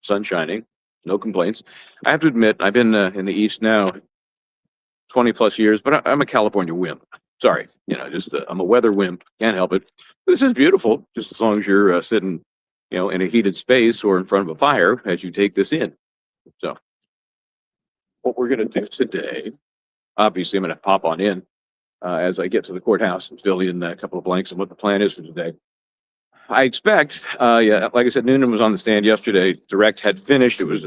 sun shining, no complaints. I have to admit, I've been in the East now 20 plus years, but I'm a California wimp. Sorry, I'm a weather wimp. Can't help it. This is beautiful, just as long as you're sitting, in a heated space or in front of a fire as you take this in. So, what we're going to do today, obviously, I'm going to pop on in as I get to the courthouse and fill in a couple of blanks on what the plan is for today. I expect, like I said, Noonan was on the stand yesterday. Direct had finished. It was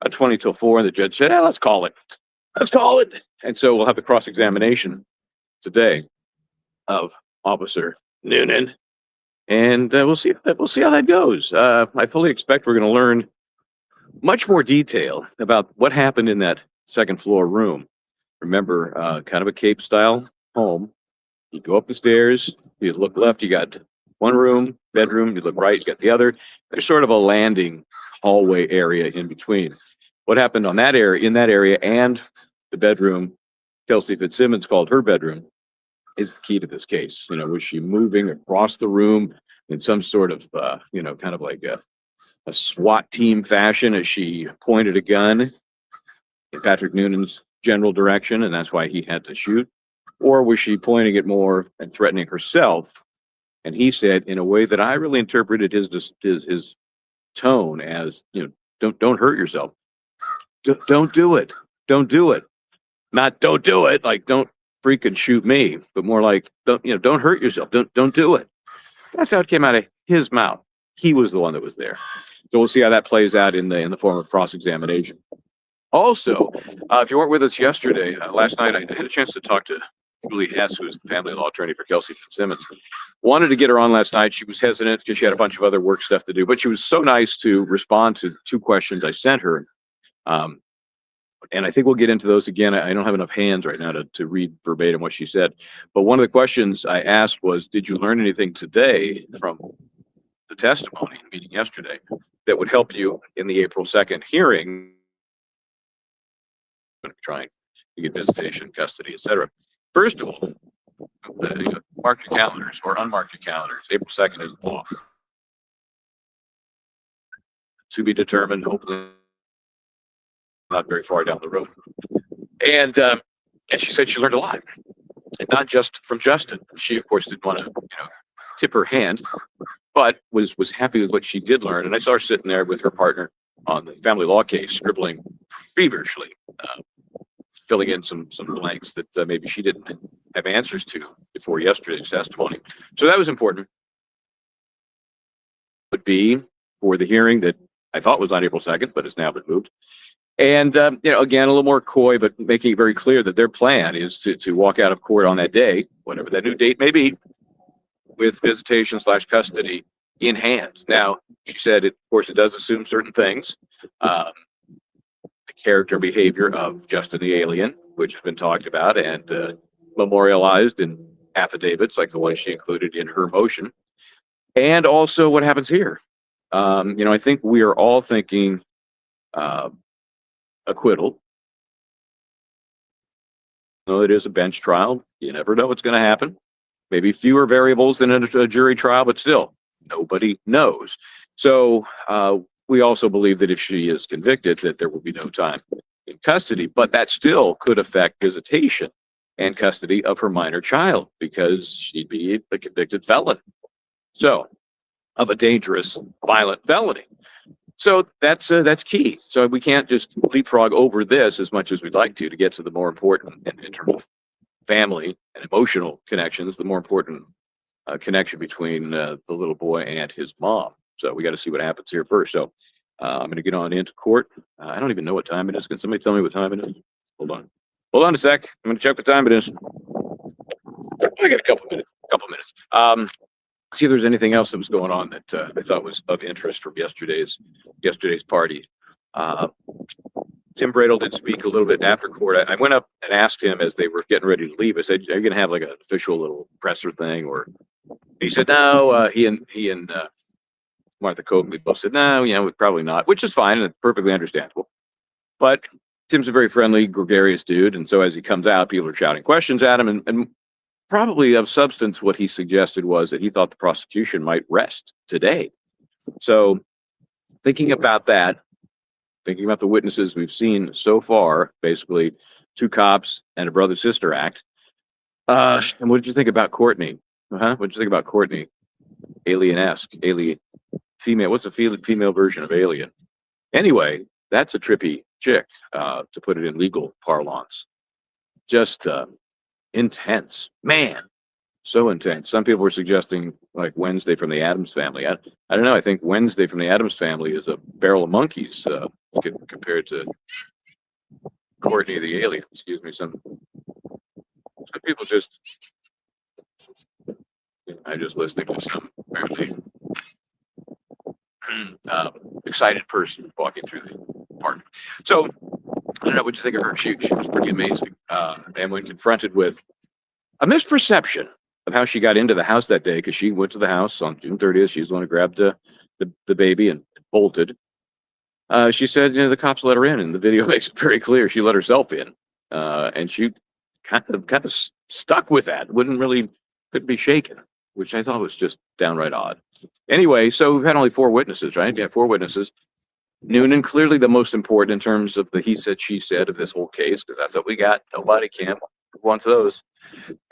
a 20 till 4, and the judge said, let's call it. Let's call it. And so we'll have the cross-examination today of Officer Noonan, and we'll see how that goes. I fully expect we're going to learn much more detail about what happened in that second floor room. Remember, kind of a Cape style home. You go up the stairs, you look left, you got one room, bedroom, you look right, you got the other. There's sort of a landing hallway area in between. What happened in that area and the bedroom Kelsey Fitzsimmons called her bedroom is the key to this case. Was she moving across the room in some sort of, kind of like a SWAT team fashion as she pointed a gun in Patrick Noonan's general direction, and that's why he had to shoot? Or was she pointing it more and threatening herself? And he said, in a way that I really interpreted his tone as, don't hurt yourself. Don't do it. Don't do it. Not don't do it, like don't freaking shoot me, but more like don't hurt yourself. Don't do it. That's how it came out of his mouth. He was the one that was there. So we'll see how that plays out in the form of cross-examination. Also, if you weren't with us yesterday, last night I had a chance to talk to Julie Hess, who is the family law attorney for Kelsey Fitzsimmons. Wanted to get her on last night. She was hesitant because she had a bunch of other work stuff to do, but she was so nice to respond to 2 questions I sent her. And I think we'll get into those again. I don't have enough hands right now to read verbatim what she said. But one of the questions I asked was, did you learn anything today from the testimony meeting yesterday that would help you in the April 2nd hearing? I'm going to be trying to get visitation, custody, etc. First of all, mark your calendars or unmark your calendars. April 2nd is off. To be determined, hopefully not very far down the road. And she said she learned a lot, and not just from Justin. She, of course, didn't want to tip her hand, but was happy with what she did learn. And I saw her sitting there with her partner on the family law case, scribbling feverishly, filling in some blanks that maybe she didn't have answers to before yesterday's testimony. So that was important. Would be for the hearing that I thought was on April 2nd, but it's now been moved. And, again, a little more coy, but making it very clear that their plan is to walk out of court on that day, whatever that new date may be, with visitation / custody in hand. Now, she said, of course, it does assume certain things. The character behavior of Justin the alien, which has been talked about and memorialized in affidavits like the one she included in her motion. And also what happens here. I think we are all thinking acquittal. Though it is a bench trial, you never know what's going to happen. Maybe fewer variables than a jury trial, but still, nobody knows. So we also believe that if she is convicted, that there will be no time in custody, but that still could affect visitation and custody of her minor child because she'd be a convicted felon. So, of a dangerous, violent felony. So that's key. So we can't just leapfrog over this as much as we'd like to get to the more important, in terms of family and emotional connections, the more important connection between the little boy and his mom. So we got to see what happens here first. So I'm going to get on into court. I don't even know what time it is. Can somebody tell me what time it is? Hold on a sec. I'm going to check what time it is. I got a couple minutes. See if there's anything else that was going on that I thought was of interest from yesterday's party. Tim Bradle did speak a little bit after court. I went up and asked him as they were getting ready to leave. I said, "Are you going to have like an official little presser thing?" Or he said, "No." He and Martha Coakley both said, "No, probably not," which is fine and perfectly understandable. But Tim's a very friendly, gregarious dude, and so as he comes out, people are shouting questions at him, and probably of substance, what he suggested was that he thought the prosecution might rest today. So thinking about that, thinking about the witnesses we've seen so far, basically 2 cops and a brother-sister act. And what did you think about Courtney? What did you think about Courtney? Alien-esque, alien, female. What's a female version of alien? Anyway, that's a trippy chick, to put it in legal parlance. Just intense, man. So intense. Some people were suggesting like Wednesday from the Addams Family. I don't know. I think Wednesday from the Addams Family is a barrel of monkeys compared to Courtney the alien. Excuse me. Some people just. I'm just listening to some apparently excited person walking through the park. So I don't know what you think of her. She was pretty amazing. And when confronted with a misperception of how she got into the house that day, because she went to the house on June 30th. She's the one who grabbed the baby and bolted. She said, the cops let her in, and the video makes it very clear she let herself in. And she kind of stuck with that. Couldn't be shaken, which I thought was just downright odd. Anyway, so we've had only 4 witnesses, right? Yeah, 4 witnesses. Noonan, clearly the most important in terms of the he said, she said of this whole case, because that's what we got. Nobody can want those.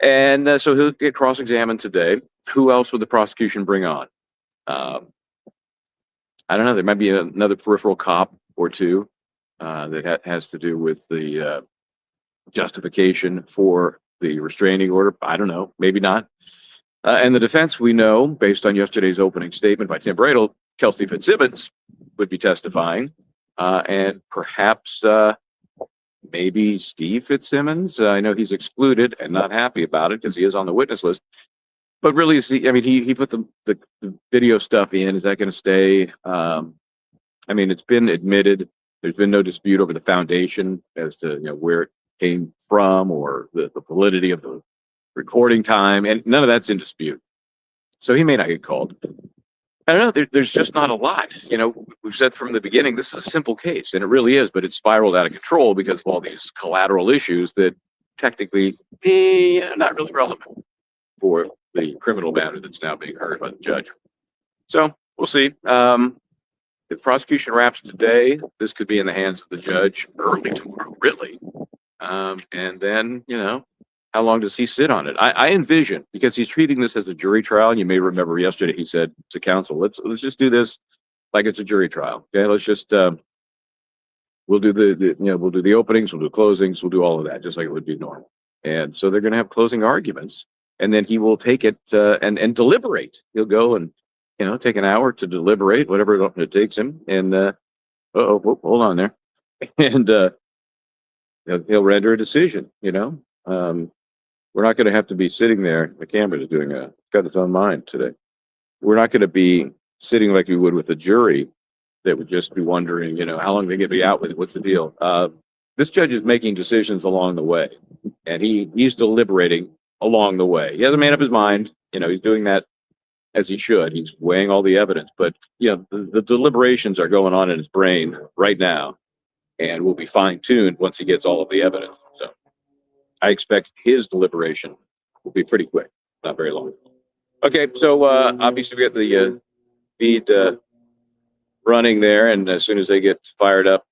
And so he'll get cross-examined today. Who else would the prosecution bring on? I don't know. There might be another peripheral cop or 2 that has to do with the justification for the restraining order. I don't know. Maybe not. And the defense, we know, based on yesterday's opening statement by Tim Bradel, Kelsey Fitzsimmons would be testifying. And perhaps maybe Steve Fitzsimmons. I know he's excluded and not happy about it because he is on the witness list. But really, he put the video stuff in. Is that going to stay? It's been admitted. There's been no dispute over the foundation as to where it came from or the validity of the recording time, and none of that's in dispute. So he may not get called. I don't know. There's just not a lot. We've said from the beginning, this is a simple case, and it really is, but it's spiraled out of control because of all these collateral issues that technically not really relevant for the criminal matter that's now being heard by the judge. So we'll see. If the prosecution wraps today, this could be in the hands of the judge early tomorrow, really. And then, how long does he sit on it? I envision, because he's treating this as a jury trial, and you may remember yesterday he said to counsel, let's just do this like it's a jury trial. Okay, let's just we'll do we'll do the openings, we'll do closings, we'll do all of that just like it would be normal. And so they're going to have closing arguments, and then he will take it and deliberate. He'll go and take an hour to deliberate, whatever it takes him. And hold on there, and he'll render a decision. We're not going to have to be sitting there. The camera is got its own mind today. We're not going to be sitting like we would with a jury that would just be wondering, how long they get me out with it. What's the deal? This judge is making decisions along the way, and he's deliberating along the way. He hasn't made up his mind. He's doing that as he should. He's weighing all the evidence, but the deliberations are going on in his brain right now, and will be fine-tuned once he gets all of the evidence. So I expect his deliberation will be pretty quick, not very long. Okay, so obviously we got the feed running there, and as soon as they get fired up,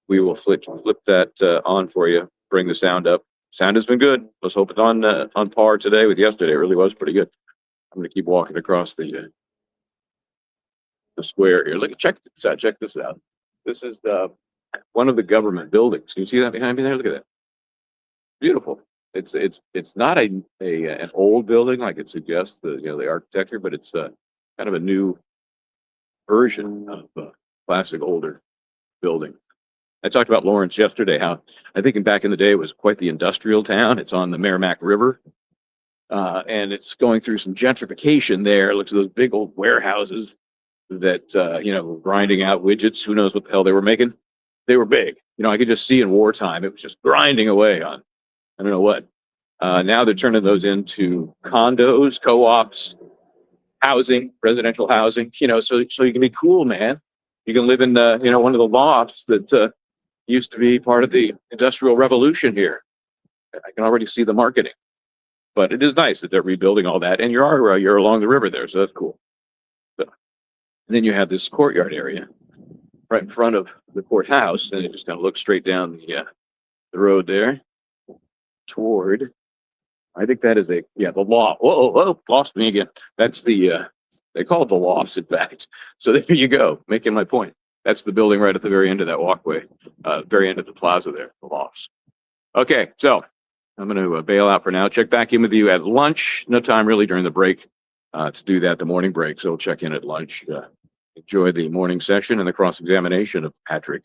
we will flip that on for you. Bring the sound up. Sound has been good. Let's hope it's on par today with yesterday. It really was pretty good. I'm going to keep walking across the square here. Check this out. This is one of the government buildings. Can you see that behind me there? Look at that. Beautiful. It's not an old building like it suggests the architecture, but it's kind of a new version of a classic older building. I talked about Lawrence yesterday, how I think back in the day it was quite the industrial town. It's on the Merrimack River, and it's going through some gentrification there. It looks at those big old warehouses that were grinding out widgets. Who knows what the hell they were making? They were big. I could just see in wartime it was just grinding away on I don't know what. Now they're turning those into condos, co-ops, housing, residential housing. So you can be cool, man. You can live in one of the lofts that used to be part of the Industrial Revolution here. I can already see the marketing, but it is nice that they're rebuilding all that, and you're along the river there, so that's cool. So And then you have this courtyard area right in front of the courthouse, and it just kind of looks straight down the road there toward, I think that is the loft. Whoa, lost me again. That's they call it the lofts, in fact. So there you go, making my point. That's the building right at the very end of that walkway, very end of the plaza there, the lofts. Okay, so I'm going to bail out for now. Check back in with you at lunch. No time really during the break to do that, the morning break. So we'll check in at lunch. Enjoy the morning session and the cross-examination of Patrick.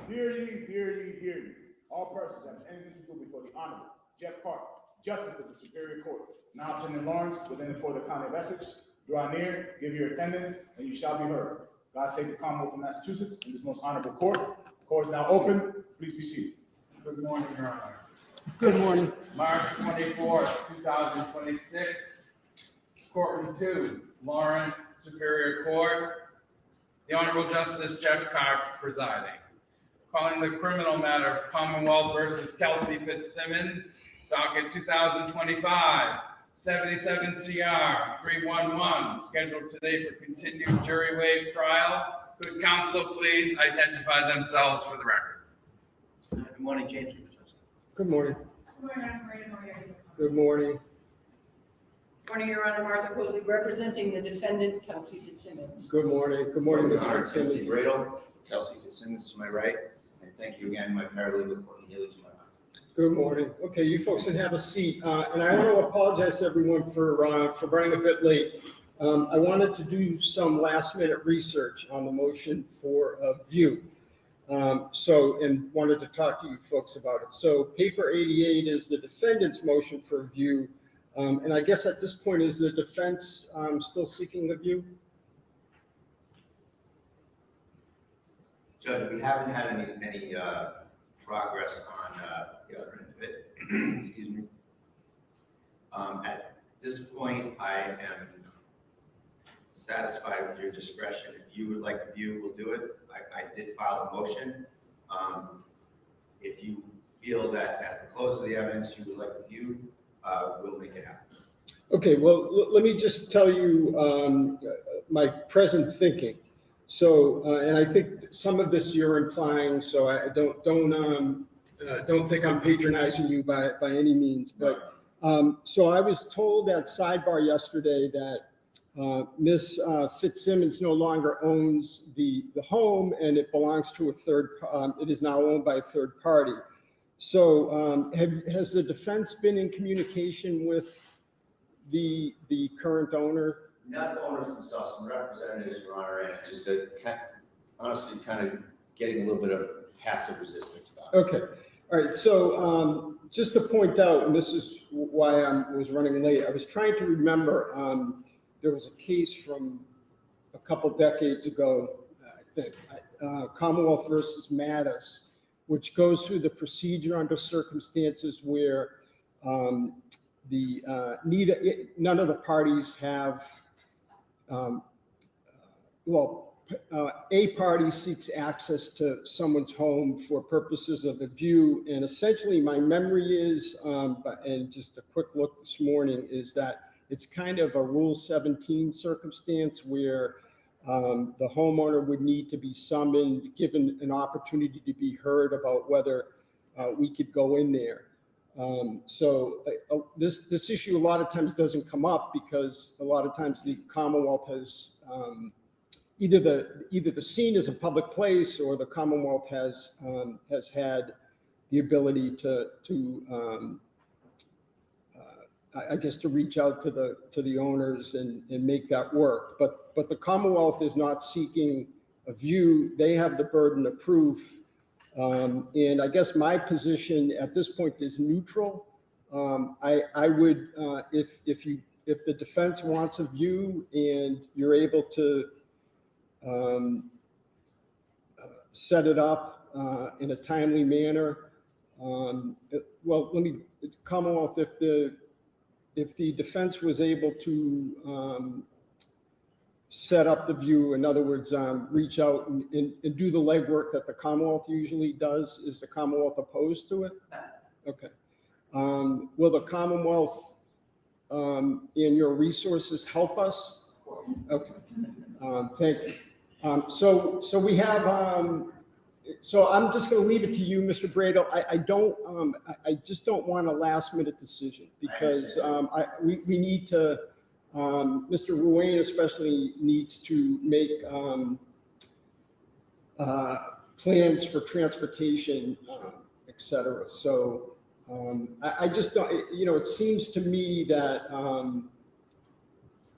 Hear ye, hear ye, hear ye. All persons have anything to do before the Honorable Jeff Parker, Justice of the Superior Court, now sitting in Lawrence, within and for the County of Essex, draw near, give your attendance, and you shall be heard. God save the Commonwealth of Massachusetts and this most honorable court. The court is now open. Please be seated. Good morning, Your Honor. Good morning. March 24th, 2026, Courtroom 2, Lawrence Superior Court. The Honorable Justice Jeff Parker presiding. Calling the criminal matter of Commonwealth versus Kelsey Fitzsimmons, docket 2025, 77 CR 311, scheduled today for continued jury waive trial. Could counsel please identify themselves for the record? Good morning, James. Good morning. Good morning, I'm Maria Moyer. Good morning. Morning, Your Honor, Martha Cooley, representing the defendant, Kelsey Fitzsimmons. Good morning. Good morning, Your Mr. Honor, Timothy Fitzsimmons. Bradle, Kelsey Fitzsimmons to my right, and thank you again, my paralegal, Courtney Healy, to my left. Good morning. Okay, you folks can have a seat. And I want to apologize to everyone for running a bit late. I wanted to do some last-minute research on the motion for a view. And wanted to talk to you folks about it. So paper 88 is the defendant's motion for a view. And I guess at this point, is the defense still seeking the view? Judge, we haven't had any progress on the other end of it. Excuse me. At this point, I am satisfied with your discretion. If you would like a view, we'll do it. I did file a motion. If you feel that at the close of the evidence you would like a view, we'll make it happen. Okay, well, let me just tell you my present thinking. So, and I think some of this you're implying, so I don't think I'm patronizing you by any means. But so I was told at sidebar yesterday that Ms. Fitzsimmons no longer owns the home, and it belongs to a it is now owned by a third party. So has the defense been in communication with the current owner? Not the owners themselves, some representatives, Your Honor, and it's just honestly kind of getting a little bit of passive resistance about it. Okay, all right. So just to point out, and this is why I was running late, I was trying to remember, there was a case from a couple decades ago, I think, Commonwealth versus Mattis, which goes through the procedure under circumstances where none of the parties have, a party seeks access to someone's home for purposes of a view, and essentially my memory is, and just a quick look this morning, is that it's kind of a Rule 17 circumstance where the homeowner would need to be summoned, given an opportunity to be heard about whether we could go in there. So this issue a lot of times doesn't come up because a lot of times the Commonwealth has either the scene is a public place or the Commonwealth has had the ability to I guess to reach out to the owners and make that work. But the Commonwealth is not seeking a view. They have the burden of proof. And I guess my position at this point is neutral. I would, if the defense wants a view and you're able to set it up in a timely manner, Commonwealth, if the defense was able to set up the view, in other words, reach out and do the legwork that the Commonwealth usually does, is the Commonwealth opposed to it? Okay. Will the Commonwealth and your resources help us? Okay. Thank you. So we have, so I'm just going to leave it to you, Mr. Bradle. I just don't want a last minute decision because we need to, Mr. Ruane especially needs to make plans for transportation, et cetera. So I just don't, it seems to me that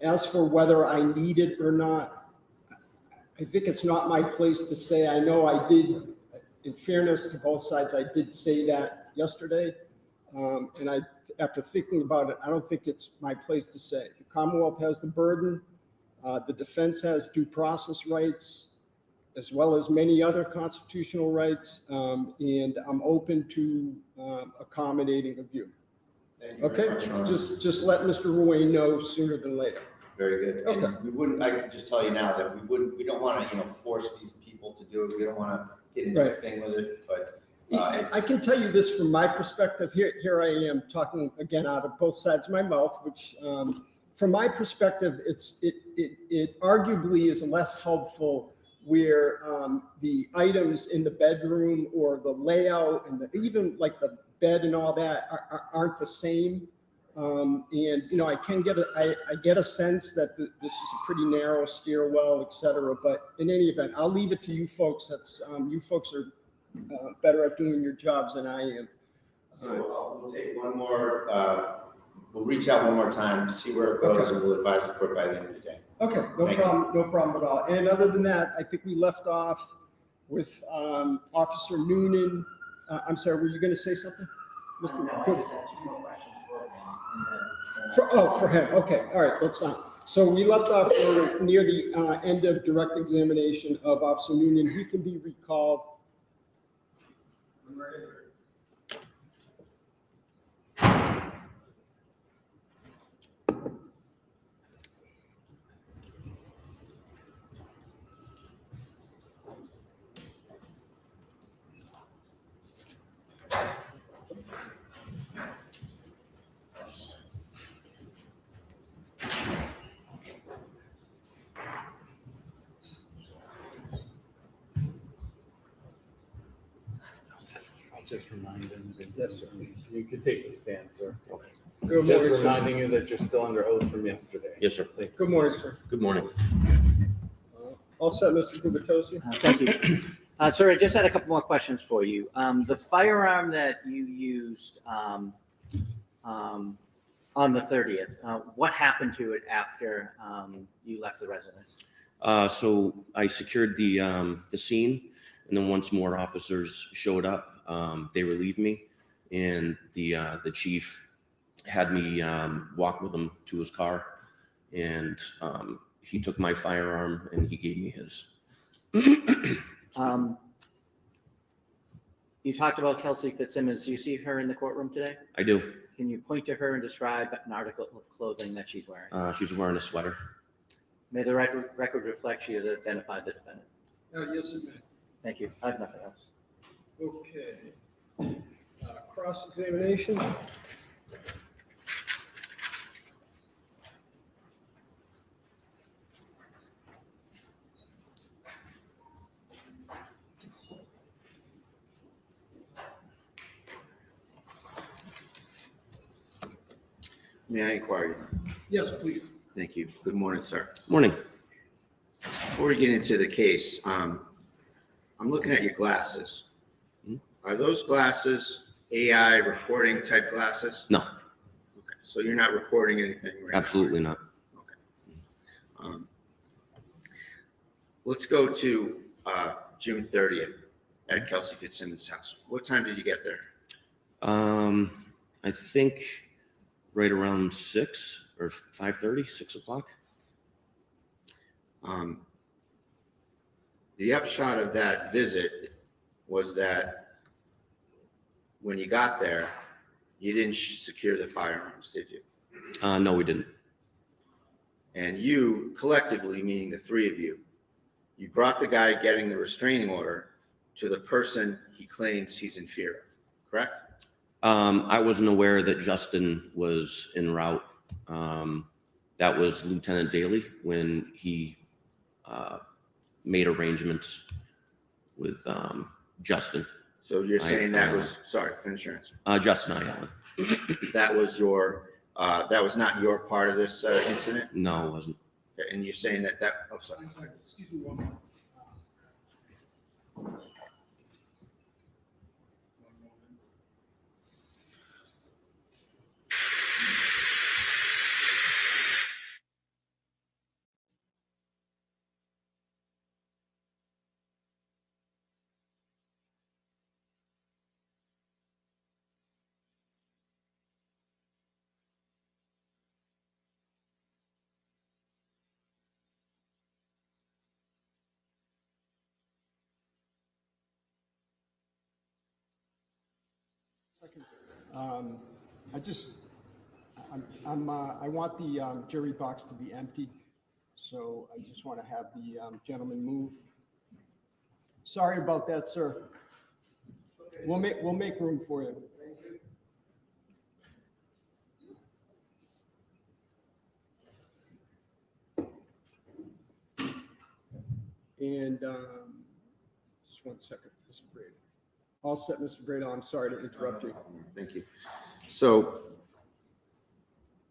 as for whether I need it or not, I think it's not my place to say, I know I did in fairness to both sides, I did say that yesterday. And after thinking about it, I don't think it's my place to say. The Commonwealth has the burden. The defense has due process rights, as well as many other constitutional rights. And I'm open to accommodating a view. Thank you very Okay, much, Ron. just let Mr. Ruane know sooner than later. Very good. Okay. And we wouldn't, I can just tell you now that we don't want to, force these people to do it. We don't want to get into a Right. thing with it, but I can tell you this from my perspective. Here I am talking again out of both sides of my mouth, which from my perspective, it arguably is less helpful where the items in the bedroom or the layout and even like the bed and all that aren't the same. And I can get I get a sense that this is a pretty narrow stairwell, et cetera. But in any event, I'll leave it to you folks. That's you folks are better at doing your jobs than I am. so we'll take one more, we'll reach out one more time to see where it goes, Okay. and we'll advise the court by the end of the day. Okay, Thank you. no problem at all. And other than that, I think we left off with Officer Noonan. I'm sorry, were you going to say something? Mr. No, I Good. just had 2 more questions for him. For him, okay, all right, that's fine. So we left off near the end of direct examination of Officer Noonan. He can be recalled. Just reminding you, Yes, sir. you could take the stand, sir. Good Just morning, sir. reminding you that you're still under oath from yesterday. Yes, sir. Good morning, sir. Good morning. All set, Mr. Gubitosi? Thank you. Sir, I just had a couple more questions for you. The firearm that you used on the 30th, what happened to it after you left the residence? So I secured the scene, and then once more officers showed up, they relieved me, and the chief had me walk with him to his car, and he took my firearm and he gave me his. You talked about Kelsey Fitzsimmons. Do you see her in the courtroom today? I do. Can you point to her and describe an article of clothing that she's wearing? She's wearing a sweater. May the record reflect she has identified the defendant. Yes, it may. Thank you. I have nothing else. Okay. Cross-examination. May I inquire you? Yes, please. Thank you. Good morning, sir. Morning. Before we get into the case, I'm looking at your glasses. Hmm? Are those glasses AI recording type glasses? No, Okay, so you're not recording anything right now? absolutely not. Um, Let's go to June 30th at Kelsey Fitzsimmons' house. What time did you get there? I think right around 6 or 5:30, 6 o'clock. The upshot of that visit was that when you got there, you didn't secure the firearms, did you? No, we didn't. And you collectively, meaning the three of you, you brought the guy getting the restraining order to the person he claims he's in fear of, correct? I wasn't aware that Justin was en route. That was Lieutenant Daly when he made arrangements with Justin. So you're saying that I- was, sorry, finish your answer. Justin Ayala. That was that was not your part of this incident? No, it wasn't. Okay, and you're saying that, oh, sorry. Excuse me one moment. I want the jury box to be empty, so I just want to have the gentleman move. Sorry about that, sir. We'll make room for you. And just one second, Mr. Brady. All set, Mr. Brady. I'm sorry to interrupt you. Thank you. So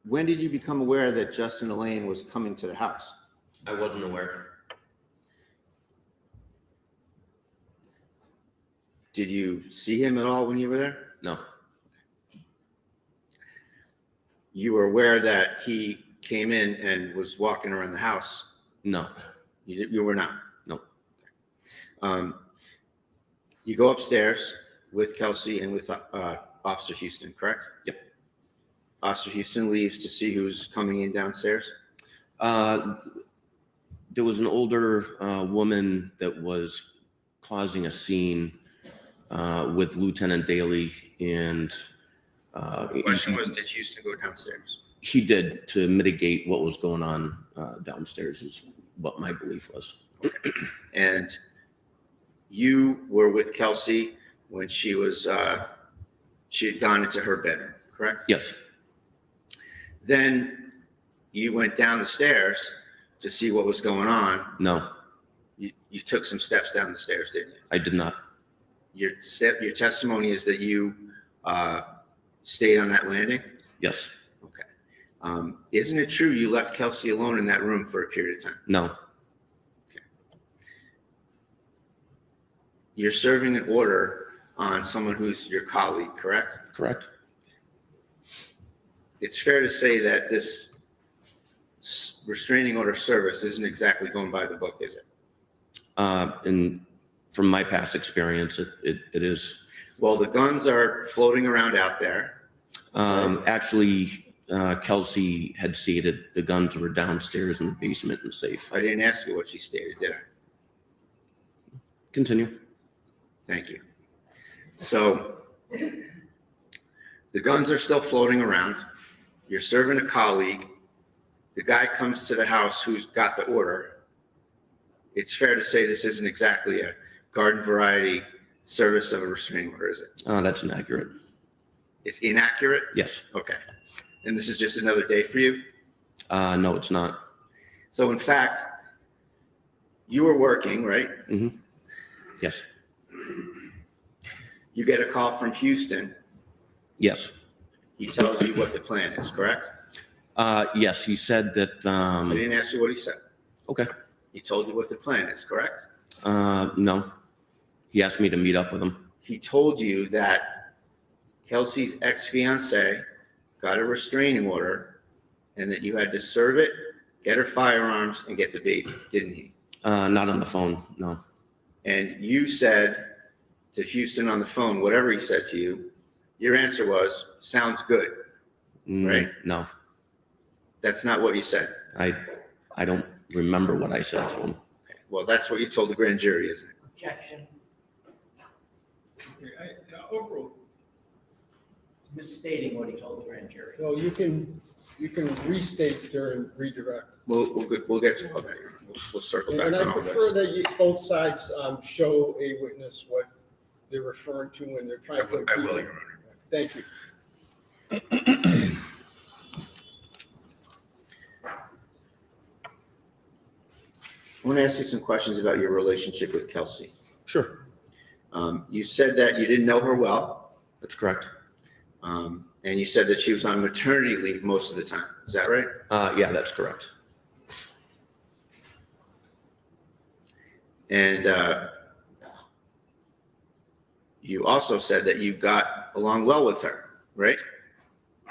when did you become aware that Justin Elaine was coming to the house? I wasn't aware. Did you see him at all when you were there? No. You were aware that he came in and was walking around the house? No. You were not? No. You go upstairs with Kelsey and with Officer Houston, correct? Yep. Officer Houston leaves to see who's coming in downstairs? There was an older woman that was causing a scene with Lieutenant Daly, and The question was, did Houston go downstairs? he did, to mitigate what was going on downstairs, is what my belief was. And you were with Kelsey when she had gone into her bedroom, correct? Yes. Then you went down the stairs to see what was going on. No, You took some steps down the stairs, didn't you? I did not. Your testimony is that you stayed on that landing? Yes. Okay. Isn't it true you left Kelsey alone in that room for a period of time? No. You're serving an order on someone who's your colleague, correct? Correct. It's fair to say that this restraining order service isn't exactly going by the book, is it? And from my past experience, it is. Well, the guns are floating around out there. Actually, Kelsey had stated the guns were downstairs in the basement in the safe. I didn't ask you what she stated, did I? Continue. Thank you. So the guns are still floating around. You're serving a colleague. The guy comes to the house who's got the order. It's fair to say this isn't exactly a garden variety service of a restraining order, is it? That's inaccurate. It's inaccurate? Yes. Okay. And this is just another day for you? No, it's not. So in fact, you were working, right? Mm-hmm. Yes. You get a call from Houston. Yes. He tells you what the plan is, correct? Yes, he said that. I didn't ask you what he said. Okay. He told you what the plan is, correct? No. He asked me to meet up with him. He told you that Kelsey's ex-fiance got a restraining order and that you had to serve it, get her firearms, and get the baby, didn't he? Not on the phone, no. And you said to Houston on the phone, whatever he said to you, your answer was, sounds good, right? No. That's not what you said. I don't remember what I said to him. Okay. Well, that's what you told the grand jury, isn't it? Objection. Overruled. Misstating what he told the grand jury. Well, you can restate during redirect. We'll get to that. We'll circle back And on I all prefer this. that both sides show a witness what they're referring to when they're trying to. I will, Your Honor. Thank you. I want to ask you some questions about your relationship with Kelsey. Sure. You said that you didn't know her well, That's correct. and you said that she was on maternity leave most of the time. Is that right? Yeah, that's correct. And you also said that you got along well with her, right?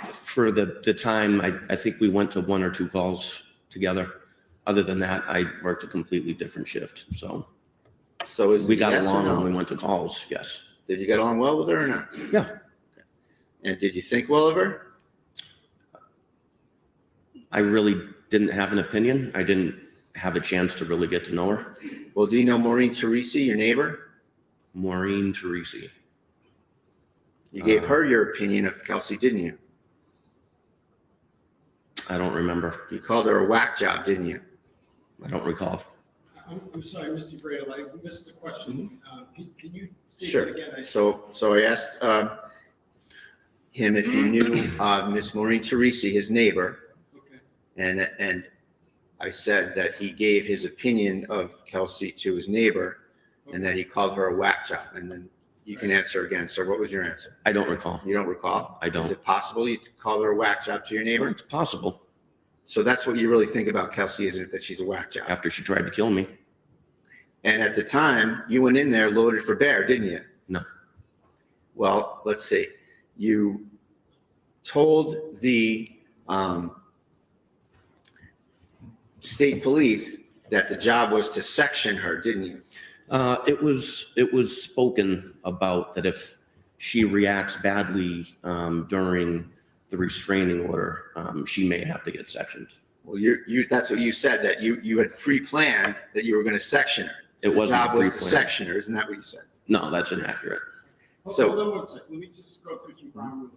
For the time, I think we went to 1 or 2 calls together. Other than that, I worked a completely different shift. So So is we got yes or along no? when we went to calls. Yes. Did you get along well with her or not? Yeah. And did you think well of her? I really didn't have an opinion. I didn't have a chance to really get to know her. Well, do you know Maureen Teresi, your neighbor? Maureen Teresi. You gave her your opinion of Kelsey, didn't you? I don't remember. You called her a whack job, didn't you? I don't recall. I'm sorry, Mr. Bradley, I missed the question. Can you state Sure. it again? So I asked him if he knew Miss Maureen Teresi, his neighbor, Okay. and I said that he gave his opinion of Kelsey to his neighbor, and that he called her a whack job. And then you can answer again, sir. What was your answer? I don't recall. You don't recall? I don't. Is it possible you called her a whack job to your neighbor? It's possible. So that's what you really think about Kelsey, isn't it, that she's a whack job? After she tried to kill me. And at the time, you went in there loaded for bear, didn't you? No. Well, let's see. You told the state police that the job was to section her, didn't you? It was spoken about that if she reacts badly during the restraining order, she may have to get sectioned. Well, that's what you said, that you had pre-planned that you were going to section her. It wasn't The job was to pre-planned. section her, isn't that what you said? No, that's inaccurate. So- Hold on one second, let me just go through some ground rules.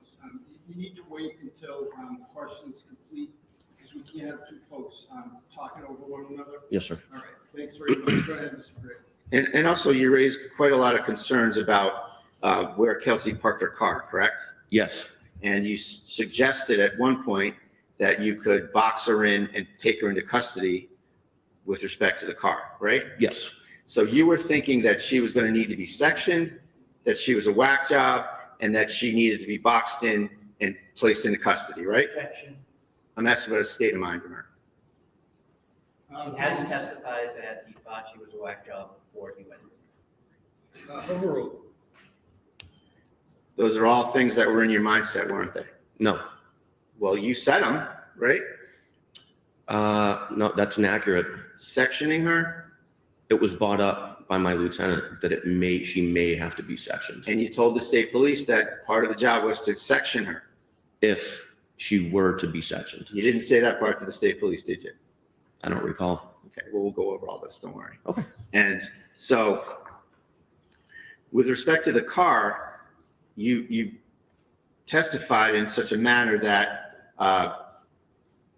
You need to wait until the question is complete, because we can't have two folks talking over one another. Yes, sir. All right, thanks very much. Go ahead, Mr. Bradley. And also, you raised quite a lot of concerns about where Kelsey parked her car, correct? Yes. And you suggested at one point that you could box her in and take her into custody with respect to the car, right? Yes. So you were thinking that she was going to need to be sectioned, that she was a whack job, and that she needed to be boxed in and placed into custody, right? Objection. I'm asking about a state of mind, Bernard. He has testified that he thought she was a whack job before he went. Overruled. Those are all things that were in your mindset, weren't they? No. Well, you said them, right? No, that's inaccurate. Sectioning her, It was brought up by my lieutenant that she may have to be sectioned and you told the state police that part of the job was to section her. if she were to be sectioned. You didn't say that part to the state police, did you? I don't recall. Okay, well, we'll go over all this, don't worry. Okay. And so with respect to the car, you testified in such a manner that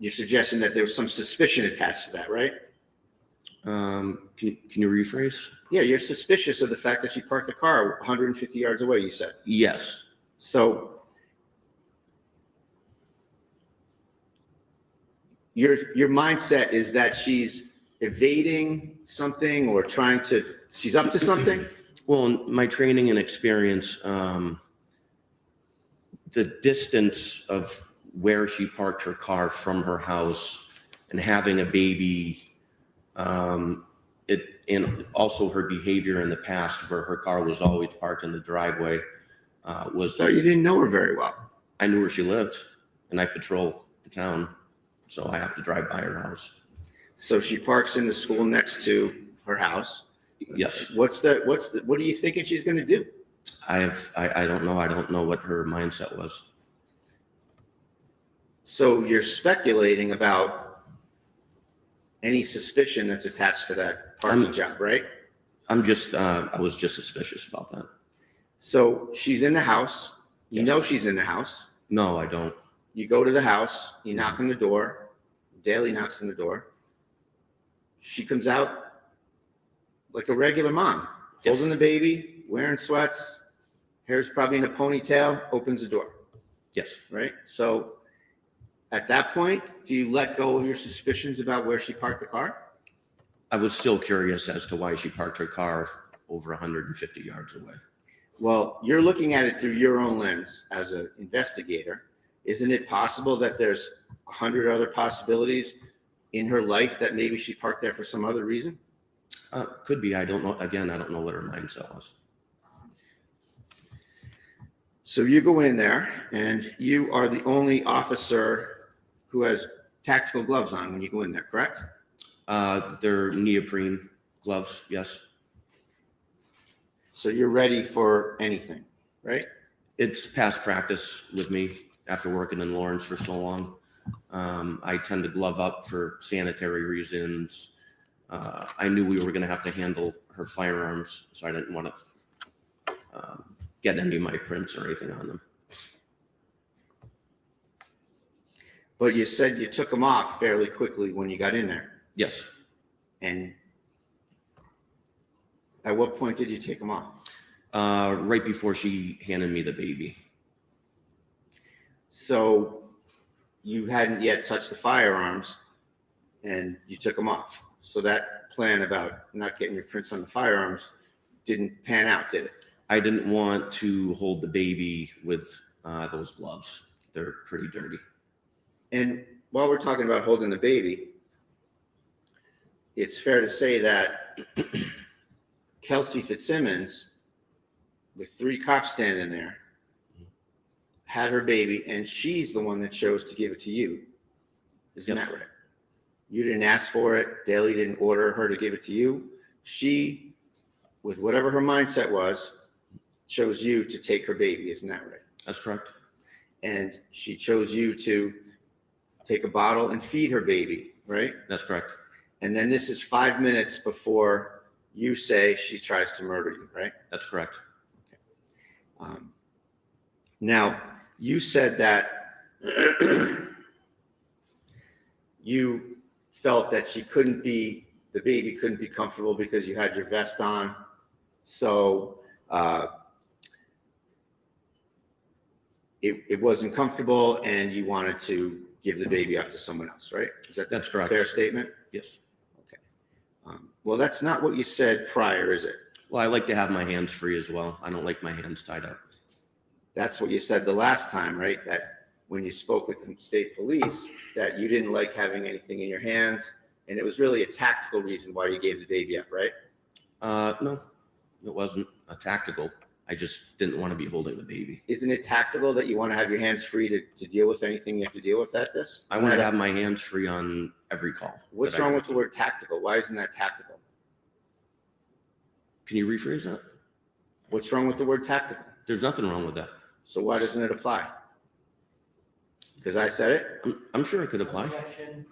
you're suggesting that there was some suspicion attached to that, right? Can you rephrase? Yeah, you're suspicious of the fact that she parked the car 150 yards away, you said. Yes. So your mindset is that she's evading something or she's up to something? Well, in my training and experience, the distance of where she parked her car from her house and having a baby, and also her behavior in the past where her car was always parked in the driveway, So you didn't know her very well. I knew where she lived and I patrol the town, so I have to drive by her house. So she parks in the school next to her house. Yes. What are you thinking she's going to do? I don't know. I don't know what her mindset was. So you're speculating about any suspicion that's attached to that parking job, right? I was just suspicious about that. So she's in the house. You Yes. know she's in the house. No, I don't. You go to the house. You knock on the door. Daly knocks on the door. She comes out like a regular mom, Yes. holding the baby, wearing sweats, hair's probably in a ponytail, opens the door, Yes. right? So at that point, do you let go of your suspicions about where she parked the car? I was still curious as to why she parked her car over 150 yards away. Well, you're looking at it through your own lens as an investigator. Isn't it possible that there's 100 other possibilities in her life that maybe she parked there for some other reason? Could be. I don't know. Again, I don't know what her mindset was. So you go in there and you are the only officer who has tactical gloves on when you go in there, correct? They're neoprene gloves. Yes. So you're ready for anything, right? It's past practice with me after working in Lawrence for so long. I tend to glove up for sanitary reasons. I knew we were going to have to handle her firearms, so I didn't want to get any of my prints or anything on them. But you said you took them off fairly quickly when you got in there. Yes. And at what point did you take them off? Right before she handed me the baby. So you hadn't yet touched the firearms and you took them off. So that plan about not getting your prints on the firearms didn't pan out, did it? I didn't want to hold the baby with those gloves. They're pretty dirty. And while we're talking about holding the baby, it's fair to say that Kelsey Fitzsimmons, with 3 cops standing there, had her baby, and she's the one that chose to give it to you. Isn't Yes. that right? You didn't ask for it. Daly didn't order her to give it to you. She, with whatever her mindset was, chose you to take her baby. Isn't that right? That's correct. And she chose you to take a bottle and feed her baby, right? That's correct. And then this is 5 minutes before you say she tries to murder you, right? That's correct. Now, you said that you felt that the baby couldn't be comfortable because you had your vest on. So it wasn't comfortable and you wanted to give the baby off to someone else, right? That's correct. A fair statement? Yes. Okay. Well, that's not what you said prior, is it? Well, I like to have my hands free as well. I don't like my hands tied up. That's what you said the last time, right? That when you spoke with the state police, that you didn't like having anything in your hands, and it was really a tactical reason why you gave the baby up, right? No, it wasn't a tactical. I just didn't want to be holding the baby. Isn't it tactical that you want to have your hands free to deal with anything you have to deal with at this? I want to have my hands free on every call. What's that I wrong have. with the word tactical? Why isn't that tactical? Can you rephrase that? What's wrong with the word tactical? There's nothing wrong with that. So why doesn't it apply? Because I said it? I'm sure it could apply. Objection.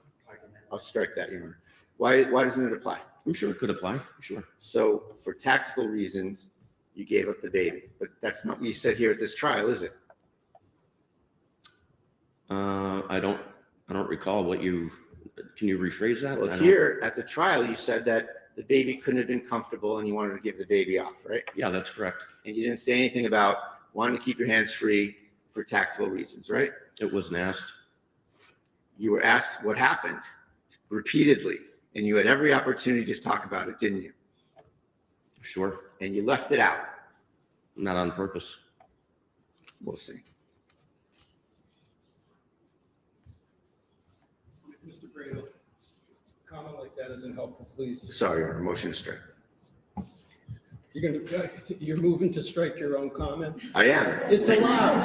I'll strike that, Your Honor. Why doesn't it apply? I'm sure it could apply. Sure. So for tactical reasons, you gave up the baby, but that's not what you said here at this trial, is it? I don't recall what you. Can you rephrase that? I Well, don't- here at the trial, you said that the baby couldn't have been comfortable and you wanted to give the baby off, right? Yeah, that's correct. And you didn't say anything about wanting to keep your hands free for tactical reasons, right? It wasn't asked. You were asked what happened repeatedly, and you had every opportunity to talk about it, didn't you? Sure. And you left it out. Not on purpose. We'll see. Mr. Brado, comment like that isn't helpful, please. Sorry, Your Honor, motion to strike. You're moving to strike your own comment? I am. It's allowed.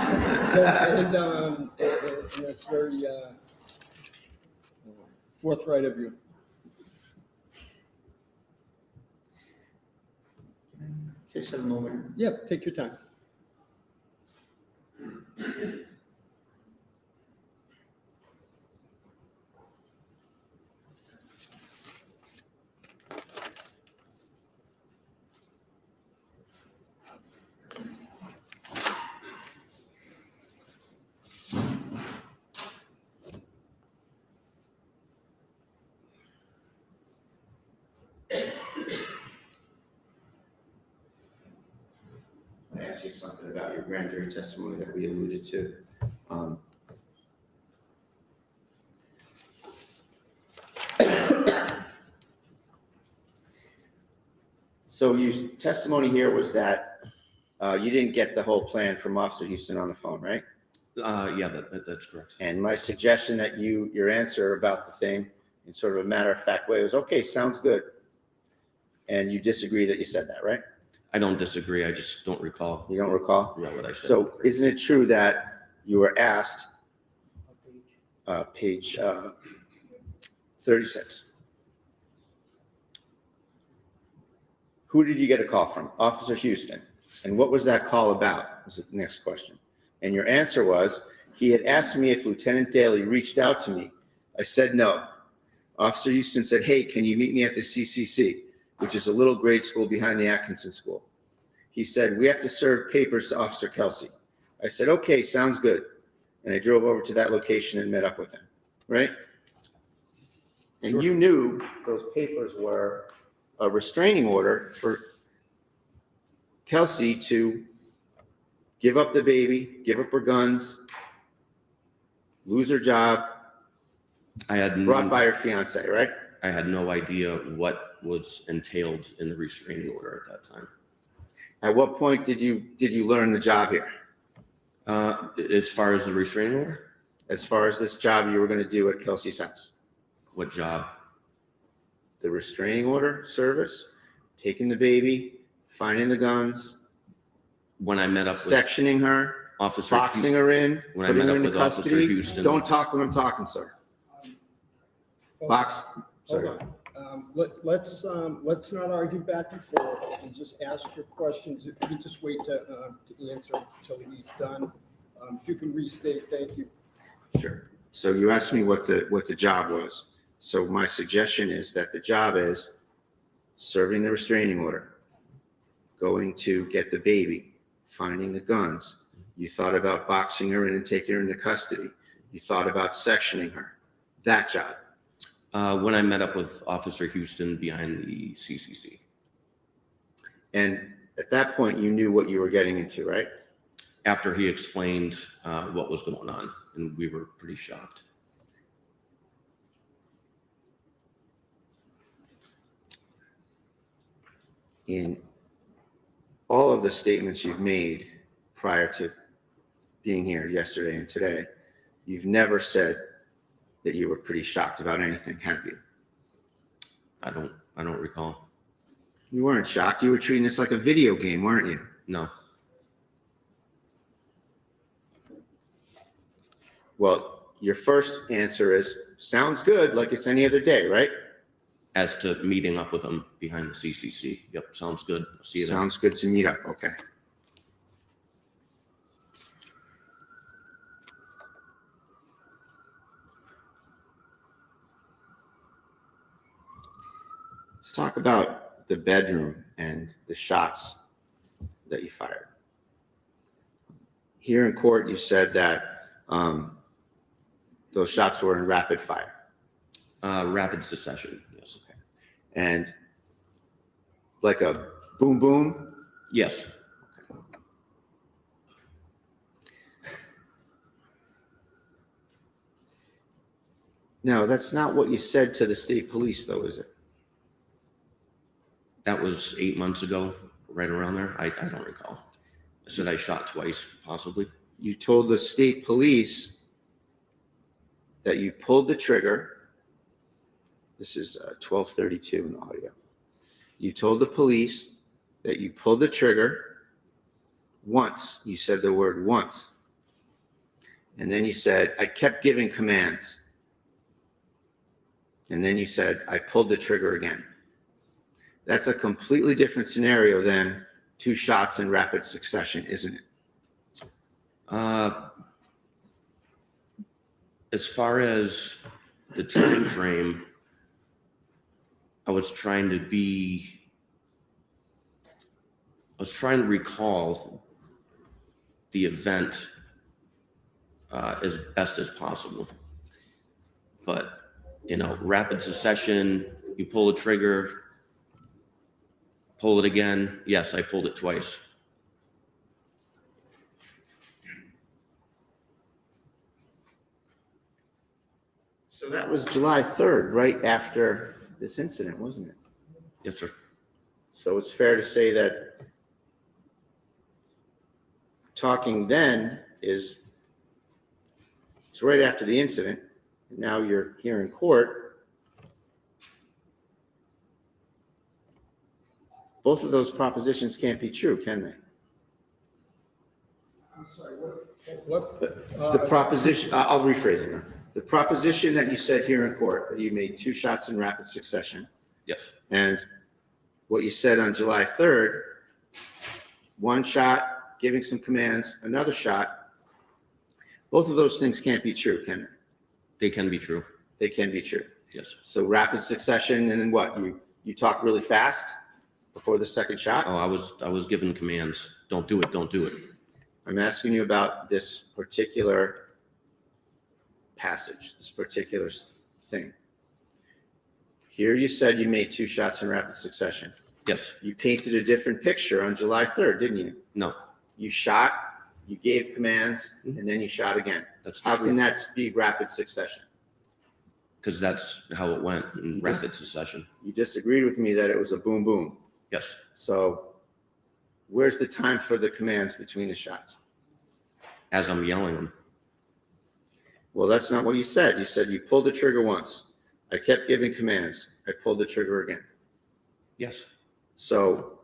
And that's very forthright of you. Just a moment. Yep, take your time. I asked you something about your grand jury testimony that we alluded to. So your testimony here was that you didn't get the whole plan from Officer Houston on the phone, right? Yeah, that's correct. And my suggestion that your answer about the thing in sort of a matter-of-fact way was, okay, sounds good. And you disagree that you said that, right? I don't disagree. I just don't recall. You don't recall? Yeah, what I said. So isn't it true that you were asked, page 36? Who did you get a call from? Officer Houston. And what was that call about? Was the next question. And your answer was, he had asked me if Lieutenant Daly reached out to me. I said no. Officer Houston said, hey, can you meet me at the CCC, which is a little grade school behind the Atkinson School. he said, we have to serve papers to Officer Kelsey. I said, okay, sounds good. And I drove over to that location and met up with him, right? And Sure. you knew those papers were a restraining order for Kelsey to give up the baby, give up her guns, lose her job, brought by her fiance, right? I had no idea what was entailed in the restraining order at that time. At what point did you learn the job here? As far as the restraining order, As far as this job you were going to do at Kelsey's house? what job? The restraining order service, taking the baby, finding the guns, When I met up with sectioning her, Officer, boxing her in, when I putting met her up into with Officer custody. Houston. Don't talk when I'm talking, sir. Box, Hold sorry. on. Let's not argue back and forth and just ask your questions. If you just wait to answer until he's done. If you can restate, thank you. Sure. So you asked me what the job was. So my suggestion is that the job is serving the restraining order, going to get the baby, finding the guns. You thought about boxing her in and taking her into custody. You thought about sectioning her. That job. When I met up with Officer Houston behind the CCC. And at that point, you knew what you were getting into, right? After he explained what was going on, and we were pretty shocked. In all of the statements you've made prior to being here yesterday and today, you've never said that you were pretty shocked about anything, have you? I don't recall. You weren't shocked. You were treating this like a video game, weren't you? No. Well, your first answer is, sounds good, like it's any other day, right? As to meeting up with him behind the CCC. Yep, sounds good. See you there. Sounds good to meet up, okay. Let's talk about the bedroom and the shots that you fired. Here in court, you said that those shots were in rapid fire. Rapid succession, yes. Okay. And like a boom, boom? Yes. No, that's not what you said to the state police, though, is it? That was 8 months ago, right around there. I don't recall. I said I shot twice, possibly. You told the state police that you pulled the trigger. This is 1232 in audio. You told the police that you pulled the trigger once. You said the word once. And then you said, I kept giving commands. And then you said, I pulled the trigger again. That's a completely different scenario than 2 shots in rapid succession, isn't it? As far as the time frame, I was trying to recall the event as best as possible. But, rapid succession, you pull the trigger, pull it again. Yes, I pulled it twice. So that was July 3rd, right after this incident, wasn't it? Yes, sir. So it's fair to say that talking then it's right after the incident. Now you're here in court. Both of those propositions can't be true, can they? I'm sorry, what? The proposition, I'll rephrase it now. The proposition that you said here in court, that you made 2 shots in rapid succession, Yes. and what you said on July 3rd, 1 shot, giving some commands, another shot, both of those things can't be true, can they? They can be true. They can be true. Yes. So rapid succession, and then what? You talk really fast, before the second shot? Oh, I was given commands. Don't do it. Don't do it. I'm asking you about this particular passage, this particular thing. Here you said you made 2 shots in rapid succession. Yes. You painted a different picture on July 3rd, didn't you? No. You shot, you gave commands, and then you shot again. That's the How truth. can that be rapid succession? Because that's how it went in rapid succession. You disagreed with me that it was a boom, boom. Yes. So where's the time for the commands between the shots? As I'm yelling them. Well, that's not what you said. You said you pulled the trigger once. I kept giving commands. I pulled the trigger again. Yes. So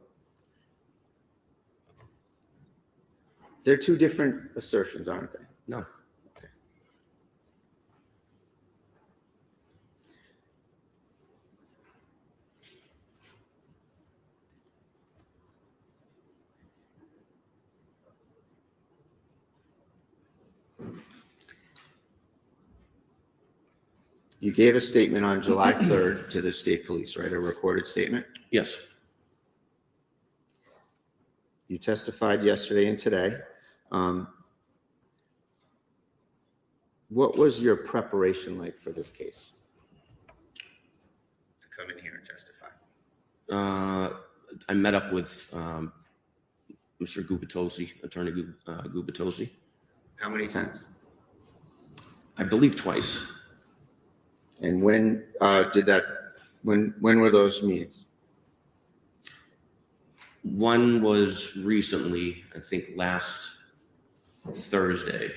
they're 2 different assertions, aren't they? No. Okay. You gave a statement on July 3rd to the state police, right? A recorded statement? Yes. You testified yesterday and today. What was your preparation like for this case? To come in here and testify. I met up with Mr. Gubitosi, Attorney Gubitosi. How many times? I believe twice. And when when were those meetings? One was recently, I think last Thursday,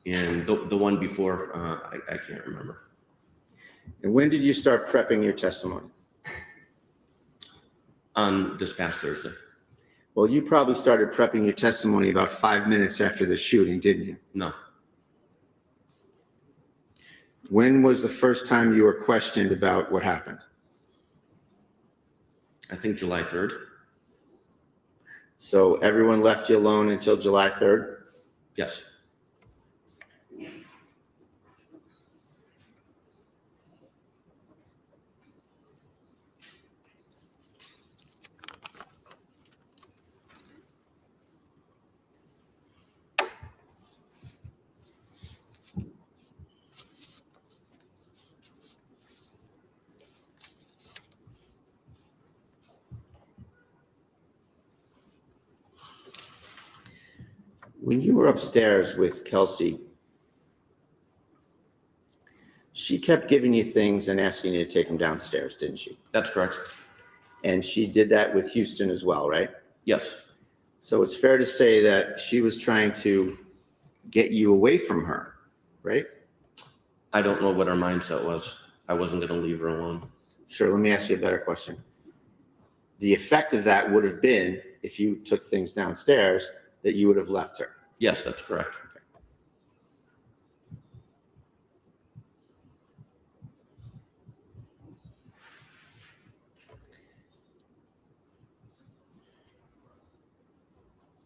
and the one before, I can't remember. And when did you start prepping your testimony? On this past Thursday. Well, you probably started prepping your testimony about 5 minutes after the shooting, didn't you? No. When was the first time you were questioned about what happened? I think July 3rd. So everyone left you alone until July 3rd? Yes. When you were upstairs with Kelsey, she kept giving you things and asking you to take them downstairs, didn't she? That's correct. And she did that with Houston as well, right? Yes. So it's fair to say that she was trying to get you away from her, right? I don't know what her mindset was. I wasn't going to leave her alone. Sure, let me ask you a better question. The effect of that would have been, if you took things downstairs, that you would have left her. Yes, that's correct.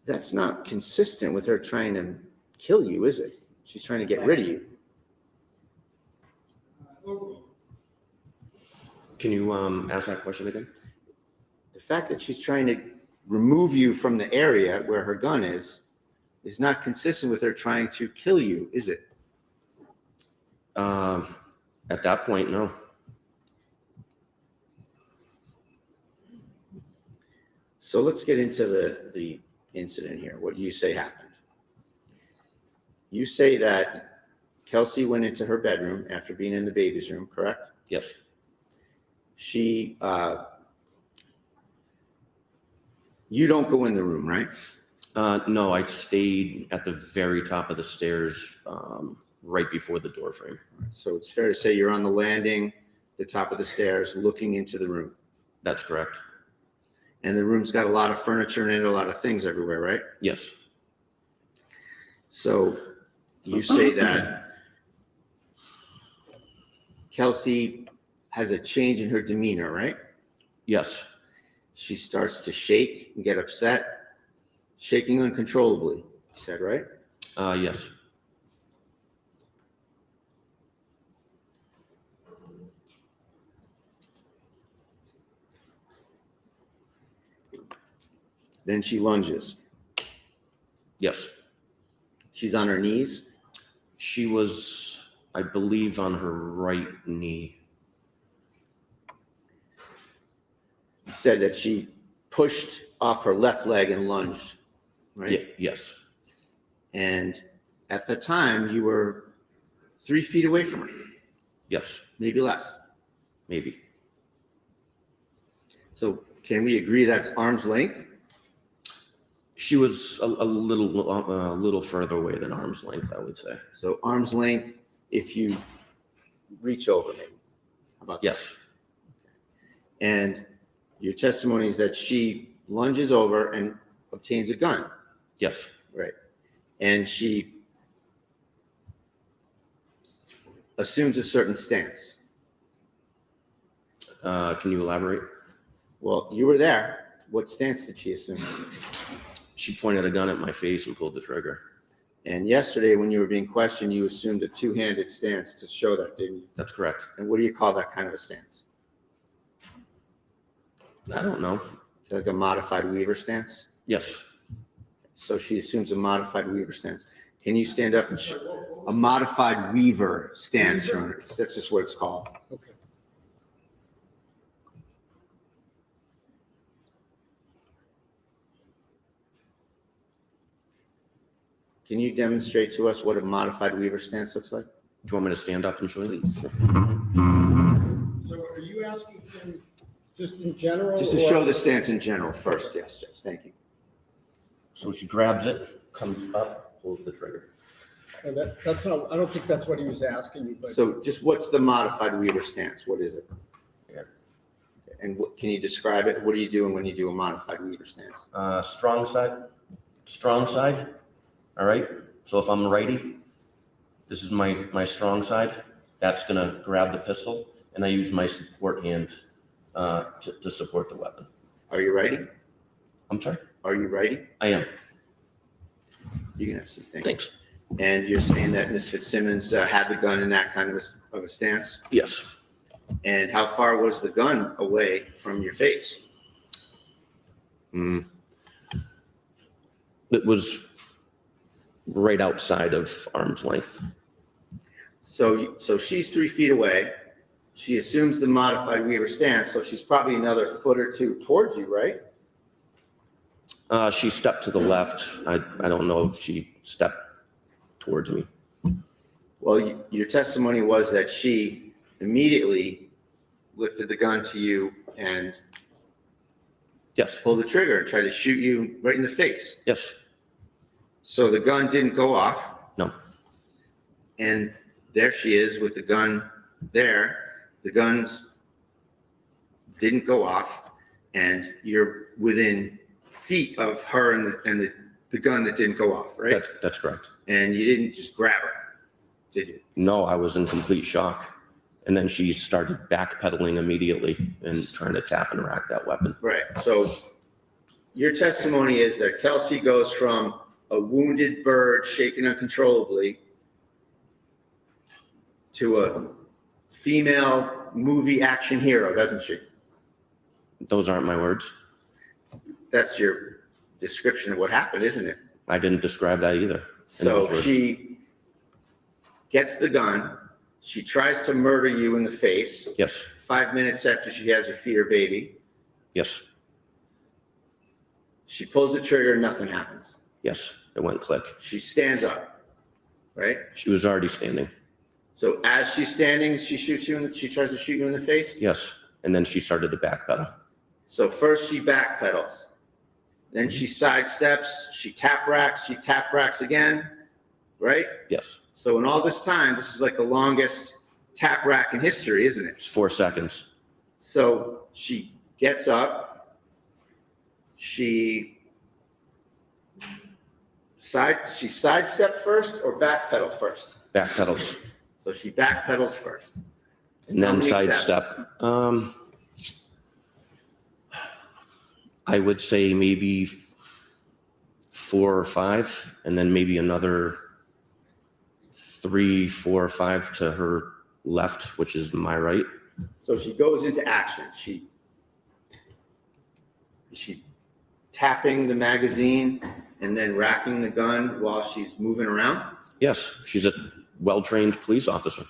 That's not consistent with her trying to kill you, is it? She's trying to get rid of you. Can you ask that question again? The fact that she's trying to remove you from the area where her gun is not consistent with her trying to kill you, is it? At that point, no. So let's get into the incident here, what you say happened. You say that Kelsey went into her bedroom after being in the baby's room, correct? Yes. She, you don't go in the room, right? No, I stayed at the very top of the stairs, right before the door frame. So it's fair to say you're on the landing, the top of the stairs, looking into the room. That's correct. And the room's got a lot of furniture in it, a lot of things everywhere, right? Yes. So you say that Kelsey has a change in her demeanor, right? Yes. She starts to shake and get upset, shaking uncontrollably, you said, right? Yes. Then she lunges. Yes. She's on her knees. She was, I believe, on her right knee. You said that she pushed off her left leg and lunged, right? Yes. And at the time, you were 3 feet away from her, Yes. maybe less. Maybe. So can we agree that's arm's length? She was a little further away than arm's length, I would say. So arm's length if you reach over maybe. How about that? Yes. And your testimony is that she lunges over and obtains a gun, Yes. right? And she assumes a certain stance. Can you elaborate? Well, you were there. What stance did she assume? She pointed a gun at my face and pulled the trigger. And yesterday, when you were being questioned, you assumed a two-handed stance to show that, didn't you? That's correct. And what do you call that kind of a stance? I don't know. Is that like a modified Weaver stance? Yes. So she assumes a modified Weaver stance. Can you stand up and show a modified Weaver stance? That's just what it's called. Okay. Can you demonstrate to us what a modified Weaver stance looks like? Do you want me to stand up and show you? Please. So are you asking him just in general? Just to or- show the stance in general first. Yes, Judge. Thank you. So she grabs it, comes up, pulls the trigger. And that's not, I don't think that's what he was asking you, but. So just what's the modified Weaver stance? What is it? Yeah. And what, can you describe it? What are you doing when you do a modified Weaver stance? Strong side. All right. So if I'm righty, this is my strong side. That's gonna grab the pistol, and I use my support hand to support the weapon. Are you righty? I'm sorry. Are you righty? I am. You can have some things. Thanks. And you're saying that Ms. Fitzsimmons had the gun in that kind of a stance? Yes. And how far was the gun away from your face? It was right outside of arm's length. So she's 3 feet away. She assumes the modified Weaver stance, so she's probably another foot or two towards you, right? She stepped to the left. I don't know if she stepped towards me. Well, your testimony was that she immediately lifted the gun to you and Yes. pulled the trigger and tried to shoot you right in the face. Yes. So the gun didn't go off. No. And there she is with the gun there. The guns didn't go off, and you're within feet of her and the gun that didn't go off, right? That's correct. And you didn't just grab her, did you? No, I was in complete shock. And then she started backpedaling immediately and trying to tap and rack that weapon. Right. So your testimony is that Kelsey goes from a wounded bird shaking uncontrollably to a female movie action hero, doesn't she? Those aren't my words. That's your description of what happened, isn't it? I didn't describe that either. in So those words. she gets the gun. She tries to murder you in the face Yes. 5 minutes after she has her feed her baby. Yes. She pulls the trigger, nothing happens. Yes. It went click. She stands up, right? She was already standing. So as she's standing, she shoots you, she tries to shoot you in the face. Yes. And then she started to backpedal. So first she backpedals, then she sidesteps, she tap racks again, right? Yes. So in all this time, this is like the longest tap rack in history, isn't it? It's 4 seconds. So she gets up, she sidestep first or backpedal first? Backpedals. So she backpedals first. And How then many sidestep. I would say maybe 4 or 5, and then maybe another 3, 4, or 5 to her left, which is my right. So she goes into action. She tapping the magazine and then racking the gun while she's moving around? Yes, she's a well-trained police officer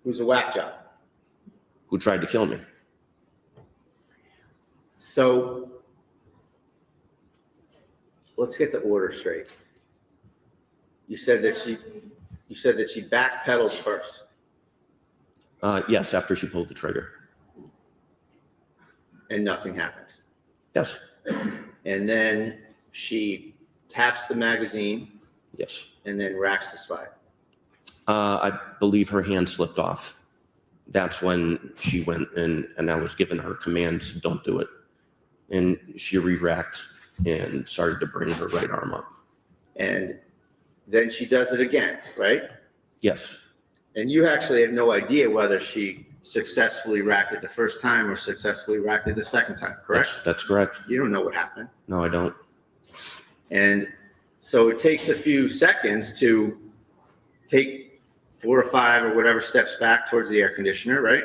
Who's a whack job? who tried to kill me. So let's get the order straight. You said that she backpedals first. Yes, after she pulled the trigger. And nothing happened. Yes, And then she taps the magazine yes. and then racks the slide. I believe her hand slipped off. That's when she went in and I was giving her commands, don't do it. And she re-racked and started to bring her right arm up. And then she does it again, right? Yes, And you actually have no idea whether she successfully racked it the first time or successfully racked it the second time, correct? that's correct. You don't know what happened. No, I don't. And so it takes a few seconds to take 4 or 5 or whatever steps back towards the air conditioner, right?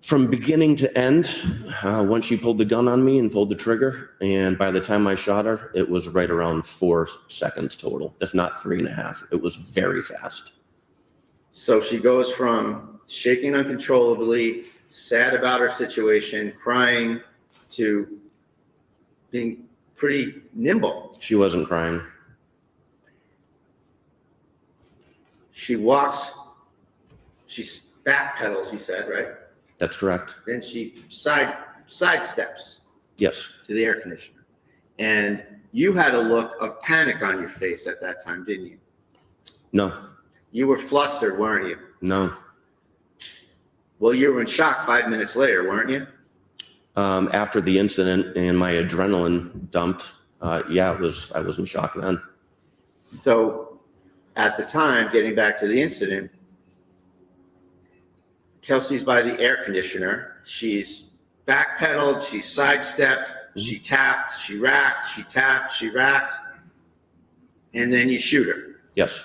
From beginning to end, once she pulled the gun on me and pulled the trigger, and by the time I shot her, it was right around 4 seconds total, if not 3.5. It was very fast. So she goes from shaking uncontrollably, sad about her situation, crying, to being pretty nimble. She wasn't crying. She walks, she backpedals, you said, right? That's correct. Then she sidesteps Yes, to the air conditioner. And you had a look of panic on your face at that time, didn't you? no, You were flustered, weren't you? no. Well, you were in shock 5 minutes later, weren't you? After the incident and my adrenaline dumped, yeah, I was in shock then. So at the time, getting back to the incident, Kelsey's by the air conditioner. She's backpedaled, she sidestepped, she tapped, she racked, she tapped, she racked, and then you shoot her. Yes.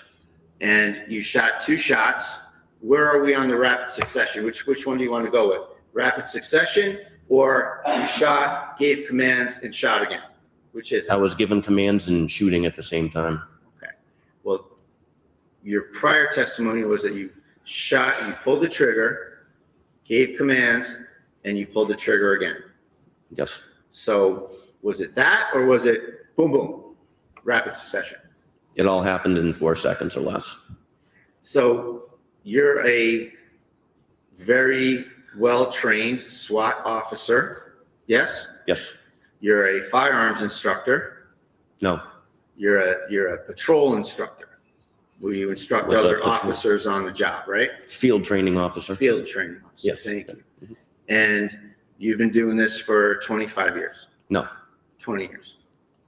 And you shot 2 shots. Where are we on the rapid succession? Which one do you want to go with? Rapid succession, or you shot, gave commands, and shot again? Which is it? I was given commands and shooting at the same time. Okay. Well, your prior testimony was that you shot, you pulled the trigger, gave commands, and you pulled the trigger again. Yes. So was it that, or was it boom, boom, rapid succession? It all happened in 4 seconds or less. So you're a very well-trained SWAT officer, yes? Yes. You're a firearms instructor. No. You're a patrol instructor, where you instruct What's a other patrol? officers on the job, right? Field training officer. Field training officer. Yes. Thank you. And you've been doing this for 25 years? No. 20 years.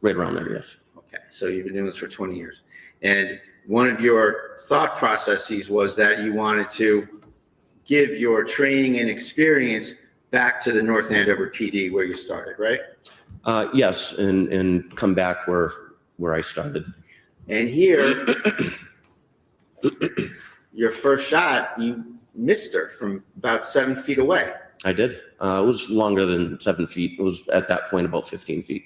Right around there, yes. Okay, so you've been doing this for 20 years. And one of your thought processes was that you wanted to give your training and experience back to the North Andover PD where you started, right? Yes, and come back where I started. And here, your first shot, you missed her from about 7 feet away. I did. It was longer than 7 feet. It was at that point about 15 feet,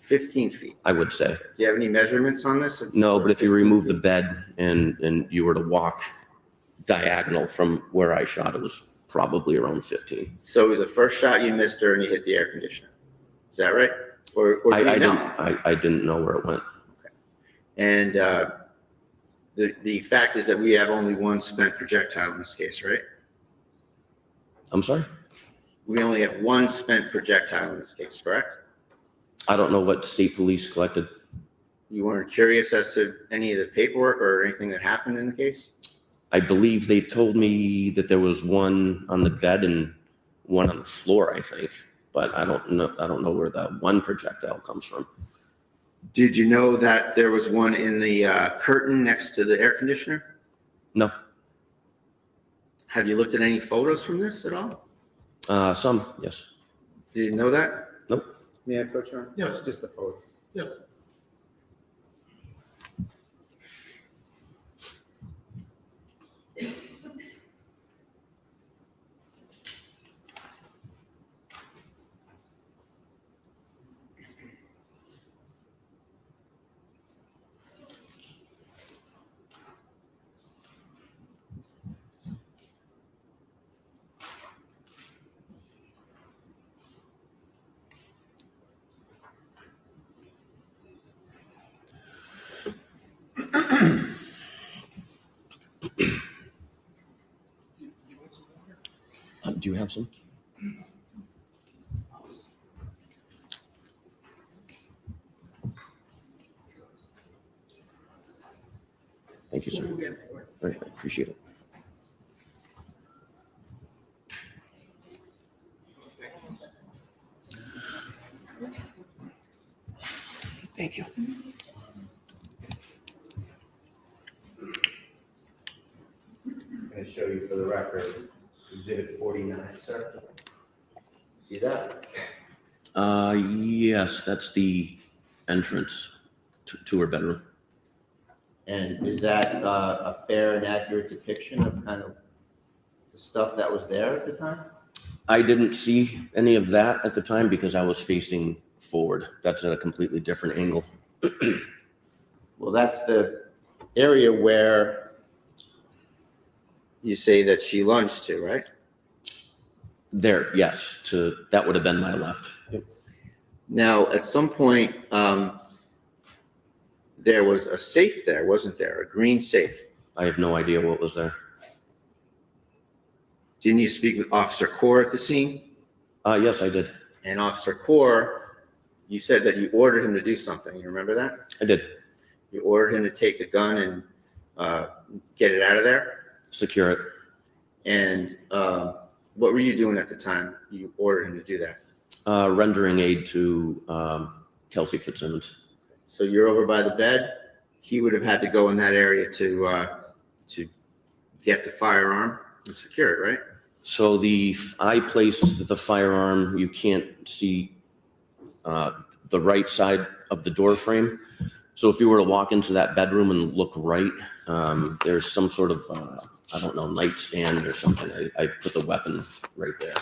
15 feet. I would say. Do you have any measurements on this? No, but if you 15 remove the feet? bed and you were to walk diagonal from where I shot, it was probably around 15. So the first shot, you missed her and you hit the air conditioner. Is that right? Or do you know? I didn't know where it went. And the fact is that we have only one spent projectile in this case, right? I'm sorry? We only have one spent projectile in this case, correct? I don't know what state police collected. You weren't curious as to any of the paperwork or anything that happened in the case? I believe they told me that there was one on the bed and one on the floor, I think. But I don't know where that one projectile comes from. Did you know that there was one in the curtain next to the air conditioner? No. Have you looked at any photos from this at all? Some, yes. Did you know that? Nope. May I approach her? Yes. Just a photo. Yes. have some? Thank you, sir. All right, I appreciate it. Thank you. I'm going to show you for the record, Exhibit 49, sir. See that? Yes, that's the entrance to her bedroom. And is that a fair and accurate depiction of kind of the stuff that was there at the time? I didn't see any of that at the time because I was facing forward. That's at a completely different angle. Well, that's the area where you say that she lunged to, right? There, yes, that would have been my left. Now, at some point, there was a safe there, wasn't there? A green safe. I have no idea what was there. Didn't you speak with Officer Core at the scene? Yes, I did. And Officer Core, you said that you ordered him to do something. You remember that? I did. You ordered him to take the gun and get it out of there? Secure it. And what were you doing at the time you ordered him to do that? Rendering aid to Kelsey Fitzsimmons. So you're over by the bed. He would have had to go in that area to get the firearm and secure it, right? So I placed the firearm. You can't see the right side of the door frame. So if you were to walk into that bedroom and look right, there's some sort of I don't know, nightstand or something. I put the weapon right there.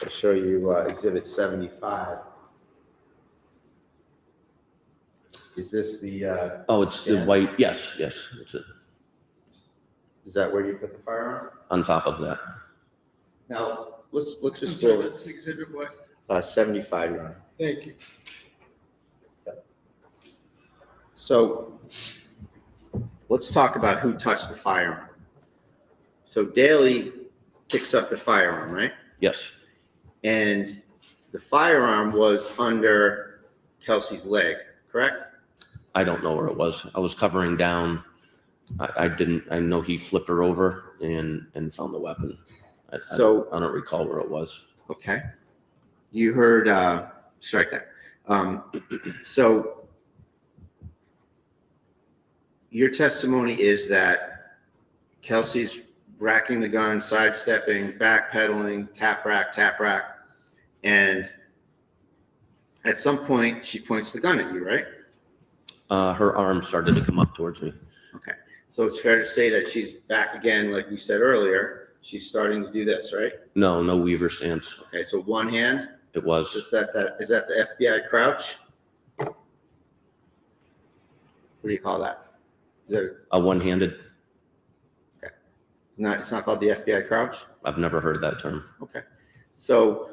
I'll show you Exhibit 75. Is this the? Oh, it's the white. Yes, that's it. Is that where you put the firearm? On top of that. Now let's just go. That's exhibit what? 75, Your Honor. Thank you. So let's talk about who touched the firearm. So Daly picks up the firearm, right? Yes. And the firearm was under Kelsey's leg, correct? I don't know where it was. I was covering down. I know he flipped her over and found the weapon. I don't recall where it was. Okay. You heard, strike that. So your testimony is that Kelsey's racking the gun, sidestepping, backpedaling, tap rack, and at some point she points the gun at you, right? Her arm started to come up towards me. Okay. So it's fair to say that she's back again, like we said earlier. She's starting to do this, right? No Weaver stance. Okay, so one hand. It was. Is that the FBI crouch? What do you call that? Is that A one-handed. it's not called the FBI crouch? I've never heard that term. Okay. So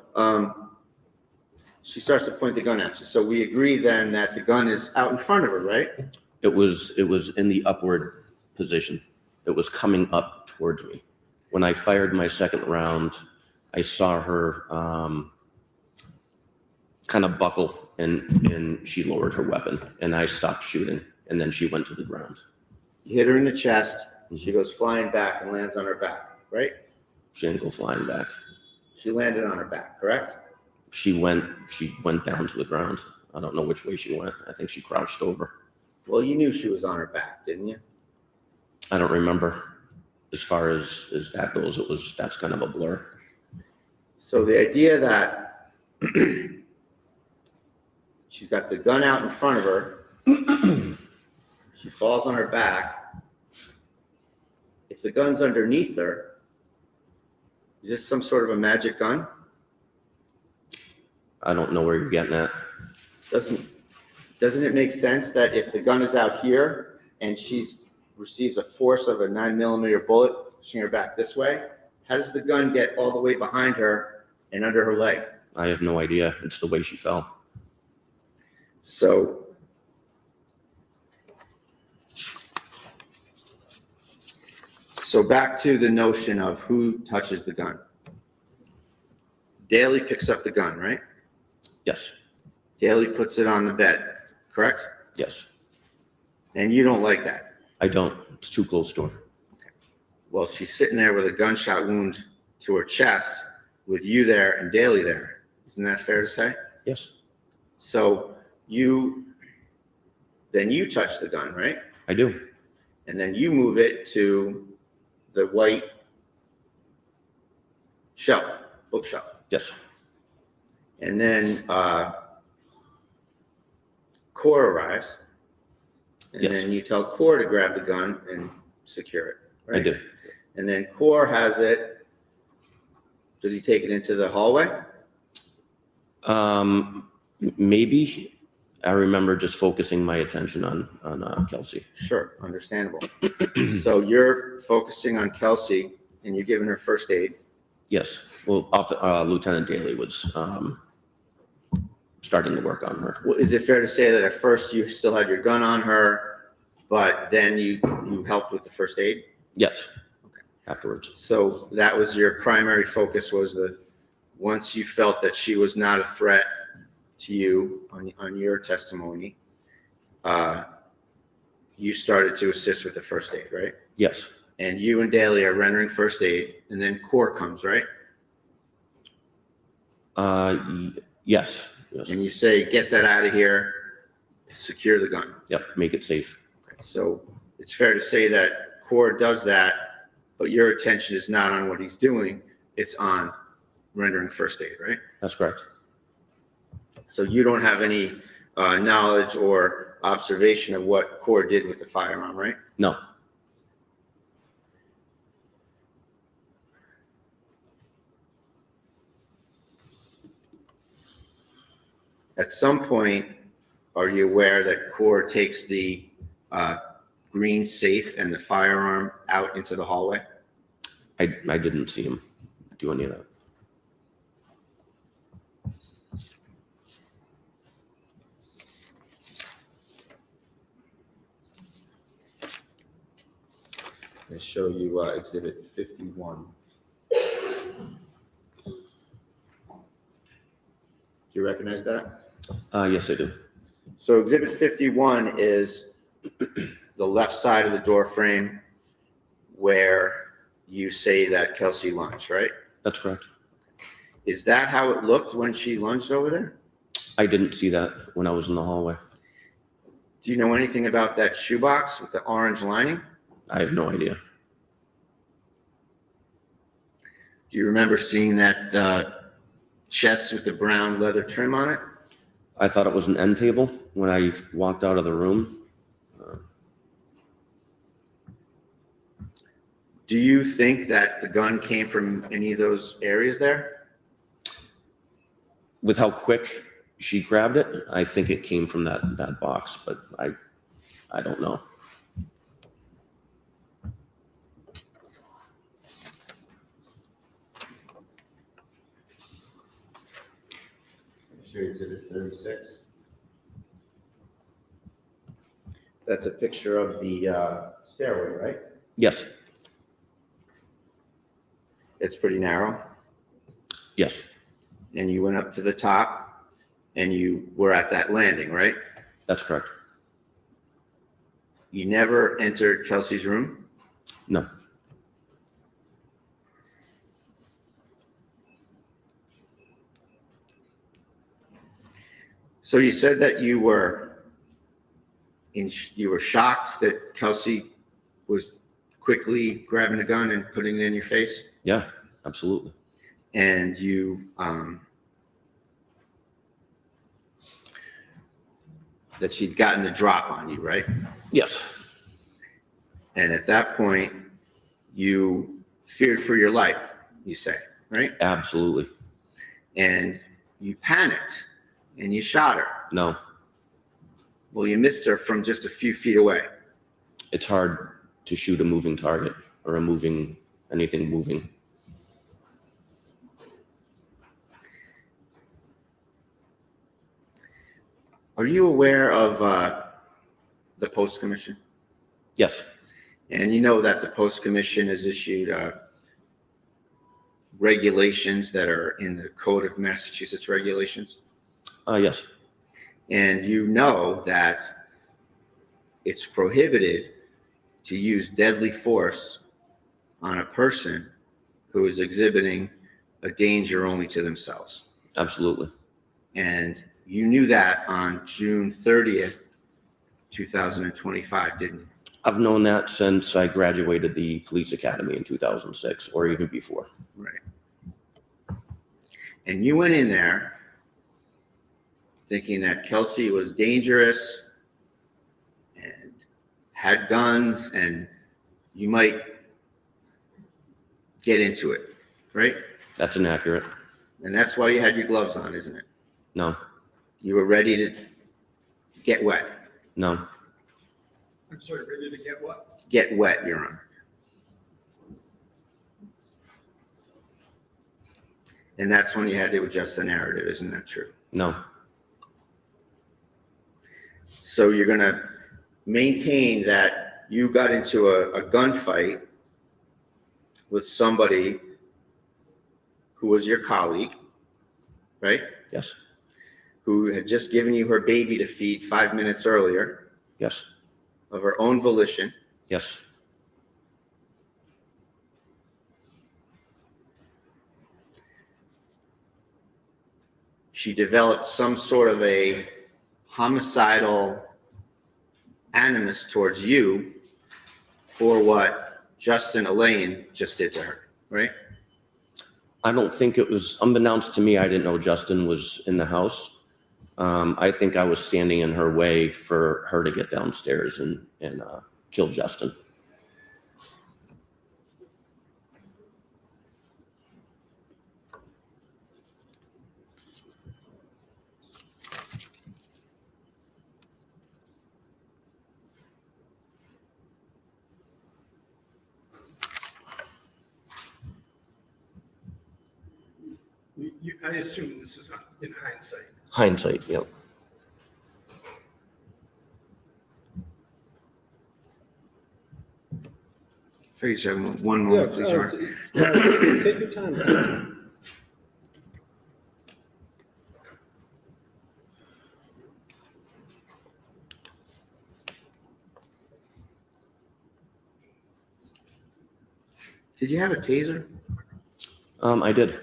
she starts to point the gun at you. So we agree then that the gun is out in front of her, right? It was in the upward position. It was coming up towards me. When I fired my second round, I saw her kind of buckle and she lowered her weapon and I stopped shooting and then she went to the ground. You hit her in the chest and she goes flying back and lands on her back, right? She didn't go flying back. She landed on her back, correct? She went down to the ground. I don't know which way she went. I think she crouched over. Well, you knew she was on her back, didn't you? I don't remember. As far as that goes, that's kind of a blur. So the idea that she's got the gun out in front of her, she falls on her back. If the gun's underneath her, is this some sort of a magic gun? I don't know where you're getting at. Doesn't it make sense that if the gun is out here and she receives a force of a 9mm bullet pushing her back this way, how does the gun get all the way behind her and under her leg? I have no idea. It's the way she fell. So So back to the notion of who touches the gun. Daly picks up the gun, right? Yes, Daly puts it on the bed, correct? yes. And you don't like that. I don't. It's too close to her. Well, she's sitting there with a gunshot wound to her chest with you there and Daly there. Isn't that fair to say? Yes, So then you touch the gun, right? I do. And then you move it to the white shelf, bookshelf. Yes, And then Core arrives. And Yes. then you tell Core to grab the gun and secure it, right? I do. And then Core has it. Does he take it into the hallway? Maybe. I remember just focusing my attention on Kelsey. Sure, understandable. So you're focusing on Kelsey and you're giving her first aid. Yes. Well, Lieutenant Daly was starting to work on her. Well, is it fair to say that at first you still had your gun on her, but then you helped with the first aid? Yes. Okay. Afterwards. So that was your primary focus, was once you felt that she was not a threat to you on your testimony, you started to assist with the first aid, right? Yes. And you and Daly are rendering first aid, and then Core comes, right? Yes. Yes. And you say, get that out of here, secure the gun. Yep. Make it safe. Okay, so it's fair to say that Core does that, but your attention is not on what he's doing, it's on rendering first aid, right? That's correct. So you don't have any knowledge or observation of what Core did with the firearm, right? No. At some point, are you aware that Core takes the green safe and the firearm out into the hallway? I didn't see him do any of that. I show you Exhibit 51. Do you recognize that? Yes, I do. So Exhibit 51 is the left side of the door frame where you say that Kelsey lunged, right? That's correct. Is that how it looked when she lunged over there? I didn't see that when I was in the hallway. Do you know anything about that shoebox with the orange lining? I have no idea. Do you remember seeing that chest with the brown leather trim on it? I thought it was an end table when I walked out of the room. Do you think that the gun came from any of those areas there? With how quick she grabbed it, I think it came from that box, but I don't know. Show you Exhibit 36. That's a picture of the stairway, right? Yes. It's pretty narrow. Yes. And you went up to the top and you were at that landing, right? That's correct. You never entered Kelsey's room? No. So you said that you were shocked that Kelsey was quickly grabbing a gun and putting it in your face? Yeah, absolutely. And you, that she'd gotten the drop on you, right? Yes. And at that point, you feared for your life, you say, right? Absolutely. And you panicked and you shot her. No. Well, you missed her from just a few feet away. It's hard to shoot a moving target or anything moving. Are you aware of the Post Commission? Yes. And you know that the Post Commission has issued regulations that are in the Code of Massachusetts Regulations. Yes, And you know that it's prohibited to use deadly force on a person who is exhibiting a danger only to themselves. absolutely. And you knew that on June 30th, 2025, didn't you? I've known that since I graduated the police academy in 2006, or even before. Right. And you went in there thinking that Kelsey was dangerous and had guns and you might get into it, right? That's inaccurate. And that's why you had your gloves on, isn't it? No, You were ready to get wet. no, I'm sorry, ready to get what? Get wet, Your Honor. And that's when you had to adjust the narrative, isn't that true? no, So you're gonna maintain that you got into a gunfight with somebody who was your colleague, right? yes, Who had just given you her baby to feed 5 minutes earlier yes, of her own volition. yes, She developed some sort of a homicidal animus towards you for what Justin Elaine just did to her, right? I don't think it was unbeknownst to me. I didn't know Justin was in the house. I think I was standing in her way for her to get downstairs and kill Justin. I assume this is in hindsight. Hindsight, yep. Please, one moment, please, Your Honor. Take your time. Did you have a taser? I did.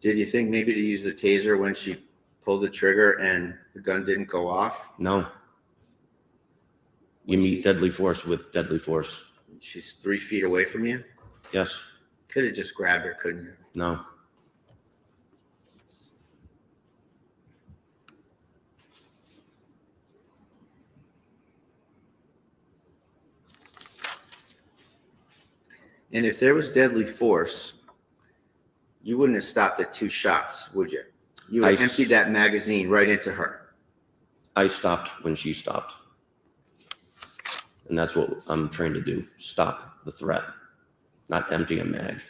Did you think maybe to use the taser when she pulled the trigger and the gun didn't go off? No. You meet deadly force with deadly force. She's 3 feet away from you? Yes, Could have just grabbed her, couldn't you? no, And if there was deadly force, you wouldn't have stopped at 2 shots, would you? You would have emptied that magazine right into her. I stopped when she stopped. And that's what I'm trying to do, stop the threat, not empty a mag.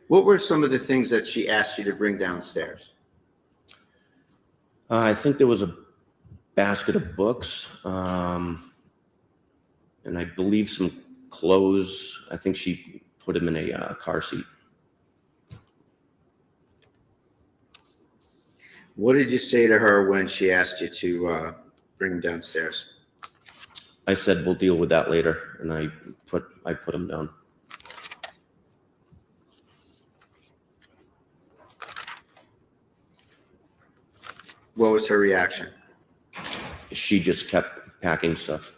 What were some of the things that she asked you to bring downstairs? I think there was a basket of books, and I believe some clothes. I think she put them in a car seat. What did you say to her when she asked you to bring them downstairs? I said, we'll deal with that later, and I put them down. What was her reaction? She just kept packing stuff.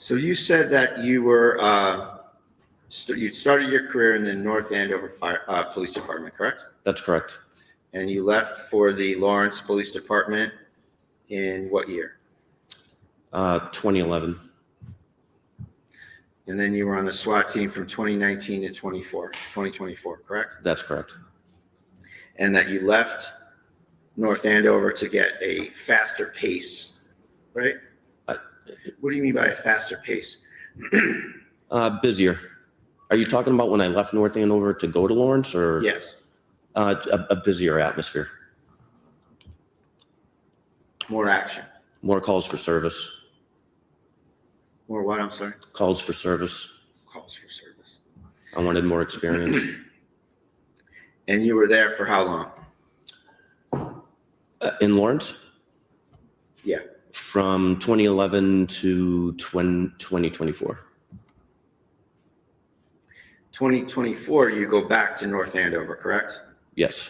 So you said that you were, you'd started your career in the North Andover Police Department, correct? That's correct. And you left for the Lawrence Police Department in what year? 2011. And then you were on the SWAT team from 2019 to 2024, correct? That's correct. And that you left North Andover to get a faster pace, right? What do you mean by a faster pace? Busier. Are you talking about when I left North Andover to go to Lawrence, or? Yes, A busier atmosphere, more action. more calls for service, More what, I'm sorry? calls for service. Calls for service. I wanted more experience. And you were there for how long? In Lawrence, Yeah, from 2011 to 2024. 2024, you go back to North Andover, correct? Yes,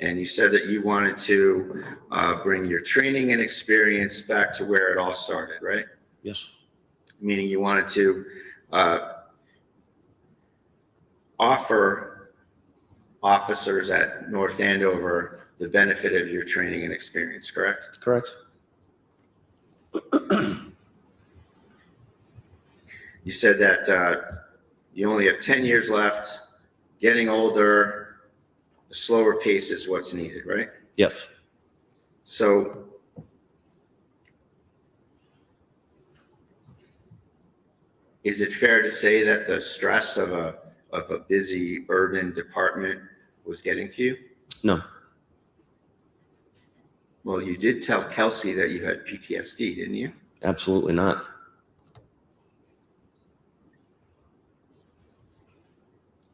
And you said that you wanted to bring your training and experience back to where it all started, right? yes, Meaning you wanted to offer officers at North Andover the benefit of your training and experience, correct? correct. You said that you only have 10 years left, getting older, a slower pace is what's needed, right? Yes, So is it fair to say that the stress of a busy urban department was getting to you? no, Well, you did tell Kelsey that you had PTSD, didn't you? absolutely not.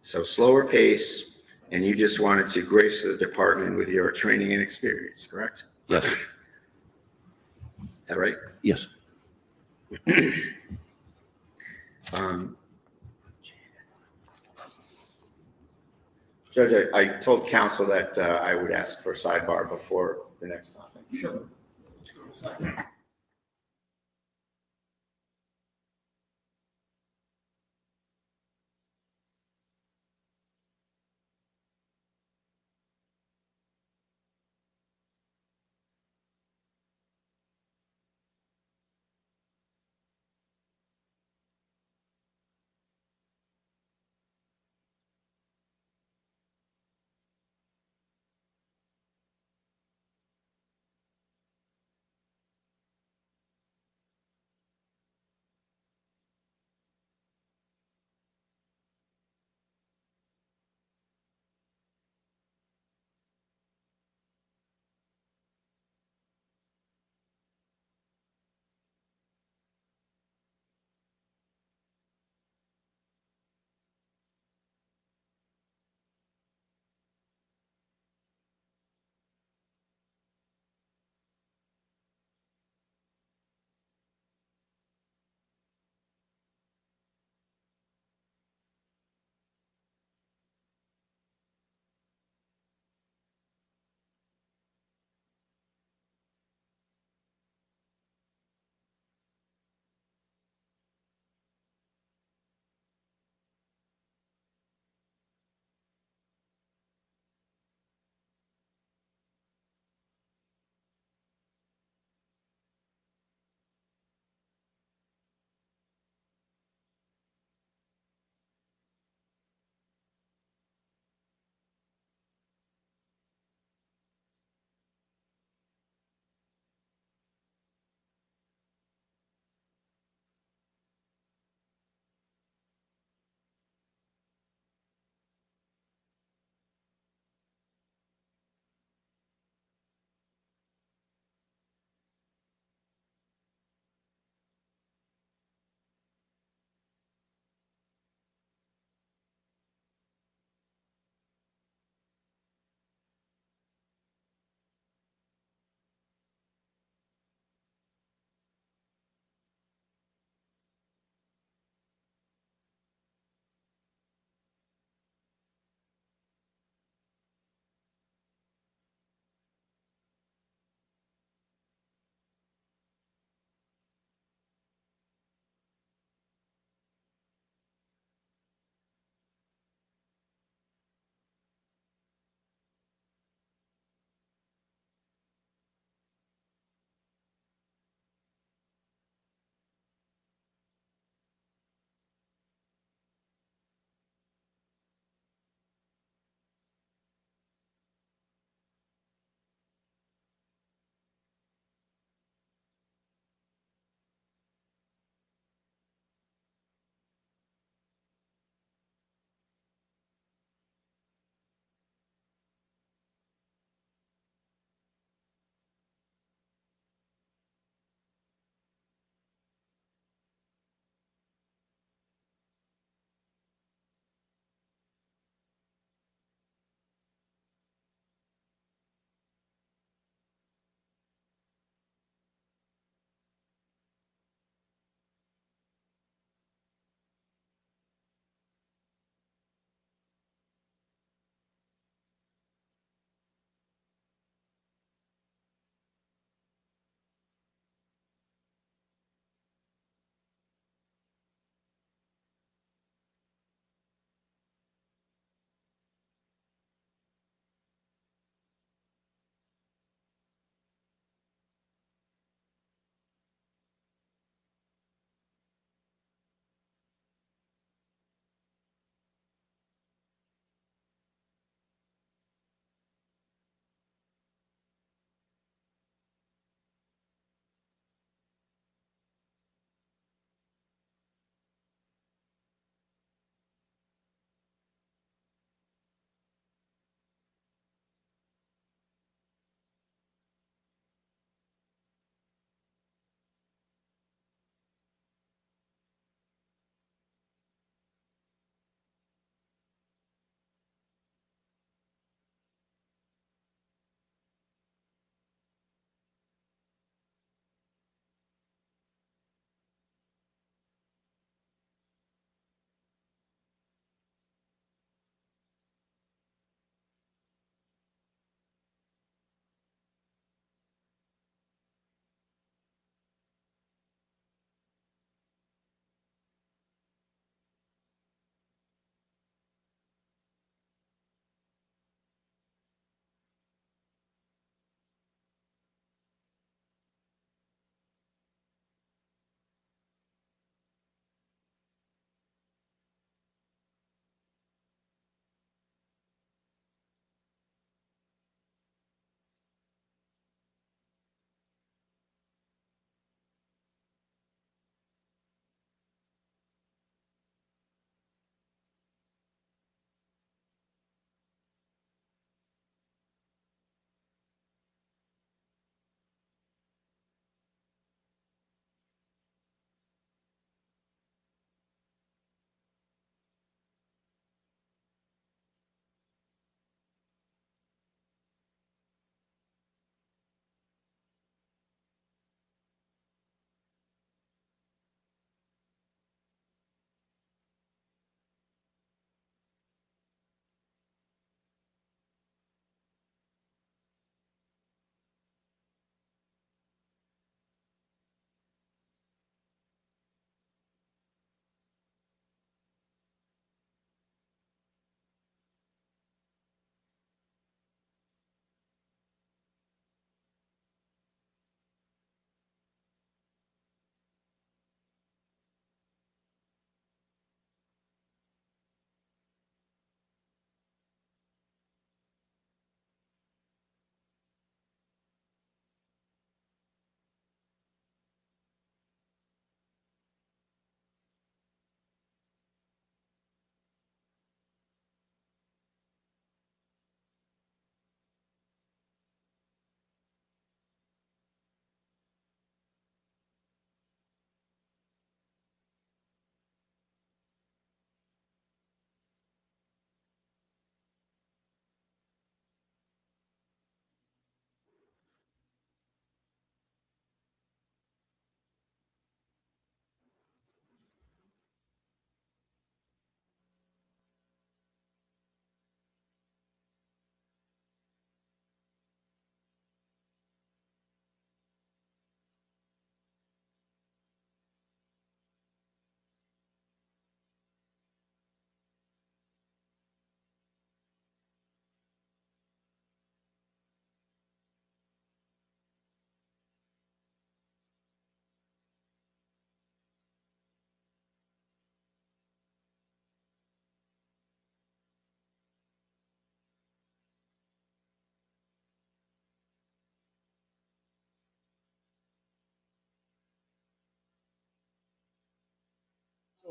So slower pace, and you just wanted to grace the department with your training and experience, correct? Yes, Is that right? yes, Judge, I told counsel that I would ask for a sidebar before the next topic. Sure.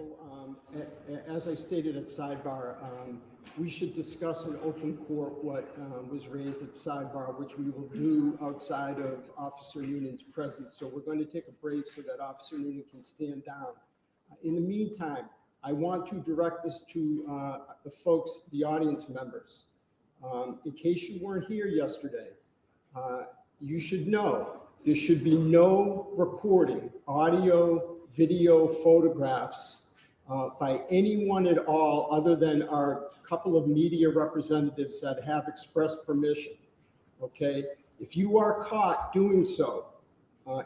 counsel, as I stated at sidebar, we should discuss in open court what was raised at sidebar, which we will do outside of Officer Noonan's presence. So we're going to take a break so that Officer Noonan can stand down. In the meantime, I want to direct this to the folks, the audience members. In case you weren't here yesterday, you should know there should be no recording, audio, video, photographs by anyone at all other than our couple of media representatives that have expressed permission, okay? If you are caught doing so,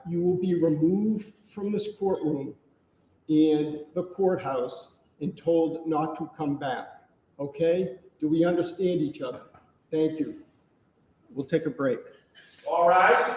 you will be removed from this courtroom and the courthouse and told not to come back, okay? Do we understand each other? Thank you. We'll take a break. All rise.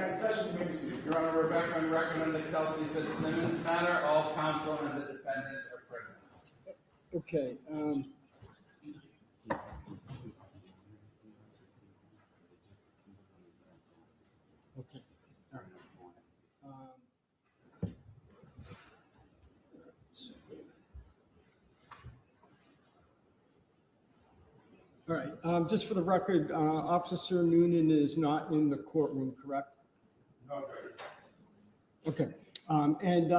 back in session, you may be seated. Your Honor, Rebecca and recommend the Kelsey Fitzsimmons matter. All counsel and the defendant are present. Okay. Okay. All right. All right, just for the record, Officer Noonan is not in the courtroom, correct? No, Okay, and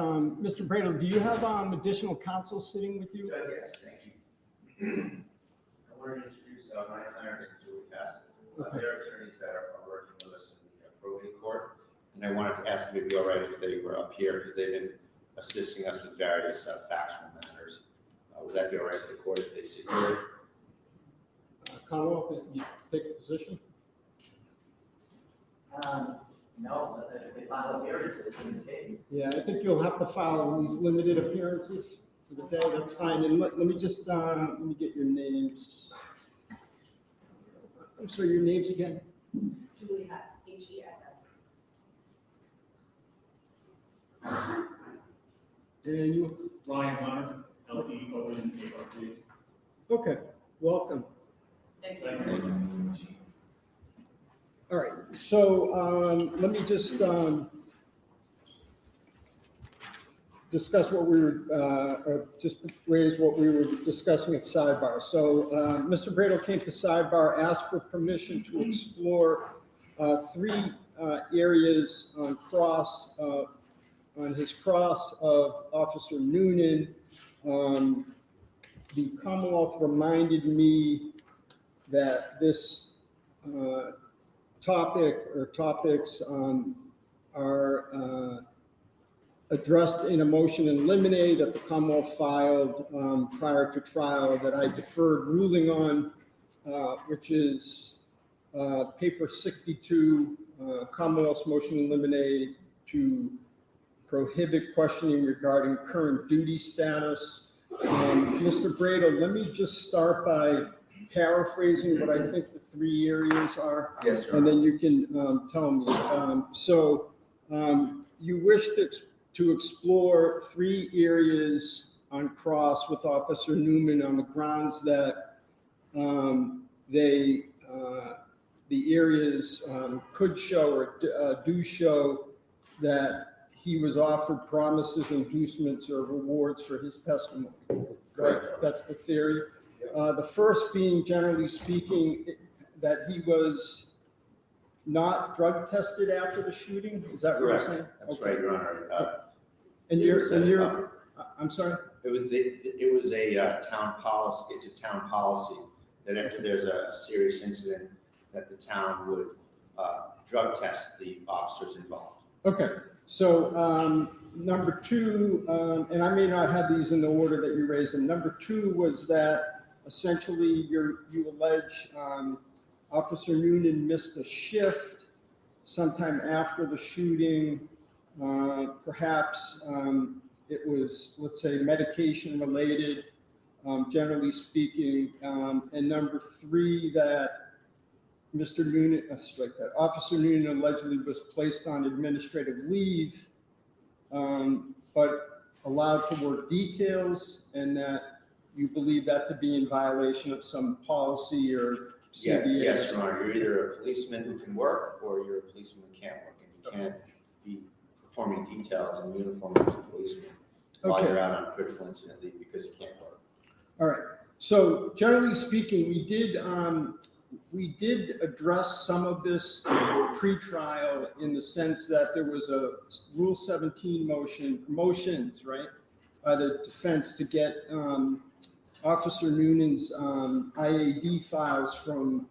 Mr. Bradle, do you have additional counsel sitting with you? Yes, thank you. I want to introduce my attorney, Julie Bass. Okay. They're attorneys that are working with us in the probate court. And I wanted to ask if it'd be all right if they were up here because they've been assisting us with various factual matters. Would that be all right with the court if they sit here? Commonwealth, you take a position? No, but if they file appearances in this case. Yeah, I think you'll have to file these limited appearances for the day, that's fine. And let me just, let me get your names. I'm sorry, your names again? Julie Hess, Hess. And you? Ryan Hunter, LE-O-N-A-R-T. Okay, welcome. Thank you. All right, so let me just discuss what we were, or just raise what we were discussing at sidebar. So Mr. Bradle came to sidebar, asked for permission to explore three areas on his cross of Officer Noonan. The Commonwealth reminded me that this topic or topics are addressed in a motion in limine that the Commonwealth filed prior to trial that I deferred ruling on, which is paper 62, Commonwealth's motion in limine to prohibit questioning regarding current duty status. Mr. Bradle, let me just start by paraphrasing what I think the three areas are. Yes, sir. And then you can tell me. You wish to explore three areas on cross with Officer Noonan on the grounds that the areas could show or do show that he was offered promises, inducements, or rewards for his testimony. Right? That's the theory. The first being, generally speaking, that he was not drug tested after the shooting. Is that what you're Correct. saying? That's Okay. right, Your Honor. I'm sorry? It was a town policy. It's a town policy that after there's a serious incident, that the town would drug test the officers involved. Okay, so number two, and I may not have these in the order that you raised them. Number two was that essentially you allege Officer Noonan missed a shift sometime after the shooting. Perhaps it was, let's say, medication related, generally speaking. And number three, that Mr. Noonan, Officer Noonan allegedly was placed on administrative leave, but allowed to work details, and that you believe that to be in violation of some policy or CBA. Yes, Your Honor. You're either a policeman who can work or you're a policeman who can't work, and you can't be performing details in uniform as a policeman while Okay. you're out on critical incident leave because you can't work. All right. So generally speaking, we did address some of this pre-trial in the sense that there was a Rule 17 motions, right, by the defense to get Officer Noonan's IAD files from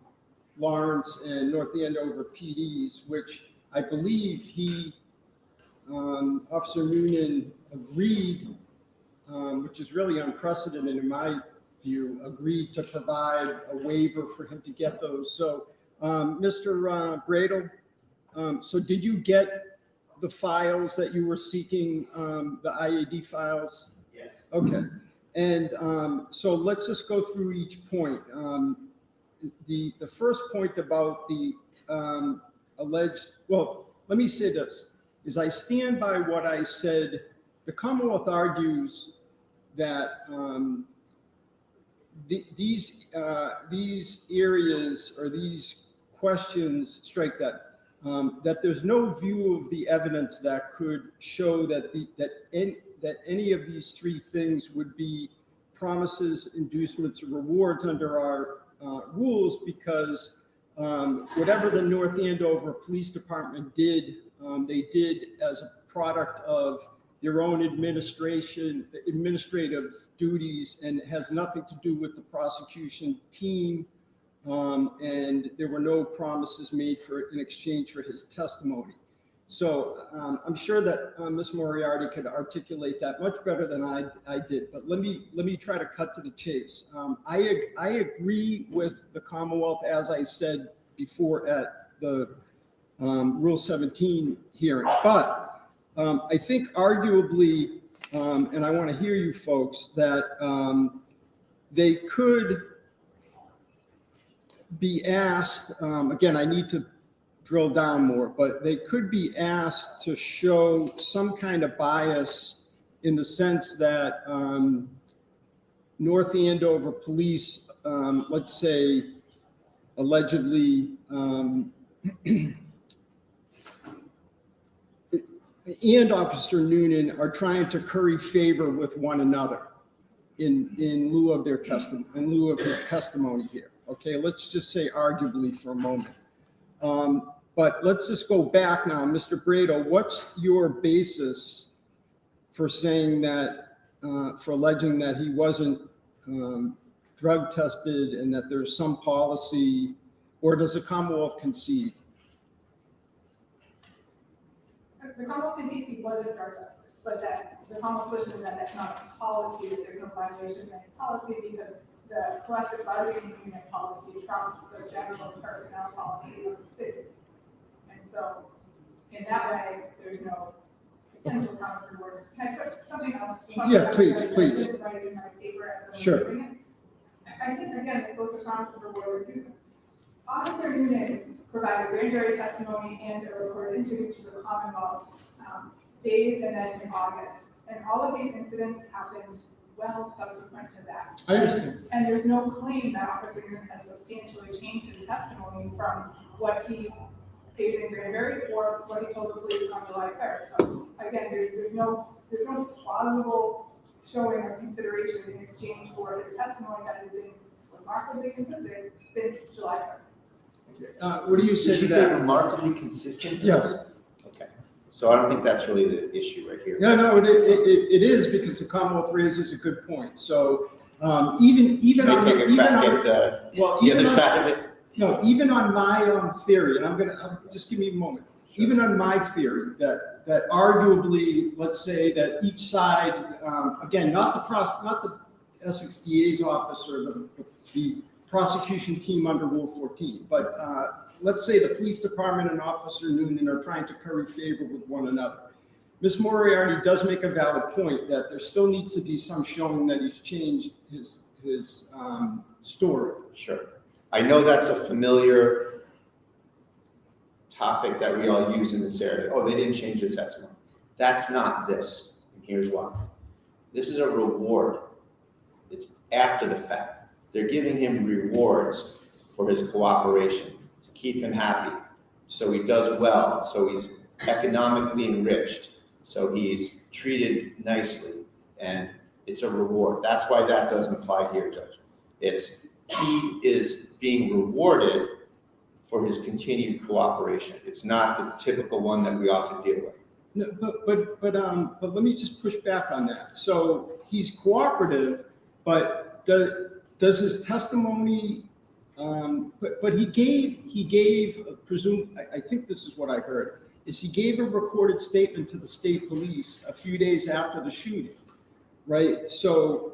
Lawrence and North Andover PDs, which I believe Officer Noonan agreed, which is really unprecedented in my view, agreed to provide a waiver for him to get those. So, Mr. Bradle, so did you get the files that you were seeking, the IAD files? Yes. Okay. And so let's just go through each point. The first point about the alleged, well, let me say this, is I stand by what I said. The Commonwealth argues that these areas or these questions, strike that, that there's no view of the evidence that could show that any of these three things would be promises, inducements, or rewards under our rules, because whatever the North Andover Police Department did, they did as a product of their own administrative duties, and it has nothing to do with the prosecution team. And there were no promises made in exchange for his testimony. So I'm sure that Ms. Moriarty could articulate that much better than I did. But let me try to cut to the chase. I agree with the Commonwealth, as I said before at the Rule 17 hearing. But I think arguably, and I want to hear you folks, that they could be asked, again, I need to drill down more, but they could be asked to show some kind of bias in the sense that North Andover Police, let's say, allegedly, and Officer Noonan are trying to curry favor with one another in lieu of their testimony, in lieu of his testimony here. Okay, let's just say arguably for a moment. But let's just go back now. Mr. Brado, what's your basis for saying that, for alleging that he wasn't drug tested and that there's some policy, or does the Commonwealth concede? The Commonwealth concedes he wasn't drug tested, but that the Commonwealth position that that's not a policy, that there's no violation of any policy, because the collective bargaining unit policy trumps the general personnel policy of the city. And so, in that way, there's no potential promise reward. Can I put something else? Yeah, please. I didn't write it in my paper as I'm Sure. reading it. I think, again, it's both a promise reward and inducement. Officer Nunan provided grand jury testimony and a recorded interview to the Commonwealth days and then in August. And all of these incidents happened well subsequent to that. I understand. And there's no claim that Officer Noonan has substantially changed his testimony from what he stated in grand jury or what he told the police on July 3rd. So again, there's no plausible showing or consideration in exchange for his testimony that has been remarkably consistent since July 3rd. What do you say Did to she say that? remarkably consistent? Yes. Okay, so I don't think that's really the issue right here. No, it is, because the Commonwealth raises a good point. So even Can I on take a even crack on, at well, the even other on- side of it? No, even on my theory, and just give me a moment. Sure. Even on my theory that arguably, let's say that each side, again, not the Essex DA's office or the prosecution team under Rule 14, but let's say the police department and Officer Noonan are trying to curry favor with one another. Ms. Moriarty does make a valid point that there still needs to be some showing that he's changed his story. Sure. I know that's a familiar topic that we all use in this area. Oh, they didn't change their testimony. That's not this, and here's why. This is a reward. It's after the fact. They're giving him rewards for his cooperation, to keep him happy, so he does well, so he's economically enriched, so he's treated nicely, and it's a reward. That's why that doesn't apply here, Judge. He is being rewarded for his continued cooperation. It's not the typical one that we often deal with. No, but let me just push back on that. So he's cooperative, but does his testimony, but he gave, I think this is what I heard, is he gave a recorded statement to the state police a few days after the shooting, right? So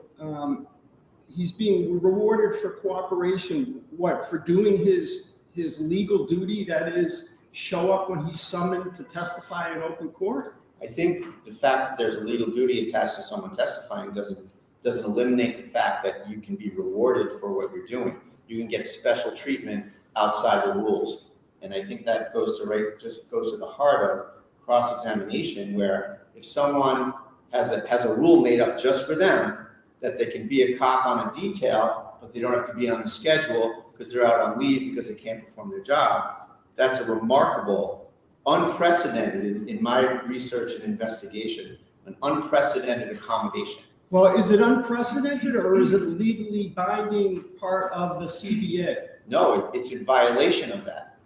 he's being rewarded for cooperation, what, for doing his legal duty, that is, show up when he's summoned to testify in open court? I think the fact that there's a legal duty attached to someone testifying doesn't eliminate the fact that you can be rewarded for what you're doing. You can get special treatment outside the rules. And I think that goes to the heart of cross-examination, where if someone has a rule made up just for them, that they can be a cop on a detail, but they don't have to be on the schedule because they're out on leave because they can't perform their job. That's a remarkable, unprecedented, in my research and investigation, an unprecedented accommodation. Well, is it unprecedented or is it legally binding part of the CBA? No, it's in violation of that.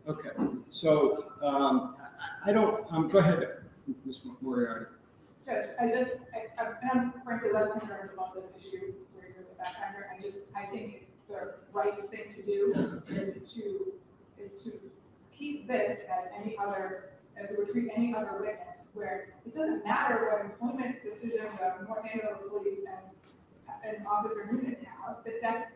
Okay, so I don't, go ahead, Ms. Moriarty. Judge, I'm frankly less concerned about this issue where you're the backhander. I think it's the right thing to do is to keep this as we would treat any other witness, where it doesn't matter what employment decisions of North Andover Police and Officer Noonan have, that's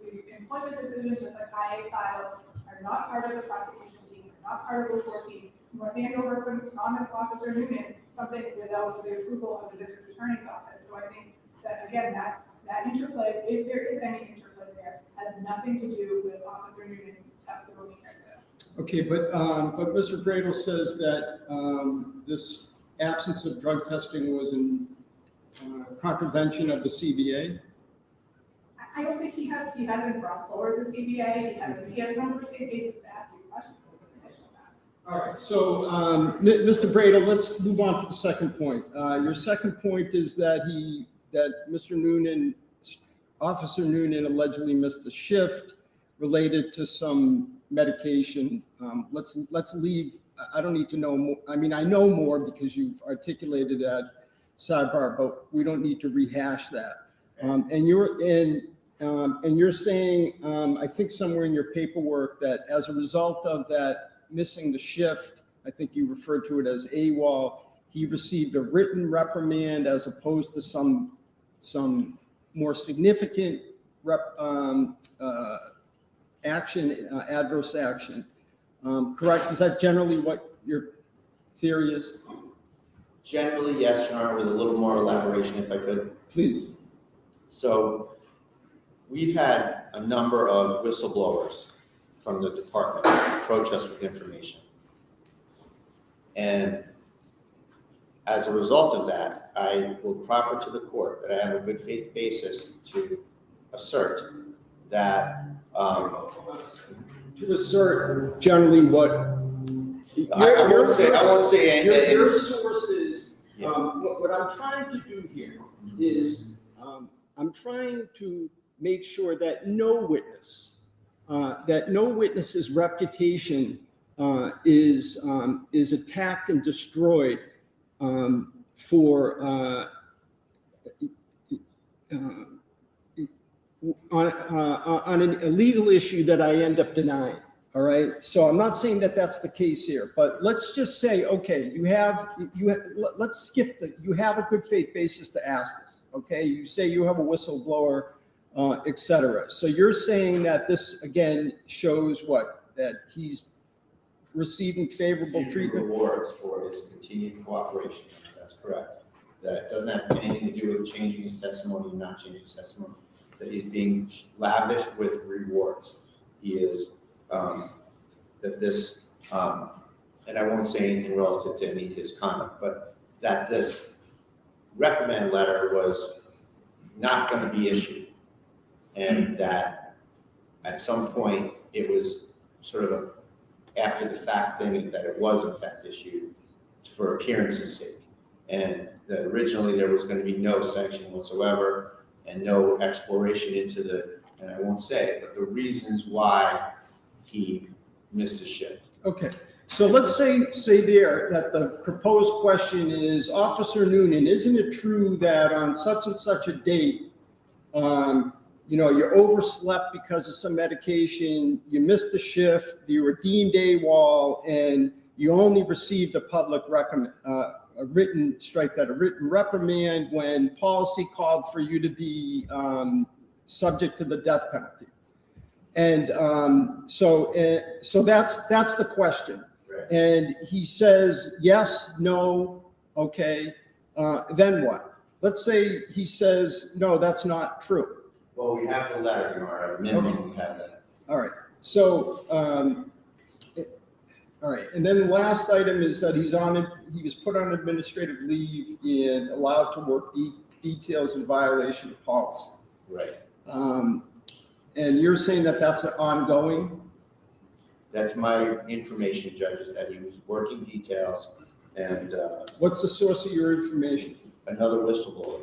the employment decisions, just like IA files, are not part of the prosecution team, are not part of the court team. North Andover couldn't promise Officer Noonan something without the approval of the district attorney's office. So I think that, again, that interplay, if there is any interplay there, has nothing to do with Officer Noonan's testimony here today. Okay, but Mr. Gradle says that this absence of drug testing was in contravention of the CBA. I don't think he hasn't brought forward the CBA. He has no basis to ask you questions. All right, so Mr. Bradle, let's move on to the second point. Your second point is that Mr. Noonan, Officer Noonan, allegedly missed a shift related to some medication. Let's leave. I don't need to know more. I mean, I know more because you've articulated that sidebar, but we don't need to rehash that. And you're saying, I think somewhere in your paperwork, that as a result of that missing the shift, I think you referred to it as AWOL, he received a written reprimand as opposed to some more significant adverse action. Correct? Is that generally what your theory is? Generally, yes, Your Honor, with a little more elaboration if I could. Please. So we've had a number of whistleblowers from the department approach us with information. And as a result of that, I will proffer to the court that I have a good faith basis to assert that To assert generally what I won't say your sources. Yeah. What I'm trying to do here is I'm trying to make sure that no witness's reputation is attacked and destroyed for on an illegal issue that I end up denying. All right. So I'm not saying that that's the case here, but let's just say, okay, let's skip you have a good faith basis to ask this. Okay. You say you have a whistleblower, et cetera. So you're saying that this again shows what? That he's receiving favorable treatment? Rewards for his continued cooperation. That's correct. That doesn't have anything to do with changing his testimony or not changing his testimony. That he's being lavished with rewards. He is, that this, and I won't say anything relative to his conduct, but that this reprimand letter was not going to be issued. And that at some point it was sort of a after the fact thing that it was in fact issued for appearance's sake. And that originally there was going to be no sanction whatsoever and no exploration into and I won't say, but the reasons why he missed his shift. Okay. So let's say there that the proposed question is, Officer Noonan, isn't it true that on such and such a date, you overslept because of some medication, you missed a shift, you were deemed AWOL, and you only received a public a written reprimand when policy called for you to be subject to the death penalty. And so that's the question. Right. And he says, yes, no, okay, then what? Let's say he says, no, that's not true. Well, we have the letter, Your Honor. At minimum, we have that. All right. So, All right, and then the last item is that he was put on administrative leave and allowed to work details in violation of policy. Right. And you're saying that that's an ongoing? That's my information, Judge, is that he was working details and What's the source of your information? another whistleblower.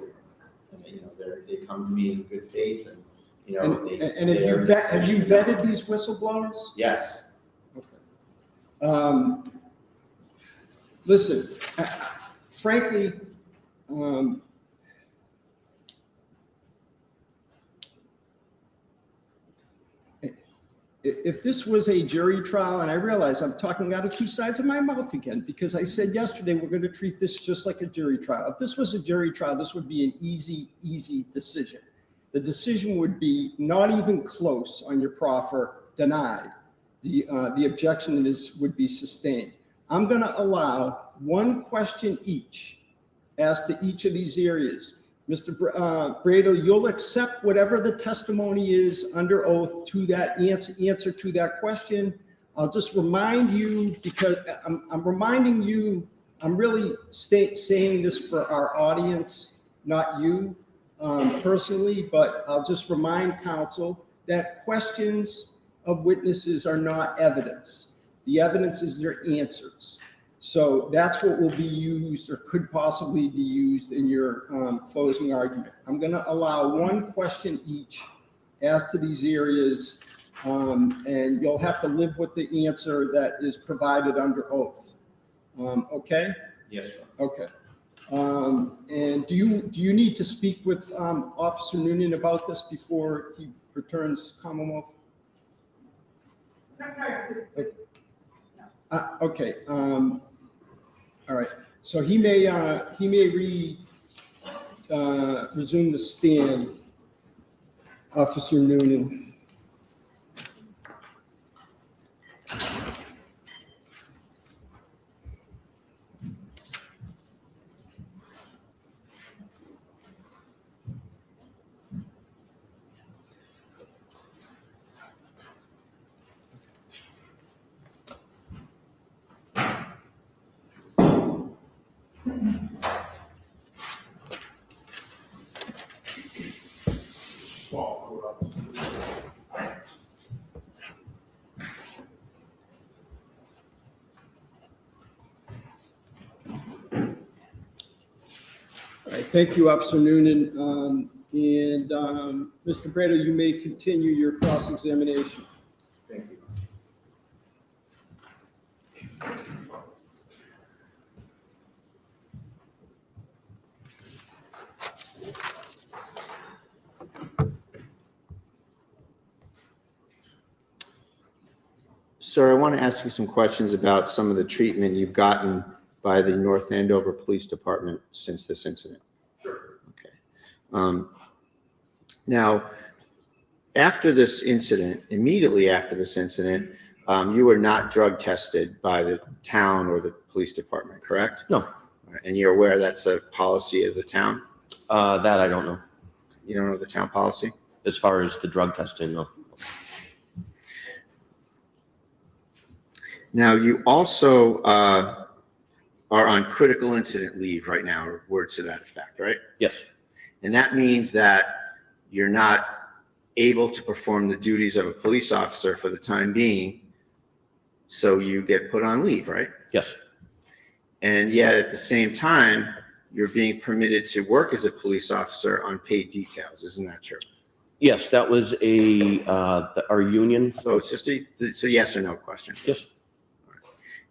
And, you know, they come to me in good faith and, you know, And they. and have you vetted these whistleblowers? Yes. Okay. Listen, frankly, if this was a jury trial, and I realize I'm talking out of two sides of my mouth again, because I said yesterday we're going to treat this just like a jury trial. If this was a jury trial, this would be an easy decision. The decision would be not even close on your proffer, denied. The objection would be sustained. I'm going to allow one question each as to each of these areas. Mr. Brado, you'll accept whatever the testimony is under oath to that answer to that question. I'll just remind you, because I'm reminding you, I'm really saying this for our audience, not you personally, but I'll just remind counsel that questions of witnesses are not evidence. The evidence is their answers. So that's what will be used or could possibly be used in your closing argument. I'm going to allow one question each as to these areas, and you'll have to live with the answer that is provided under oath. Okay? Yes, sir. Okay. And do you need to speak with Officer Noonan about this before he returns Commonwealth? Okay. All right. So he may resume the stand, Officer Noonan. All right, thank you, Officer Noonan. Mr. Brado, you may continue your cross-examination. Thank you. Sir, I want to ask you some questions about some of the treatment you've gotten by the North Andover Police Department since this incident. Sure. Okay. Now, after this incident, immediately after this incident, you were not drug tested by the town or the police department, correct? No. And you're aware that's a policy of the town? That I don't know. You don't know the town policy? As far as the drug testing, no. Now, you also are on critical incident leave right now, or word to that effect, right? Yes. And that means that you're not able to perform the duties of a police officer for the time being, so you get put on leave, right? Yes. And yet, at the same time, you're being permitted to work as a police officer on paid decals. Isn't that true? Yes, that was our union. So it's just it's a yes or no question. Yes.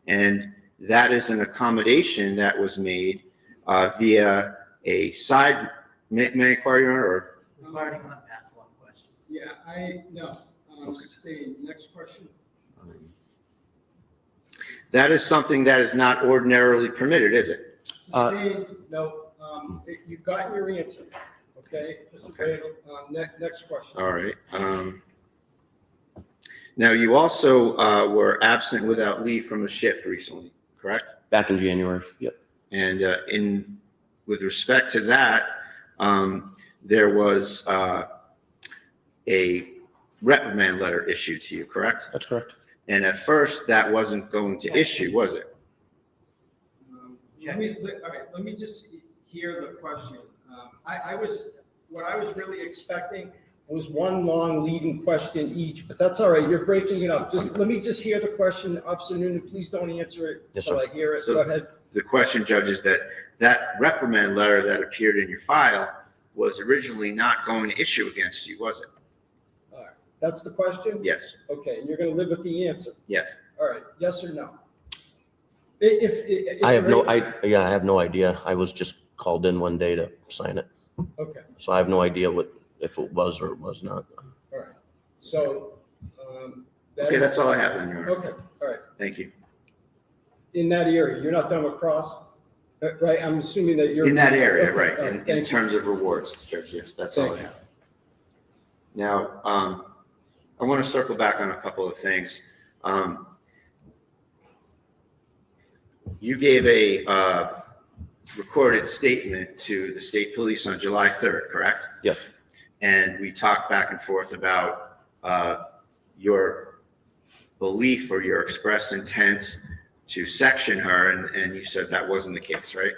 And that is an accommodation that was made via a side, may I inquire, Your Honor, or? We've already gone past one question. Yeah, no. Stay. Next question. That is something that is not ordinarily permitted, is it? Sustained, no. You've gotten your answer. Okay. Okay. Next question. All right. Now, you also were absent without leave from a shift recently, correct? Back in January. Yep. And with respect to that, there was a reprimand letter issued to you, correct? That's correct. And at first, that wasn't going to issue, was it? Let me just hear the question. What I was really expecting was one long leading question each, but that's all right. You're breaking it up. Let me just hear the question. Officer Noonan, please don't answer it Yes, until sir. I hear it. So- Go ahead. The question, Judge, is that reprimand letter that appeared in your file was originally not going to issue against you, was it? All right. That's the question? Yes, Okay, and you're going to live with the answer? yes. All right, yes or no? If I have you're- I have no idea. I was just called in one day to sign it. Okay, So I have no idea if it was or it was not. all right. So, Okay, that's all I have, Your Honor. Okay, all right. Thank you. In that area, you're not done with cross, right? I'm assuming that you're. In that area, Okay, right, all in thank you. terms of rewards, Judge, yes, that's all I Thank you. have. Now, I want to circle back on a couple of things. You gave a recorded statement to the state police on July 3rd, correct? Yes. And we talked back and forth about your belief or your expressed intent to section her, and you said that wasn't the case, right?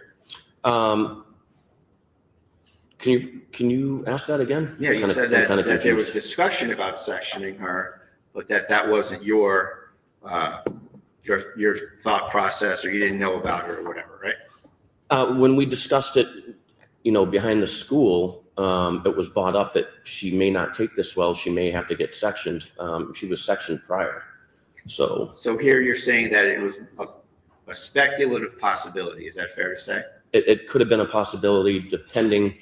Can you ask that again? Yeah, you Kinda- said I'm that kinda there was confused. discussion about sectioning her, but that wasn't your thought process, or you didn't know about her or whatever, right? When we discussed it, behind the school, it was brought up that she may not take this well. She may have to get sectioned. She was sectioned prior. So So here you're saying that it was a speculative possibility. Is that fair to say? it could have been a possibility depending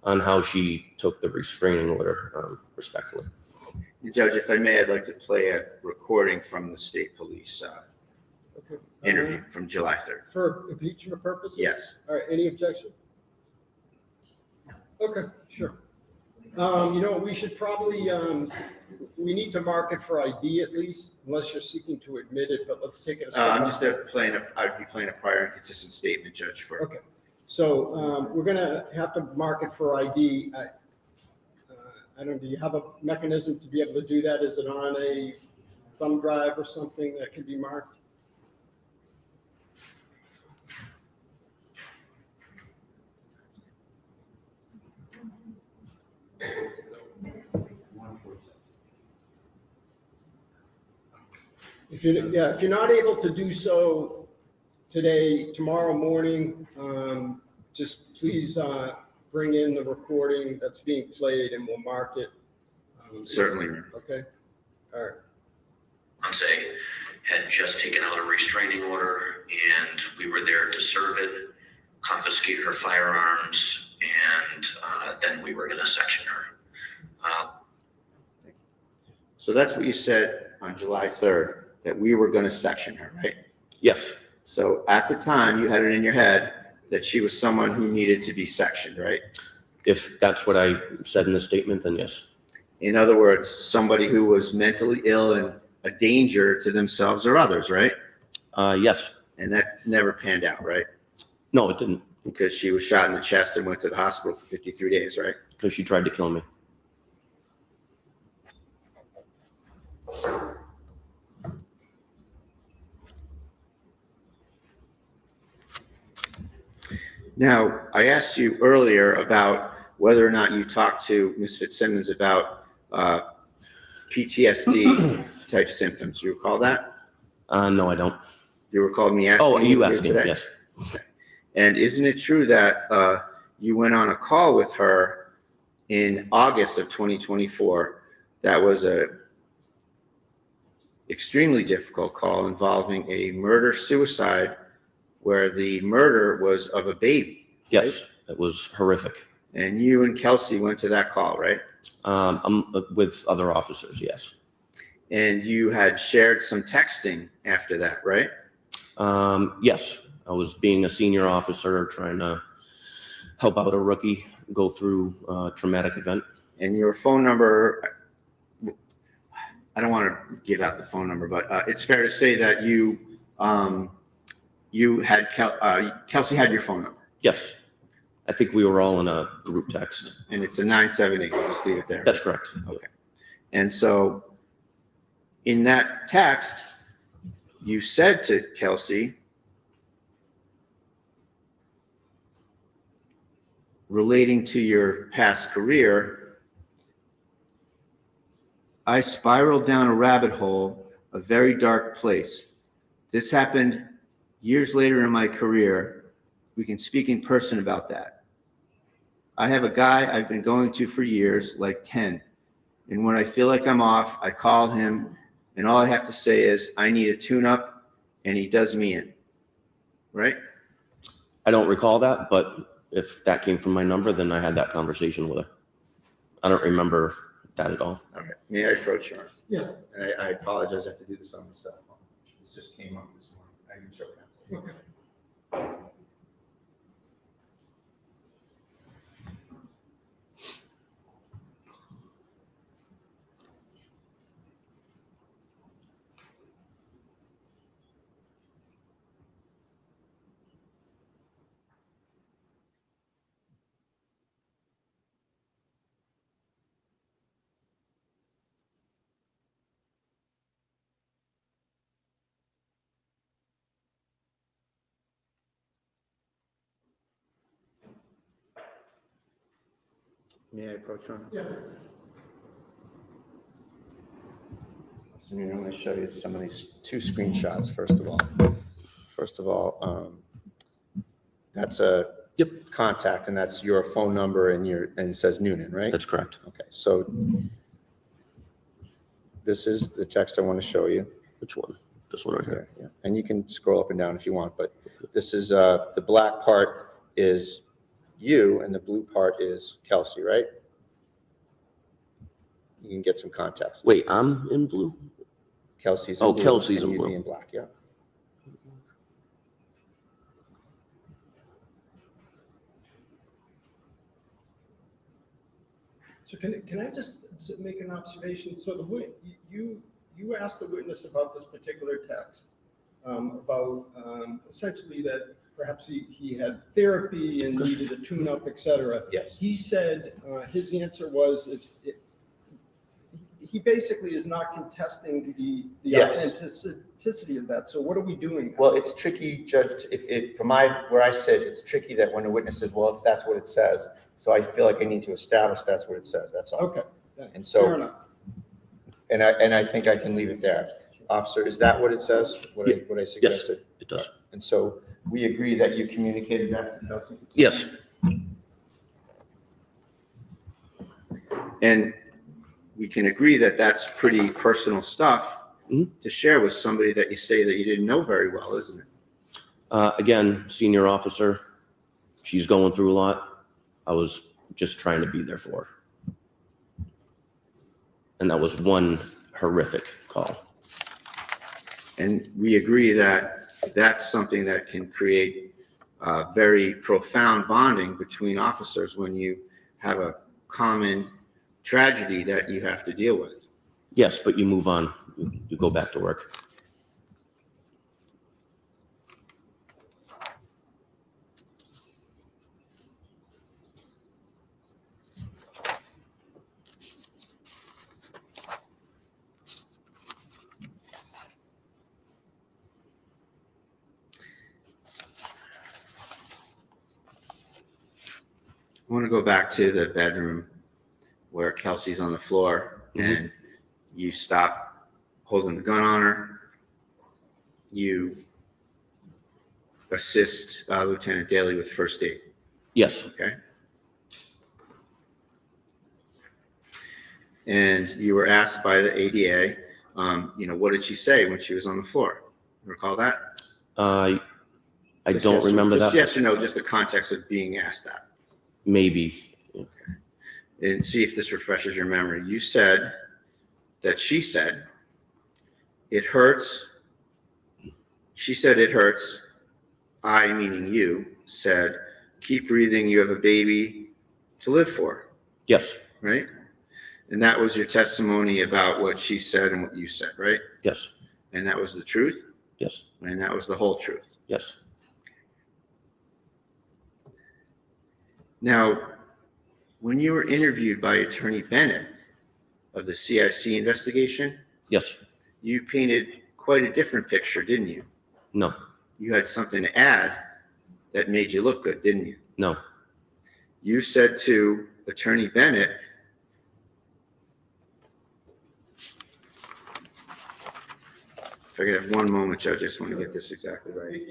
on how she took the restraining order, respectfully. Judge, if I may, I'd like to play a recording from the state police Okay. interview from July 3rd. For impeachment purposes? Yes. All right, any objection? Okay, sure. We should probably, we need to mark it for ID at least, unless you're seeking to admit it, but let's take it a step. I'm back. just I'd be playing a prior inconsistent statement, Judge, for. Okay, so we're gonna have to mark it for ID. I don't, do you have a mechanism to be able to do that? Is it on a thumb drive or something that can be marked? If you're not able to do so today, tomorrow morning, just please bring in the recording that's being played and we'll mark it. Certainly. Okay, all right. Once had just taken out a restraining order and we were there to serve it, confiscate her firearms, and then we were going to section her. So that's what you said on July 3rd, that we were going to section her, right? Yes, So at the time, you had it in your head that she was someone who needed to be sectioned, right? if that's what I said in the statement, then yes. In other words, somebody who was mentally ill and a danger to themselves or others, right? Yes. And that never panned out, right? No, it didn't, Because she was shot in the chest and went to the hospital for 53 days, right? because she tried to kill me. Now, I asked you earlier about whether or not you talked to Ms. Fitzsimmons about PTSD type symptoms. You recall that? No, I don't. You recalled me asking? Oh, you here asked me, today? yes. And isn't it true that you went on a call with her in August of 2024? That was a extremely difficult call involving a murder-suicide where the murder was of a baby. Yes, it was horrific. And you and Kelsey went to that call, right? I'm with other officers, yes. And you had shared some texting after that, right? Yes, I was being a senior officer trying to help out a rookie go through a traumatic event. And your phone number, I don't want to give out the phone number, but it's fair to say that you had, Kelsey had your phone number. Yes, I think we were all in a group text. And it's a 978, we'll just leave it there. That's correct. Okay. And so in that text, you said to Kelsey, relating to your past career, I spiraled down a rabbit hole, a very dark place. This happened years later in my career. We can speak in person about that. I have a guy I've been going to for years, like 10. And when I feel like I'm off, I call him, and all I have to say is, I need a tune-up, and he does me in. Right? I don't recall that, but if that came from my number, then I had that conversation with her. I don't remember that at all. All right. May I approach you? Yeah. I apologize. I have to do this on the cell phone. This just came up this morning. I can show you. Okay. May I approach you? Yeah. So I'm going to show you some of these two screenshots, first of all. First of all, that's a contact, and that's your phone number, and it says Nunan, right? That's correct. Okay, so this is the text I want to show you. Which one? This one right here. Yeah. And you can scroll up and down if you want, but this is the black part is you, and the blue part is Kelsey, right? You can get some context. Wait, I'm in blue? Kelsey's in Oh, blue, Kelsey's and in you'd blue. be in black, yeah. So can I just make an observation? So you asked the witness about this particular text, about essentially that perhaps he had therapy and needed a tune-up, et cetera. Yes. He said his answer was he basically is not contesting the Yes. authenticity of that. So what are we doing now? Well, it's tricky, Judge, from where I sit, it's tricky that when a witness says, well, if that's what it says, so I feel like I need to establish that's what it says, that's all. Okay. And Fair so, enough. and I think I can leave it there. Officer, is that what it says? What I suggested? It does. And so we agree that you communicated that to Kelsey? Yes. And we can agree that that's pretty personal stuff to share with somebody that you say that you didn't know very well, isn't it? Again, senior officer, she's going through a lot. I was just trying to be there for her. And that was one horrific call. And we agree that that's something that can create very profound bonding between officers when you have a common tragedy that you have to deal with. Yes, but you move on. You go back to work. I want to go back to the bedroom where Kelsey's on the floor and you stop holding the gun on her. You assist Lieutenant Daly with first aid. Yes. Okay. And you were asked by the ADA, what did she say when she was on the floor? Recall that? I Just don't yes or- remember just that. Yes or no, just the context of being asked that. Maybe. And see if this refreshes your memory. You said that she said, it hurts. She said, it hurts. I, meaning you, said, keep breathing. You have a baby to live for. Yes. Right? And that was your testimony about what she said and what you said, right? Yes. And that was the truth? Yes. And that was the whole truth. Yes. Now, when you were interviewed by Attorney Bennett of the CIC investigation, Yes. you painted quite a different picture, didn't you? No, You had something to add that made you look good, didn't you? no. You said to Attorney Bennett, if I could have one moment, Judge, I just want to get this exactly right.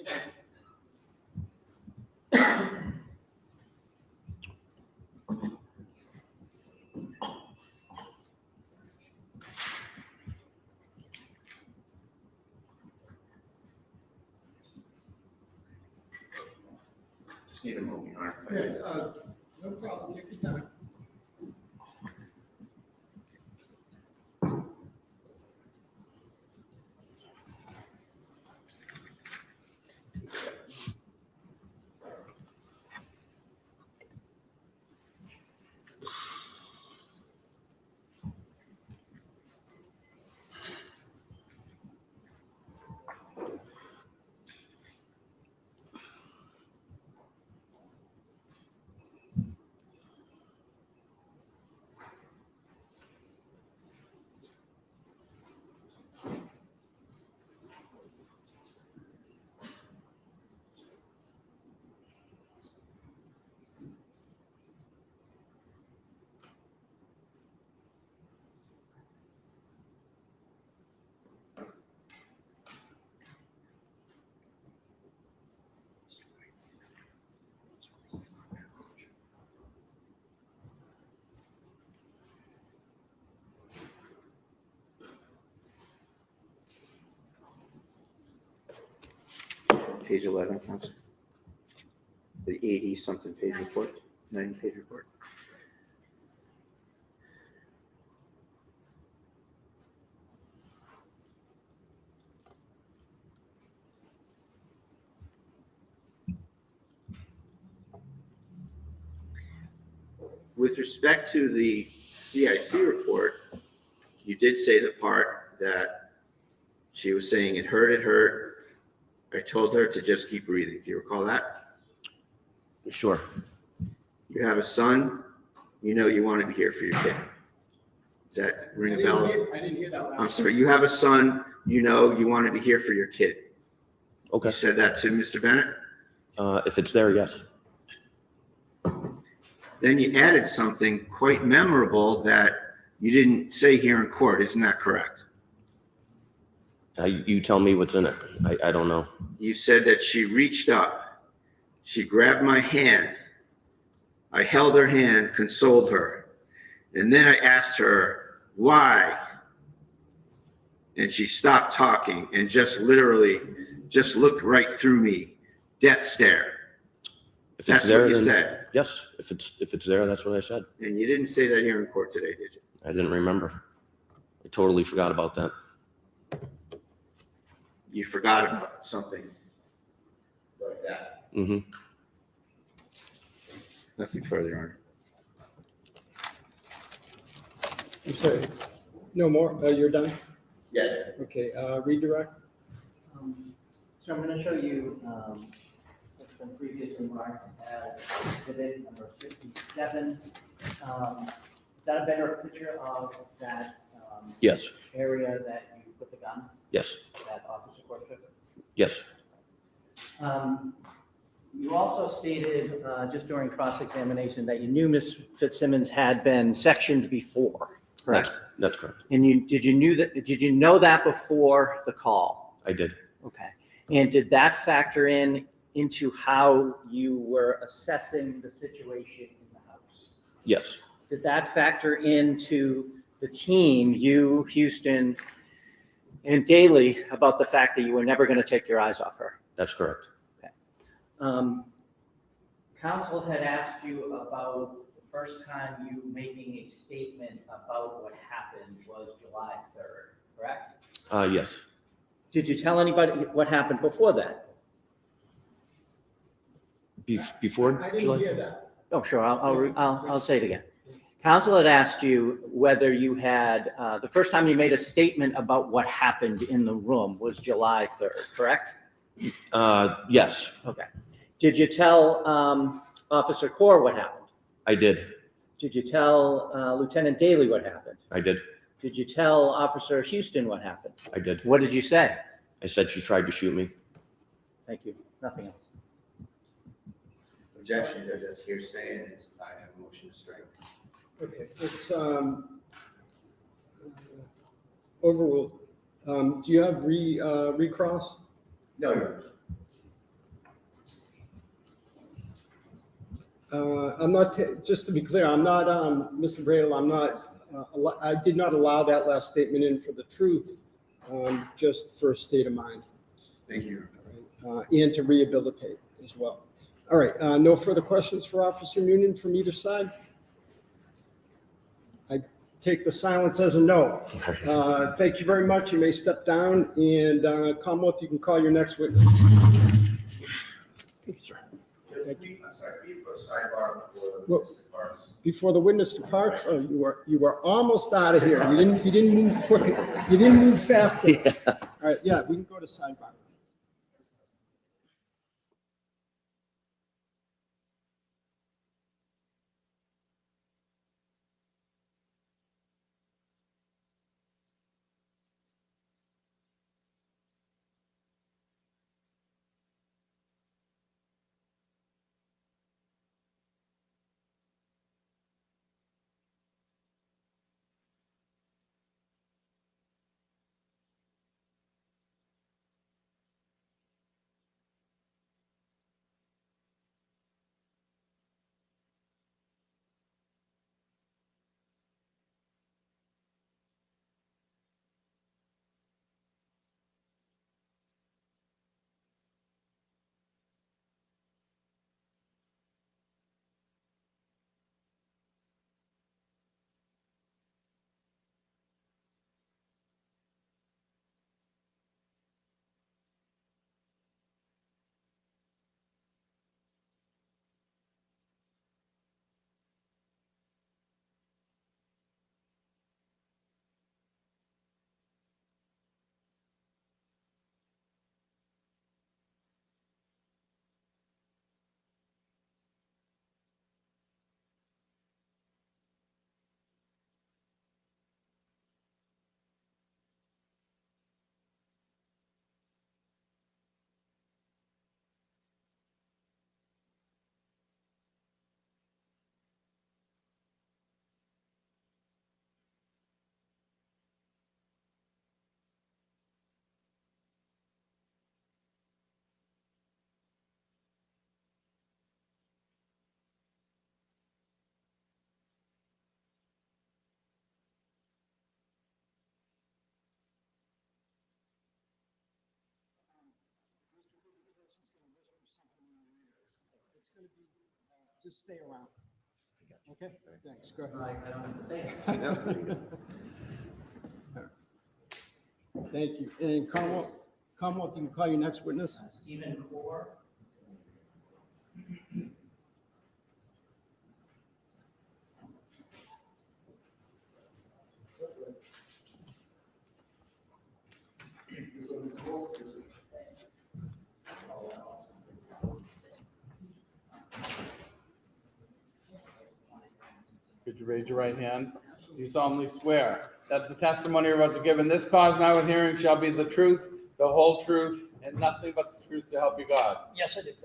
Just need a moment, Your Honor. No problem, take your time. Page 11, counsel. The 80-something page report, 90-page report. With respect to the CIC report, you did say the part that she was saying it hurt. I told her to just keep breathing. Do you recall that? Sure. You have a son, you know you want to be here for your kid. Does that ring a bell? I didn't hear that. I'm sorry, you have a son, you know you want to be here for your kid. Okay. You said that to Mr. Bennett? If it's there, yes. Then you added something quite memorable that you didn't say here in court. Isn't that correct? You tell me what's in it. I don't know. You said that she reached up, she grabbed my hand, I held her hand, consoled her, and then I asked her, why? And she stopped talking and just literally just looked right through me, death stare. If That's it's there, what you then said. yes. If it's there, that's what I said. And you didn't say that here in court today, did you? I didn't remember. I totally forgot about that. You forgot about something like that. Mm-hmm. Nothing further, Your Honor. I'm sorry, no more, you're done? Yes. Okay, redirect. So I'm going to show you what's been previously marked as exhibit number 57. Is that a better picture of that Yes. area that you put the gun, Yes. that officer court took? Yes. You also stated just during cross-examination that you knew Ms. Fitzsimmons had been sectioned before, correct? That's correct. And did you know that before the call? I did. Okay. And did that factor into how you were assessing the situation in the house? Yes. Did that factor into the team, you, Houston, and Daly, about the fact that you were never going to take your eyes off her? That's correct. Counsel had asked you about the first time you making a statement about what happened was July 3rd, correct? Yes. Did you tell anybody what happened before that? Before I didn't July? hear that. Oh, sure, I'll say it again. Counsel had asked you whether you had, the first time you made a statement about what happened in the room was July 3rd, correct? Yes, Okay. Did you tell Officer Corr what happened? I did. Did you tell Lieutenant Daly what happened? I did. Did you tell Officer Houston what happened? I did. What did you say? I said she tried to shoot me. Thank you. Nothing else. Objection, Judge, that's hearsay, and it's, I have a motion to strike. Okay, it's overruled. Do you have recross? No, Your Honor. I'm not, just to be clear, I'm not, Mr. Bradle, I'm not, I did not allow that last statement in for the truth, just for a state of mind, Thank you. and to rehabilitate as well. All right, no further questions for Officer Noonan from either side? I take the silence as a no. Thank you very much. You may step down, and Commonwealth, you can call your next witness. I'm sorry, before sidebar, before Well, Mr. Parks. Before the witness departs, oh, you were almost out of here. You didn't move quick. You didn't move fast enough. All right, yeah, we can go to sidebar. Just stay around. Okay, thanks. Go ahead. I don't have to say it. Thank you. And Commonwealth, you can call your next witness. Stephen Core. Could you raise your right hand? You solemnly swear that the testimony you're about to give in this cause now in hearing shall be the truth, the whole truth, and nothing but the truth to help you God. Yes, I did.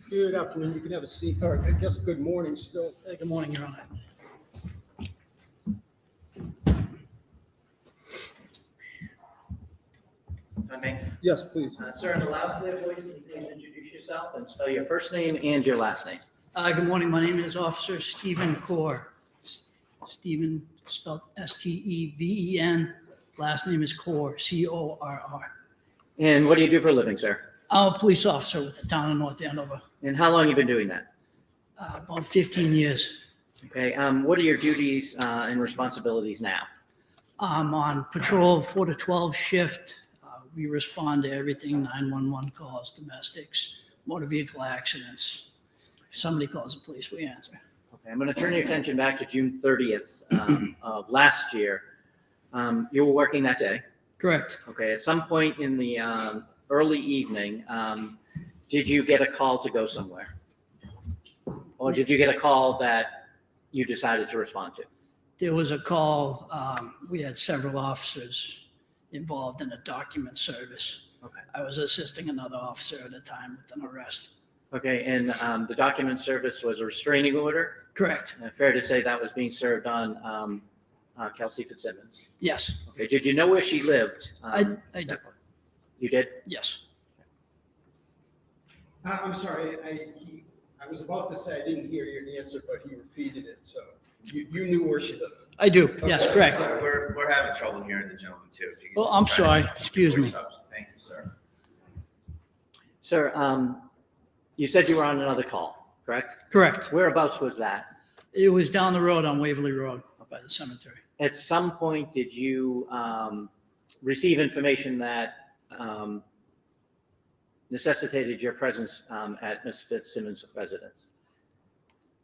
Good afternoon. You can have a seat, or I guess good morning still. Good morning, Your Honor. I may. Yes, please. Sir, in a loud, clear voice, can you please introduce yourself and spell your first name and your last name? Good morning. My name is Officer Stephen Core. Stephen spelled Steven. Last name is Core, Corrr. And what do you do for a living, sir? I'm a police officer with the town of North Andover. And how long have you been doing that? About 15 years. Okay, what are your duties and responsibilities now? I'm on patrol 4 to 12 shift. We respond to everything, 911 calls, domestics, motor vehicle accidents. If somebody calls the police, we answer. Okay, I'm going to turn your attention back to June 30th of last year. You were working that day. Correct. Okay, at some point in the early evening, did you get a call to go somewhere? Or did you get a call that you decided to respond to? There was a call, we had several officers involved in a document service. Okay. I was assisting another officer at a time with an arrest. Okay, and the document service was a restraining order? Correct. Fair to say that was being served on Kelsey Fitzsimmons? Yes, Okay, did you know where she lived? I do. You did? Yes. I'm sorry, I was about to say I didn't hear your answer, but he repeated it, so you knew where she lived. I do. Yes, correct. We're having trouble hearing the gentleman too. If you could Oh, I'm try sorry. to- Excuse me. Thank you, sir. Sir, you said you were on another call, correct? Correct. Whereabouts was that? It was down the road on Waverly Road up by the cemetery. At some point, did you receive information that necessitated your presence at Ms. Fitzsimmons' residence?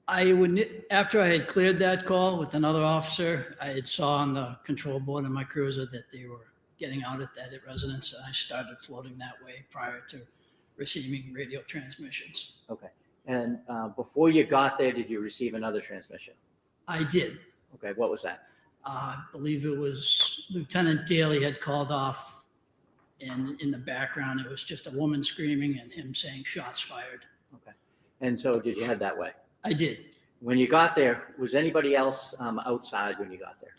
After I had cleared that call with another officer, I had saw on the control board of my cruiser that they were getting out at that residence. And I started floating that way prior to receiving radio transmissions. Okay. And before you got there, did you receive another transmission? I did. Okay, what was that? I believe it was Lieutenant Daly had called off, and in the background, it was just a woman screaming and him saying shots fired. Okay. And so did you head that way? I did. When you got there, was anybody else outside when you got there?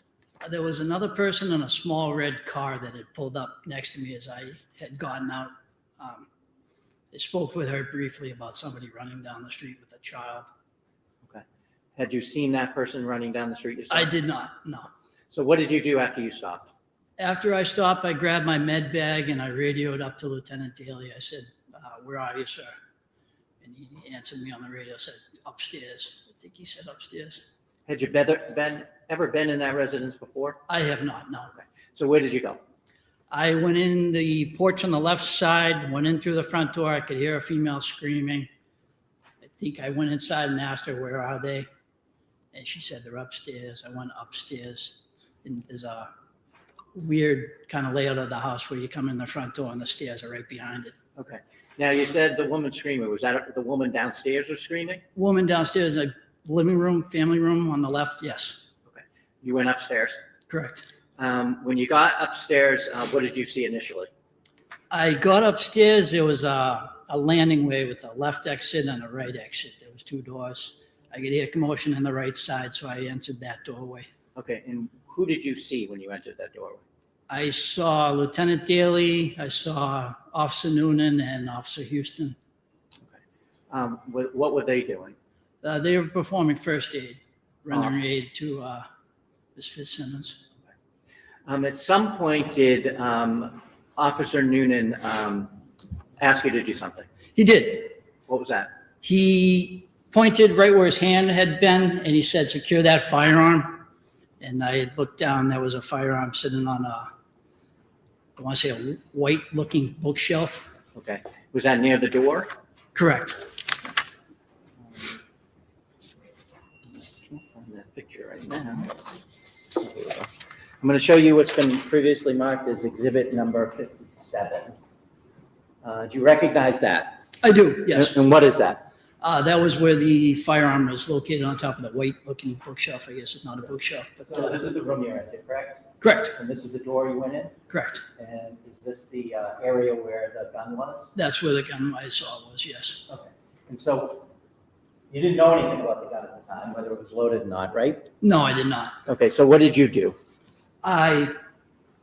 There was another person in a small red car that had pulled up next to me as I had gotten out. I spoke with her briefly about somebody running down the street with a child. Okay. Had you seen that person running down the street yourself? I did not, no. So what did you do after you stopped? After I stopped, I grabbed my med bag and I radioed up to Lieutenant Daly. I said, where are you, sir? And he answered me on the radio, said, upstairs. I think he said upstairs. Had you ever been in that residence before? I have not, no. Okay. So where did you go? I went in the porch on the left side, went in through the front door. I could hear a female screaming. I think I went inside and asked her, where are they? And she said, they're upstairs. I went upstairs. And there's a weird kind of layout of the house where you come in the front door and the stairs are right behind it. Okay. Now you said the woman screaming. Was that the woman downstairs was screaming? Woman downstairs, a living room, family room on the left, yes. Okay. You went upstairs. Correct. When you got upstairs, what did you see initially? I got upstairs, there was a landing way with a left exit and a right exit. There was two doors. I could hear commotion on the right side, so I entered that doorway. Okay, and who did you see when you entered that doorway? I saw Lieutenant Daly, I saw Officer Noonan and Officer Houston. Okay. What were they doing? They were performing first aid, rendering aid to Ms. Fitzsimmons. At some point, did Officer Noonan ask you to do something? He did. What was that? He pointed right where his hand had been, and he said, secure that firearm. And I had looked down, there was a firearm sitting on I want to say a white-looking bookshelf. Okay. Was that near the door? Correct. I can't find that picture right now. I'm going to show you what's been previously marked as exhibit number 57. Do you recognize that? I do, yes. And what is that? That was where the firearm was located on top of the white-looking bookshelf. I guess it's not a bookshelf, but So this is the room you're in, correct? correct, And this is the door you went in? correct. And is this the area where the gun was? That's where the gun I saw was, yes. Okay. And so you didn't know anything about the gun at the time, whether it was loaded or not, right? No, I did not. Okay, so what did you do? I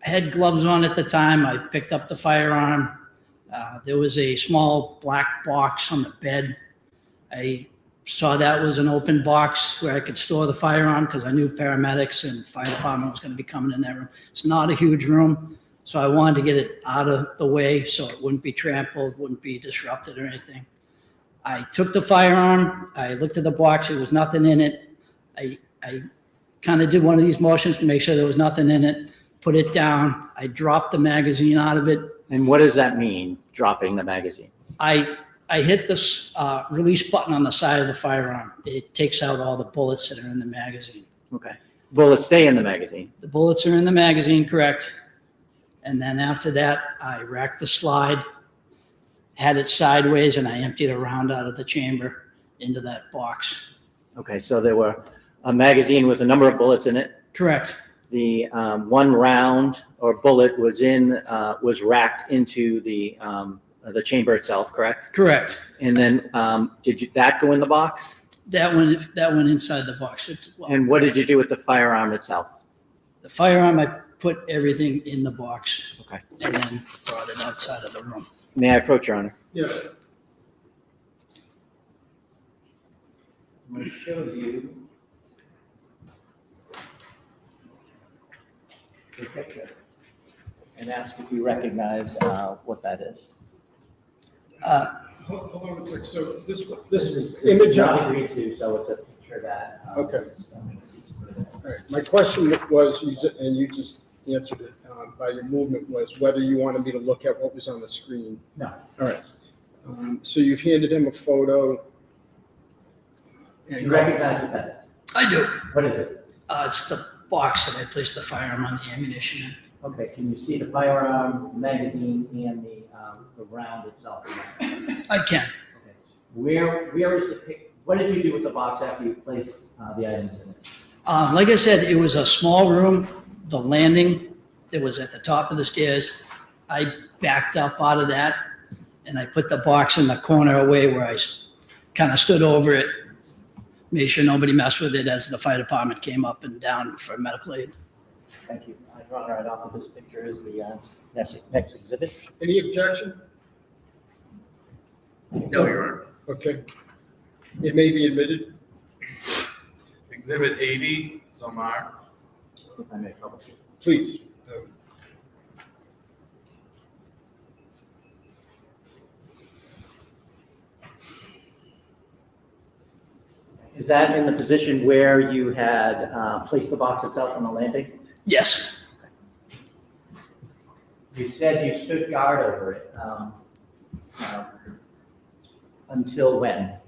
had gloves on at the time. I picked up the firearm. There was a small black box on the bed. I saw that was an open box where I could store the firearm because I knew paramedics and fire department was going to be coming in that room. It's not a huge room, so I wanted to get it out of the way so it wouldn't be trampled, wouldn't be disrupted or anything. I took the firearm. I looked at the box. There was nothing in it. I kind of did one of these motions to make sure there was nothing in it, put it down. I dropped the magazine out of it. And what does that mean, dropping the magazine? I hit this release button on the side of the firearm. It takes out all the bullets that are in the magazine. Okay. Bullets stay in the magazine. The bullets are in the magazine, correct. And then after that, I racked the slide, had it sideways, and I emptied a round out of the chamber into that box. Okay, so there were a magazine with a number of bullets in it. Correct. The one round or bullet was racked into the chamber itself, correct? Correct. And then did that go in the box? That went inside the box. And what did you do with the firearm itself? The firearm, I put everything in the box. Okay. And then brought it outside of the room. May I approach, Your Honor? Yes. I'm going to show you the picture and ask if you recognize what that is. Hold on a sec. So this This image is not on. agreed to, so it's a picture that. Okay. All right. My question was, you just answered it by your movement, was whether you wanted me to look at what was on the screen. No. All right. So you've handed him a photo. Do you recognize what that is? I do. What is it? It's the box that I placed the firearm on the ammunition in. Okay, can you see the firearm, magazine, and the round itself? I can. Okay. Where is the pic? What did you do with the box after you placed the items in it? Like I said, it was a small room. The landing that was at the top of the stairs, I backed up out of that, and I put the box in the corner away where I kind of stood over it, made sure nobody messed with it as the fire department came up and down for medical aid. Thank you. I draw right off of this picture is the next exhibit. Any objection? No, Your Honor. Okay. It may be admitted. Exhibit 80, so marked. If I may publish it. Please. Is that in the position where you had placed the box itself on the landing? Yes. You said you stood guard over it. Until when?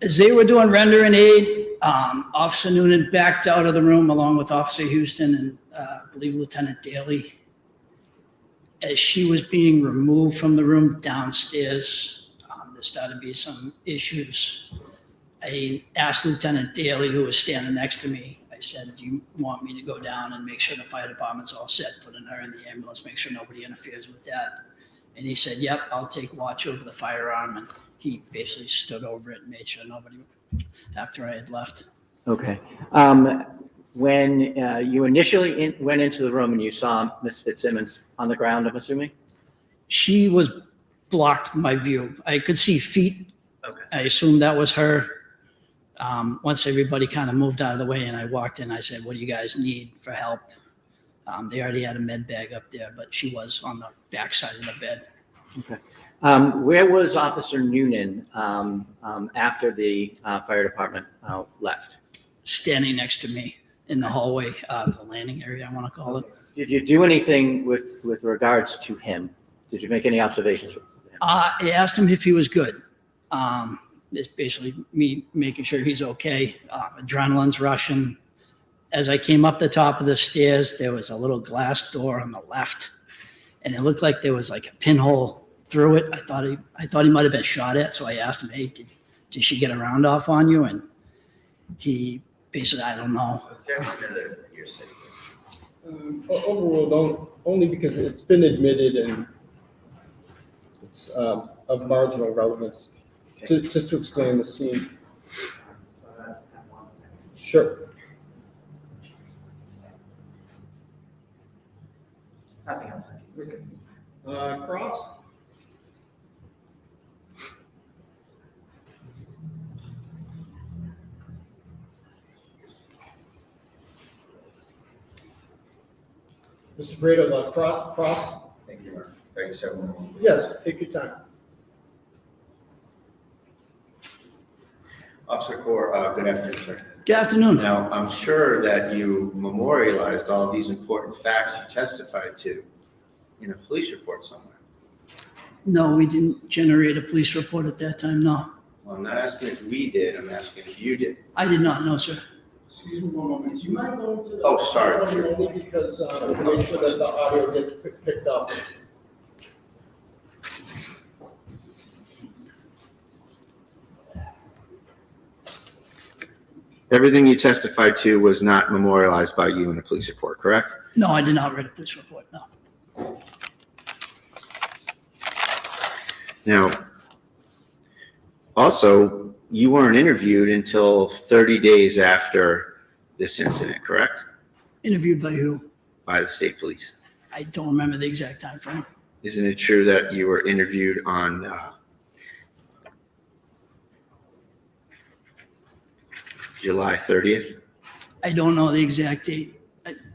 As they were doing render and aid, Officer Noonan backed out of the room along with Officer Houston and I believe Lieutenant Daly. As she was being removed from the room downstairs, there started to be some issues. I asked Lieutenant Daly, who was standing next to me, I said, do you want me to go down and make sure the fire department's all set, putting her in the ambulance, make sure nobody interferes with that? And he said, yep, I'll take watch over the firearm. And he basically stood over it and made sure nobody, after I had left. Okay. When you initially went into the room and you saw Ms. Fitzsimmons on the ground, I'm assuming? She was blocked my view. I could see feet. Okay. I assumed that was her. Once everybody kind of moved out of the way and I walked in, I said, what do you guys need for help? They already had a med bag up there, but she was on the back side of the bed. Okay. Where was Officer Noonan after the fire department left? Standing next to me in the hallway, the landing area, I want to call it. Did you do anything with regards to him? Did you make any observations with him? I asked him if he was good. It's basically me making sure he's okay. Adrenaline's rushing. As I came up the top of the stairs, there was a little glass door on the left, and it looked like there was like a pinhole through it. I thought he might have been shot at, so I asked him, "Hey, did she get a round off on you?" And he basically, I don't know. Objection to your sitting. Overruled only because it's been admitted and it's of marginal relevance. Just to explain the scene. Sure. Nothing else. Cross? Mr. Brito, cross? Thank you, Mark. 37. Yes, take your time. Officer Core, good afternoon, sir. Good afternoon. Now, I'm sure that you memorialized all these important facts you testified to in a police report somewhere. No, we didn't generate a police report at that time, no. Well, I'm not asking if we did, I'm asking if you did. I did not know, sir. Excuse me one moment. Do you mind going to the? Oh, sorry. Only because, to make sure that the audio gets picked up. everything you testified to was not memorialized by you in a police report, correct? No, I did not write a police report, no. Now, also, you weren't interviewed until 30 days after this incident, correct? Interviewed by who? By the state police. I don't remember the exact time frame. Isn't it true that you were interviewed on July 30th? I don't know the exact date.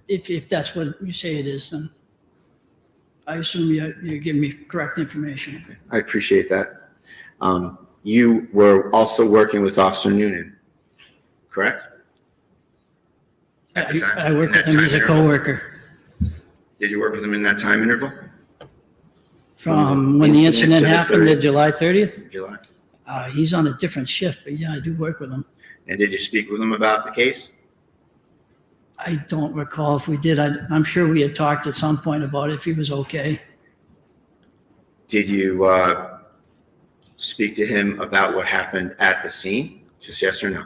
If that's what you say it is, then I assume you're giving me correct information. I appreciate that. You were also working with Officer Noonan, correct? At the time- I work in that with him as a time interval? coworker. Did you work with him in that time interval? From when the incident to the happened to 30th? July 30th, July. he's on a different shift, but yeah, I do work with him. And did you speak with him about the case? I don't recall if we did. I'm sure we had talked at some point about if he was okay. Did you speak to him about what happened at the scene? Just yes or no?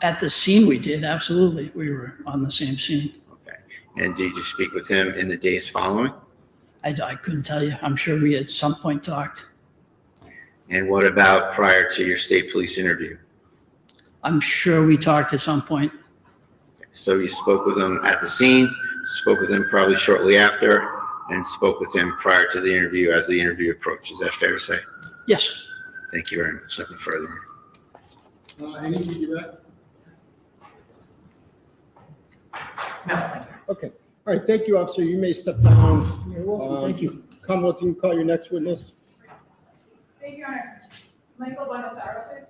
At the scene we did, absolutely. We were on the same scene. Okay. And did you speak with him in the days following? I couldn't tell you. I'm sure we at some point talked. And what about prior to your state police interview? I'm sure we talked at some point. So you spoke with him at the scene, spoke with him probably shortly after, and spoke with him prior to the interview as the interview approached. Is that fair to say? Yes. Thank you very much. Nothing further. Anything you got? No. Okay. All right, thank you, officer. You may step down. You're welcome. Thank you. Commonwealth, you can call your next witness. Thank you, Your Honor. Michael Bonasaro, please.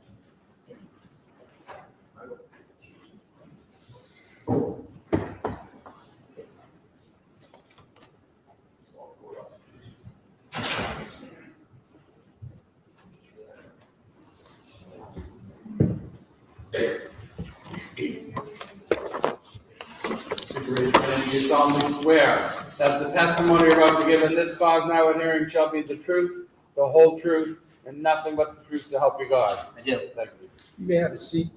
You solemnly swear that the testimony you're about to give in this cause now and hearing shall be the truth, the whole truth, and nothing but the truth to help you God. I do. Thank you. You may have a seat.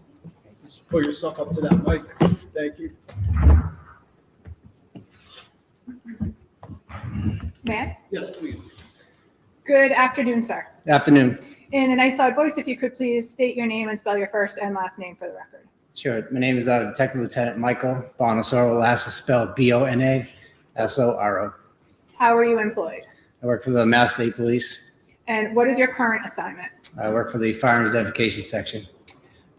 Just pull yourself up to that mic. Thank you. May I? Yes, please. Good afternoon, sir. Afternoon. In a nice loud voice, if you could please state your name and spell your first and last name for the record. Sure. My name is Detective Lieutenant Michael Bonasoro. Last is spelled Bonasoro. How are you employed? I work for the Mass State Police. And what is your current assignment? I work for the Firearms Identification Section.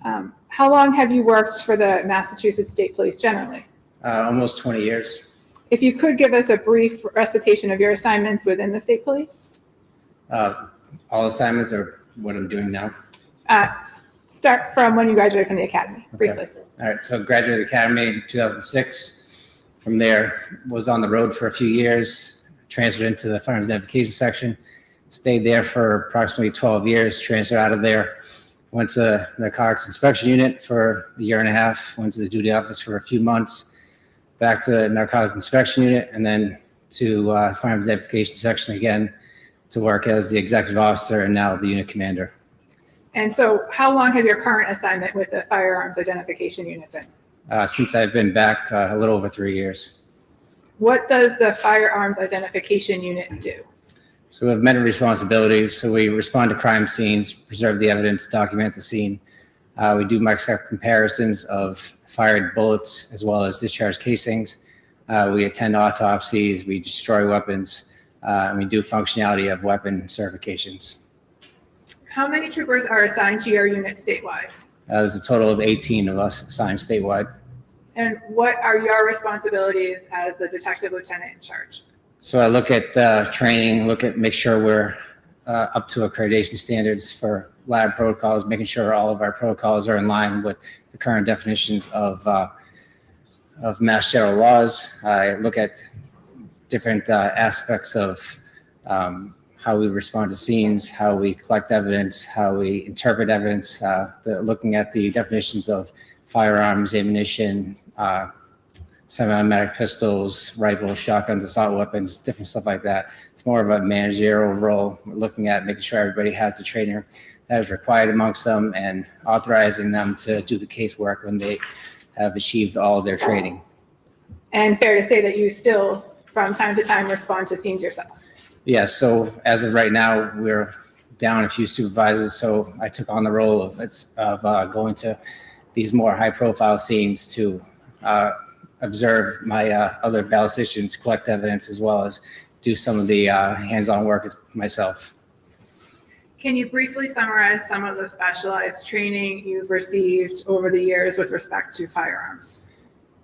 How long have you worked for the Massachusetts State Police generally? Almost 20 years. If you could give us a brief recitation of your assignments within the State Police? All assignments are what I'm doing now. Start from when you graduated from the academy, briefly. Okay. All right. So graduated academy in 2006. From there, was on the road for a few years, transferred into the Firearms Identification Section, stayed there for approximately 12 years, transferred out of there, went to the Narcotics Inspection Unit for a year and a half, went to the duty office for a few months, back to the Narcotics Inspection Unit, and then to Firearms Identification Section again to work as the executive officer and now the unit commander. And so how long has your current assignment with the Firearms Identification Unit been? Since I've been back, a little over 3 years. What does the Firearms Identification Unit do? So we have many responsibilities. So we respond to crime scenes, preserve the evidence, document the scene. We do microscopic comparisons of fired bullets as well as discharged casings. We attend autopsies, we destroy weapons, and we do functionality of weapon certifications. How many troopers are assigned to your unit statewide? There's a total of 18 of us assigned statewide. And what are your responsibilities as the detective lieutenant in charge? So I look at training, make sure we're up to accreditation standards for lab protocols, making sure all of our protocols are in line with the current definitions of Mass General laws. I look at different aspects of how we respond to scenes, how we collect evidence, how we interpret evidence, looking at the definitions of firearms, ammunition, semi-automatic pistols, rifles, shotguns, assault weapons, different stuff like that. It's more of a managerial role. We're looking at making sure everybody has the training that is required amongst them and authorizing them to do the casework when they have achieved all of their training. And fair to say that you still, from time to time, respond to scenes yourself? Yes, so as of right now, we're down a few supervisors, so I took on the role of going to these more high-profile scenes to observe my other ballisticians, collect evidence, as well as do some of the hands-on work myself. Can you briefly summarize some of the specialized training you've received over the years with respect to firearms?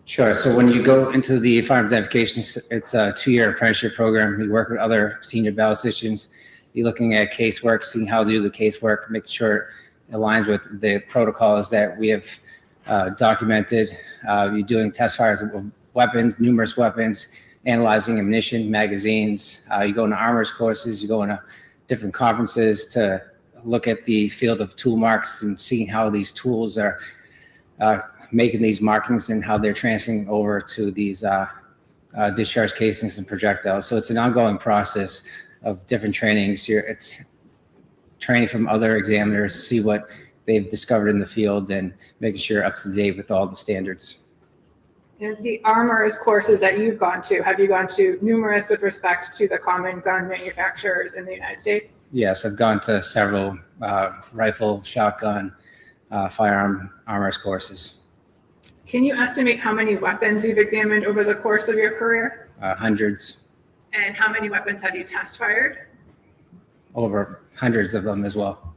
Sure. So when you go into the firearms identification, it's a 2-year apprenticeship program. You work with other senior ballisticians. You're looking at casework, seeing how to do the casework, making sure it aligns with the protocols that we have documented. You're doing test fires of weapons, numerous weapons, analyzing ammunition, magazines. You go into armors courses, you go into different conferences to look at the field of tool marks and seeing how these tools are making these markings and how they're transferring over to these discharge casings and projectiles. So it's an ongoing process of different trainings here. It's training from other examiners, see what they've discovered in the field and making sure up to date with all the standards. And the armors courses that you've gone to, have you gone to numerous with respect to the common gun manufacturers in the United States? Yes, I've gone to several rifle, shotgun, firearm armors courses. Can you estimate how many weapons you've examined over the course of your career? Hundreds, And how many weapons have you test fired? over hundreds of them as well.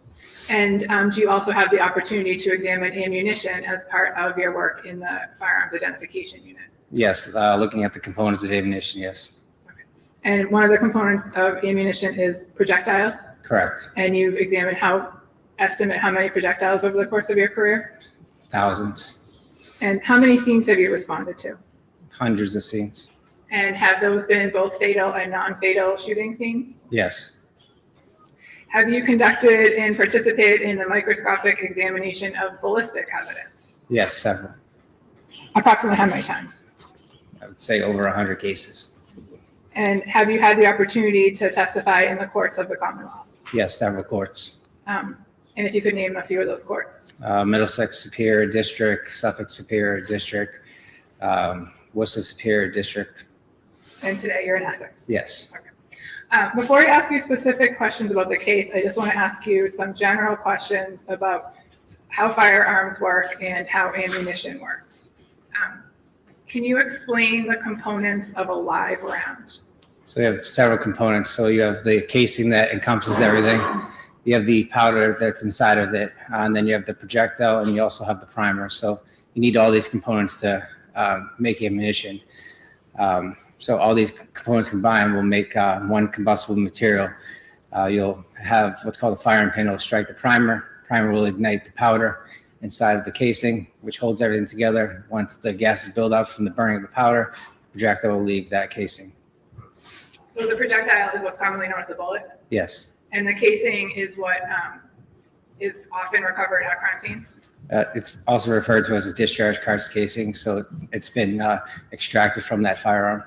And do you also have the opportunity to examine ammunition as part of your work in the firearms identification unit? Yes, looking at the components of ammunition, yes. And one of the components of ammunition is projectiles? Correct. And you've examined estimate how many projectiles over the course of your career? Thousands, And how many scenes have you responded to? hundreds of scenes. And have those been both fatal and non-fatal shooting scenes? Yes, Have you conducted and participated in the microscopic examination of ballistic evidence? yes, several. Approximately how many times? I would say over 100 cases. And have you had the opportunity to testify in the courts of the Commonwealth? Yes, several courts. And if you could name a few of those courts. Middlesex Superior District, Suffolk Superior District, Worcester Superior District. And today you're in Essex. Yes. Before I ask you specific questions about the case, I just want to ask you some general questions about how firearms work and how ammunition works. Can you explain the components of a live round? So you have several components. So you have the casing that encompasses everything. You have the powder that's inside of it, and then you have the projectile, and you also have the primer. So you need all these components to make ammunition. So all these components combined will make one combustible material. You'll have what's called a firing pin. It'll strike the primer. Primer will ignite the powder inside of the casing, which holds everything together. Once the gases build up from the burning of the powder, the projectile will leave that casing. So the projectile is what's commonly known as a bullet, Yes. and the casing is what is often recovered at crime scenes? It's also referred to as a discharge cartridge casing, so it's been extracted from that firearm.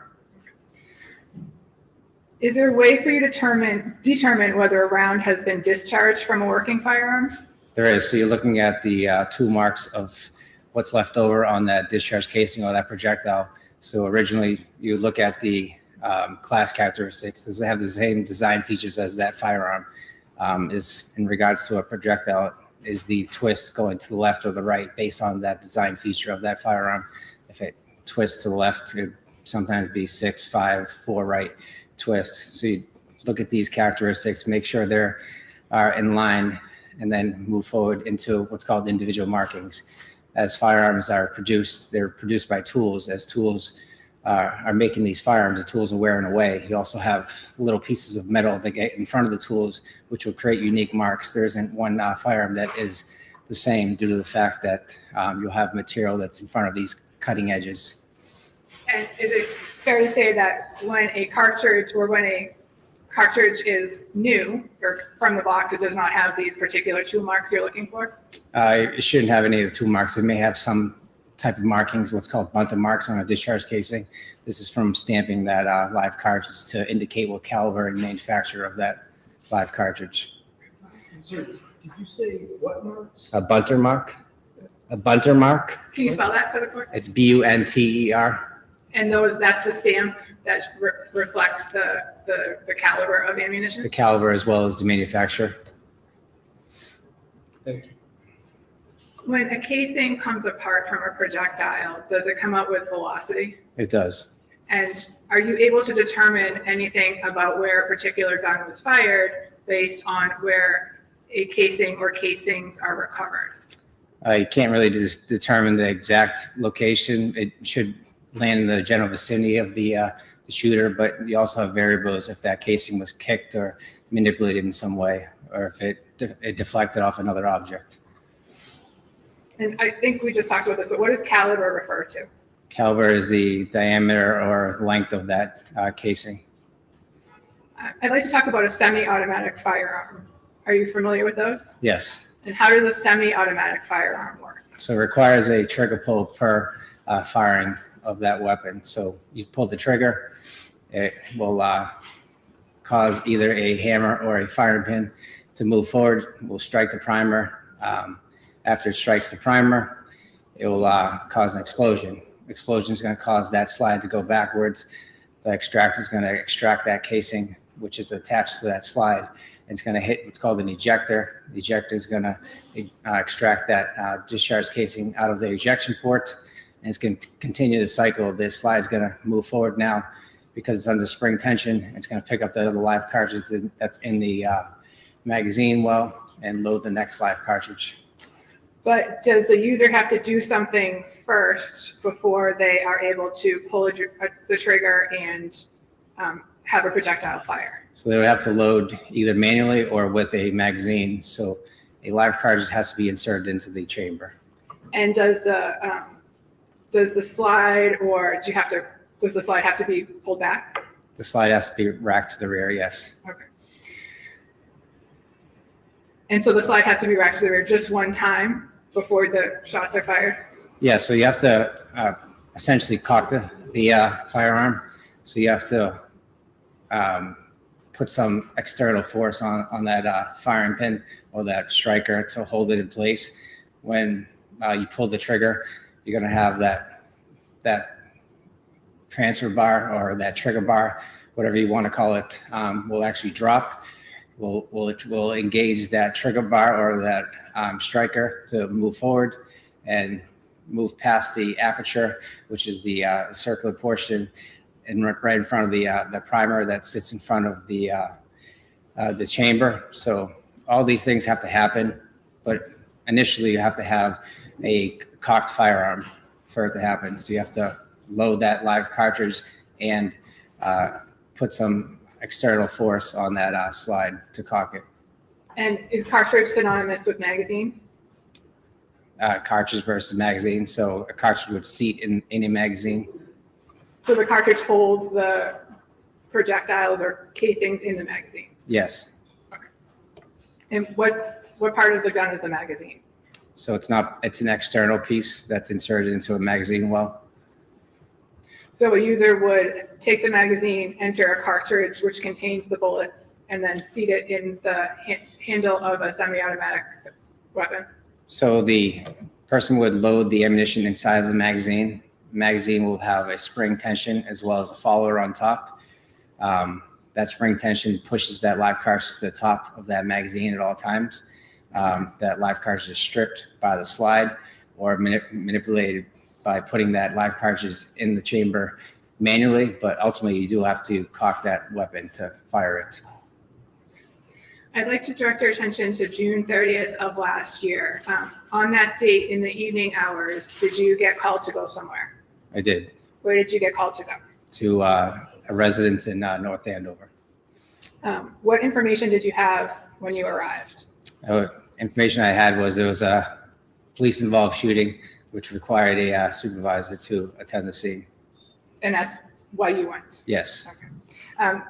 Is there a way for you to determine whether a round has been discharged from a working firearm? There is. So you're looking at the tool marks of what's left over on that discharge casing or that projectile. So originally, you look at the class characteristics. Does it have the same design features as that firearm? Is in regards to a projectile, is the twist going to the left or the right based on that design feature of that firearm? If it twists to the left, it would sometimes be 6, 5, 4 right twists. So you look at these characteristics, make sure they're in line, and then move forward into what's called individual markings. As firearms are produced, they're produced by tools. As tools are making these firearms, the tools are wearing away. You also have little pieces of metal that get in front of the tools, which will create unique marks. There isn't one firearm that is the same due to the fact that you'll have material that's in front of these cutting edges. And is it fair to say that when a cartridge is new or from the box, it does not have these particular tool marks you're looking for? It shouldn't have any of the tool marks. It may have some type of markings, what's called bunter marks on a discharge casing. This is from stamping that live cartridge to indicate what caliber and manufacturer of that live cartridge. So Did you say what marks? A bunter mark. A bunter mark. Can you spell that for the court? It's bunter. And that's the stamp that reflects the caliber of ammunition? The caliber as well as the manufacturer. Thank you. When a casing comes apart from a projectile, does it come out with velocity? It does. And are you able to determine anything about where a particular gun was fired based on where a casing or casings are recovered? You can't really determine the exact location. It should land in the general vicinity of the shooter, but you also have variables if that casing was kicked or manipulated in some way, or if it deflected off another object. And I think we just talked about this, but what does caliber refer to? Caliber is the diameter or length of that casing. I'd like to talk about a semi-automatic firearm. Are you familiar with those? Yes. And how does a semi-automatic firearm work? So it requires a trigger pull per firing of that weapon. So you pull the trigger, it will cause either a hammer or a firing pin to move forward. It will strike the primer. After it strikes the primer, it will cause an explosion. Explosion is going to cause that slide to go backwards. The extractor is going to extract that casing, which is attached to that slide. It's going to hit what's called an ejector. The ejector is going to extract that discharge casing out of the ejection port, and it's going to continue the cycle. This slide is going to move forward now because it's under spring tension. It's going to pick up that other live cartridge that's in the magazine well and load the next live cartridge. But does the user have to do something first before they are able to pull the trigger and have a projectile fire? So they would have to load either manually or with a magazine. So a live cartridge has to be inserted into the chamber. And does the slide, or does the slide have to be pulled back? The slide has to be racked to the rear, yes. Okay. And so the slide has to be racked to the rear just one time before the shots are fired? Yeah, so you have to essentially cock the firearm. So you have to put some external force on that firing pin or that striker to hold it in place. When you pull the trigger, you're going to have that transfer bar or that trigger bar, whatever you want to call it, will actually drop. Will engage that trigger bar or that striker to move forward and move past the aperture, which is the circular portion, and right in front of the primer that sits in front of the chamber. So all these things have to happen, but initially you have to have a cocked firearm for it to happen. So you have to load that live cartridge and put some external force on that slide to cock it. And is cartridge synonymous with magazine? Cartridge versus magazine. So a cartridge would seat in a magazine. So the cartridge holds the projectiles or casings in the magazine? Yes. Okay. And what part of the gun is the magazine? So it's an external piece that's inserted into a magazine well. So a user would take the magazine, enter a cartridge which contains the bullets, and then seat it in the handle of a semi-automatic weapon. So the person would load the ammunition inside of the magazine. The magazine will have a spring tension as well as a follower on top. That spring tension pushes that live cartridge to the top of that magazine at all times. That live cartridge is stripped by the slide or manipulated by putting that live cartridge in the chamber manually, but ultimately you do have to cock that weapon to fire it. I'd like to direct your attention to June 30th of last year. On that date, in the evening hours, did you get called to go somewhere? I did. Where did you get called to go? To a residence in North Andover. What information did you have when you arrived? Information I had was there was a police-involved shooting, which required a supervisor to attend the scene. And that's why you went? Yes. Okay.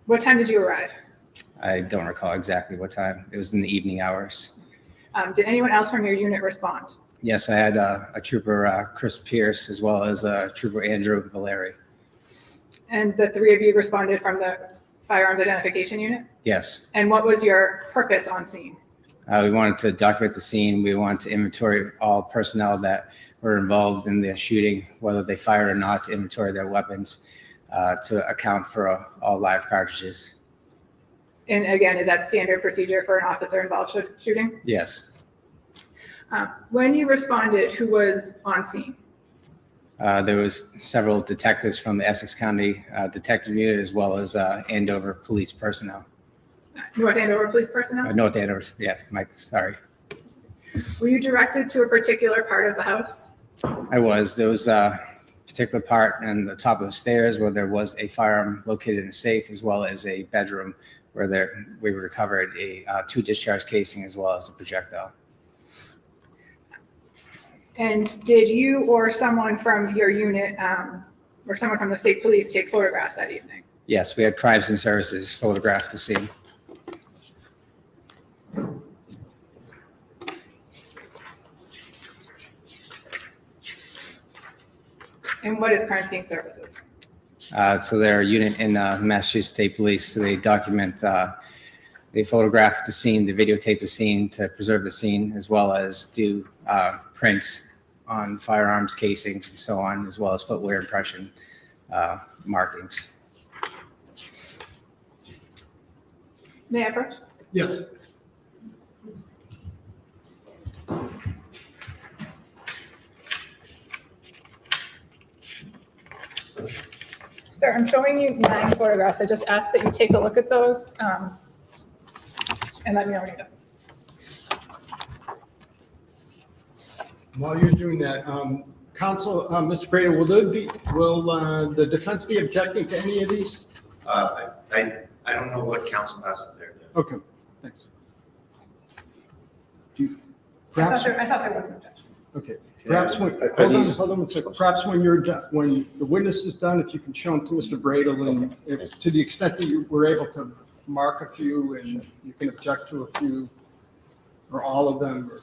What time did you arrive? I don't recall exactly what time. It was in the evening hours. Did anyone else from your unit respond? Yes, I had a trooper, Chris Pierce, as well as trooper Andrew Valeri. And the three of you responded from the firearms identification unit? Yes. And what was your purpose on scene? We wanted to document the scene. We wanted to inventory all personnel that were involved in the shooting, whether they fired or not, to inventory their weapons, to account for all live cartridges. And again, is that standard procedure for an officer involved shooting? Yes. When you responded, who was on scene? There was several detectives from the Essex County Detective Unit, as well as Andover police personnel. North Andover police personnel? North Andover, yes, Mike, sorry. Were you directed to a particular part of the house? I was. There was a particular part on the top of the stairs where there was a firearm located in a safe, as well as a bedroom where we recovered a 2 discharge casing as well as a projectile. And did you or someone from your unit or someone from the state police take photographs that evening? Yes, we had crime scene services photograph the scene. And what is crime scene services? So they're a unit in Massachusetts State Police. So they document, they photograph the scene, they videotape the scene to preserve the scene, as well as do prints on firearms casings and so on, as well as footwear impression markings. May I approach? Yes. Sir, I'm showing you 9 photographs. I just asked that you take a look at those and let me know when you're done. While you're doing that, counsel, Mr. Brady, will the defense be objecting to any of these? I don't know what counsel has up there. Okay, thanks. I Perhaps, thought there was an objection. okay, perhaps when, Are hold these- on one second. Perhaps when you're done, when the witness is done, if you can show them to Mr. Bradle, and if, to the extent that you were able to mark a few and you can object to a few or all of them. Or...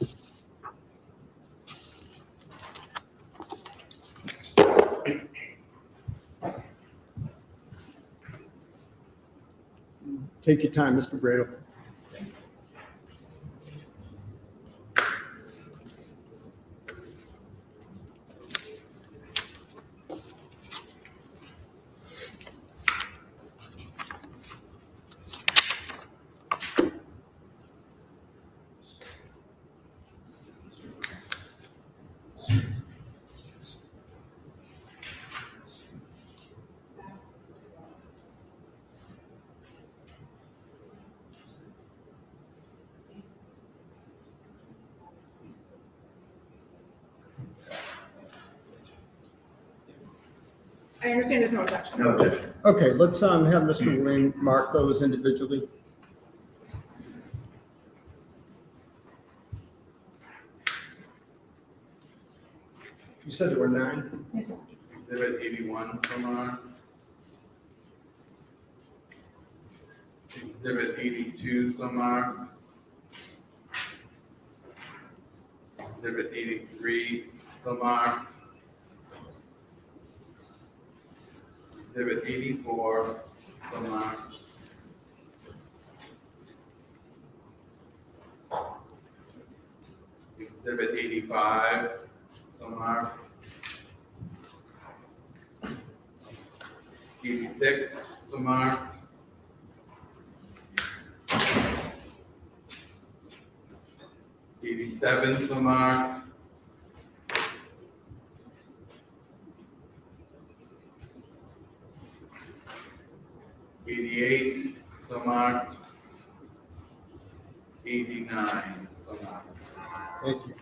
Take your time, Mr. Bradle. I understand there's no objection. No objection. Okay, let's have Mr. Wayne mark those individually. You said there were 9? Yes, sir. Exhibit 81 somewhere. Exhibit 82 somewhere. Exhibit 83 somewhere. Exhibit 84 somewhere. Exhibit 85 somewhere. 86 somewhere. 87 somewhere. 88 somewhere. 89 somewhere. Thank you.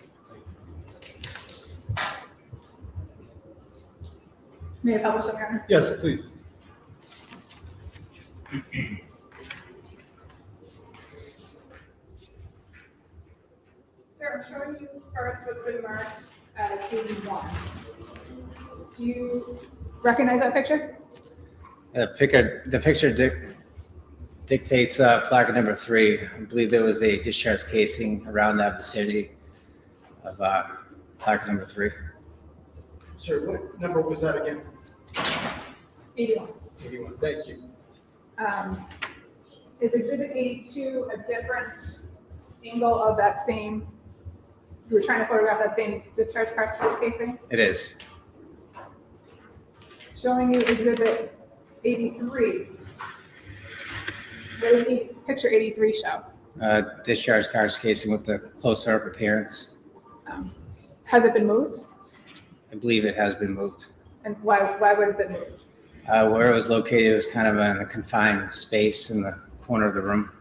May I publish, Your Honor? Yes, please. Sir, I'm showing you first what's been marked as 81. Do you recognize that picture? The picture dictates plaque number 3. I believe there was a discharge casing around that vicinity of plaque number 3. Sir, what number was that again? 81. 81, thank you. Is Exhibit 82 a different angle of that same, you were trying to photograph that same discharge cartridge casing? It is. Showing you exhibit 83. What does picture 83 show? Discharge cartridge casing with the closer-up appearance. Has it been moved? I believe it has been moved. And why was it moved? Where it was located was kind of in a confined space in the corner of the room.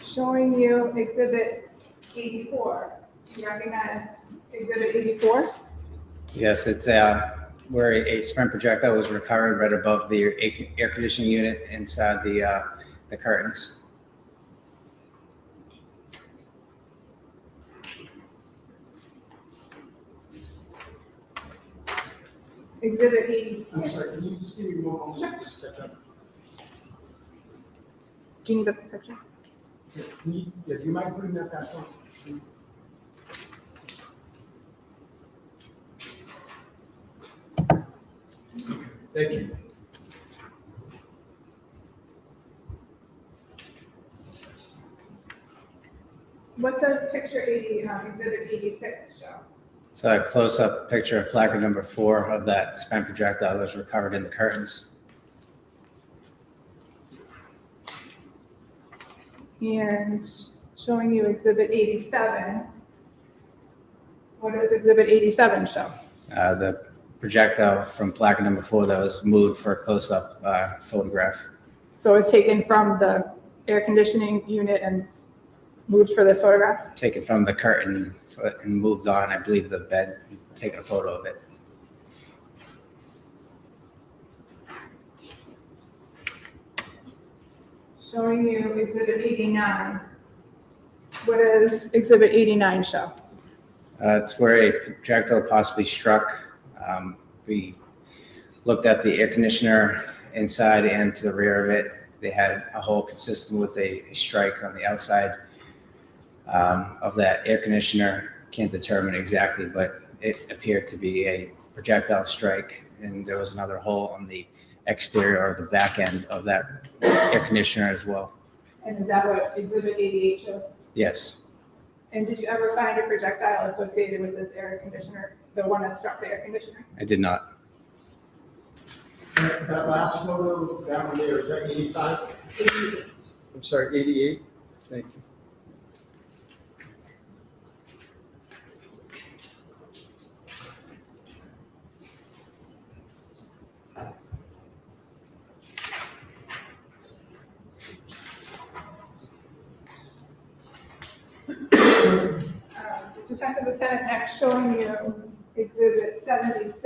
Showing you exhibit 84. Do you recognize exhibit 84? Yes, it's where a spent projectile was recovered right above the air conditioning unit inside the curtains. Exhibit 86. I'm sorry, can you just give me one moment? Just catch up. Do you need the picture? Yeah, do you mind putting that back on? Thank you. What does picture 80, exhibit 86 show? It's a close-up picture of placard number 4 of that spent projectile that was recovered in the curtains. And showing you exhibit 87. What does exhibit 87 show? The projectile from placard number 4 that was moved for a close-up photograph. So it's taken from the air conditioning unit and moved for this photograph? Taken from the curtain and moved on, I believe, the bed, taken a photo of it. Showing you exhibit 89. What does exhibit 89 show? It's where a projectile possibly struck. We looked at the air conditioner inside and to the rear of it. They had a hole consistent with a strike on the outside of that air conditioner. Can't determine exactly, but it appeared to be a projectile strike, and there was another hole on the exterior or the back end of that air conditioner as well. And is that what exhibit 88 shows? Yes. And did you ever find a projectile associated with this air conditioner, the one that struck the air conditioner? I did not. That last photo down there, is that 85? 88. I'm sorry, 88? Thank you. Detective Lieutenant next showing you exhibit 76.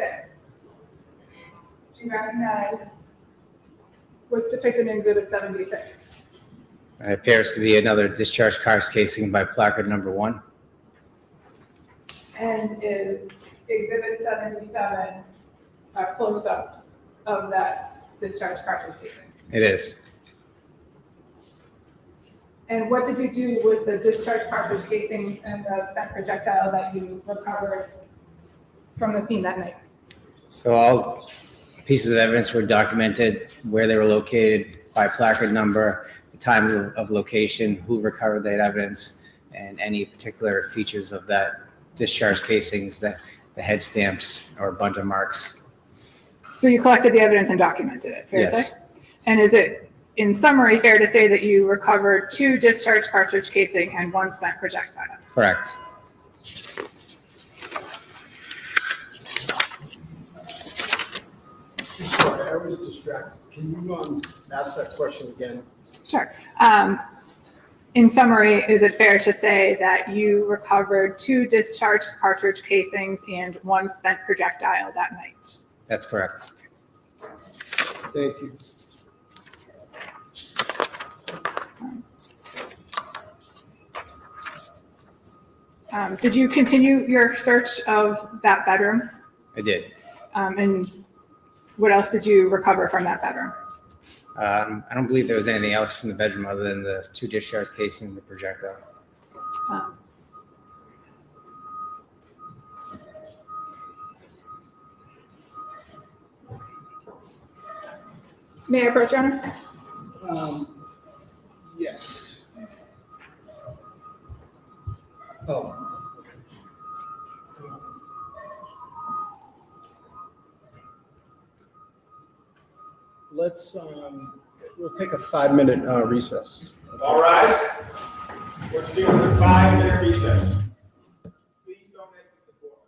Do you recognize what's depicted in exhibit 76? It appears to be another discharge cartridge casing by placard number 1. And is exhibit 77 a close-up of that discharge cartridge casing? It is. And what did you do with the discharge cartridge casings and the spent projectile that you recovered from the scene that night? So all pieces of evidence were documented, where they were located by placard number, the time of location, who recovered that evidence, and any particular features of that discharge casings, the head stamps or bunch of marks. So you collected the evidence and documented it, fair to Yes. say? And is it, in summary, fair to say that you recovered 2 discharge cartridge casing and 1 spent projectile? Correct. Sorry, I was distracted. Can you ask that question again? Sure. In summary, is it fair to say that you recovered 2 discharged cartridge casings and 1 spent projectile that night? That's correct. Thank you. Did you continue your search of that bedroom? I did. And what else did you recover from that bedroom? I don't believe there was anything else from the bedroom other than the 2 discharge casings and the projectile. May I approach, Your Honor? Yes. Oh. Let's, we'll take a 5-minute recess. All rise. We're still in a 5-minute recess. Please don't exit the court.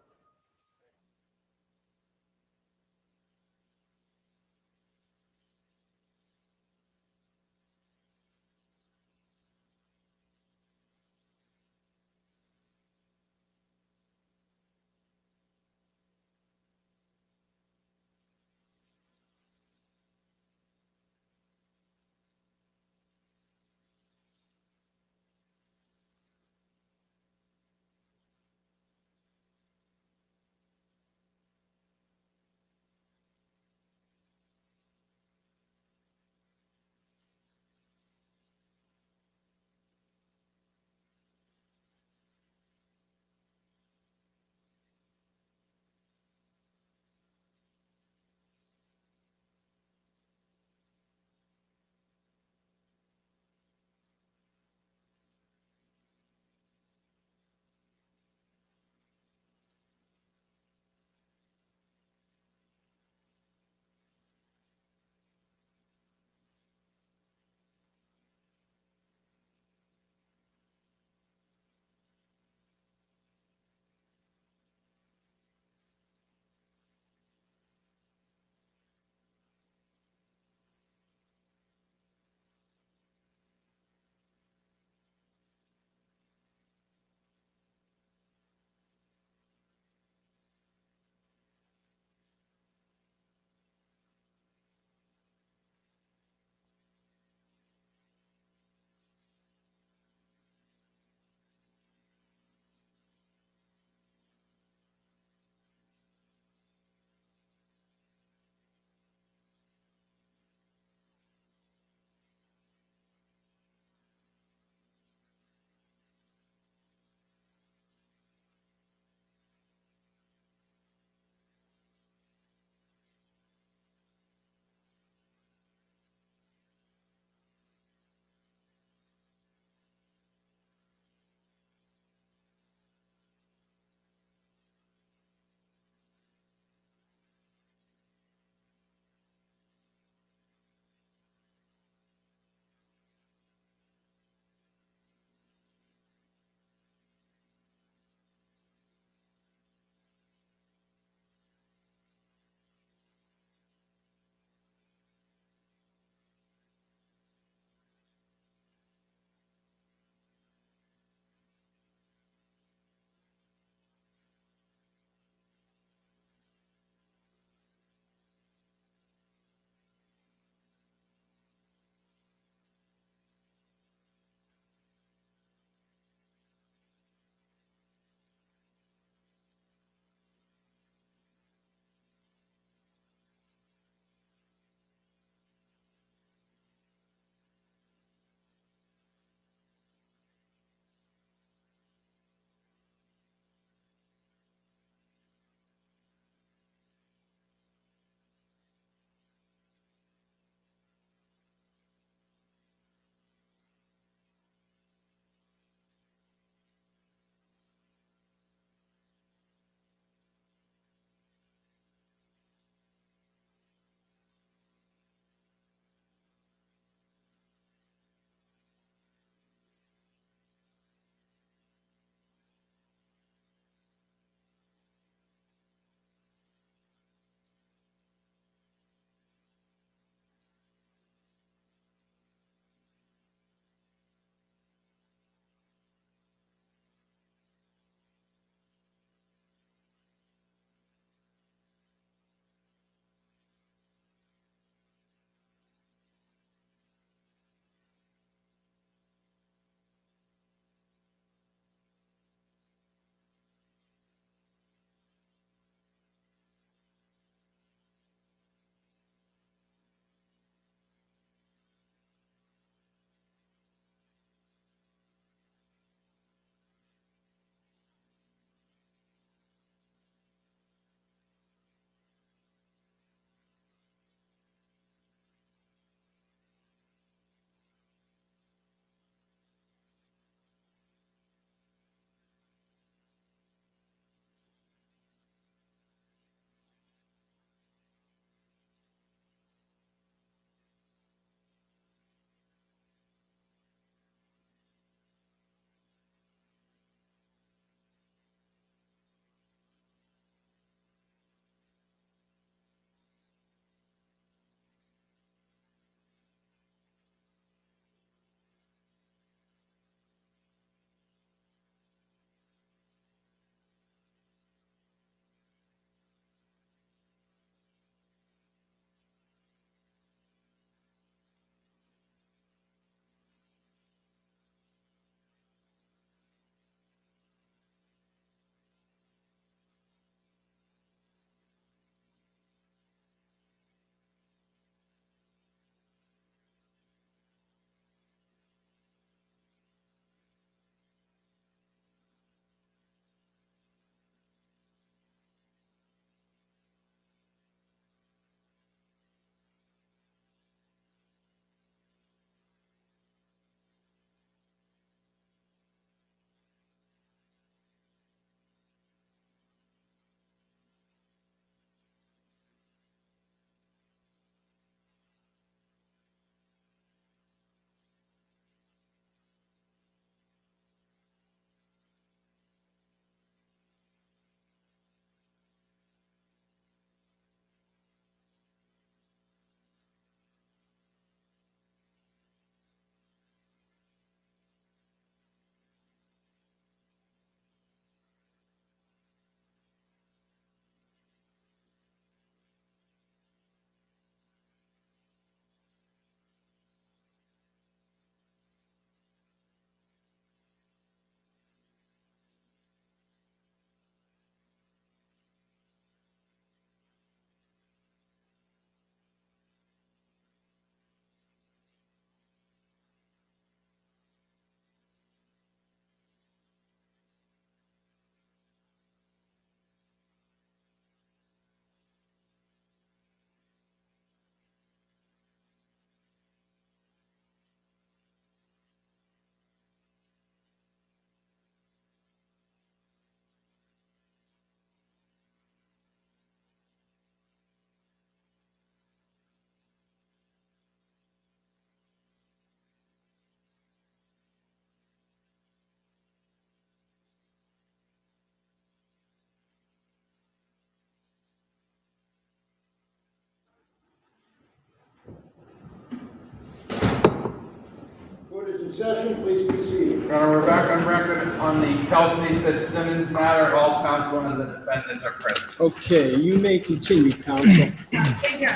in session, please be seated. Your Honor, we're back on record on the Kelsey Fitzsimmons matter. All counsel and the defendants are present. Okay, you may continue, counsel. Thank you.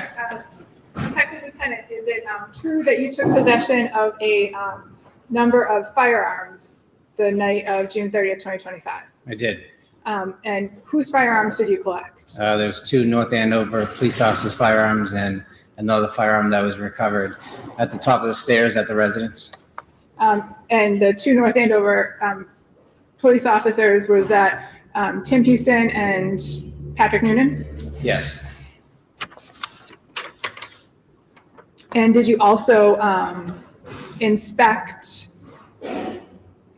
Detective Lieutenant, is it true that you took possession of a number of firearms the night of June 30th, 2025? I did. And whose firearms did you collect? There was 2 North Andover police officers' firearms and another firearm that was recovered at the top of the stairs at the residence. And the 2 North Andover police officers, was that Tim Houston and Patrick Noonan? Yes, And did you also inspect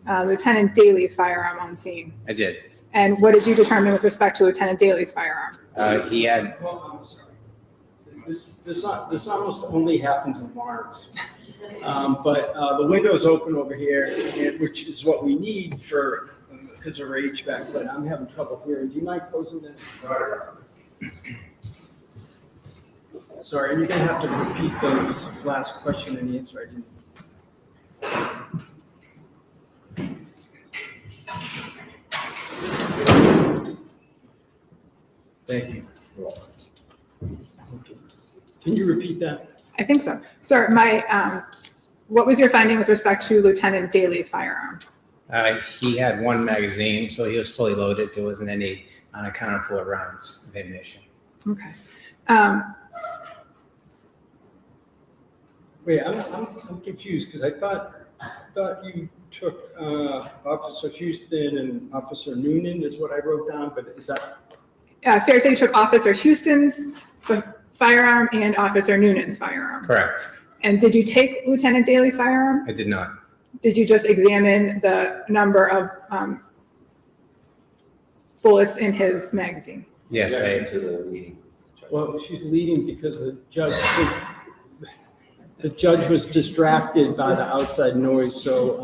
Lieutenant Daly's firearm on scene? I did. And what did you determine with respect to Lieutenant Daly's firearm? He had, Well, I'm sorry. This almost only happens in Lawrence. But the window's open over here, which is what we need for, because of our HVAC, but I'm having trouble hearing. Do you mind closing that? Sorry, and you're gonna have to repeat those last question and answer. I didn't. Thank you. Okay. Can you repeat that? I think so. Sir, what was your finding with respect to Lieutenant Daly's firearm? he had 1 magazine, so he was fully loaded. There wasn't any unaccounted for rounds of ammunition. Okay. Wait, I'm confused because I thought you took Officer Houston and Officer Noonan is what I wrote down, but is that? Fair to say you took Officer Houston's firearm and Officer Noonan's firearm? Correct. And did you take Lieutenant Daly's firearm? I did not. Did you just examine the number of bullets in his magazine? Yes, Well, she's leading because the judge was distracted by the outside noise, so,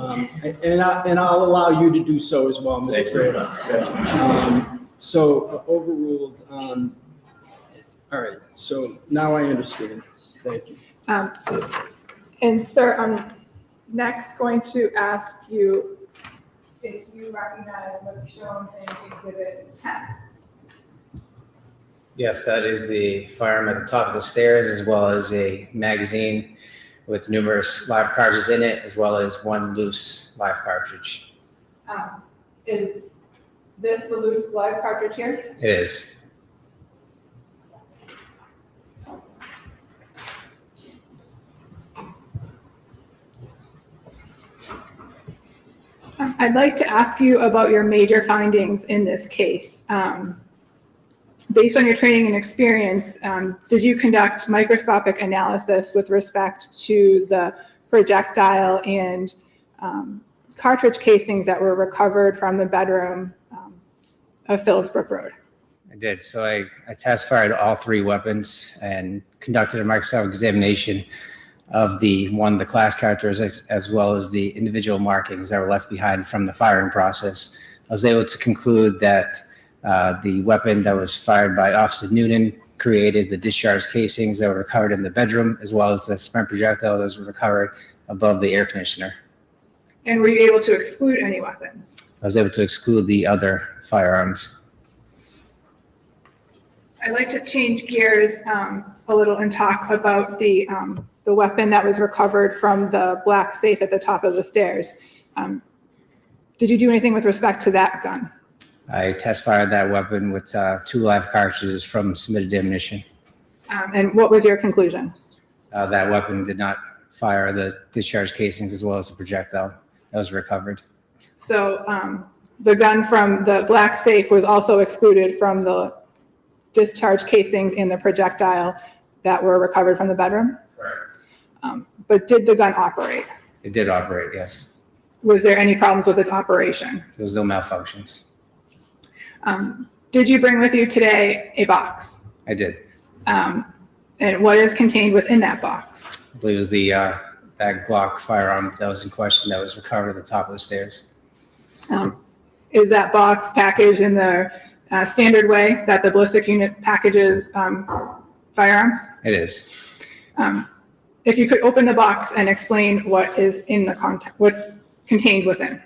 and I'll allow you to do so as well, Mr. Prater. So overruled, all right, so now I understand. Thank you. And sir, I'm next going to ask you if you recognize what's shown in Exhibit 10. Yes, that is the firearm at the top of the stairs, as well as a magazine with numerous live cartridges in it, as well as 1 loose live cartridge. Is this the loose live cartridge here? It is. I'd like to ask you about your major findings in this case. Based on your training and experience, did you conduct microscopic analysis with respect to the projectile and cartridge casings that were recovered from the bedroom of Phillipsbrook Road? I did. So I test fired all 3 weapons and conducted a microscopic examination of the class characters, as well as the individual markings that were left behind from the firing process. I was able to conclude that the weapon that was fired by Officer Noonan created the discharge casings that were recovered in the bedroom, as well as the spent projectile that was recovered above the air conditioner. And were you able to exclude any weapons? I was able to exclude the other firearms. I'd like to change gears a little and talk about the weapon that was recovered from the black safe at the top of the stairs. Did you do anything with respect to that gun? I test fired that weapon with 2 live cartridges from submitted ammunition. And what was your conclusion? That weapon did not fire the discharge casings as well as the projectile that was recovered. So the gun from the black safe was also excluded from the discharge casings and the projectile that were recovered from the bedroom? Correct. But did the gun operate? It did operate, yes. Was there any problems with its operation? There was no malfunctions. Did you bring with you today a box? I did. And what is contained within that box? I believe it was that Glock firearm that was in question that was recovered at the top of the stairs. Is that box packaged in the standard way that the ballistic unit packages firearms? It is. if you could open the box and explain what is in the content, what's contained within.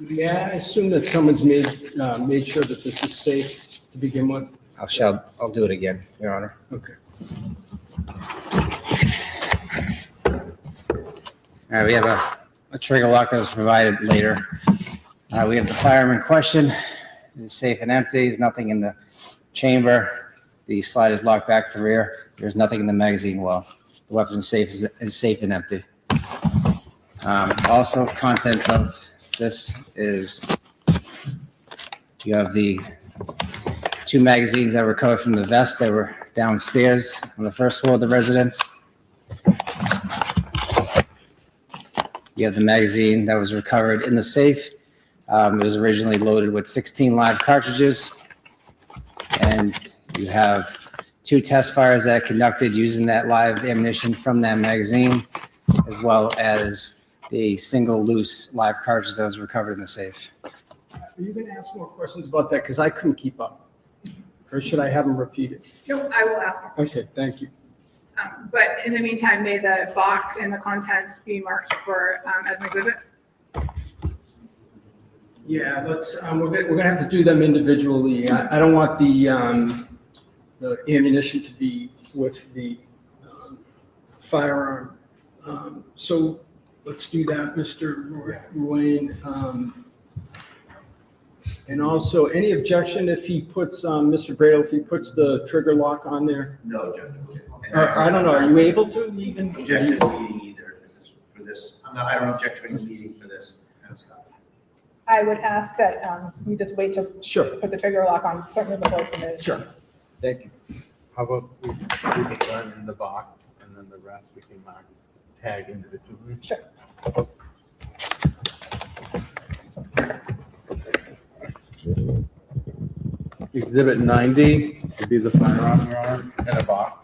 Yeah, I assume that someone's made sure that this is safe to begin with. I'll do it again, Your Honor. Okay. All right, we have a trigger lock that was provided later. We have the firearm in question. It is safe and empty. There's nothing in the chamber. The slide is locked back to the rear. There's nothing in the magazine well. The weapon is safe and empty. Also, contents of this is you have the 2 magazines that were recovered from the vest that were downstairs on the first floor of the residence. You have the magazine that was recovered in the safe. It was originally loaded with 16 live cartridges. And you have 2 test fires that are conducted using that live ammunition from that magazine, as well as the single loose live cartridge that was recovered in the safe. Are you going to ask more questions about that? Because I couldn't keep up. Or should I have them repeated? No, I will ask. Okay, thank you. But in the meantime, may the box and the contents be marked for as an exhibit? Yeah, let's. We're gonna have to do them individually. I don't want the ammunition to be with the firearm. So let's do that, Mr. Ruane. And also, any objection if he puts, Mr. Bradle, if he puts the trigger lock on there? No, Judge. I don't know, are you able to even? Object to the meeting either for this. I don't object to any meeting for this kind of stuff. I would ask that we just wait to put the trigger lock on certainly before it's submitted. Sure. Thank you. How about we do the gun in the box and then the rest we can mark, tag individually? Sure. Exhibit 90 would be the firearm, Your Honor, in a box.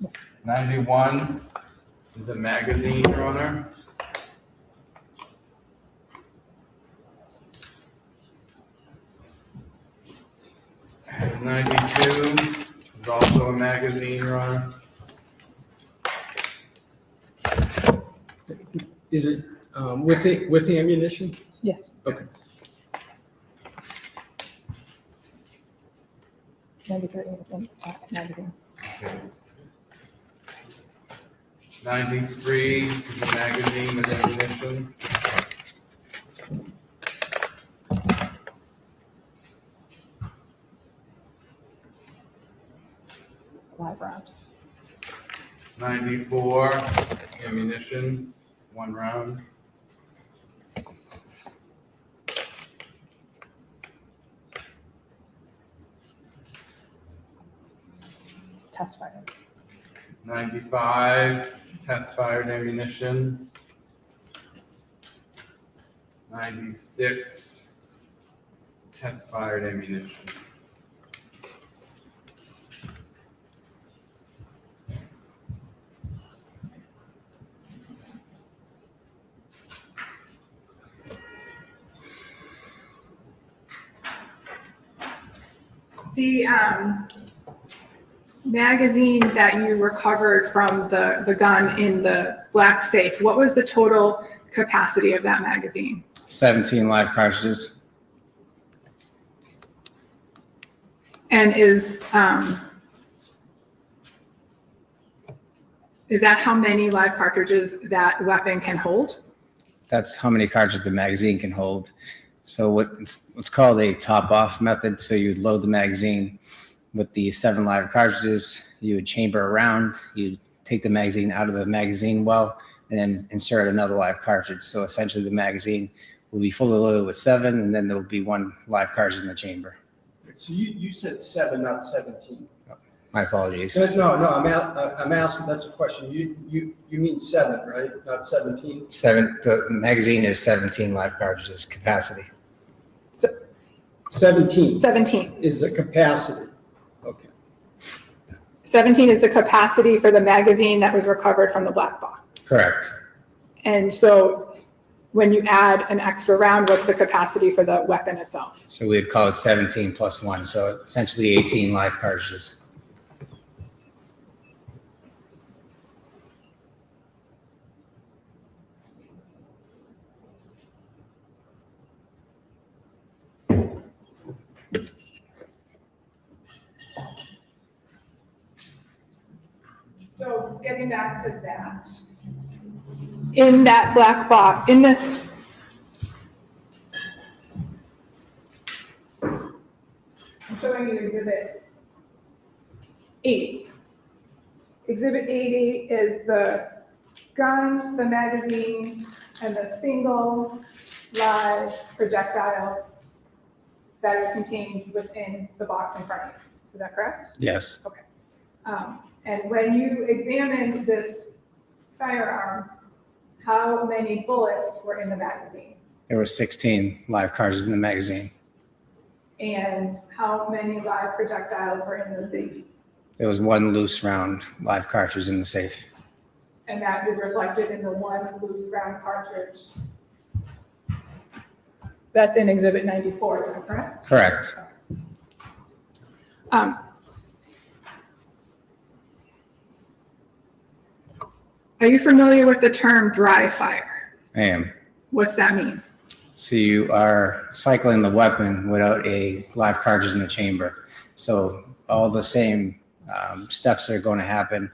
Yeah. 91 is a magazine, Your Honor. 92 is also a magazine, Your Honor. Is it with the ammunition? Yes. Okay. 93 is in magazine. Okay. 93 is a magazine with ammunition. Live round. 94 ammunition, 1 round. Test fire. 95 test fired ammunition. 96 test fired ammunition. The magazine that you recovered from the gun in the black safe, what was the total capacity of that magazine? 17 live cartridges. And is that how many live cartridges that weapon can hold? That's how many cartridges the magazine can hold. So what's called a top-off method. So you'd load the magazine with the 7 live cartridges. You would chamber around. You'd take the magazine out of the magazine well, and then insert another live cartridge. So essentially, the magazine will be fully loaded with 7, and then there will be 1 live cartridge in the chamber. So you said 7, not 17. My apologies. No, I'm asking, that's a question. You mean 7, right? Not 17? 7. The magazine is 17 live cartridges capacity. 17 17. is the capacity. Okay. 17 is the capacity for the magazine that was recovered from the black box. Correct. And so when you add an extra round, what's the capacity for the weapon itself? So we'd call it 17 plus 1, so essentially 18 live cartridges. So getting back to that, in that black box, in this, I'm showing you Exhibit 80. Exhibit 80 is the gun, the magazine, and the single live projectile that is contained within the box in front of you. Is that correct? Yes. Okay. And when you examine this firearm, how many bullets were in the magazine? There were 16 live cartridges in the magazine. And how many live projectiles were in the safe? There was 1 loose round live cartridge in the safe. And that is reflected in the 1 loose round cartridge. That's in Exhibit 94, is that correct? Correct. Are you familiar with the term dry fire? I am. What's that mean? So you are cycling the weapon without a live cartridge in the chamber. So all the same steps are going to happen.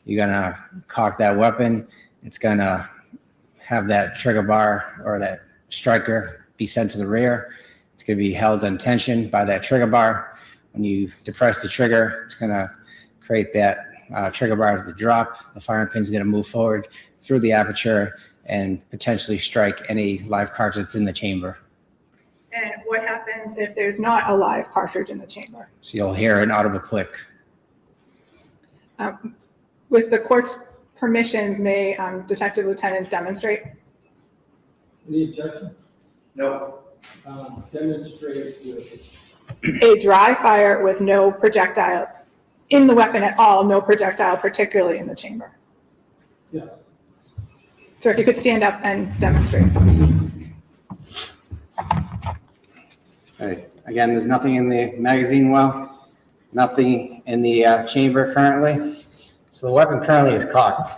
You're going to cock that weapon. It's going to have that trigger bar or that striker be sent to the rear. It's going to be held in tension by that trigger bar. When you depress the trigger, it's going to create that trigger bar to drop. The firing pin is going to move forward through the aperture and potentially strike any live cartridge that's in the chamber. And what happens if there's not a live cartridge in the chamber? So you'll hear an audible click. With the court's permission, may Detective Lieutenant demonstrate? Any objection? No. Demonstrate with A dry fire with no projectile in the weapon at all, no projectile particularly in the chamber. yes. So if you could stand up and demonstrate. Okay. Again, there's nothing in the magazine well, nothing in the chamber currently. So the weapon currently is cocked.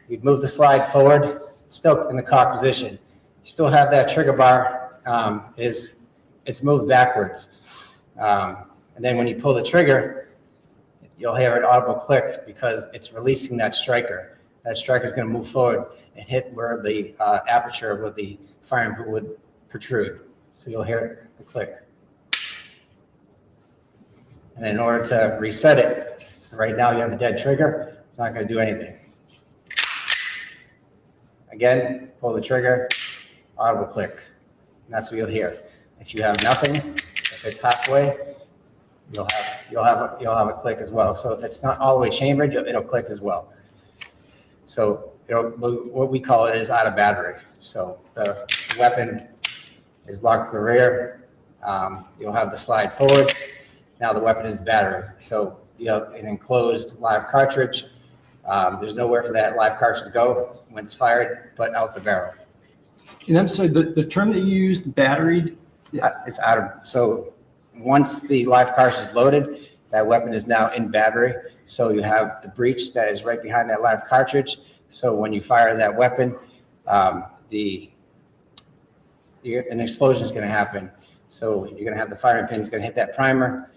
You'd move the slide forward, still in the cocked position. You still have that trigger bar, it's moved backwards. And then when you pull the trigger, you'll hear an audible click because it's releasing that striker. That striker is going to move forward and hit where the aperture where the firing pin would protrude. So you'll hear the click. And in order to reset it, so right now you have a dead trigger, it's not going to do anything. Again, pull the trigger, audible click. And that's what you'll hear. If you have nothing, if it's halfway, you'll have a click as well. So if it's not all the way chambered, it'll click as well. So what we call it is out of battery. So the weapon is locked to the rear. You'll have the slide forward. Now the weapon is battery. So you have an enclosed live cartridge. There's nowhere for that live cartridge to go when it's fired, but out the barrel. And I'm sorry, the term that you used, batteried? It's out of, so once the live cartridge is loaded, that weapon is now in battery. So you have the breech that is right behind that live cartridge. So when you fire that weapon, an explosion is going to happen. So you're going to have the firing pin is going to hit that primer.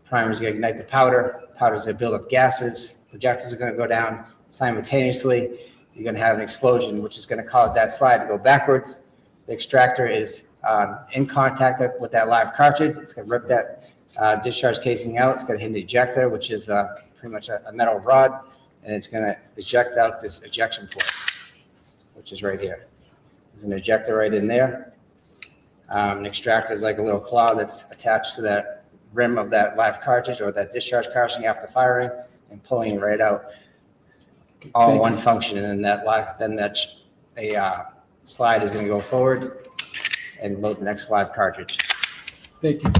Primer is going to ignite the powder. Powder is going to build up gases. Projectors are going to go down simultaneously. You're going to have an explosion, which is going to cause that slide to go backwards. The extractor is in contact with that live cartridge. It's going to rip that discharge casing out. It's going to hit the ejector, which is pretty much a metal rod, and it's going to eject out this ejection port, which is right here. There's an ejector right in there. An extractor is like a little claw that's attached to that rim of that live cartridge or that discharge cartridge after firing and pulling it right out. All in one function, and then that slide is going to go forward and load the next live cartridge. Thank you.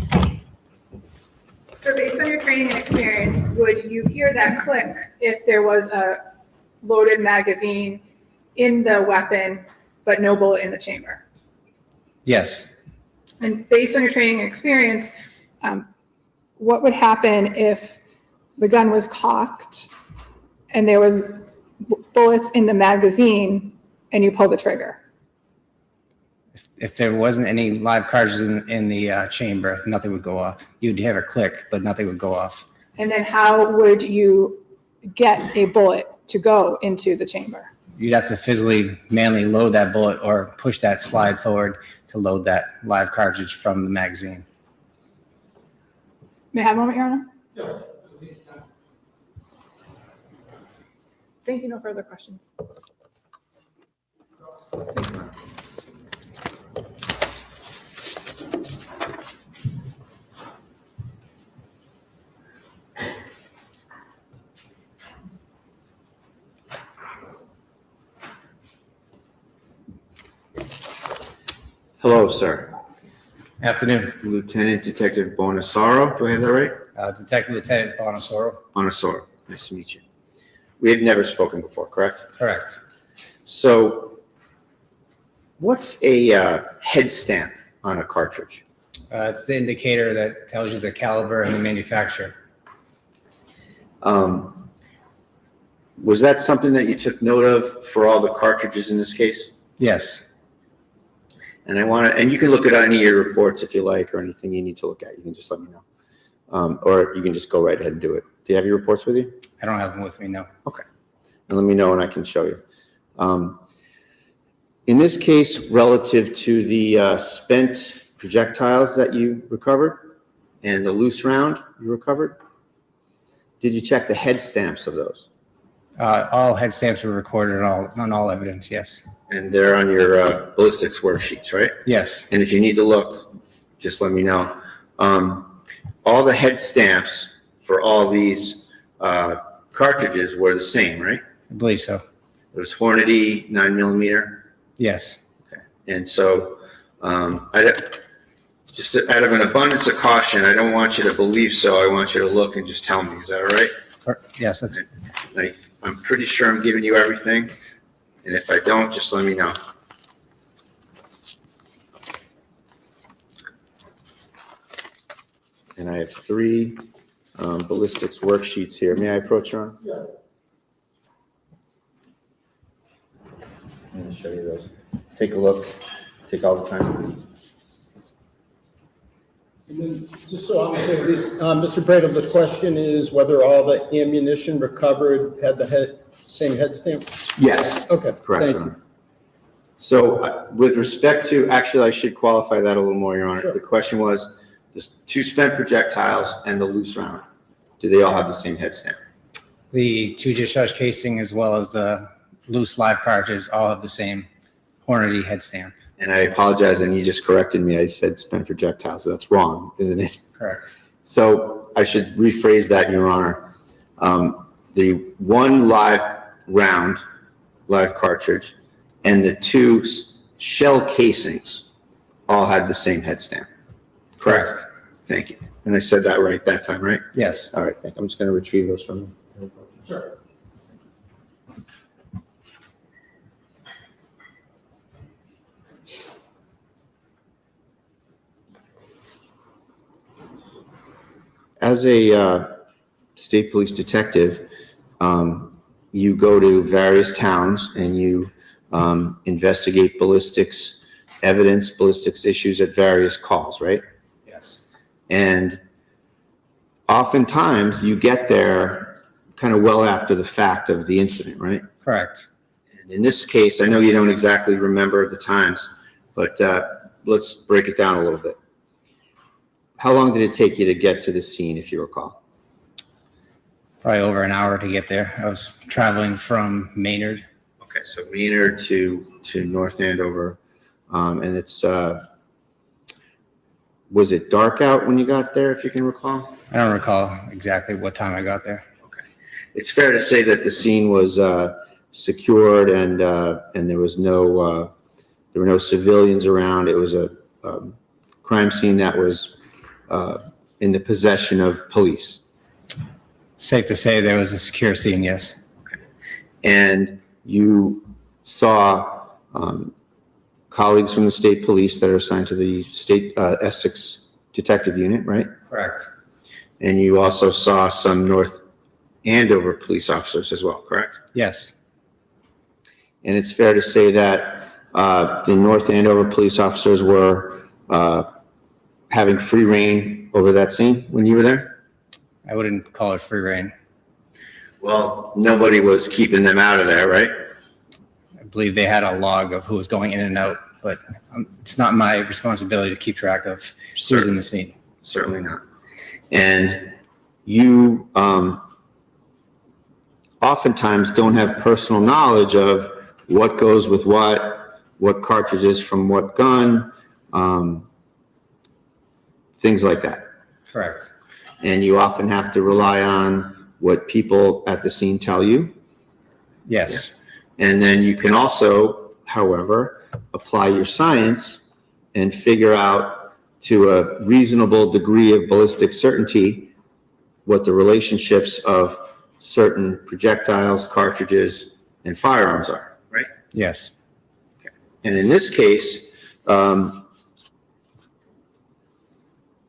So based on your training and experience, would you hear that click if there was a loaded magazine in the weapon, but no bullet in the chamber? Yes. And based on your training and experience, what would happen if the gun was cocked and there was bullets in the magazine and you pull the trigger? If there wasn't any live cartridges in the chamber, nothing would go off. You'd have a click, but nothing would go off. And then how would you get a bullet to go into the chamber? You'd have to physically manually load that bullet or push that slide forward to load that live cartridge from the magazine. May I have a moment, Your Honor? Thank you. No further questions. Hello, sir. Afternoon. Lieutenant Detective Bonasaro, do I have that right? Detective Lieutenant Bonasoro. Bonasaro, nice to meet you. We have never spoken before, correct? Correct. So what's a head stamp on a cartridge? It's the indicator that tells you the caliber and the manufacturer. Was that something that you took note of for all the cartridges in this case? Yes. And and you can look at any of your reports if you like, or anything you need to look at, you can just let me know. Or you can just go right ahead and do it. Do you have your reports with you? I don't have them with me, no. Okay. And let me know and I can show you. In this case, relative to the spent projectiles that you recovered and the loose round you recovered, did you check the head stamps of those? All head stamps were recorded on all evidence, yes. And they're on your ballistics worksheets, right? Yes. And if you need to look, just let me know. All the head stamps for all these cartridges were the same, right? I believe so. It was Hornady 9mm. Yes. Okay. And so, just out of an abundance of caution, I don't want you to believe so. I want you to look and just tell me. Is that all right? Yes, that's. I'm pretty sure I'm giving you everything. And if I don't, just let me know. And I have 3 ballistics worksheets here. May I approach, Ron? Yeah. I'm going to show you those. Take a look. Take all the time. And then, just so I'm clear, Mr. Brady, the question is whether all the ammunition recovered had the same head stamp? Yes. Okay, Correct, thank Your you. Honor. So with respect to, actually, I should qualify that a little more, Your Honor. Sure. The question was, the 2 spent projectiles and the loose round, do they all have the same head stamp? The 2 discharge casing as well as the loose live cartridges all have the same Hornady head stamp. And I apologize, and you just corrected me. I said spent projectiles. That's wrong, isn't it? Correct. So I should rephrase that, Your Honor. The 1 live round, live cartridge, and the 2 shell casings all had the same head stamp. Correct. Thank you. And I said that right that time, right? Yes. All right. I'm just going to retrieve those from you. Sure. As a state police detective, you go to various towns and you investigate ballistics evidence, ballistics issues at various calls, right? Yes. And oftentimes you get there kind of well after the fact of the incident, right? Correct. And in this case, I know you don't exactly remember the times, but let's break it down a little bit. How long did it take you to get to the scene, if you recall? Probably over an hour to get there. I was traveling from Maynard. Okay, so Maynard to North Andover, and it's was it dark out when you got there, if you can recall? I don't recall exactly what time I got there. Okay, it's fair to say that the scene was secured and there was no there were no civilians around. It was a crime scene that was in the possession of police? Safe to say there was a secure scene, yes. And you saw colleagues from the state police that are assigned to the state Essex Detective Unit, right? Correct. And you also saw some North Andover police officers as well, correct? Yes. And it's fair to say that the North Andover police officers were having free reign over that scene when you were there? I wouldn't call it free reign. Well, nobody was keeping them out of there, right? I believe they had a log of who was going in and out, but it's not my responsibility to keep track of who's in the scene. Certainly not. And you oftentimes don't have personal knowledge of what goes with what cartridges from what gun, things like that. Correct. And you often have to rely on what people at the scene tell you. Yes. And then you can also, however, apply your science and figure out to a reasonable degree of ballistic certainty what the relationships of certain projectiles, cartridges, and firearms are, right? Yes. And in this case,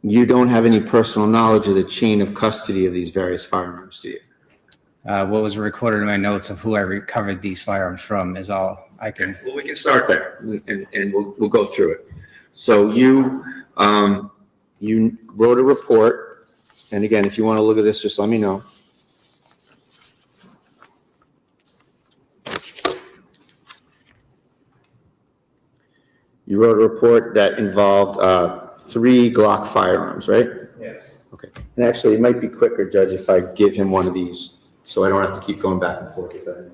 you don't have any personal knowledge of the chain of custody of these various firearms, do you? What was recorded in my notes of who I recovered these firearms from is all I can. Well, we can start there, and we'll go through it. So you wrote a report, and again, if you want to look at this, just let me know. You wrote a report that involved 3 Glock firearms, right? Yes. Okay. And actually, it might be quicker, Judge, if I give him one of these, so I don't have to keep going back and forth with that.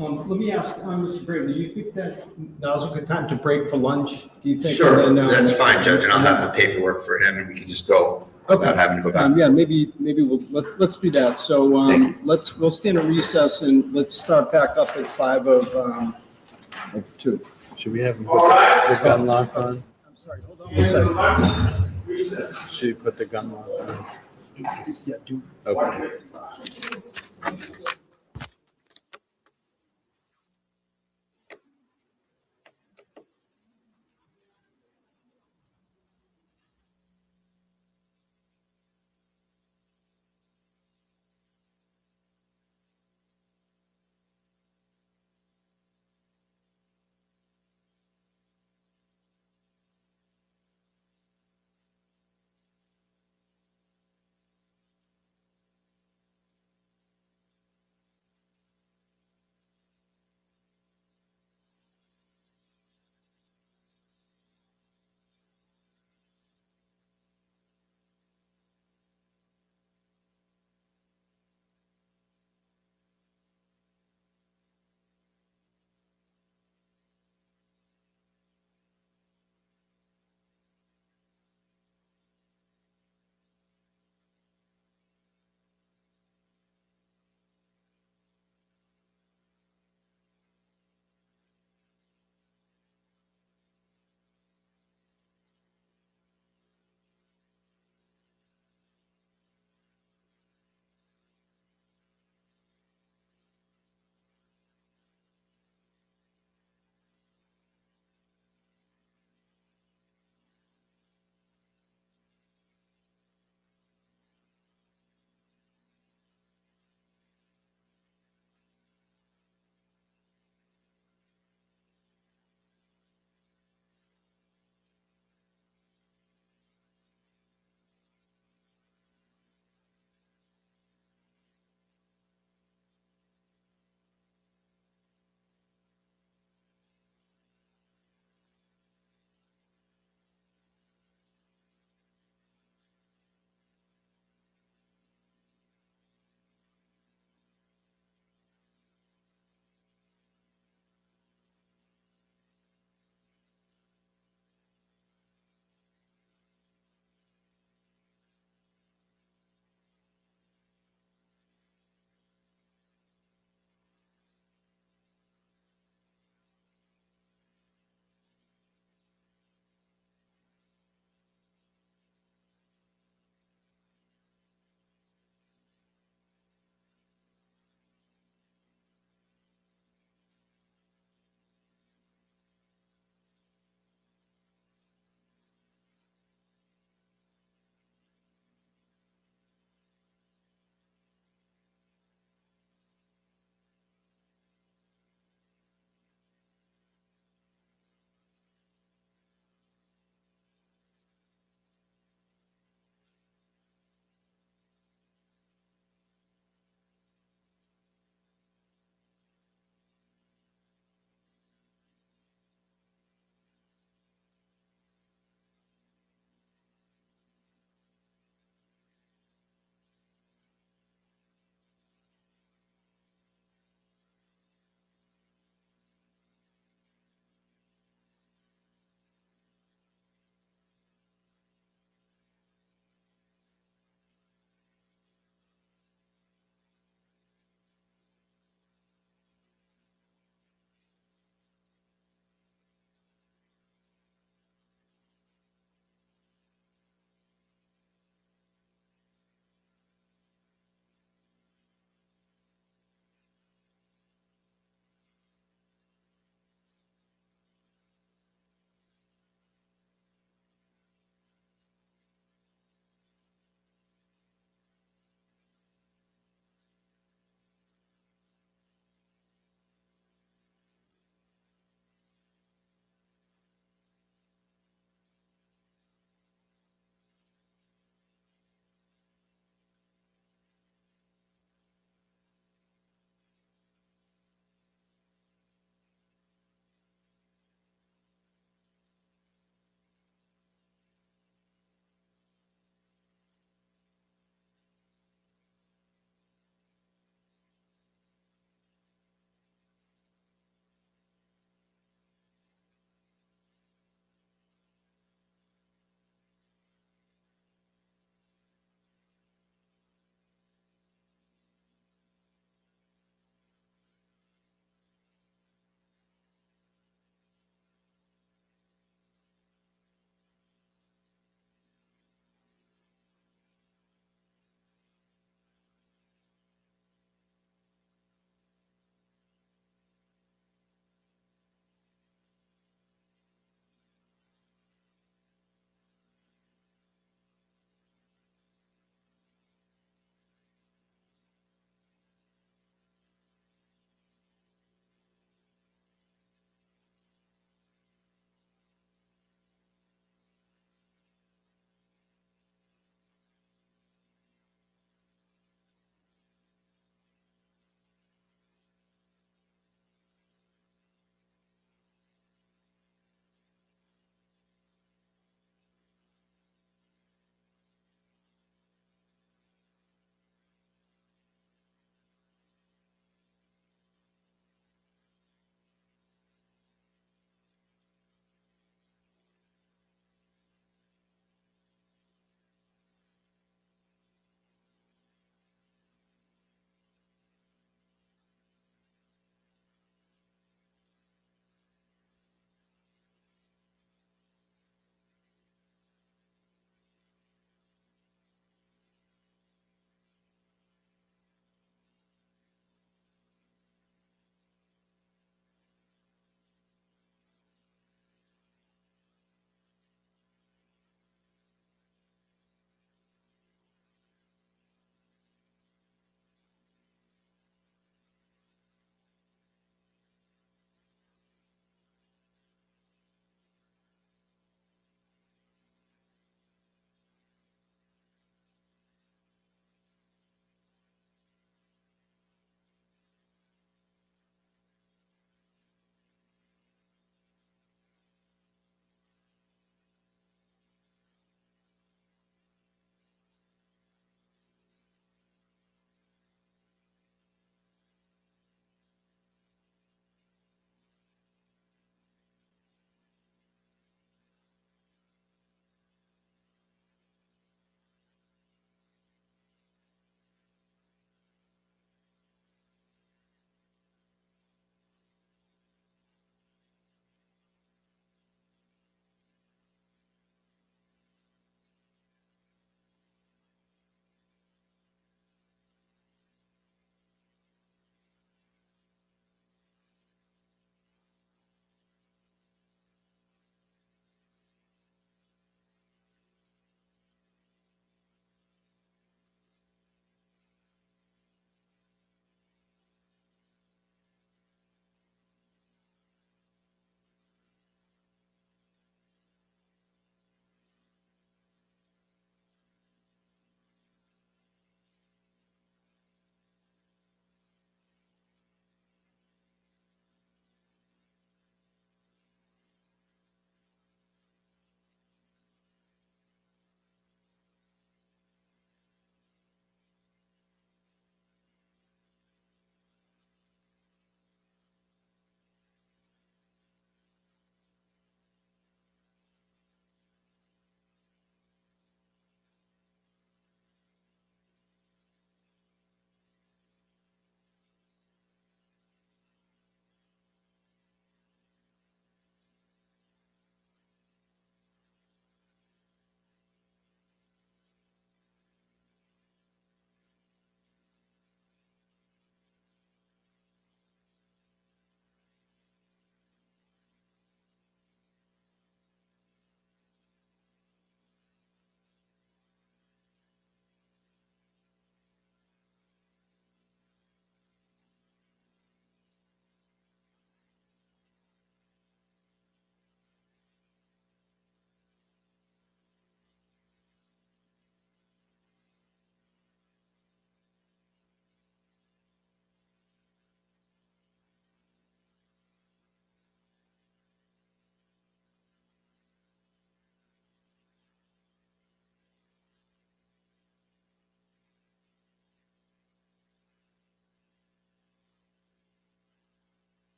Let me ask, Mr. Brady, do you think that now's a good time to break for lunch? Do you think? Sure, And then, that's fine, Judge, and I'll have the paperwork for him, and we can just go without having to go back. Yeah, maybe let's do that. So, we'll stand at recess and let's start back up at 5 of 2. Should we have him put the gun lock on? I'm sorry, hold on 1 second. Should we put the gun lock on? Yeah, do. Okay.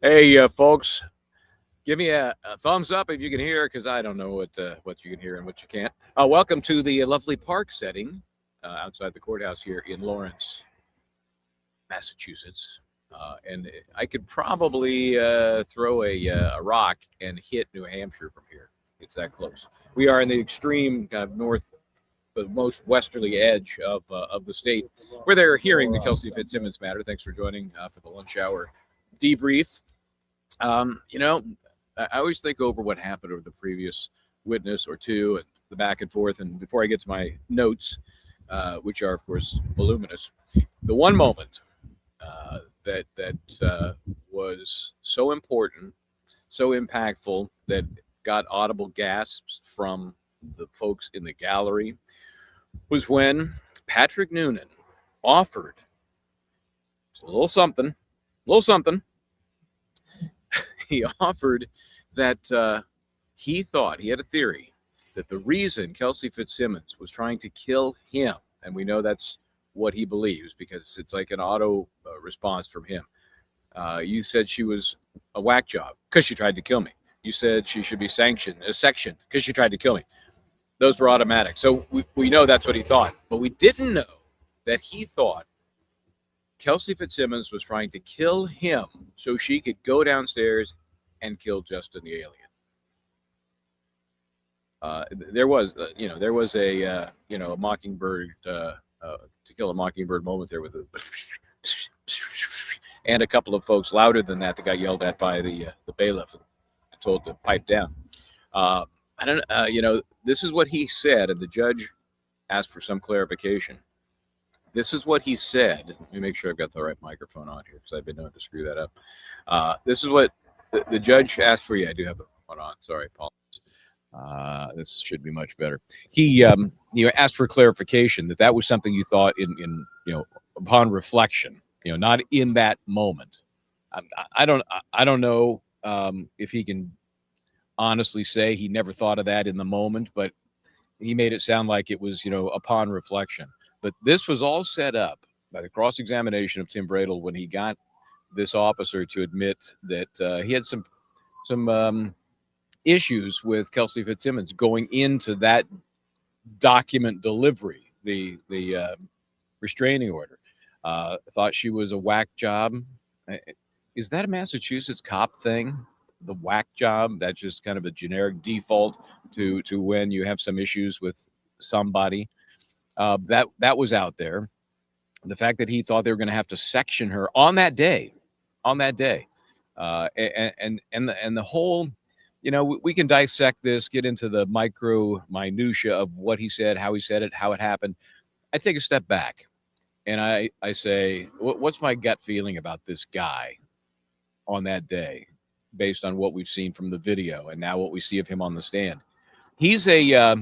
Hey, folks, give me a thumbs up if you can hear, because I don't know what you can hear and what you can't. Welcome to the lovely park setting outside the courthouse here in Lawrence, Massachusetts. And I could probably throw a rock and hit New Hampshire from here. It's that close. We are in the extreme kind of north, the most westerly edge of the state, where they're hearing the Kelsey Fitzsimmons matter. Thanks for joining for the lunch hour debrief. You know, I always think over what happened over the previous witness or two and the back and forth. And before I get to my notes, which are, of course, voluminous, the one moment that was so important, so impactful, that got audible gasps from the folks in the gallery was when Patrick Noonan offered a little something. He offered that he thought, he had a theory, that the reason Kelsey Fitzsimmons was trying to kill him, and we know that's what he believes because it's like an auto response from him. You said she was a whack job because she tried to kill me. You said she should be sectioned because she tried to kill me. Those were automatic. So we know that's what he thought, but we didn't know that he thought Kelsey Fitzsimmons was trying to kill him so she could go downstairs and kill Justin the alien. There was a a mockingbird, To Kill a Mockingbird moment there with a and a couple of folks louder than that got yelled at by the bailiff and told to pipe down. I don't, this is what he said, and the judge asked for some clarification. This is what he said. Let me make sure I've got the right microphone on here because I've been known to screw that up. This is what the judge asked for. Yeah, I do have the one on. Sorry, Paul. This should be much better. He asked for clarification that was something you thought in upon reflection, not in that moment. I don't know if he can honestly say he never thought of that in the moment, but he made it sound like it was upon reflection. But this was all set up by the cross-examination of Tim Bradel when he got this officer to admit that he had some issues with Kelsey Fitzsimmons going into that document delivery, the restraining order. Thought she was a whack job. Is that a Massachusetts cop thing? The whack job? That's just kind of a generic default to when you have some issues with somebody. That was out there. The fact that he thought they were going to have to section her on that day, and the whole, we can dissect this, get into the micro minutia of what he said, how he said it, how it happened. I take a step back and I say, what's my gut feeling about this guy on that day, based on what we've seen from the video and now what we see of him on the stand? He's a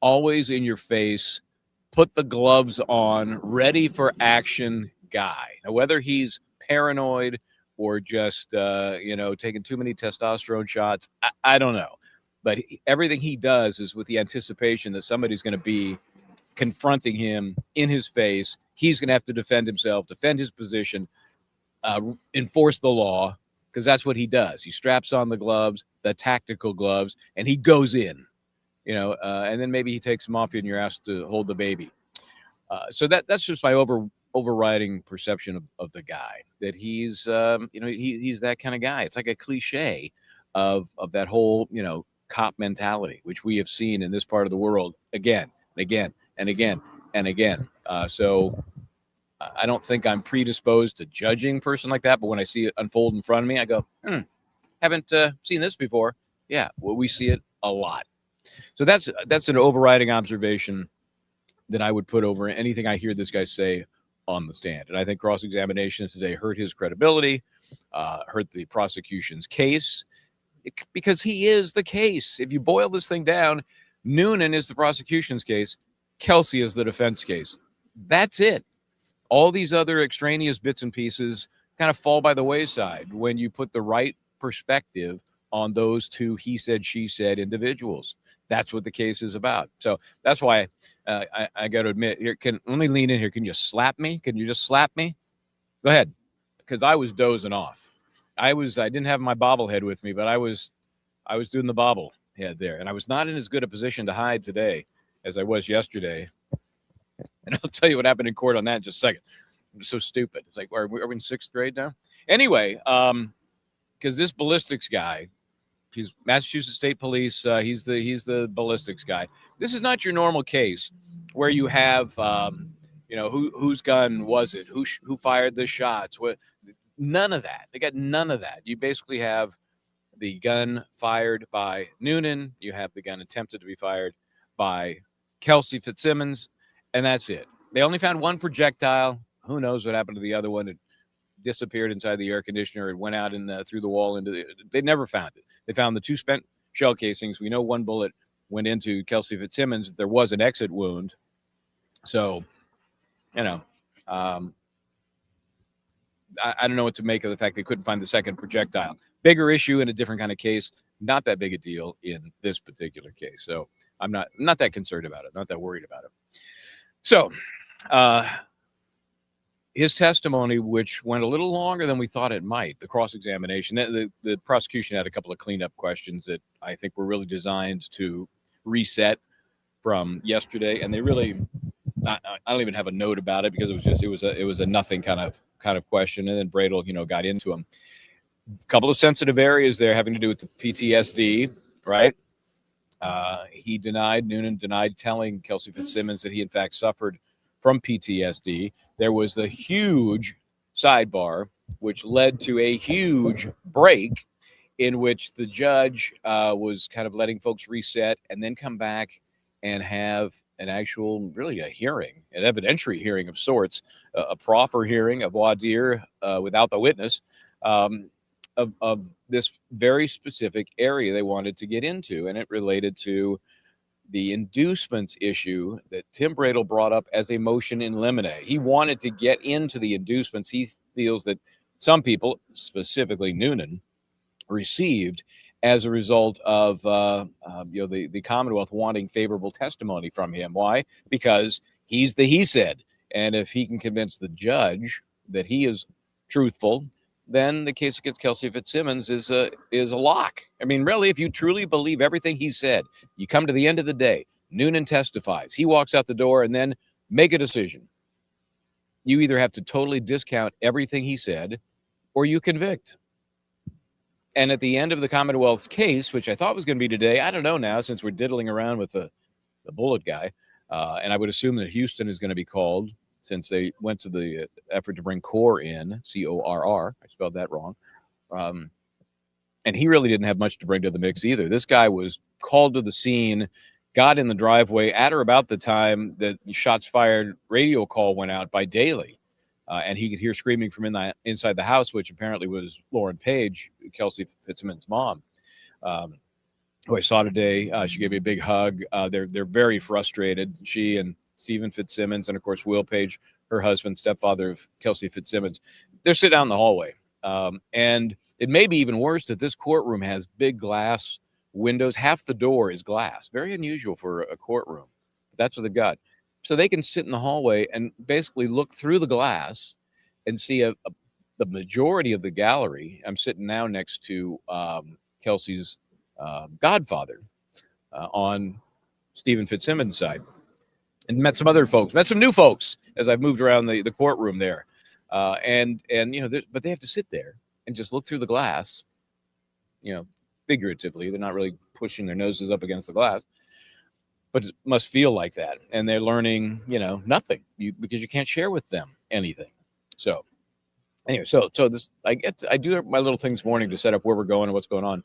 always in your face, put the gloves on, ready for action guy. Now, whether he's paranoid or just, taking too many testosterone shots, I don't know. But everything he does is with the anticipation that somebody's going to be confronting him in his face. He's going to have to defend himself, defend his position, enforce the law, because that's what he does. He straps on the gloves, the tactical gloves, and he goes in. And then maybe he takes them off you and you're asked to hold the baby. So that's just my overriding perception of the guy, that he's, he's that kind of guy. It's like a cliche of that whole, cop mentality, which we have seen in this part of the world again and again and again and again. So I don't think I'm predisposed to judging a person like that, but when I see it unfold in front of me, I go, haven't seen this before. Yeah, well, we see it a lot. So that's an overriding observation that I would put over anything I hear this guy say on the stand. And I think cross-examination today hurt his credibility, hurt the prosecution's case, because he is the case. If you boil this thing down, Nunan is the prosecution's case, Kelsey is the defense case. That's it. All these other extraneous bits and pieces kind of fall by the wayside when you put the right perspective on those two he said, she said individuals. That's what the case is about. So that's why I got to admit, here, let me lean in here. Can you slap me? Can you just slap me? Go ahead, because I was dozing off. I didn't have my bobblehead with me, but I was doing the bobblehead there, and I was not in as good a position to hide today as I was yesterday. And I'll tell you what happened in court on that in just a second. It was so stupid. It's like, are we in 6th grade now? Anyway, because this ballistics guy, he's Massachusetts State Police. He's the ballistics guy. This is not your normal case where you have, whose gun was it? Who fired the shots? What? None of that. They got none of that. You basically have the gun fired by Noonan. You have the gun attempted to be fired by Kelsey Fitzsimmons, and that's it. They only found one projectile. Who knows what happened to the other one? It disappeared inside the air conditioner. It went out and through the wall into the. They never found it. They found the 2 spent shell casings. We know 1 bullet went into Kelsey Fitzsimmons. There was an exit wound. So, I don't know what to make of the fact they couldn't find the second projectile. Bigger issue in a different kind of case. Not that big a deal in this particular case. So I'm not that concerned about it. Not that worried about it. So his testimony, which went a little longer than we thought it might, the cross-examination, the prosecution had a couple of cleanup questions that I think were really designed to reset from yesterday. And they really, I don't even have a note about it because it was a nothing kind of question. And then Bradel, got into them. A couple of sensitive areas there having to do with the PTSD, right? Noonan denied telling Kelsey Fitzsimmons that he in fact suffered from PTSD. There was the huge sidebar, which led to a huge break in which the judge was kind of letting folks reset and then come back and have an actual, really a hearing, an evidentiary hearing of sorts, a proffer hearing of voir dire without the witness of this very specific area they wanted to get into. And it related to the inducements issue that Tim Bradel brought up as a motion in limine. He wanted to get into the inducements he feels that some people, specifically Nunan, received as a result of the Commonwealth wanting favorable testimony from him. Why? Because he's the he said. And if he can convince the judge that he is truthful, then the case against Kelsey Fitzsimmons is a lock. I mean, really, if you truly believe everything he said, you come to the end of the day, Noonan testifies, he walks out the door, and then make a decision. You either have to totally discount everything he said, or you convict. And at the end of the Commonwealth's case, which I thought was going to be today, I don't know now, since we're diddling around with the bullet guy, and I would assume that Houston is going to be called, since they went to the effort to bring Corr in, Corr. I spelled that wrong. And he really didn't have much to bring to the mix either. This guy was called to the scene, got in the driveway at or about the time that the shots fired radio call went out by Daly. And he could hear screaming from inside the house, which apparently was Lauren Page, Kelsey Fitzsimmons' mom, who I saw today. She gave me a big hug. They're very frustrated. She and Stephen Fitzsimmons, and of course, Will Page, her husband, stepfather of Kelsey Fitzsimmons, they're sitting out in the hallway. And it may be even worse that this courtroom has big glass windows. Half the door is glass. Very unusual for a courtroom. That's what they've got. So they can sit in the hallway and basically look through the glass and see the majority of the gallery. I'm sitting now next to Kelsey's godfather on Stephen Fitzsimmons' side. And met some other folks, met some new folks as I've moved around the courtroom there. But they have to sit there and just look through the glass, figuratively. They're not really pushing their noses up against the glass, but it must feel like that. And they're learning, nothing because you can't share with them anything. So anyway, so this, I do my little things morning to set up where we're going and what's going on.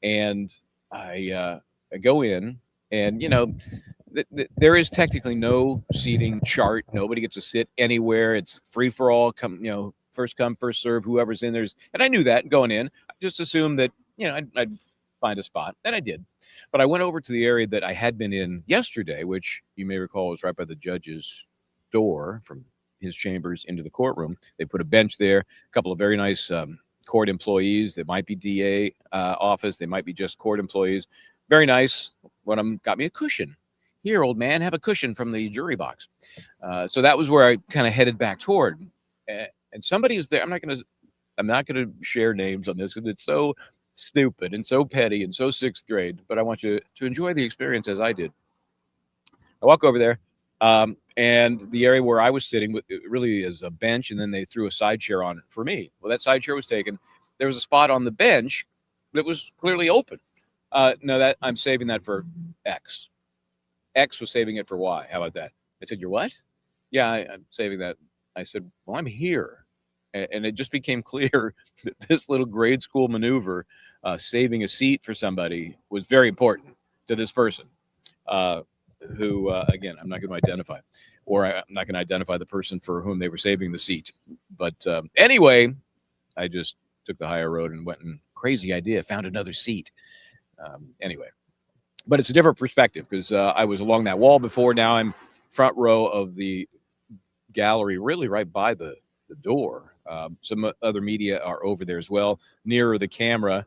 And I go in and, there is technically no seating chart. Nobody gets to sit anywhere. It's free for all. First come, first serve. Whoever's in there's. And I knew that going in. I just assumed that I'd find a spot, and I did. But I went over to the area that I had been in yesterday, which you may recall was right by the judge's door from his chambers into the courtroom. They put a bench there. A couple of very nice court employees. They might be DA office. They might be just court employees. Very nice. One of them got me a cushion. Here, old man, have a cushion from the jury box. So that was where I kind of headed back toward. and somebody was there. I'm not gonna share names on this because it's so stupid and so petty and so sixth grade. But I want you to enjoy the experience as I did. I walk over there, and the area where I was sitting it really is a bench, and then they threw a side chair on it for me. Well, that side chair was taken. There was a spot on the bench that was clearly open. No, that I'm saving that for X. X was saving it for Y. How about that? I said, "You're what?" Yeah, I'm saving that. I said, "Well, I'm here," and it just became clear that this little grade school maneuver, saving a seat for somebody, was very important to this person. Who, again, I'm not going to identify, or I'm not going to identify the person for whom they were saving the seat. But anyway, I just took the higher road and went and crazy idea, found another seat. Anyway, but it's a different perspective because I was along that wall before. Now I'm front row of the gallery, really right by the door. Some other media are over there as well, nearer the camera.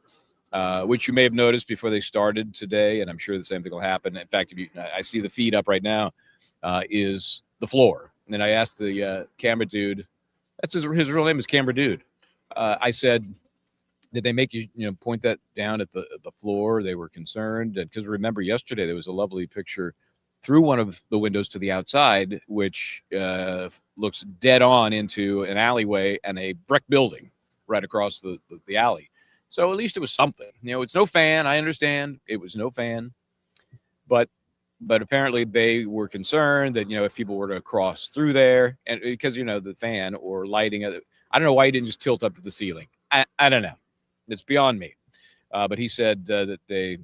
Which you may have noticed before they started today, and I'm sure the same thing will happen. In fact, I see the feed up right now, is the floor. And I asked the camera dude, that's his real name is Camera Dude. I said, did they make you point that down at the floor? They were concerned, because remember yesterday there was a lovely picture through one of the windows to the outside, which looks dead on into an alleyway and a brick building right across the alley. So at least it was something. It's no fan. I understand it was no fan, but apparently they were concerned that if people were to cross through there, and because the fan or lighting, I don't know why he didn't just tilt up to the ceiling. I don't know. It's beyond me. But he said that they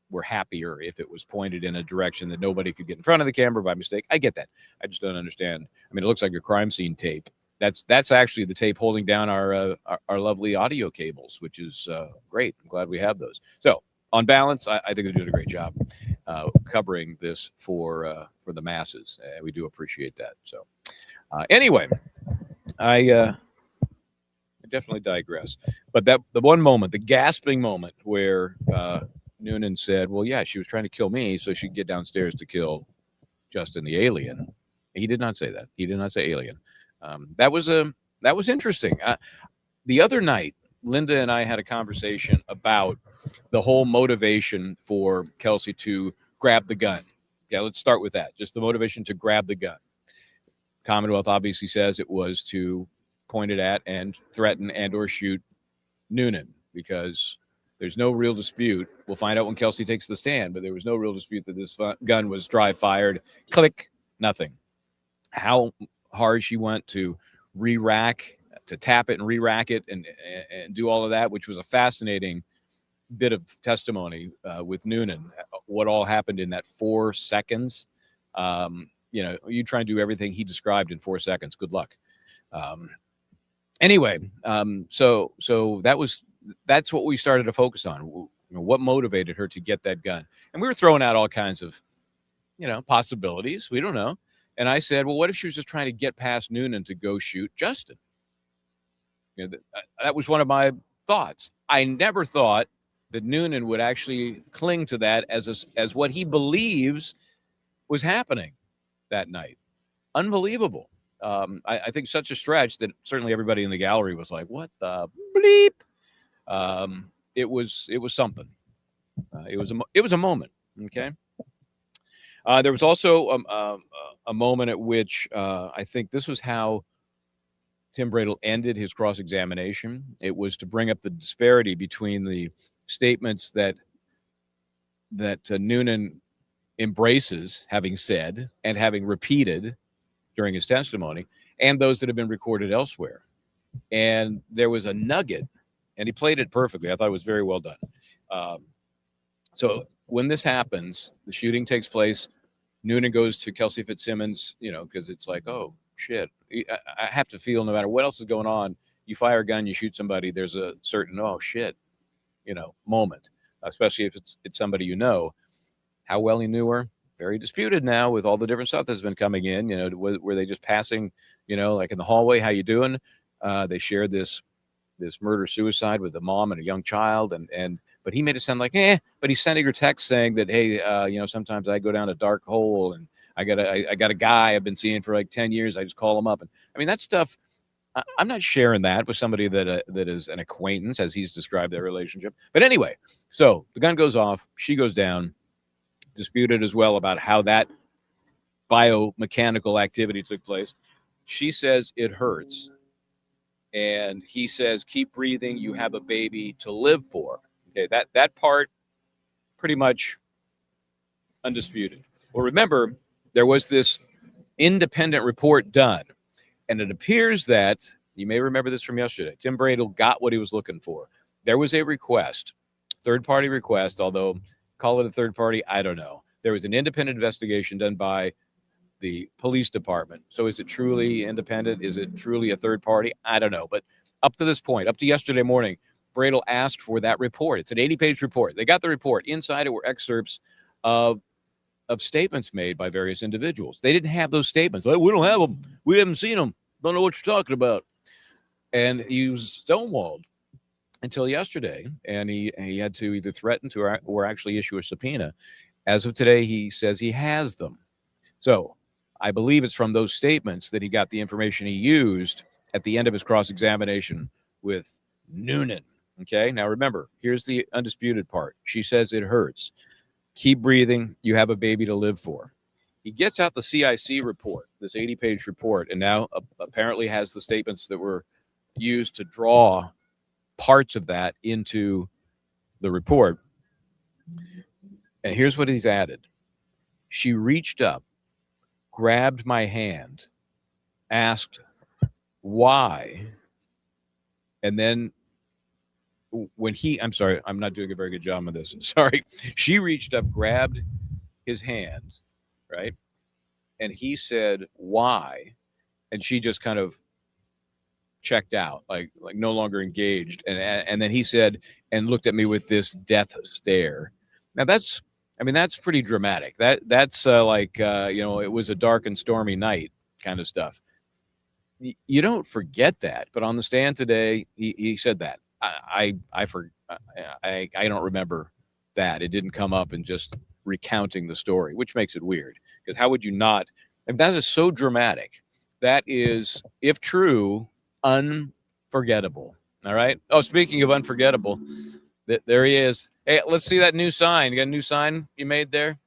were happier if it was pointed in a direction that nobody could get in front of the camera by mistake. I get that. I just don't understand. I mean, it looks like a crime scene tape. That's actually the tape holding down our lovely audio cables, which is great. I'm glad we have those. So on balance, I think they're doing a great job covering this for the masses. We do appreciate that. So anyway, I definitely digress. But the one moment, the gasping moment where Noonan said, "Well, yeah, she was trying to kill me so she could get downstairs to kill Justin the alien." He did not say that. He did not say alien. That was interesting. The other night, Linda and I had a conversation about the whole motivation for Kelsey to grab the gun. Yeah, let's start with that. Just the motivation to grab the gun. Commonwealth obviously says it was to point it at and threaten and or shoot Noonan, because there's no real dispute. We'll find out when Kelsey takes the stand, but there was no real dispute that this gun was dry fired. Click, nothing. How hard she went to re-rack, to tap it and re-rack it and do all of that, which was a fascinating bit of testimony with Noonan, what all happened in that 4 seconds. You try and do everything he described in 4 seconds. Good luck. Anyway, so that's what we started to focus on. What motivated her to get that gun? And we were throwing out all kinds of, possibilities. We don't know. And I said, well, what if she was just trying to get past Noonan to go shoot Justin? That was one of my thoughts. I never thought that Noonan would actually cling to that as what he believes was happening that night. Unbelievable. I think such a stretch that certainly everybody in the gallery was like, what the bleep? It was something. It was a moment. Okay. There was also a moment at which I think this was how Tim Bradel ended his cross-examination. It was to bring up the disparity between the statements that Noonan embraces having said and having repeated during his testimony, and those that have been recorded elsewhere. And there was a nugget, and he played it perfectly. I thought it was very well done. So when this happens, the shooting takes place. Noonan goes to Kelsey Fitzsimmons, because it's like, oh, shit. I have to feel no matter what else is going on, you fire a gun, you shoot somebody, there's a certain, oh, shit, moment, especially if it's somebody you know. How well he knew her, very disputed now with all the different stuff that's been coming in. Were they just passing, like in the hallway, how you doing? They shared this murder-suicide with a mom and a young child, but he made it sound like, but he's sending her text saying that, hey, sometimes I go down a dark hole and I got a guy I've been seeing for like 10 years. I just call him up. And I mean, that stuff I'm not sharing that with somebody that is an acquaintance, as he's described their relationship. But anyway, so the gun goes off. She goes down. Disputed as well about how that biomechanical activity took place. She says it hurts. And he says, keep breathing. You have a baby to live for. Okay, that part pretty much undisputed. Well, remember, there was this independent report done. And it appears that, you may remember this from yesterday, Tim Bradel got what he was looking for. There was a request, third-party request, although call it a third party, I don't know. There was an independent investigation done by the police department. So is it truly independent? Is it truly a third party? I don't know. But up to this point, up to yesterday morning, Bradel asked for that report. It's an 80-page report. They got the report. Inside it were excerpts of statements made by various individuals. They didn't have those statements. Well, we don't have them. We haven't seen them. Don't know what you're talking about. And he was stonewalled until yesterday. And he had to either threaten to or actually issue a subpoena. As of today, he says he has them. So I believe it's from those statements that he got the information he used at the end of his cross-examination with Nunan. Okay, now remember, here's the undisputed part. She says it hurts. Keep breathing. You have a baby to live for. He gets out the CIC report, this 80-page report, and now apparently has the statements that were used to draw parts of that into the report. And here's what he's added. She reached up, grabbed my hand, asked why, and then when I'm sorry, I'm not doing a very good job of this. Sorry. She reached up, grabbed his hand, right? And he said, why? And she just kind of checked out, like no longer engaged. And then he said, and looked at me with this death stare. Now that's pretty dramatic. That's it was a dark and stormy night kind of stuff. You don't forget that. But on the stand today, he said that. I don't remember that. It didn't come up in just recounting the story, which makes it weird. Because how would you not? And that is so dramatic. That is, if true, unforgettable. All right. Oh, speaking of unforgettable, there he is. Hey, let's see that new sign. You got a new sign you made there?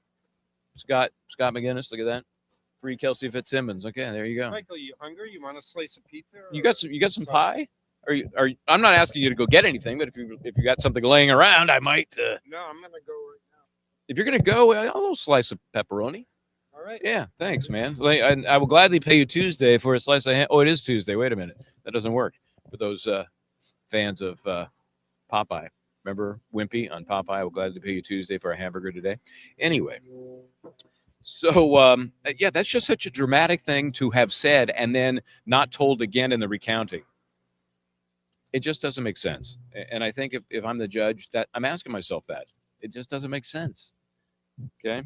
Scott McGinnis, look at that. Free Kelsey Fitzsimmons. Okay, there you go. Michael, you hungry? You want a slice of pizza? You got some pie? I'm not asking you to go get anything, but if you got something laying around, I might. No, I'm gonna go right now. If you're gonna go, a little slice of pepperoni. All right. Yeah, thanks, man. I will gladly pay you Tuesday for a slice of ham. Oh, it is Tuesday. Wait a minute, that doesn't work for those fans of Popeye. Remember Wimpy on Popeye? I will gladly pay you Tuesday for a hamburger today. Anyway, so yeah, that's just such a dramatic thing to have said and then not told again in the recounting. It just doesn't make sense. And I think if I'm the judge, that I'm asking myself that. It just doesn't make sense. Okay.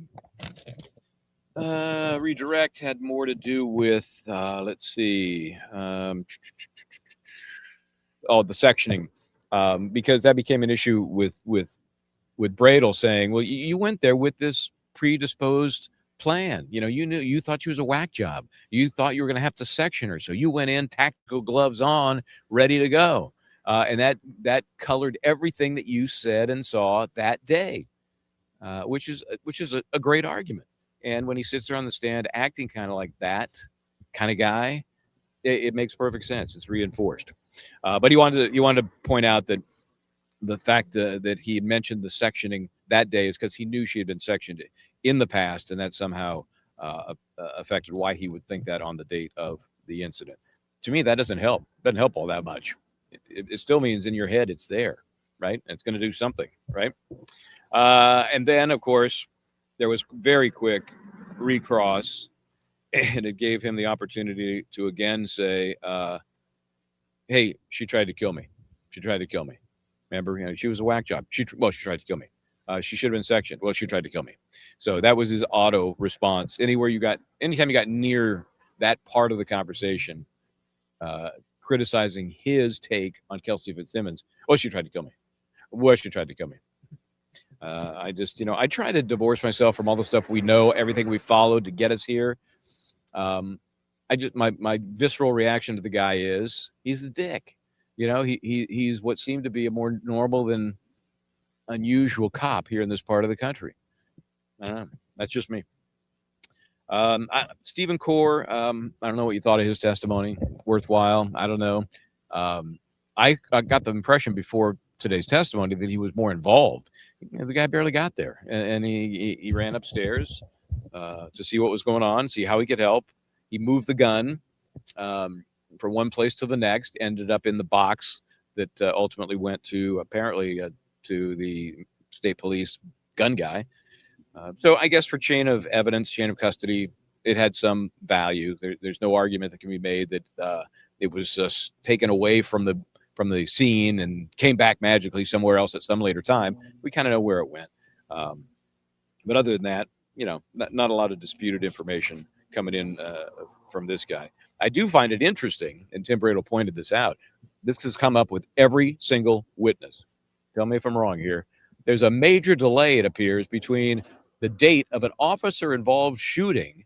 Redirect had more to do with, let's see. The sectioning. Because that became an issue with Bradel saying, well, you went there with this predisposed plan. You thought she was a whack job. You thought you were going to have to section her. So you went in, tactical gloves on, ready to go. And that colored everything that you said and saw that day, which is a great argument. And when he sits there on the stand acting kind of like that kind of guy, it makes perfect sense. It's reinforced. But he wanted to point out that the fact that he had mentioned the sectioning that day is because he knew she had been sectioned in the past, and that somehow affected why he would think that on the date of the incident. To me, that doesn't help. Doesn't help all that much. It still means in your head it's there, right? And it's going to do something, right? And then, of course, there was very quick recross, and it gave him the opportunity to again say, hey, she tried to kill me. She tried to kill me. Remember, she was a whack job. She tried to kill me. She should have been sectioned. Well, she tried to kill me. So that was his auto response. Anytime you got near that part of the conversation, criticizing his take on Kelsey Fitzsimmons, oh, she tried to kill me. Well, she tried to kill me. I try to divorce myself from all the stuff we know, everything we followed to get us here. my visceral reaction to the guy is he's a dick. You know, he's what seemed to be a more normal than unusual cop here in this part of the country. I don't know. That's just me. Stephen Core, I don't know what you thought of his testimony. Worthwhile. I don't know. I got the impression before today's testimony that he was more involved. You know, the guy barely got there, and he ran upstairs to see what was going on, see how he could help. He moved the gun from one place to the next, ended up in the box that ultimately went to apparently to the state police gun guy. So I guess for chain of evidence, chain of custody, it had some value. There's no argument that can be made that it was taken away from the scene and came back magically somewhere else at some later time. We kind of know where it went. But other than that, you know, not a lot of disputed information coming in from this guy. I do find it interesting, and Tim Bradle pointed this out. This has come up with every single witness. Tell me if I'm wrong here. There's a major delay, it appears, between the date of an officer-involved shooting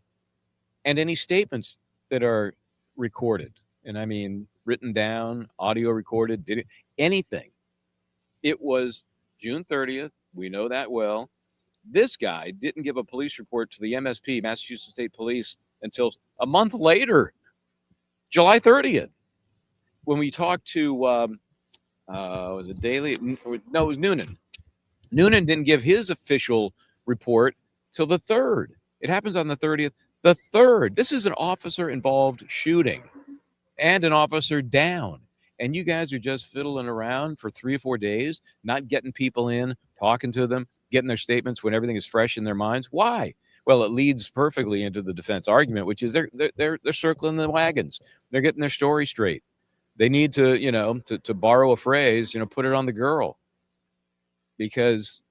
and any statements that are recorded. And I mean, written down, audio recorded, video, anything. It was June 30th. We know that well. This guy didn't give a police report to the MSP, Massachusetts State Police, until a month later, July 30th. When we talked to the Daily, no, it was Nunan. Nunan didn't give his official report till the 3rd. It happens on the 30th. The 3rd. This is an officer-involved shooting and an officer down. And you guys are just fiddling around for 3 or 4 days, not getting people in, talking to them, getting their statements when everything is fresh in their minds. Why? Well, it leads perfectly into the defense argument, which is they're circling the wagons. They're getting their story straight. They need to, you know, to borrow a phrase, you know, put it on the girl. Because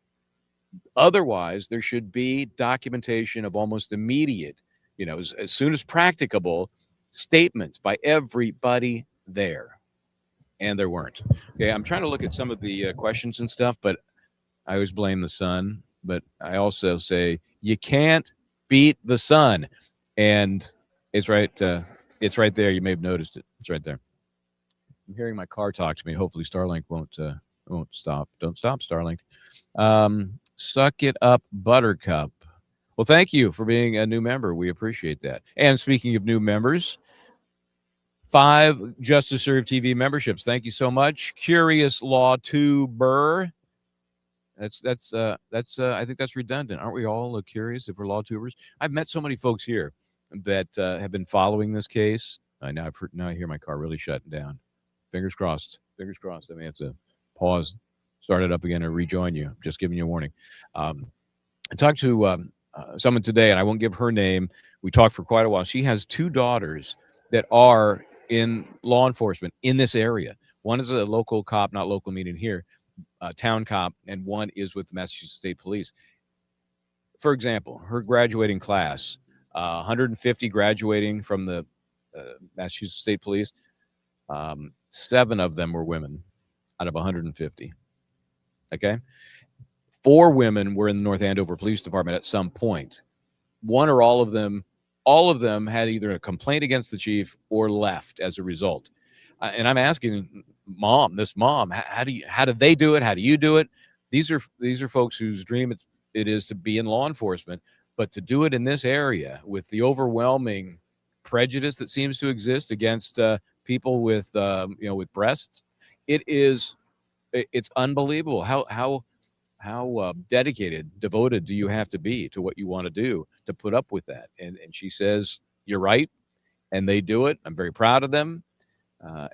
otherwise there should be documentation of almost immediate, you know, as soon as practicable, statements by everybody there. And there weren't. Okay, I'm trying to look at some of the questions and stuff, but I always blame the sun. But I also say you can't beat the sun. And it's right there. You may have noticed it. It's right there. I'm hearing my car talk to me. Hopefully Starlink won't stop. Don't stop, Starlink. Suck it up, Buttercup. Well, thank you for being a new member. We appreciate that. And speaking of new members, 5 Just to Serve TV memberships. Thank you so much. Curious Law Tuber. That's I think that's redundant. Aren't we all curious if we're law tubers? I've met so many folks here that have been following this case. Now I hear my car really shutting down. Fingers crossed. Fingers crossed. I may have to pause, start it up again, and rejoin you. Just giving you a warning. I talked to someone today, and I won't give her name. We talked for quite a while. She has 2 daughters that are in law enforcement in this area. One is a local cop, not local meaning here, town cop, and one is with the Massachusetts State Police. For example, her graduating class, 150 graduating from the Massachusetts State Police, 7 of them were women out of 150. Okay? 4 women were in the North Andover Police Department at some point. One or all of them had either a complaint against the chief or left as a result. And I'm asking this mom, how do they do it? How do you do it? These are folks whose dream it is to be in law enforcement, but to do it in this area with the overwhelming prejudice that seems to exist against people with with breasts, it's unbelievable how dedicated, devoted do you have to be to what you want to do to put up with that? And she says, you're right. And they do it. I'm very proud of them.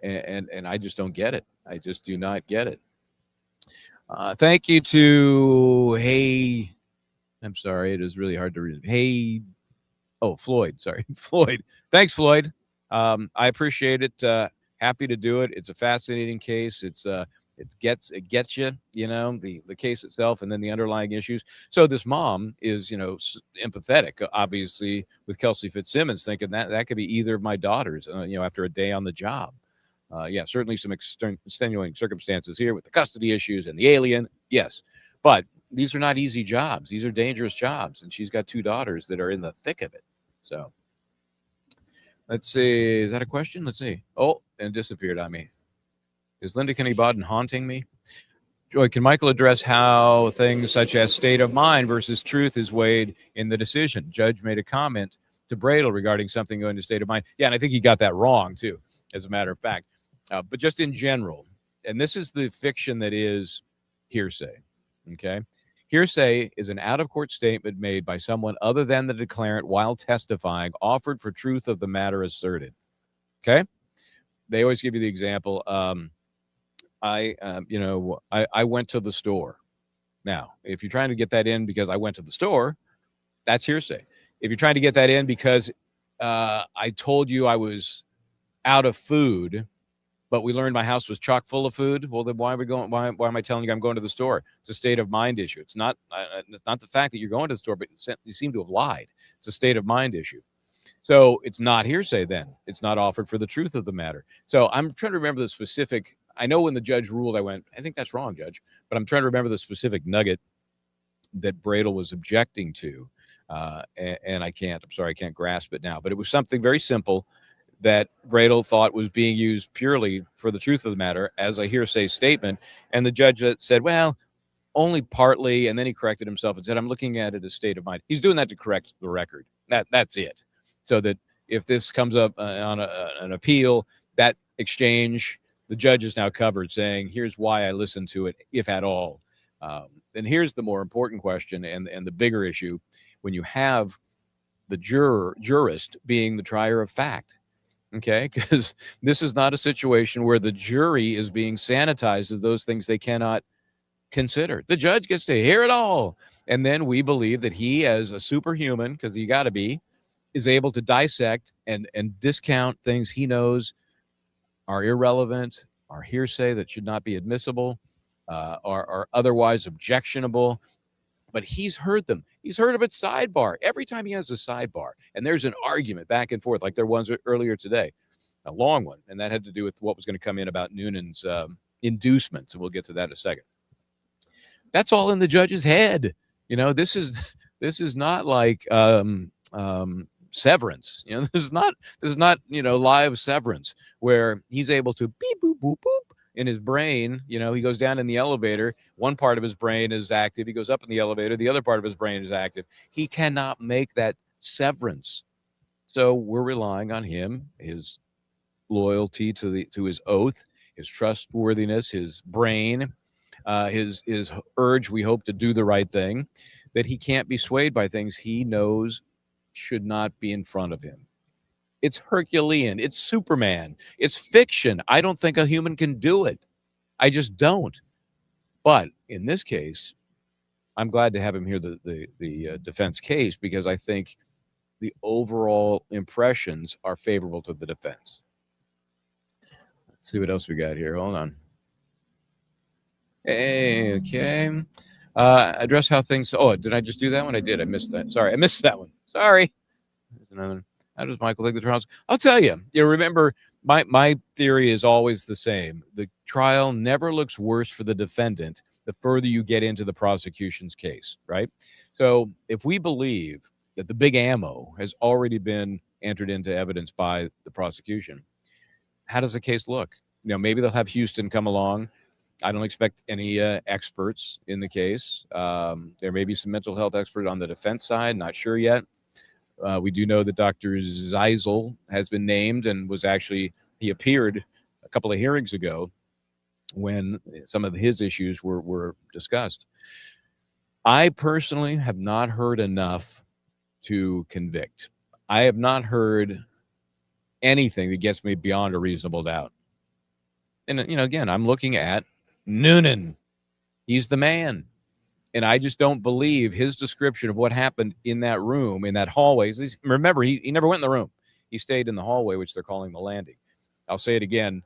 And I just don't get it. I just do not get it. Thank you to, I'm sorry. It is really hard to read. Floyd. Sorry. Floyd. Thanks, Floyd. I appreciate it. Happy to do it. It's a fascinating case. It gets you, the case itself and then the underlying issues. So this mom is, empathetic, obviously, with Kelsey Fitzsimmons, thinking that could be either of my daughters, after a day on the job. Certainly some extenuating circumstances here with the custody issues and the alien. Yes, but these are not easy jobs. These are dangerous jobs. And she's got 2 daughters that are in the thick of it. So Let's see. Is that a question? Let's see. Oh, and it disappeared on me. Is Linda Kenny Baden haunting me? Joy, can Michael address how things such as state of mind versus truth is weighed in the decision? Judge made a comment to Bradel regarding something going to state of mind. Yeah, and I think he got that wrong, too, as a matter of fact. But just in general, and this is the fiction that is hearsay, okay? Hearsay is an out-of-court statement made by someone other than the declarant while testifying, offered for truth of the matter asserted, okay? They always give you the example, I went to the store. Now, if you're trying to get that in because I went to the store, that's hearsay. If you're trying to get that in because I told you I was out of food, but we learned my house was chock full of food, well, then why are we going? Why am I telling you I'm going to the store? It's a state of mind issue. It's not the fact that you're going to the store, but you seem to have lied. It's a state of mind issue. So it's not hearsay then. It's not offered for the truth of the matter. So I'm trying to remember the specific. I know when the judge ruled, I went, I think that's wrong, Judge. But I'm trying to remember the specific nugget that Bradel was objecting to. And I'm sorry, I can't grasp it now. But it was something very simple that Bradel thought was being used purely for the truth of the matter as a hearsay statement. And the judge said, well, only partly. And then he corrected himself and said, I'm looking at it as state of mind. He's doing that to correct the record. That's it. So that if this comes up on an appeal, that exchange, the judge is now covered, saying, here's why I listened to it, if at all. And here's the more important question and the bigger issue. When you have the jurist being the trier of fact, okay? Because this is not a situation where the jury is being sanitized of those things they cannot consider. The judge gets to hear it all. And then we believe that he, as a superhuman, because you got to be, is able to dissect and discount things he knows are irrelevant, are hearsay that should not be admissible, are otherwise objectionable. But he's heard them. He's heard them at sidebar. Every time he has a sidebar, and there's an argument back and forth, like there was earlier today, a long one, and that had to do with what was going to come in about Nunan's inducements, and we'll get to that in a second. That's all in the judge's head. You know, this is not like Severance. You know, this is not live Severance where he's able to beep boop boop boop in his brain. You know, he goes down in the elevator, one part of his brain is active, he goes up in the elevator, the other part of his brain is active. He cannot make that severance. So we're relying on him, his loyalty to his oath, his trustworthiness, his brain, his urge, we hope, to do the right thing, that he can't be swayed by things he knows should not be in front of him. It's Herculean. It's Superman. It's fiction. I don't think a human can do it. I just don't. But in this case, I'm glad to have him hear the defense case, because I think the overall impressions are favorable to the defense. Let's see what else we got here. Hold on. Hey, okay. Address how things. Oh, did I just do that one? I did. I missed that. Sorry, I missed that one. Sorry. There's another one. How does Michael think the trials? I'll tell you. You remember, my theory is always the same. The trial never looks worse for the defendant the further you get into the prosecution's case, right? So if we believe that the big ammo has already been entered into evidence by the prosecution, how does the case look? You know, maybe they'll have Houston come along. I don't expect any experts in the case. There may be some mental health expert on the defense side, not sure yet. We do know that Dr. Zeisel has been named and he appeared a couple of hearings ago when some of his issues were discussed. I personally have not heard enough to convict. I have not heard anything that gets me beyond a reasonable doubt. And, again, I'm looking at Nunan. He's the man. And I just don't believe his description of what happened in that room, in that hallway. Remember, he never went in the room. He stayed in the hallway, which they're calling the landing. I'll say it again,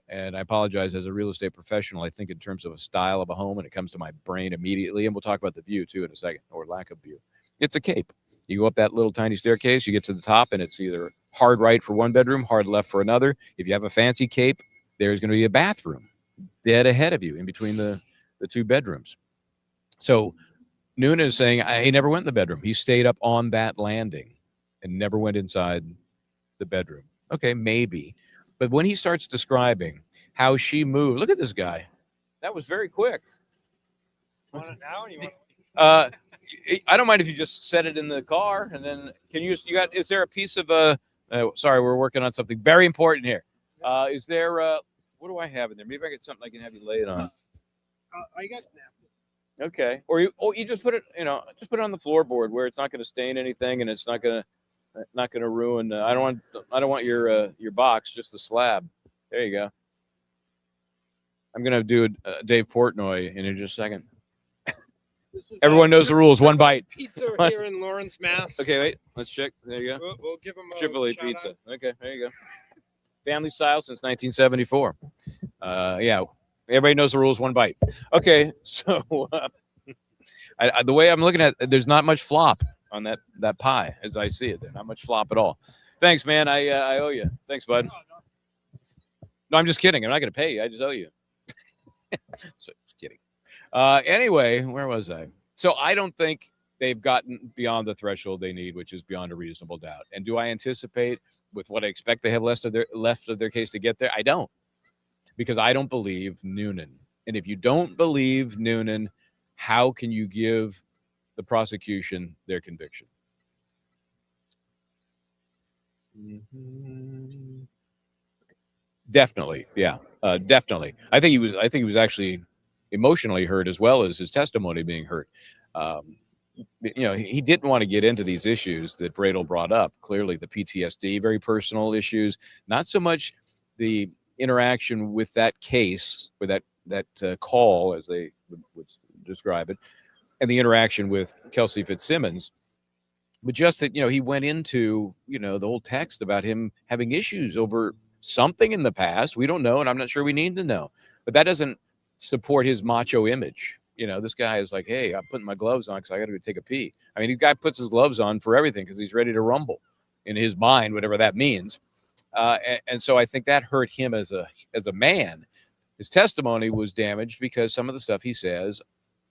and I apologize as a real estate professional. I think in terms of a style of a home, and it comes to my brain immediately. And we'll talk about the view, too, in a second, or lack of view. It's a cape. You go up that little tiny staircase, you get to the top, and it's either hard right for one bedroom, hard left for another. If you have a fancy cape, there's going to be a bathroom dead ahead of you in between the two bedrooms. So Noonan is saying he never went in the bedroom. He stayed up on that landing and never went inside the bedroom. Okay, maybe. But when he starts describing how she moved, look at this guy. That was very quick. Want it now? Or you want I don't mind if you just set it in the car, and then is there a piece of sorry, we're working on something very important here. Is there what do I have in there? Maybe I get something I can have you lay it on. I got napkins. Okay. Or you just put it, just put it on the floorboard where it's not going to stain anything and it's not going to ruin. I don't want your box, just the slab. There you go. I'm going to do Dave Portnoy in just a second. Everyone knows the rules. One bite. Pizza here in Lawrence, Mass. Okay, wait. Let's check. There you go. We'll give them a Tripoli shout pizza. out. Okay, there you go. Family style since 1974. Yeah, everybody knows the rules. One bite. Okay, so the way I'm looking at it, there's not much flop on that pie as I see it. There's not much flop at all. Thanks, man. I owe you. Thanks, bud. No, I'm just kidding. I'm not going to pay you. I just owe you. So, just kidding. Anyway, where was I? So I don't think they've gotten beyond the threshold they need, which is beyond a reasonable doubt. And do I anticipate with what I expect they have left of their case to get there? I don't, because I don't believe Noonan. And if you don't believe Noonan, how can you give the prosecution their conviction? Definitely, yeah, definitely. I think he was actually emotionally hurt as well as his testimony being hurt. He didn't want to get into these issues that Bradel brought up. Clearly, the PTSD, very personal issues, not so much the interaction with that case, with that call, as they would describe it, and the interaction with Kelsey Fitzsimmons, but just that, he went into, the whole text about him having issues over something in the past. We don't know, and I'm not sure we need to know, but that doesn't support his macho image. This guy is like, hey, I'm putting my gloves on because I got to go take a pee. I mean, the guy puts his gloves on for everything because he's ready to rumble in his mind, whatever that means. And so I think that hurt him as a man. His testimony was damaged because some of the stuff he says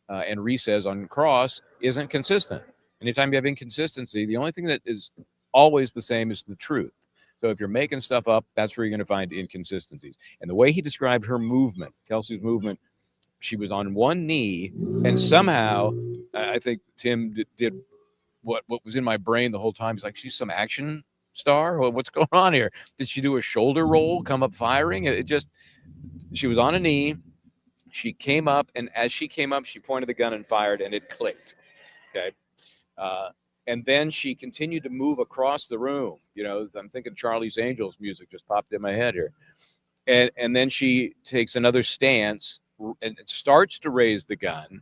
and re-says on cross isn't consistent. Anytime you have inconsistency, the only thing that is always the same is the truth. So if you're making stuff up, that's where you're going to find inconsistencies. And the way he described her movement, Kelsey's movement, she was on one knee, and somehow I think Tim did what was in my brain the whole time. He's like, she's some action star. Well, what's going on here? Did she do a shoulder roll, come up firing? She was on a knee. She came up, and as she came up, she pointed the gun and fired, and it clicked. Okay. And then she continued to move across the room. I'm thinking Charlie's Angels music just popped in my head here. And then she takes another stance and starts to raise the gun.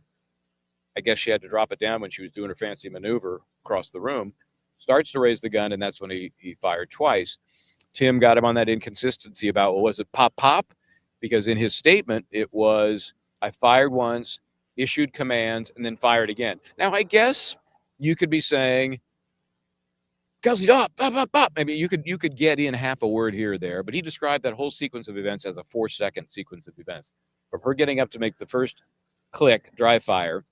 I guess she had to drop it down when she was doing her fancy maneuver across the room. Starts to raise the gun, and that's when he fired twice. Tim got him on that inconsistency about, well, was it pop? Because in his statement, it was, I fired once, issued commands, and then fired again. Now, I guess you could be saying, Kelsey, pop. Maybe you could get in half a word here or there, but he described that whole sequence of events as a 4-second sequence of events. From her getting up to make the first click, dry fire,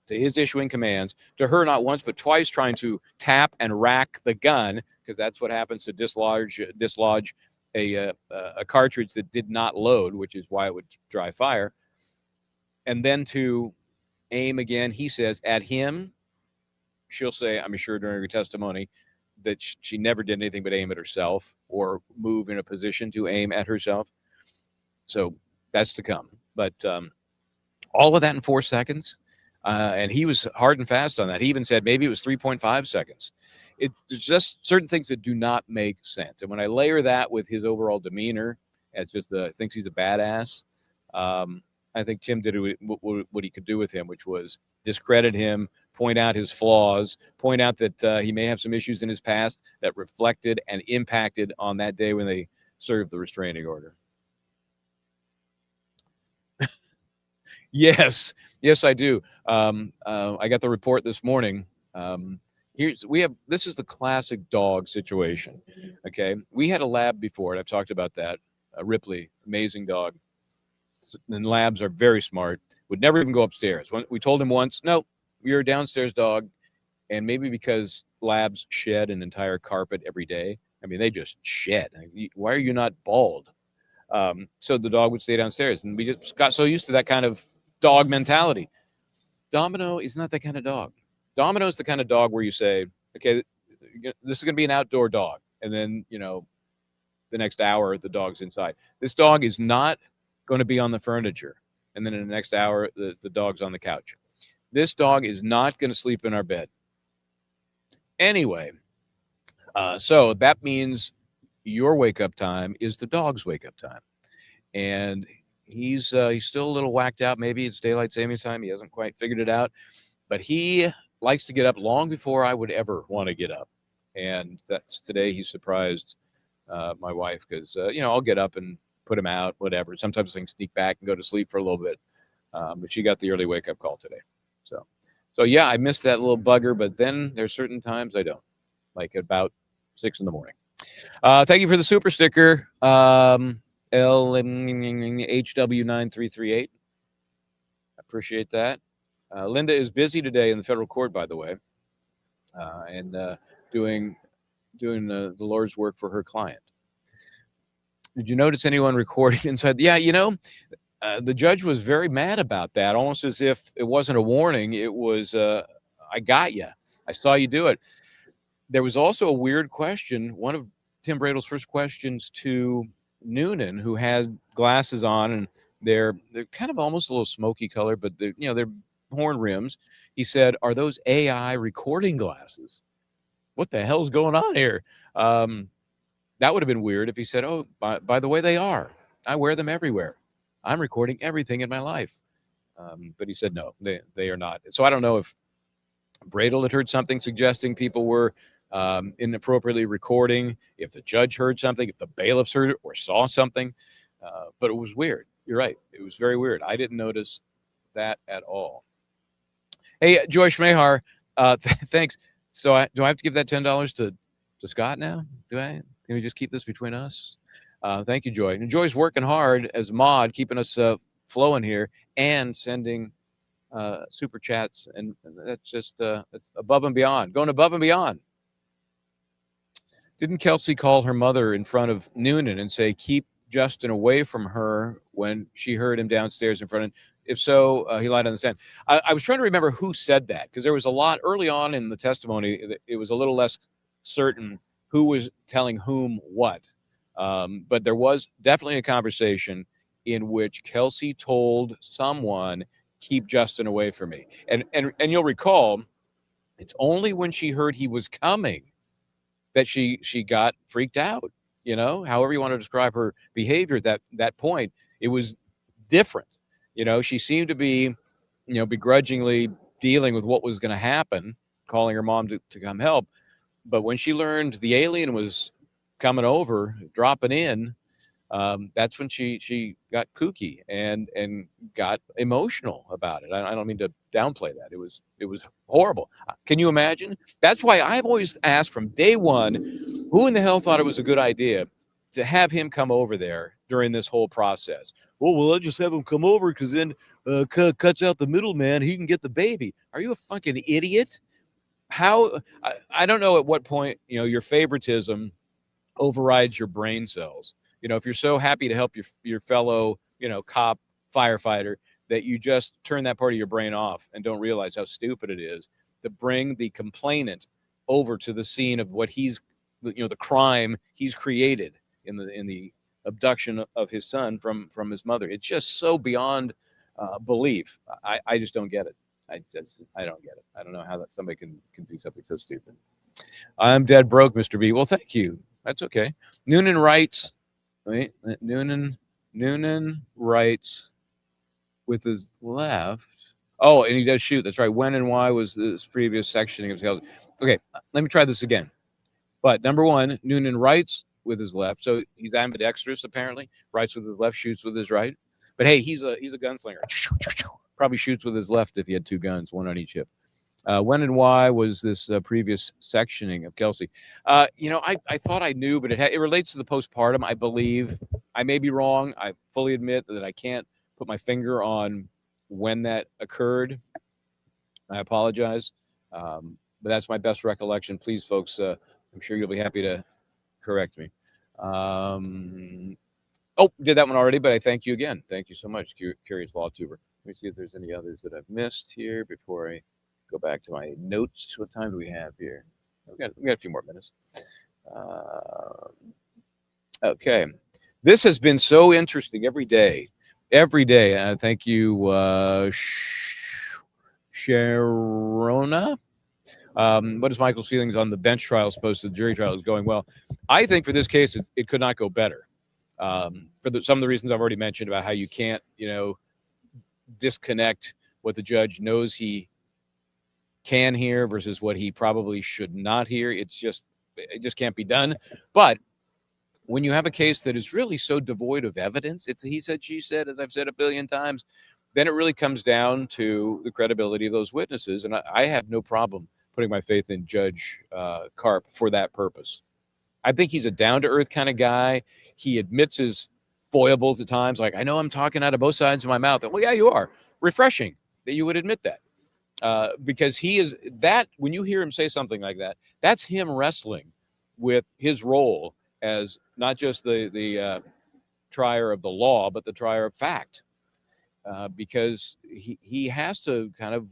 to his issuing commands, to her not once but twice trying to tap and rack the gun, because that's what happens to dislodge a cartridge that did not load, which is why it would dry fire, and then to aim again. He says at him. She'll say, I'm sure during her testimony, that she never did anything but aim at herself or move in a position to aim at herself. So that's to come. But all of that in 4 seconds. And he was hard and fast on that. He even said maybe it was 3.5 seconds. It's just certain things that do not make sense. And when I layer that with his overall demeanor, as just thinks he's a badass, I think Tim did what he could do with him, which was discredit him, point out his flaws, point out that he may have some issues in his past that reflected and impacted on that day when they served the restraining order. Yes, I do. I got the report this morning. This is the classic dog situation. Okay, we had a lab before, and I've talked about that. Ripley, amazing dog. And labs are very smart. Would never even go upstairs. We told him once, no, you're a downstairs dog. And maybe because labs shed an entire carpet every day, I mean, they just shed. Why are you not bald? So the dog would stay downstairs, and we just got so used to that kind of dog mentality. Domino is not that kind of dog. Domino is the kind of dog where you say, okay, this is going to be an outdoor dog. And then, the next hour, the dog's inside. This dog is not going to be on the furniture. And then in the next hour, the dog's on the couch. This dog is not going to sleep in our bed. Anyway, so that means your wake-up time is the dog's wake-up time. And he's still a little whacked out. Maybe it's daylight savings time. He hasn't quite figured it out. But he likes to get up long before I would ever want to get up. And that's today he surprised my wife because, I'll get up and put him out, whatever. Sometimes I can sneak back and go to sleep for a little bit. But she got the early wake-up call today. So yeah, I missed that little bugger, but then there's certain times I don't, like about 6 a.m. Thank you for the super sticker, LHW9338. I appreciate that. Linda is busy today in the federal court, by the way, and doing the Lord's work for her client. Did you notice anyone recording inside? Yeah, the judge was very mad about that, almost as if it wasn't a warning. It was, I got you. I saw you do it. There was also a weird question. One of Tim Bradle's first questions to Noonan, who has glasses on, and they're kind of almost a little smoky color, but they're horn rims. He said, "Are those AI recording glasses? What the hell's going on here?" That would have been weird if he said, "Oh, by the way, they are. I wear them everywhere. I'm recording everything in my life." But he said, no, they are not. So I don't know if Bradle had heard something suggesting people were inappropriately recording, if the judge heard something, if the bailiffs heard it or saw something. But it was weird. You're right. It was very weird. I didn't notice that at all. Hey, Joy Schmehar, thanks. So do I have to give that $10 to Scott now? Do I? Can we just keep this between us? Thank you, Joy. And Joy's working hard as a mod, keeping us flowing here and sending super chats. And that's just it's above and beyond, going above and beyond. Didn't Kelsey call her mother in front of Noonan and say, keep Justin away from her when she heard him downstairs in front of? If so, he lied on the stand. I was trying to remember who said that, because there was a lot early on in the testimony. It was a little less certain who was telling whom what. But there was definitely a conversation in which Kelsey told someone, keep Justin away from me. And you'll recall, it's only when she heard he was coming that she got freaked out. However you want to describe her behavior at that point, it was different. She seemed to be, begrudgingly dealing with what was going to happen, calling her mom to come help. But when she learned the alien was coming over, dropping in, that's when she got kooky and got emotional about it. I don't mean to downplay that. It was horrible. Can you imagine? That's why I've always asked from day one, who in the hell thought it was a good idea to have him come over there during this whole process? Well, I'll just have him come over because then cuts out the middleman. He can get the baby. Are you a fucking idiot? How? I don't know at what point, your favoritism overrides your brain cells. If you're so happy to help your fellow, cop, firefighter, that you just turn that part of your brain off and don't realize how stupid it is to bring the complainant over to the scene of what he's, the crime he's created in the abduction of his son from his mother. It's just so beyond belief. I just don't get it. I don't get it. I don't know how that somebody can do something so stupid. I'm dead broke, Mr. B. Well, thank you. That's okay. Noonan writes. Wait, Noonan writes with his left. Oh, and he does shoot. That's right. When and why was this previous sectioning of Kelsey? Okay, let me try this again. But number one, Noonan writes with his left, so he's ambidextrous apparently. Writes with his left, shoots with his right. But hey, he's a gunslinger. Probably shoots with his left if he had two guns, one on each hip. When and why was this previous sectioning of Kelsey? I thought I knew, but it relates to the postpartum, I believe. I may be wrong. I fully admit that I can't put my finger on when that occurred. I apologize. But that's my best recollection. Please, folks, I'm sure you'll be happy to correct me. Oh, did that one already, but I thank you again. Thank you so much, Curious Law Tuber. Let me see if there's any others that I've missed here before I go back to my notes. What time do we have here? We got a few more minutes. Okay. This has been so interesting every day. Every day. Thank you, Sharona. What is Michael's feelings on the bench trial as opposed to the jury trial is going well? I think for this case, it could not go better. For some of the reasons I've already mentioned about how you can't, disconnect what the judge knows he can hear versus what he probably should not hear. It just can't be done. But when you have a case that is really so devoid of evidence, it's he said, she said, as I've said a billion times, then it really comes down to the credibility of those witnesses. And I have no problem putting my faith in Judge Karp for that purpose. I think he's a down-to-earth kind of guy. He admits his foibles at times, like, I know I'm talking out of both sides of my mouth. Well, yeah, you are. Refreshing that you would admit that. Because he is that, when you hear him say something like that, that's him wrestling with his role as not just the trier of the law, but the trier of fact. Because he has to kind of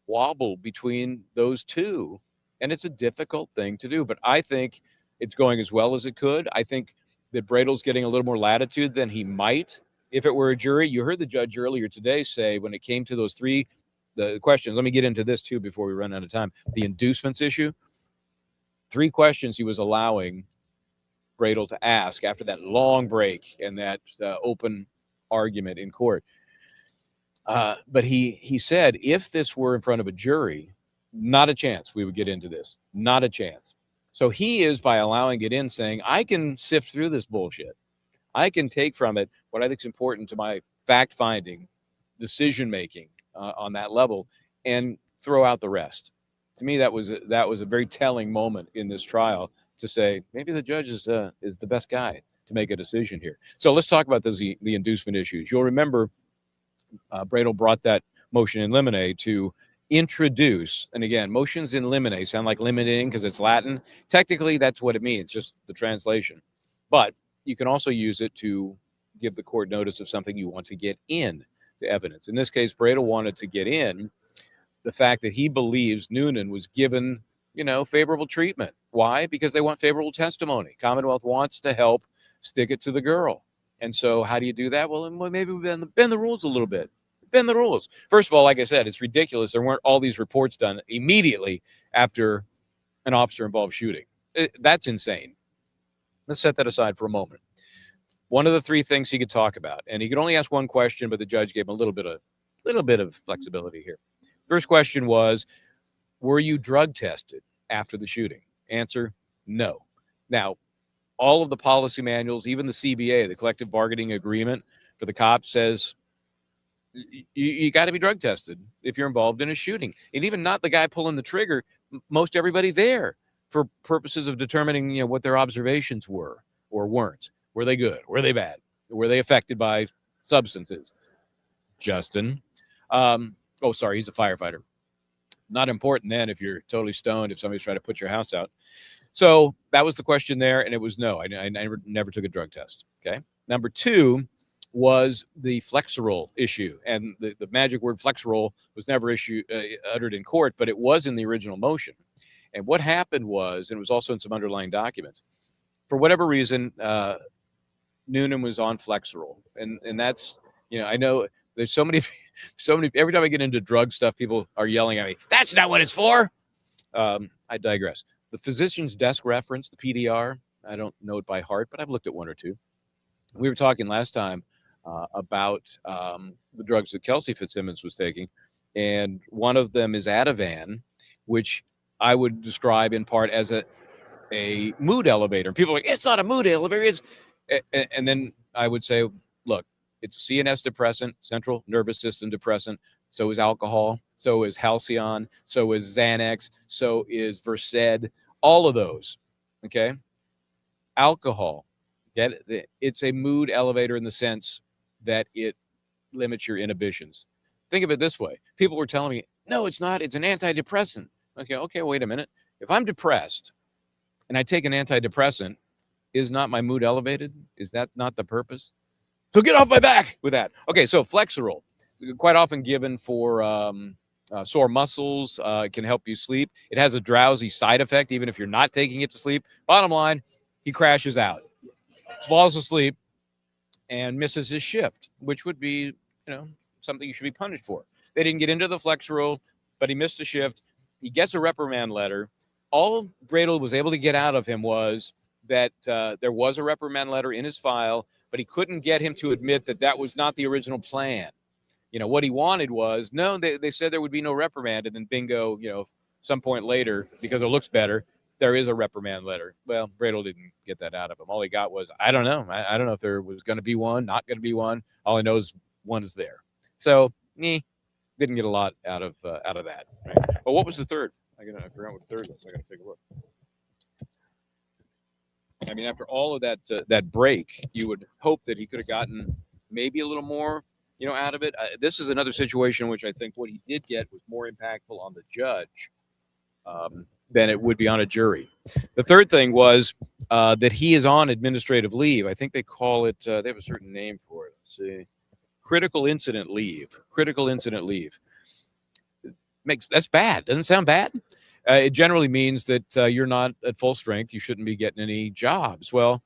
wobble between those two, and it's a difficult thing to do. But I think it's going as well as it could. I think that Bradle's getting a little more latitude than he might if it were a jury. You heard the judge earlier today say when it came to those the questions, let me get into this too before we run out of time, the inducements issue. 3 questions he was allowing Bradle to ask after that long break and that open argument in court. But he said, if this were in front of a jury, not a chance we would get into this. Not a chance. So he is, by allowing it in, saying, I can sift through this bullshit. I can take from it what I think is important to my fact-finding, decision-making on that level, and throw out the rest. To me, that was a very telling moment in this trial to say, maybe the judge is the best guy to make a decision here. So let's talk about the inducement issues. You'll remember Bradle brought that motion in limine to introduce, and again, motions in limine sound like limiting because it's Latin. Technically, that's what it means, just the translation. But you can also use it to give the court notice of something you want to get in to evidence. In this case, Bradle wanted to get in the fact that he believes Noonan was given, favorable treatment. Why? Because they want favorable testimony. Commonwealth wants to help stick it to the girl. And so how do you do that? Well, maybe we bend the rules a little bit. Bend the rules. First of all, like I said, it's ridiculous. There weren't all these reports done immediately after an officer-involved shooting. That's insane. Let's set that aside for a moment. One of the 3 things he could talk about, and he could only ask one question, but the judge gave him a little bit of flexibility here. First question was, were you drug tested after the shooting? Answer, no. Now, all of the policy manuals, even the CBA, the collective bargaining agreement for the cops, says you got to be drug tested if you're involved in a shooting. And even not the guy pulling the trigger, most everybody there, for purposes of determining what their observations were or weren't. Were they good? Were they bad? Were they affected by substances? Justin. Sorry, he's a firefighter. Not important then if you're totally stoned, if somebody's trying to put your house out. So that was the question there, and it was no. I never took a drug test. Okay. Number 2 was the Flexerol issue, and the magic word Flexerol was never uttered in court, but it was in the original motion. And what happened was, and it was also in some underlying documents, for whatever reason, Noonan was on Flexerol, and that's, I know there's so many. Every time I get into drug stuff, people are yelling at me, that's not what it's for. I digress. The physician's desk reference, the PDR, I don't know it by heart, but I've looked at 1 or 2. We were talking last time about the drugs that Kelsey Fitzsimmons was taking, and one of them is Ativan, which I would describe in part as a mood elevator. People are like, it's not a mood elevator. And then I would say, look, it's a CNS depressant, central nervous system depressant. So is alcohol. So is Halcyon. So is Xanax. So is Versed. All of those. Okay. Alcohol. Get it? It's a mood elevator in the sense that it limits your inhibitions. Think of it this way. People were telling me, no, it's not. It's an antidepressant. Okay, wait a minute. If I'm depressed and I take an antidepressant, is not my mood elevated? Is that not the purpose? So get off my back with that. Okay, so Flexeril, quite often given for sore muscles. It can help you sleep. It has a drowsy side effect, even if you're not taking it to sleep. Bottom line, he crashes out, falls asleep, and misses his shift, which would be, something you should be punished for. They didn't get into the Flexeril, but he missed a shift. He gets a reprimand letter. All Bradel was able to get out of him was that there was a reprimand letter in his file, but he couldn't get him to admit that that was not the original plan. What he wanted was, no, they said there would be no reprimand, and then bingo, some point later, because it looks better, there is a reprimand letter. Well, Bradel didn't get that out of him. All he got was, I don't know. I don't know if there was going to be one, not going to be one. All I know is one is there. So, didn't get a lot out of that. Right? Well, what was the third? I forgot what the third was. I got to take a look. I mean, after all of that break, you would hope that he could have gotten maybe a little more, out of it. This is another situation in which I think what he did get was more impactful on the judge than it would be on a jury. The third thing was that he is on administrative leave. I think they call it, they have a certain name for it. Let's see. Critical incident leave. Critical incident leave. That's bad. Doesn't sound bad. It generally means that you're not at full strength. You shouldn't be getting any jobs. Well,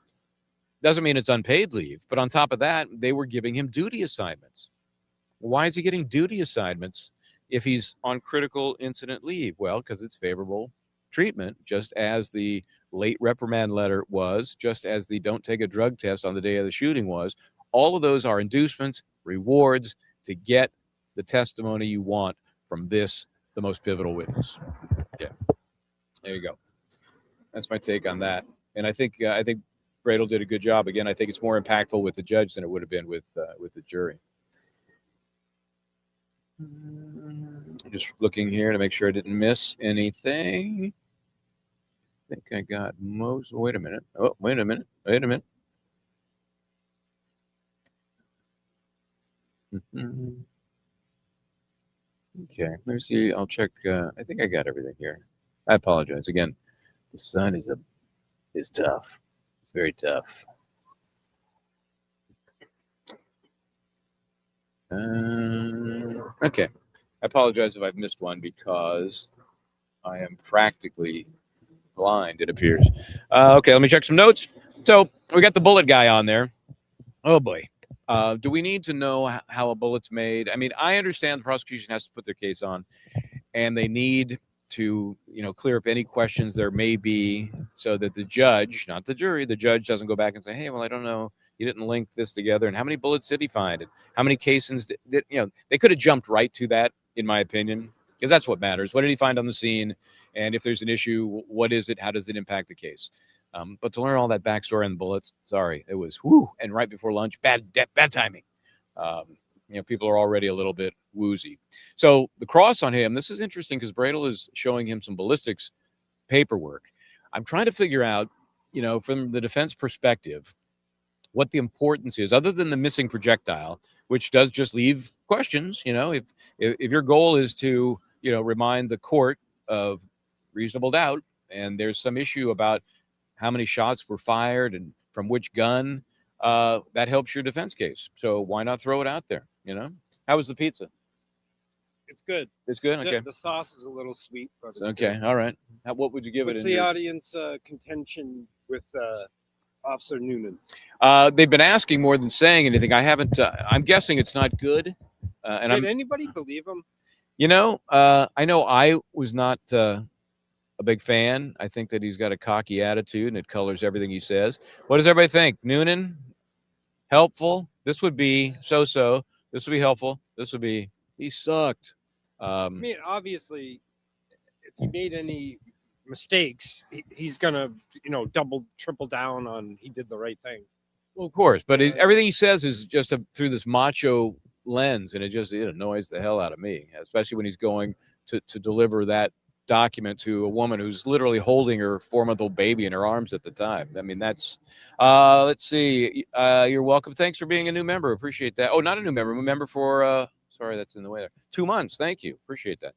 doesn't mean it's unpaid leave. But on top of that, they were giving him duty assignments. Why is he getting duty assignments if he's on critical incident leave? Well, because it's favorable treatment, just as the late reprimand letter was, just as the don't take a drug test on the day of the shooting was. All of those are inducements, rewards to get the testimony you want from the most pivotal witness. Okay, there you go. That's my take on that. And I think Bradel did a good job. Again, I think it's more impactful with the judge than it would have been with the jury. Just looking here to make sure I didn't miss anything. I think I got most. Wait a minute. Oh, wait a minute. Okay, let me see. I'll check. I think I got everything here. I apologize again. The sun is tough, very tough. Okay, I apologize if I've missed one because I am practically blind. It appears. Okay, let me check some notes. So we got the bullet guy on there. Oh boy. Do we need to know how a bullet's made? I mean, I understand the prosecution has to put their case on, and they need to, clear up any questions there may be so that the judge, not the jury, the judge doesn't go back and say, hey, well, I don't know. You didn't link this together. And how many bullets did he find? And how many casings did they could have jumped right to that, in my opinion, because that's what matters. What did he find on the scene? And if there's an issue, what is it? How does it impact the case? But to learn all that backstory on the bullets, sorry, it was and right before lunch, bad timing. People are already a little bit woozy. So the cross on him, this is interesting because Bradel is showing him some ballistics paperwork. I'm trying to figure out, from the defense perspective, what the importance is, other than the missing projectile, which does just leave questions. If your goal is to, remind the court of reasonable doubt, and there's some issue about how many shots were fired and from which gun, that helps your defense case. So why not throw it out there? How was the pizza? It's good. It's good. Okay. The sauce is a little sweet, but it's okay. good. All right. What would you give What's it? the audience contention with Officer Noonan? They've been asking more than saying anything. I haven't. I'm guessing it's not good. Did anybody believe him? I know I was not a big fan. I think that he's got a cocky attitude and it colors everything he says. What does everybody think? Noonan, helpful? This would be so-so. This would be helpful. This would be, he sucked. I mean, obviously, if he made any mistakes, he's going to, double, triple down on he did the right thing. Well, of course. But everything he says is just through this macho lens, and it annoys the hell out of me, especially when he's going to deliver that document to a woman who's literally holding her 4-month-old baby in her arms at the time. I mean, that's let's see. You're welcome. Thanks for being a new member. Appreciate that. Oh, not a new member. A member for sorry, that's in the way there. 2 months. Thank you. Appreciate that.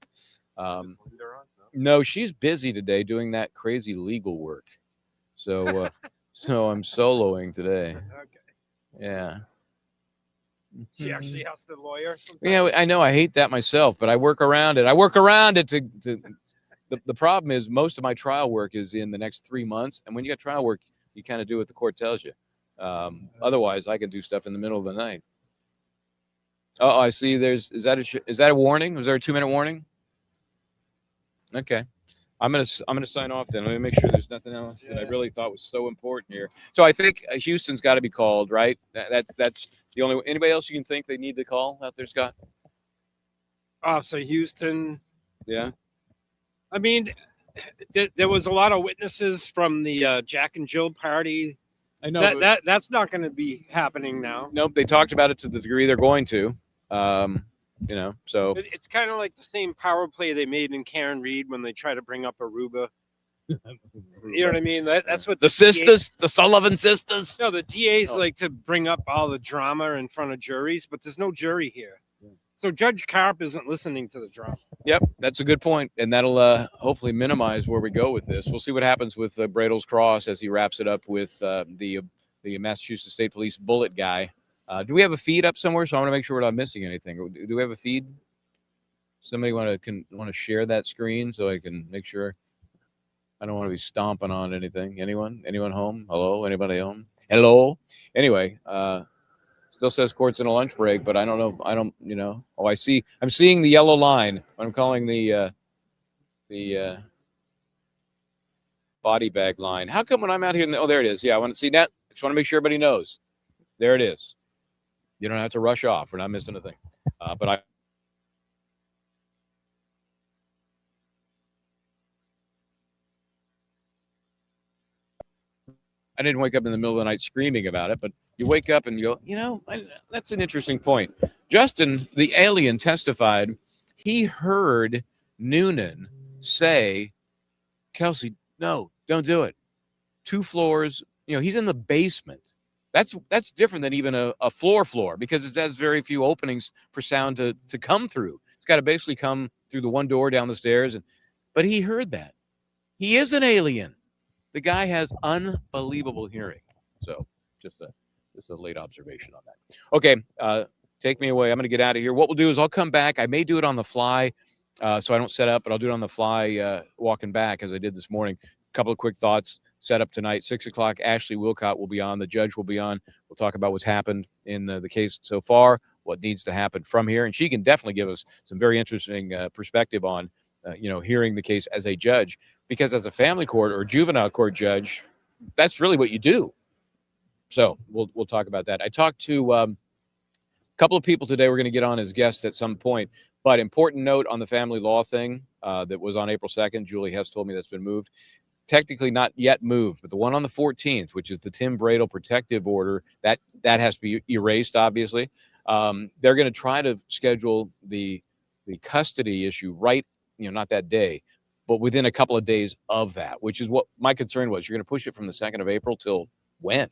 No, she's busy today doing that crazy legal work. So, so I'm soloing today. Okay. Yeah. She actually has to lawyer sometimes. Yeah, I know. I hate that myself, but I work around it. I work around it to the problem is most of my trial work is in the next 3 months. And when you got trial work, you kind of do what the court tells you. Otherwise, I can do stuff in the middle of the night. Oh, I see. Is that a warning? Was there a 2-minute warning? Okay. I'm gonna sign off then. Let me make sure there's nothing else that I really thought was so important here. So I think Houston's got to be called, right? That's the only. Anybody else you can think they need to call out there, Scott? Oh, so Houston. Yeah. I mean, there was a lot of witnesses from the Jack and Jill party. I know that's not going to be happening now. Nope. They talked about it to the degree they're going to. So It's kind of like the same power play they made in Karen Reed when they try to bring up Aruba. You know what I mean? That's what the sisters, the Sullivan sisters. No, the DAs like to bring up all the drama in front of juries, but there's no jury here. So Judge Karp isn't listening to the drama. Yep, that's a good point, and that'll hopefully minimize where we go with this. We'll see what happens with Bradle's Cross as he wraps it up with the Massachusetts State Police bullet guy. Do we have a feed up somewhere? So I want to make sure we're not missing anything. Do we have a feed? Somebody want to share that screen so I can make sure. I don't want to be stomping on anything. Anyone home? Hello? Anybody home? Hello? Anyway, still says court's in a lunch break, but I don't know. Oh, I'm seeing the yellow line. I'm calling the body bag line. How come when I'm out here, oh, there it is. Yeah, I want to see that. I just want to make sure everybody knows. There it is. You don't have to rush off. We're not missing a thing. But I didn't wake up in the middle of the night screaming about it, but you wake up and you go, that's an interesting point. Justin, the alien, testified he heard Noonan say, Kelsey, no, don't do it. 2 floors, he's in the basement. That's different than even a floor because it has very few openings for sound to come through. It's got to basically come through the one door down the stairs. But he heard that. He is an alien. The guy has unbelievable hearing. So just a late observation on that. Okay, take me away. I'm going to get out of here. What we'll do is I'll come back. I may do it on the fly, so I don't set up, but I'll do it on the fly walking back as I did this morning. A couple of quick thoughts. Set up tonight, 6 o'clock. Ashley Willcott will be on. The judge will be on. We'll talk about what's happened in the case so far, what needs to happen from here. And she can definitely give us some very interesting perspective on, hearing the case as a judge. Because as a family court or juvenile court judge, that's really what you do. So we'll talk about that. I talked to a couple of people today. We're going to get on as guests at some point. But important note on the family law thing that was on April 2nd. Julie Hess told me that's been moved. Technically not yet moved, but the one on the 14th, which is the Tim Bradle protective order, that has to be erased, obviously. They're going to try to schedule the custody issue right, not that day, but within a couple of days of that, which is what my concern was. You're going to push it from the 2nd of April till when?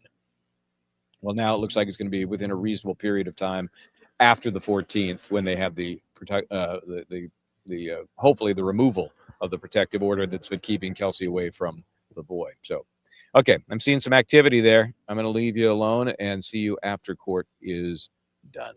Well, now it looks like it's going to be within a reasonable period of time after the 14th when they have the hopefully the removal of the protective order that's been keeping Kelsey away from the boy. So, okay, I'm seeing some activity there. I'm going to leave you alone and see you after court is done.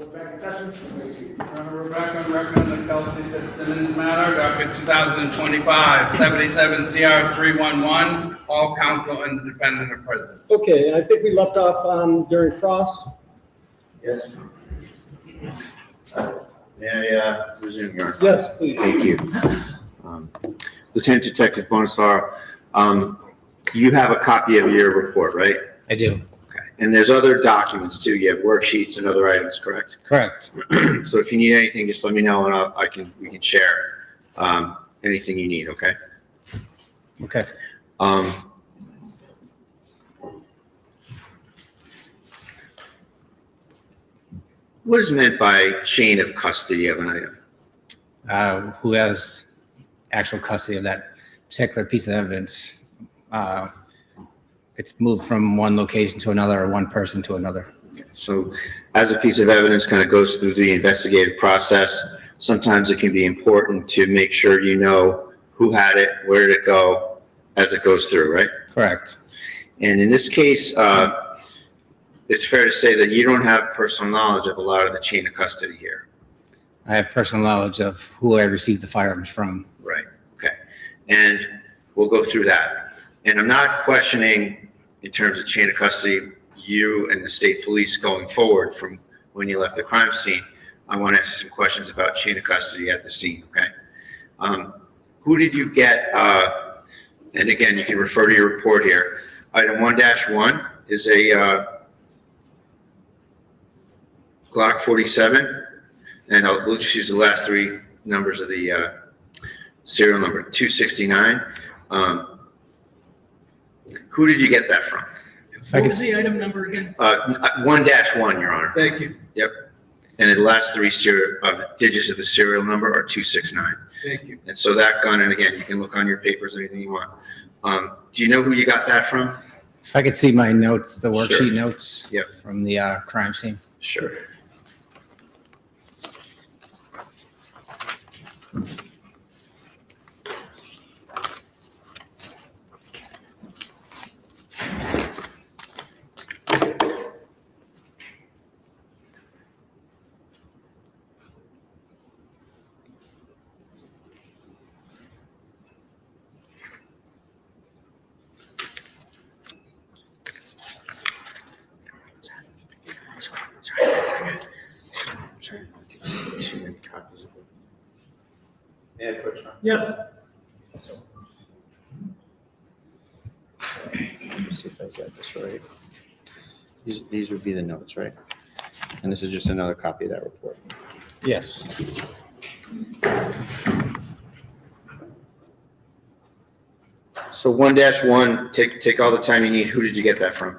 We're back in session. We're back on record on the Kelsey Fitzsimmons matter, docket 2025, 77 CR 311. All counsel and the defendant are present. Okay, and I think we left off during cross. Yes. May I resume, Your Honor? Yes, please. Thank you. Lieutenant Detective Bonasar, you have a copy of your report, right? I do. Okay. And there's other documents too. You have worksheets and other items, correct? Correct. So if you need anything, just let me know and we can share anything you need, okay? Okay. What is meant by chain of custody of an item? Who has actual custody of that particular piece of evidence? It's moved from one location to another or one person to another. So as a piece of evidence kind of goes through the investigative process, sometimes it can be important to make sure you know who had it, where did it go, as it goes through, right? Correct. And in this case, it's fair to say that you don't have personal knowledge of a lot of the chain of custody here. I have personal knowledge of who I received the firearms from. Right, okay. And we'll go through that. And I'm not questioning, in terms of chain of custody, you and the state police going forward from when you left the crime scene. I want to ask you some questions about chain of custody at the scene, okay? Who did you get, and again, you can refer to your report here. Item 1-1 is a Glock 47, and we'll just use the last three numbers of the serial number, 269. Who did you get that from? What was the item number again? 1-1, Your Honor. Thank you. Yep. And the last three digits of the serial number are 269. Thank you. And so that gun, and again, you can look on your papers, anything you want. Do you know who you got that from? If I could see my notes, the worksheet Sure. notes Yep. from the crime scene. Sure. Yeah. Let me see if I got this right. These would be the notes, right? And this is just another copy of that report. Yes. So 1-1, take all the time you need. Who did you get that from?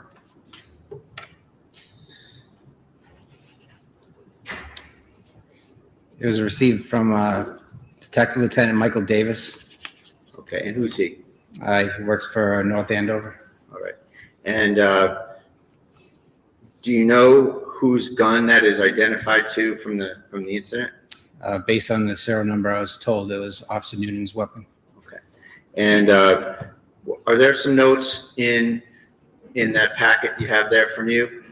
It was received from Detective Lieutenant Michael Davis. Okay, and who's he? He works for North Andover. All right. And do you know whose gun that is identified to from the incident? Based on the serial number, I was told it was Officer Noonan's weapon. Okay. And are there some notes in that packet you have there from you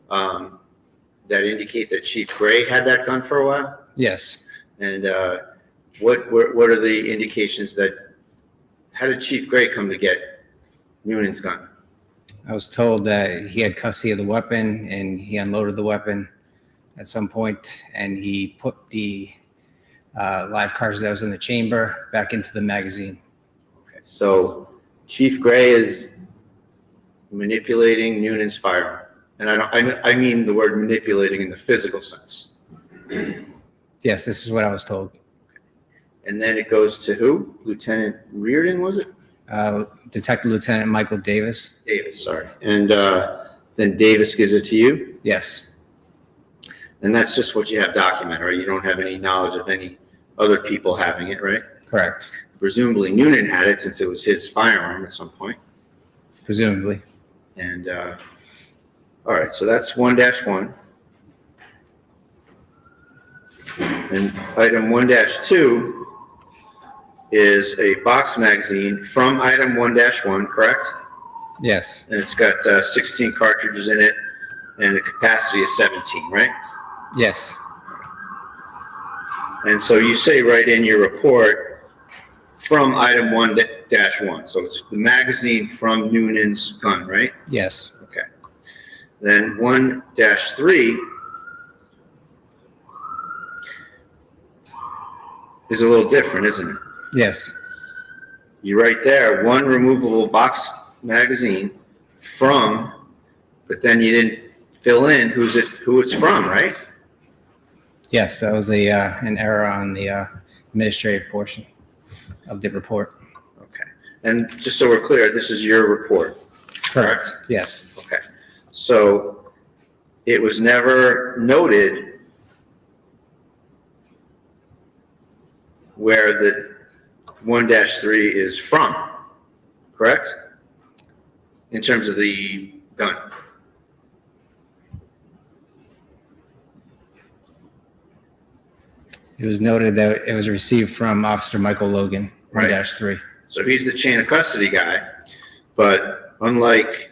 that indicate that Chief Gray had that gun for a while? Yes. And what are the indications how did Chief Gray come to get Noonan's gun? I was told that he had custody of the weapon and he unloaded the weapon at some point, and he put the live cartridge that was in the chamber back into the magazine. Okay, so Chief Gray is manipulating Noonan's firearm, and I mean the word manipulating in the physical sense. Yes, this is what I was told. And then it goes to who? Lieutenant Reardon, was it? Detective Lieutenant Michael Davis. Davis, sorry. And then Davis gives it to you? Yes. And that's just what you have documented, right? You don't have any knowledge of any other people having it, right? Correct. Presumably Noonan had it since it was his firearm at some point. Presumably. And, all right, so that's 1-1. And item 1-2 is a box magazine from item 1-1, correct? Yes. And it's got 16 cartridges in it, and the capacity is 17, right? Yes, And so you say right in your report, from item 1-1, so it's the magazine from Noonan's gun, right? yes, Okay. Then 1-3 is a little different, isn't it? yes, You write there, one removable box magazine from, but then you didn't fill in who it's from, right? yes, that was an error on the administrative portion of the report. Okay. And just so we're clear, this is your report. Correct, yes, Okay. So it was never noted where the 1-3 is from, correct? In terms of the gun. it was noted that it was received from Officer Michael Logan, Right. 1-3. So he's the chain of custody guy, but unlike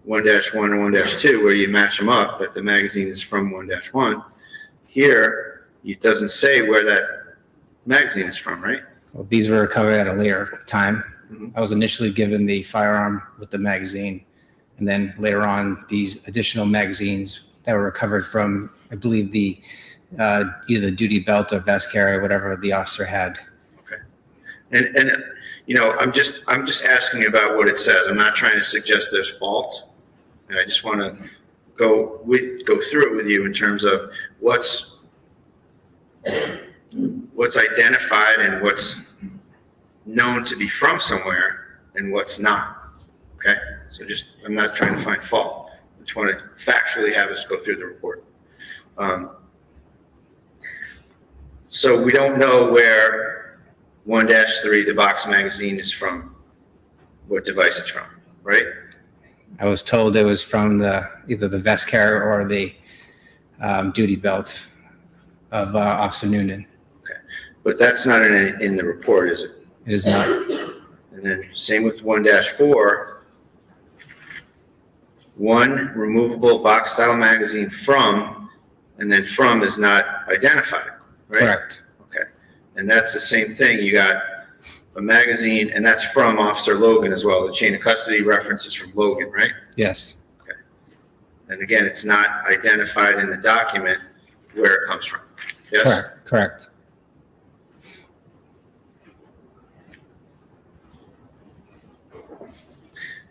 1-1 and 1-2, where you match them up, that the magazine is from 1-1, here, it doesn't say where that magazine is from, right? Well, these were recovered at a later time. Mhm. I was initially given the firearm with the magazine, and then later on, these additional magazines that were recovered from, I believe, the either the duty belt or vest carrier, whatever the officer had. And you know, I'm just asking about what it says. I'm not trying to suggest there's fault. And I just want to go through it with you in terms of what's identified and what's known to be from somewhere and what's not. Okay? So I'm not trying to find fault. I just want to factually have us go through the report. So we don't know where 1-3, the box magazine, is from, what device it's from, right? I was told it was from either the vest carrier or the duty belt of Officer Noonan. Okay, but that's not in the report, is it? It is not. And then same with 1-4, one removable box style magazine from, and then from is not identified, right? Correct. Okay, and that's the same thing. You got a magazine, and that's from Officer Logan as well. The chain of custody reference is from Logan, right? Yes. Okay. And again, it's not identified in the document where it comes from. Yes? Correct. Correct.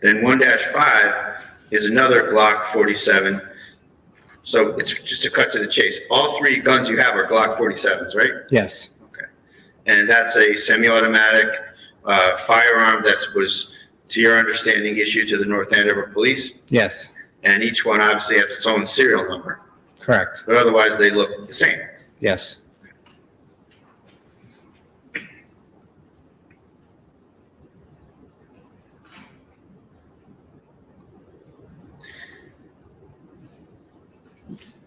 Then 1-5 is another Glock 47. So it's just to cut to the chase. All three guns you have are Glock 47s, right? Yes. Okay. And that's a semi-automatic firearm that was, to your understanding, issued to the North Andover Police. Yes. And each one obviously has its own serial number, Correct. but otherwise they look the same. Yes.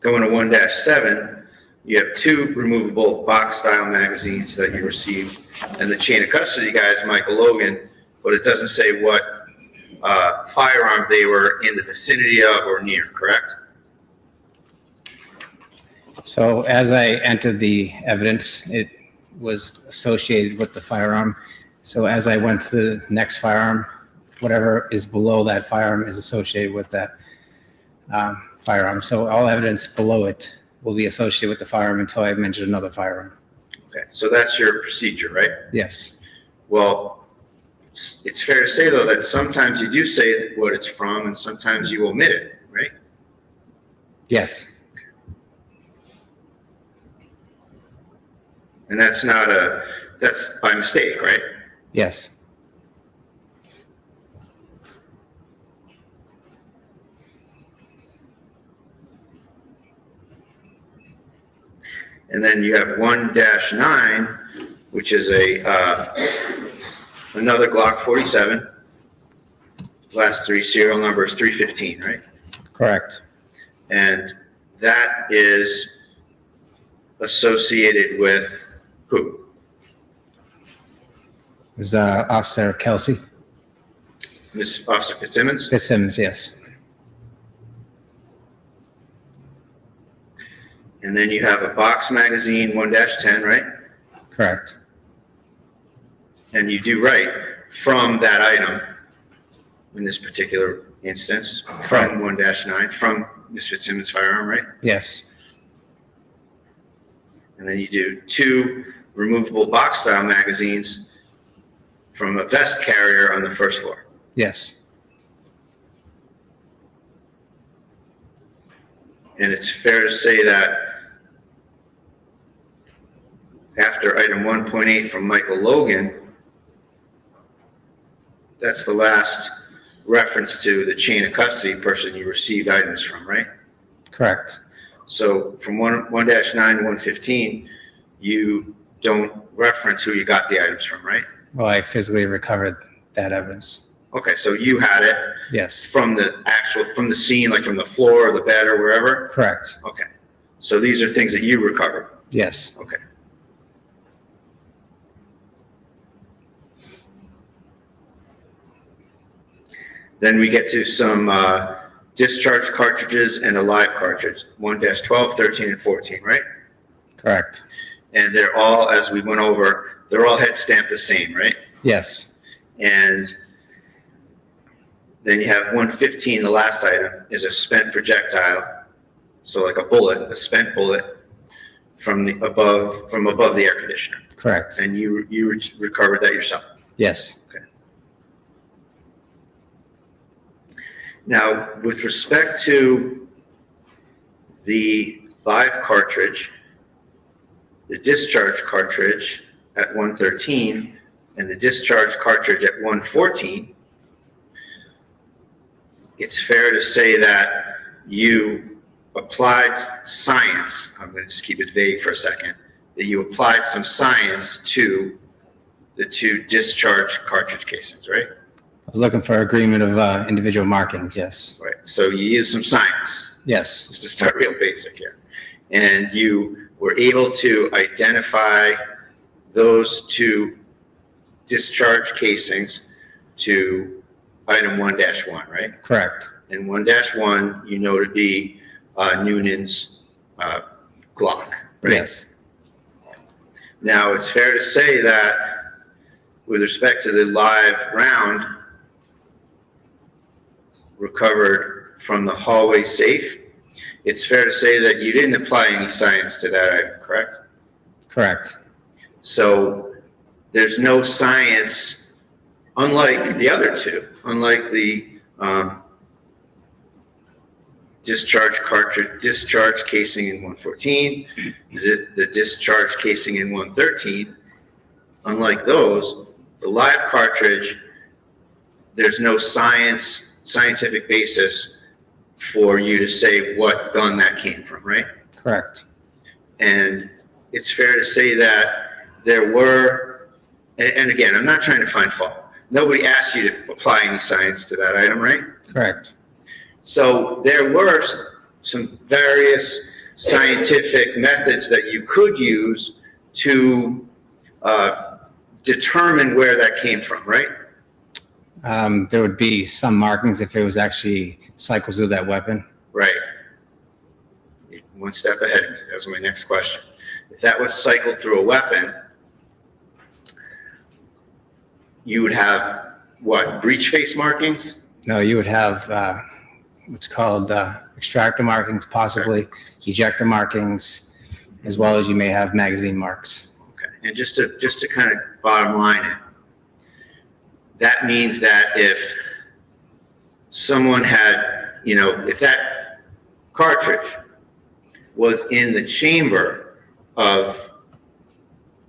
Going to 1-7, you have two removable box-style magazines that you received, and the chain of custody guy is Michael Logan, but it doesn't say what firearm they were in the vicinity of or near, correct? So as I entered the evidence, it was associated with the firearm. So as I went to the next firearm, whatever is below that firearm is associated with that firearm. So all evidence below it will be associated with the firearm until I mention another firearm. Okay, so that's your procedure, right? Yes. Well, it's fair to say, though, that sometimes you do say what it's from, and sometimes you omit it, right? Yes. And that's by mistake, right? Yes. And then you have 1-9, which is another Glock 47. Last three serial number is 315, right? Correct. And that is associated with who? Is Officer Kelsey Miss Officer Fitzsimmons? Fitzsimmons? Yes. And then you have a box magazine 1-10, right? Correct. And you do write from that item in this particular instance, from 1-9, from Ms. Fitzsimmons' firearm, right? Yes. And then you do 2 removable box style magazines from a vest carrier on the first floor. Yes. And it's fair to say that after item 1.8 from Michael Logan, that's the last reference to the chain of custody person you received items from, right? Correct. So from 1-9 to 115, you don't reference who you got the items from, right? Well, I physically recovered that evidence. Okay, so you had it Yes. from the scene, like from the floor or the bed or wherever? Correct. Okay. So these are things that you recovered? Yes. Okay. Then we get to some discharge cartridges and a live cartridge, 1-12, 13, and 14, right? Correct. And they're all, as we went over, they're all head stamped the same, right? Yes. And then you have 115, the last item, is a spent projectile. So like a bullet, a spent bullet from above the air conditioner. Correct. And you recovered that yourself. Yes. Okay. Now, with respect to the live cartridge, the discharge cartridge at 113 and the discharge cartridge at 114, it's fair to say that you applied science. I'm going to just keep it vague for a second. That you applied some science to the 2 discharge cartridge casings, right? I was looking for agreement of individual markings, yes. Right. So you used some science. Yes. Just to start real basic here. And you were able to identify those 2 discharge casings to item 1-1, right? Correct. And 1-1, you know to be Noonan's Glock, right? Yes. Now, it's fair to say that with respect to the live round recovered from the hallway safe, it's fair to say that you didn't apply any science to that item, correct? Correct. So there's no science, unlike the other 2, unlike the discharge casing in 114, the discharge casing in 113. Unlike those, the live cartridge, there's no scientific basis for you to say what gun that came from, right? Correct. And it's fair to say that there were, and again, I'm not trying to find fault. Nobody asked you to apply any science to that item, right? Correct. So there were some various scientific methods that you could use to determine where that came from, right? There would be some markings if it was actually cycles through that weapon. Right. One step ahead. That's my next question. If that was cycled through a weapon, you would have what? Breech face markings? No, you would have what's called extractor markings, possibly ejector markings, as well as you may have magazine marks. Okay. And just to kind of bottom line it, that means that if someone had, if that cartridge was in the chamber of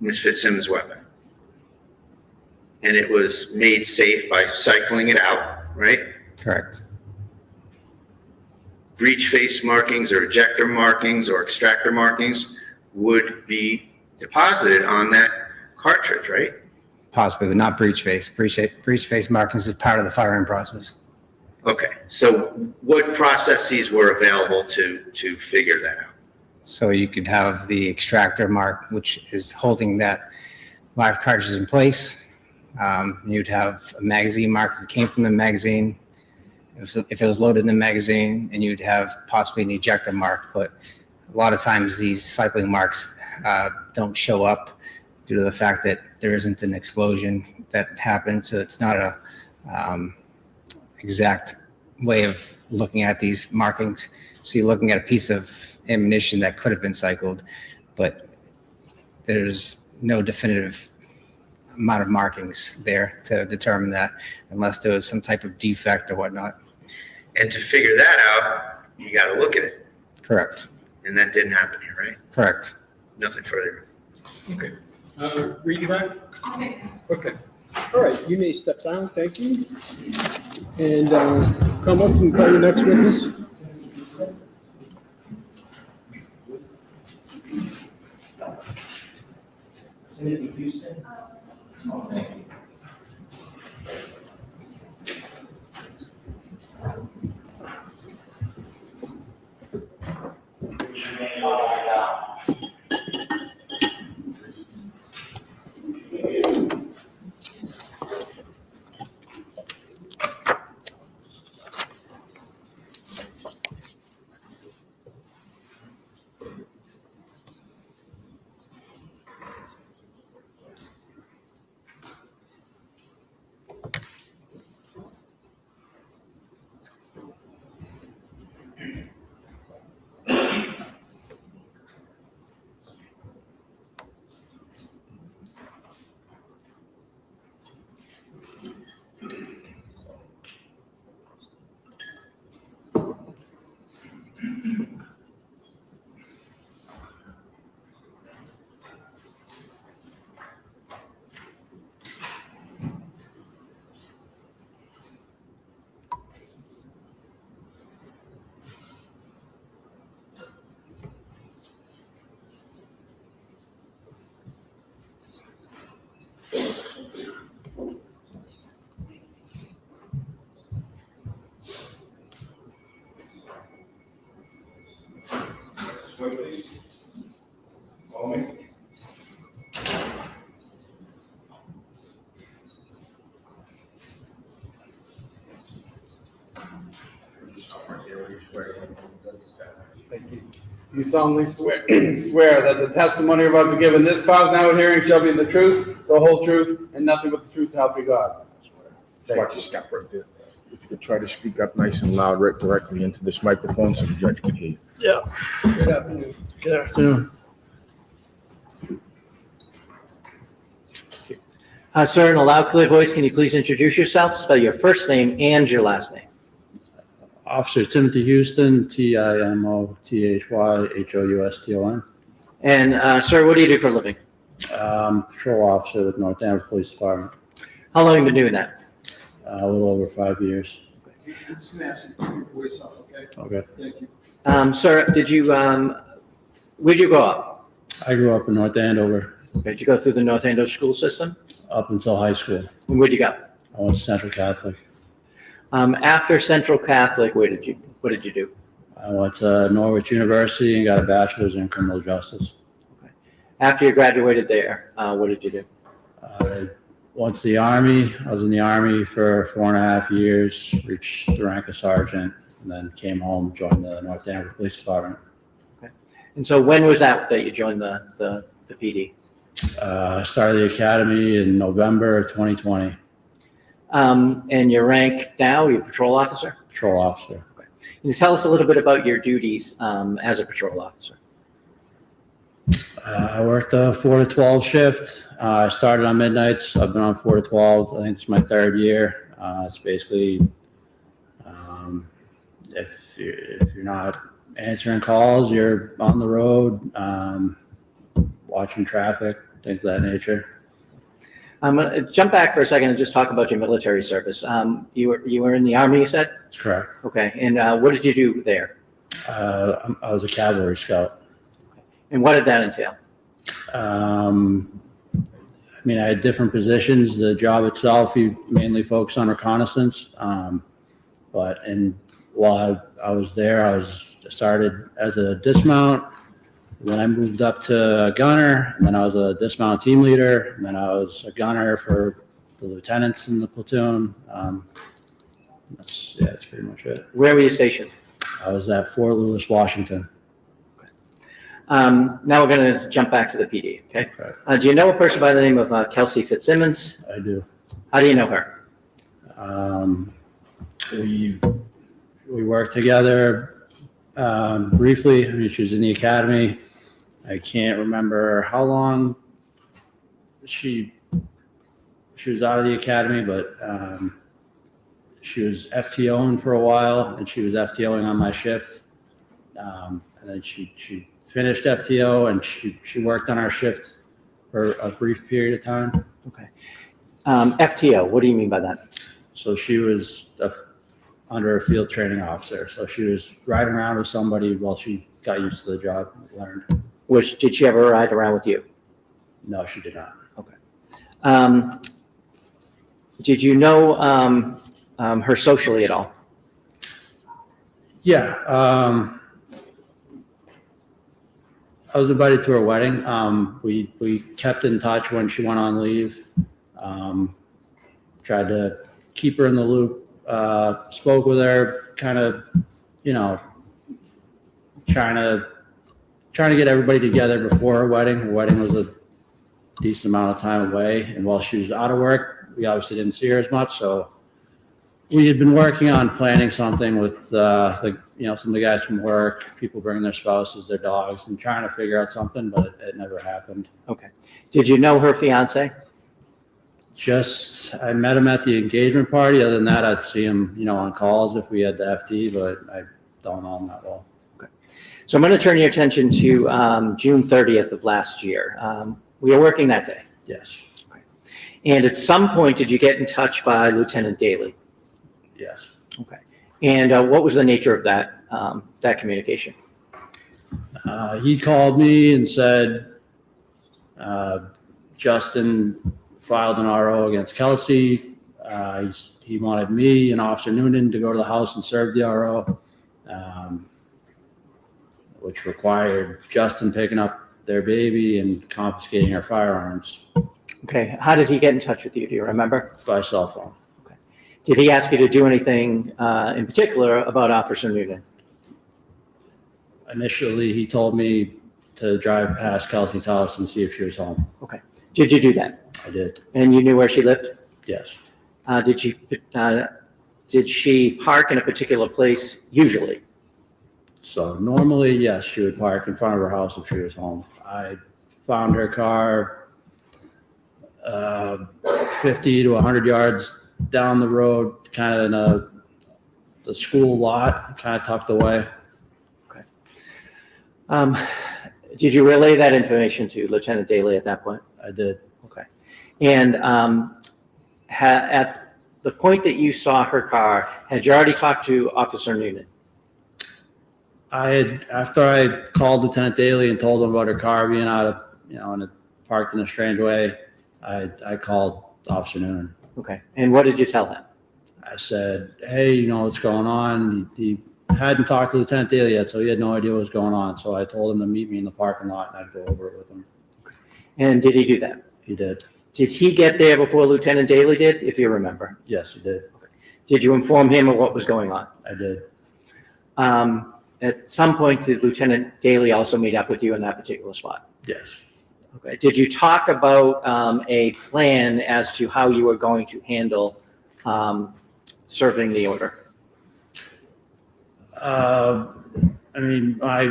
Ms. Fitzsimmons' weapon, and it was made safe by cycling it out, right? Correct. Breech face markings or ejector markings or extractor markings would be deposited on that cartridge, right? Possibly, but not breech face. Breech face markings is part of the firing process. Okay, so what processes were available to figure that out? So you could have the extractor mark, which is holding that live cartridge in place. You'd have a magazine mark that came from the magazine, if it was loaded in the magazine, and you'd have possibly an ejector mark. But a lot of times these cycling marks don't show up due to the fact that there isn't an explosion that happened. So it's not a exact way of looking at these markings. So you're looking at a piece of ammunition that could have been cycled, but there's no definitive amount of markings there to determine that unless there was some type of defect or whatnot. And to figure that out, you got to look at it. Correct. And that didn't happen here, right? Correct. Nothing further. Okay. Read you back? Okay. Okay. All right, you may step down, thank you. And come up and call your next witness. Timothy Houston. You solemnly swear that the testimony you're about to give in this cause now hearing shall be the truth, the whole truth, and nothing but the truth, so help you God. Watch your step right there. If you could try to speak up nice and loud, right directly into this microphone so the judge can hear you. Yeah. Good afternoon. Good afternoon. Sir, in a loud, clear voice, can you please introduce yourself? Spell your first name and your last name. Officer Timothy Houston, TIMOTHYHOUSTON. And sir, what do you do for a living? Patrol officer with North Andover Police Department. How long have you been doing that? A little over 5 years. Just gonna ask you to keep your voice up, okay? Okay. Thank you. Sir, did you, where'd you grow up? I grew up in North Andover. Did you go through the North Andover school system? Up until high school. And where'd you go? I went to Central Catholic. After Central Catholic, what did you do? I went to Norwich University and got a bachelor's in criminal justice. Okay. After you graduated there, what did you do? I went to the Army. I was in the Army for 4.5 years, reached the rank of sergeant, and then came home, joined the North Andover Police Department. Okay. And so when was that you joined the PD? I started the academy in November 2020. And your rank now, you're a patrol officer? Patrol officer. Okay. Can you tell us a little bit about your duties as a patrol officer? I worked a 4 to 12 shift. I started on midnights. I've been on 4 to 12. I think it's my 3rd year. It's basically if you're not answering calls, you're on the road, watching traffic, things of that nature. I'm going to jump back for a second and just talk about your military service. You were in the Army, you said? That's correct. Okay. And what did you do there? I was a cavalry scout. And what did that entail? I mean, I had different positions. The job itself, you mainly focus on reconnaissance. While I was there, I started as a dismount. Then I moved up to a gunner, and then I was a dismount team leader, and then I was a gunner for the lieutenants in the platoon. That's pretty much it. Where were you stationed? I was at Fort Lewis, Washington. Okay. Now we're going to jump back to the PD, okay? Do you know a person by the name of Kelsey Fitzsimmons? I do. How do you know her? We worked together briefly. I mean, she was in the academy. I can't remember how long she was out of the academy, but she was FTOing for a while, and she was FTOing on my shift. And then she finished FTO, and she worked on our shift for a brief period of time. Okay. FTO, what do you mean by that? So she was under a field training officer. So she was riding around with somebody while she got used to the job, learned. Did she ever ride around with you? No, she did not. Okay. Did you know her socially at all? Yeah. I was invited to her wedding. We kept in touch when she went on leave. Tried to keep her in the loop. Spoke with her, kind of, trying to get everybody together before her wedding. Her wedding was a decent amount of time away, and while she was out of work, we obviously didn't see her as much. So we had been working on planning something with, some of the guys from work, people bringing their spouses, their dogs, and trying to figure out something, but it never happened. Okay. Did you know her fiance? I met him at the engagement party. Other than that, I'd see him, on calls if we had the FD, but I don't know him that well. Okay. So I'm going to turn your attention to June 30th of last year. We were working that day. Yes. Okay. And at some point, did you get in touch by Lieutenant Daly? Yes. Okay. And what was the nature of that communication? He called me and said, Justin filed an RO against Kelsey. He wanted me and Officer Noonan to go to the house and serve the RO, which required Justin picking up their baby and confiscating her firearms. Okay. How did he get in touch with you? Do you remember? By cell phone. Okay. Did he ask you to do anything in particular about Officer Noonan? Initially, he told me to drive past Kelsey's house and see if she was home. Okay. Did you do that? I did. And you knew where she lived? Yes. Did she park in a particular place usually? So normally, yes, she would park in front of her house if she was home. I found her car 50 to 100 yards down the road, kind of in the school lot, kind of tucked away. Okay. Did you relay that information to Lieutenant Daly at that point? I did. Okay. And at the point that you saw her car, had you already talked to Officer Noonan? After I called Lieutenant Daly and told him about her car being out of, and it parked in a strange way, I called Officer Noonan. Okay. And what did you tell him? I said, hey, you know what's going on? He hadn't talked to Lieutenant Daly yet, so he had no idea what was going on. So I told him to meet me in the parking lot, and I'd go over it with him. And did he do that? He did. Did he get there before Lieutenant Daly did, if you remember? Yes, he did. Okay. Did you inform him of what was going on? I did. At some point, did Lieutenant Daly also meet up with you in that particular spot? Yes. Okay. Did you talk about a plan as to how you were going to handle serving the order? My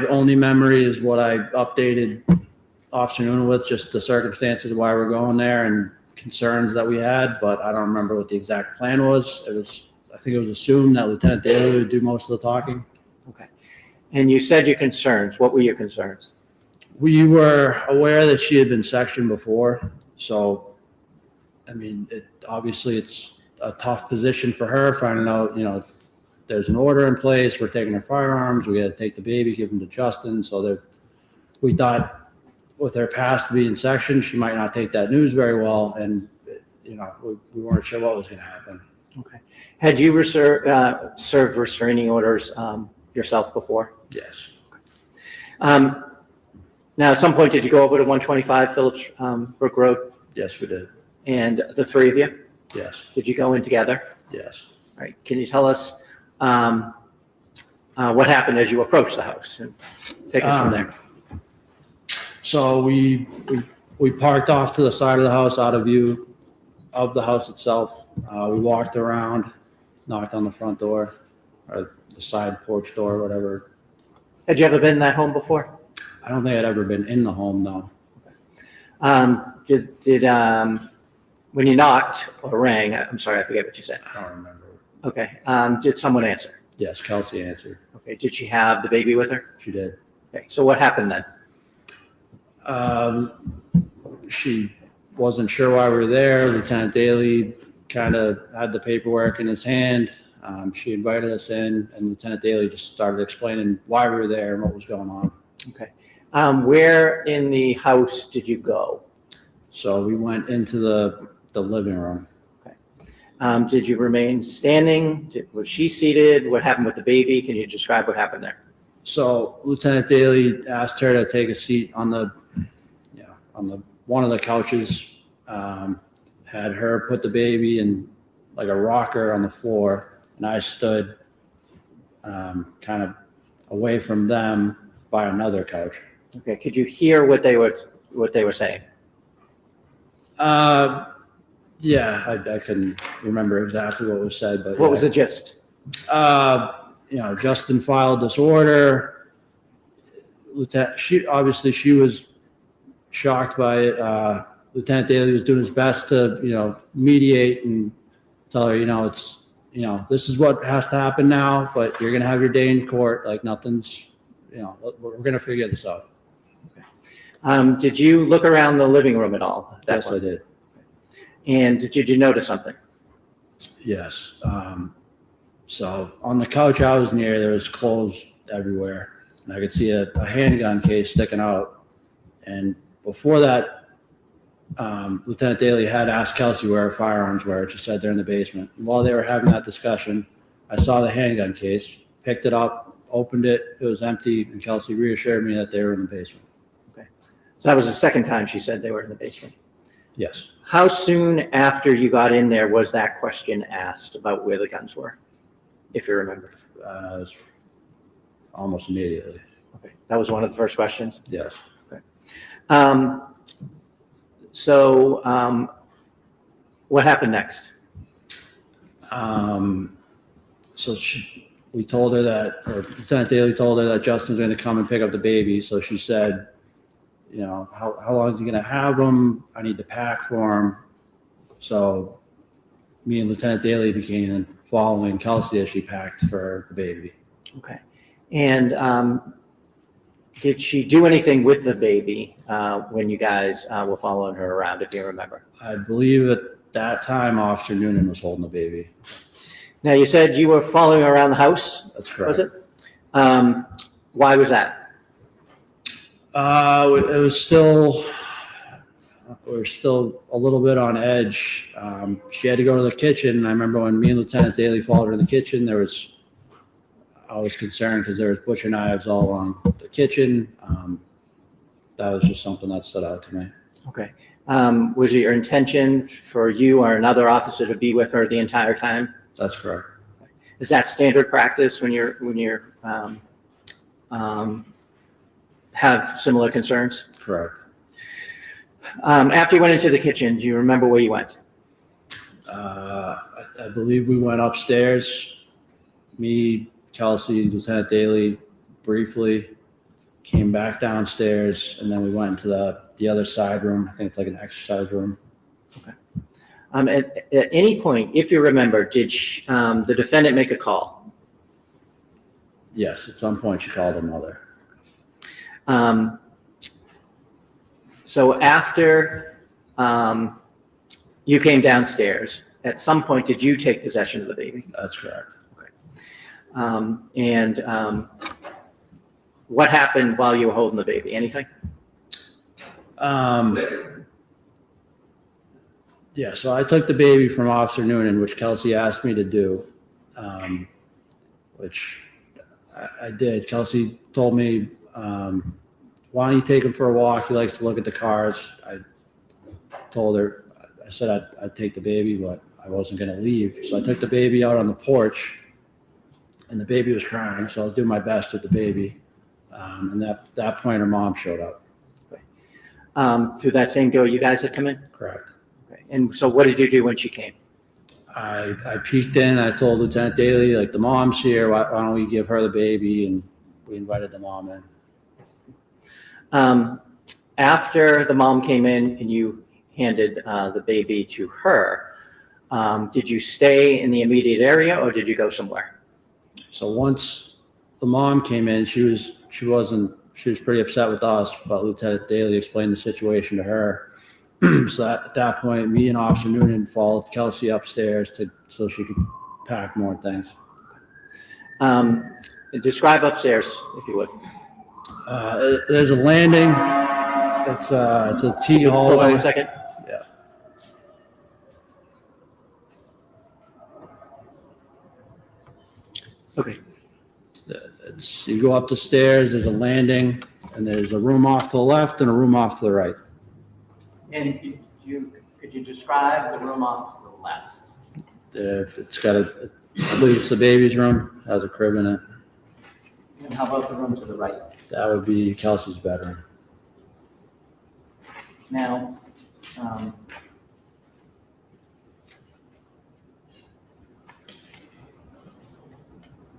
only memory is what I updated Officer Noonan with, just the circumstances of why we're going there and concerns that we had, but I don't remember what the exact plan was. I think it was assumed that Lieutenant Daly would do most of the talking. Okay. And you said your concerns. What were your concerns? We were aware that she had been sectioned before, so, obviously it's a tough position for her, finding out, there's an order in place, we're taking her firearms, we gotta take the baby, give them to Justin, so we thought with her past being sectioned, she might not take that news very well, and, we weren't sure what was gonna happen. Okay. Had you served restraining orders yourself before? Yes. Now, at some point, did you go over to 125 Phillips Brook Road? Yes, we did. And the three of you? Yes. Did you go in together? Yes. All right. Can you tell us what happened as you approached the house? And take us from there. So we parked off to the side of the house, out of view of the house itself. We walked around, knocked on the front door, or the side porch door, whatever. Had you ever been in that home before? I don't think I'd ever been in the home, no. When you knocked or rang, I'm sorry, I forget what you said. I don't remember. Okay, did someone answer? Yes, Kelsey answered. Okay, did she have the baby with her? She did. Okay, so what happened then? She wasn't sure why we were there. Lieutenant Daly kind of had the paperwork in his hand. She invited us in, and Lieutenant Daly just started explaining why we were there and what was going on. Okay. Where in the house did you go? So we went into the living room. Okay. Did you remain standing? Was she seated? What happened with the baby? Can you describe what happened there? So Lieutenant Daly asked her to take a seat on one of the couches. Had her put the baby in like a rocker on the floor, and I stood kind of away from them by another couch. Okay. Could you hear what they were saying? Yeah, I couldn't remember exactly what was said, but What was the gist? Justin filed this order. She was shocked by it. Lieutenant Daly was doing his best to, mediate and tell her, this is what has to happen now, but you're going to have your day in court. Like nothing's, we're going to figure this out. Did you look around the living room at all? Yes, I did. And did you notice something? Yes. So on the couch I was near, there was clothes everywhere. And I could see a handgun case sticking out. And before that, Lieutenant Daly had asked Kelsey where her firearms were. She said they're in the basement. And while they were having that discussion, I saw the handgun case, picked it up, opened it. It was empty, and Kelsey reassured me that they were in the basement. Okay. So that was the second time she said they were in the basement. Yes. How soon after you got in there was that question asked about where the guns were, if you remember? Almost immediately. Okay. That was one of the first questions? Yes. Okay. What happened next? We told her or Lieutenant Daly told her that Justin's going to come and pick up the baby. So she said, how long is he going to have him? I need to pack for him. So me and Lieutenant Daly began following Kelsey as she packed for the baby. Okay. And did she do anything with the baby when you guys were following her around, if you remember? I believe at that time, Officer Noonan was holding the baby. Now, you said you were following her around the house? That's correct. Was it? Why was that? It was still, we were still a little bit on edge. She had to go to the kitchen. I remember when me and Lieutenant Daly followed her in the kitchen, I was concerned because there was butcher knives all along the kitchen. That was just something that stood out to me. Okay. Was it your intention for you or another officer to be with her the entire time? That's correct. Is that standard practice when you're have similar concerns? Correct. After you went into the kitchen, do you remember where you went? I believe we went upstairs. Me, Kelsey, Lieutenant Daly, briefly came back downstairs, and then we went into the other side room. I think it's like an exercise room. Okay. At any point, if you remember, did the defendant make a call? Yes, at some point she called her mother. So after you came downstairs, at some point, did you take possession of the baby? That's correct. What happened while you were holding the baby? Anything? Yeah, so I took the baby from Officer Noonan, which Kelsey asked me to do, which I did. Kelsey told me, why don't you take him for a walk? He likes to look at the cars. I told her, I said I'd take the baby, but I wasn't going to leave. So I took the baby out on the porch, and the baby was crying, so I was doing my best with the baby. And at that point, her mom showed up. Through that same door you guys had come in? Correct. Okay. And so what did you do when she came? I peeked in, I told Lieutenant Daly, like, the mom's here, why don't we give her the baby? And we invited the mom in. After the mom came in and you handed the baby to her, did you stay in the immediate area or did you go somewhere? So once the mom came in, she was pretty upset with us, but Lieutenant Daly explained the situation to her. So at that point, me and Officer Noonan followed Kelsey upstairs so she could pack more things. Describe upstairs, if you would. There's a landing. It's a T hallway. Hold on 1 second. Yeah. Okay. You go up the stairs, there's a landing, and there's a room off to the left and a room off to the right. And could you describe the room off to the left? It's got I believe it's the baby's room, has a crib in it. And how about the room to the right? That would be Kelsey's bedroom. Now,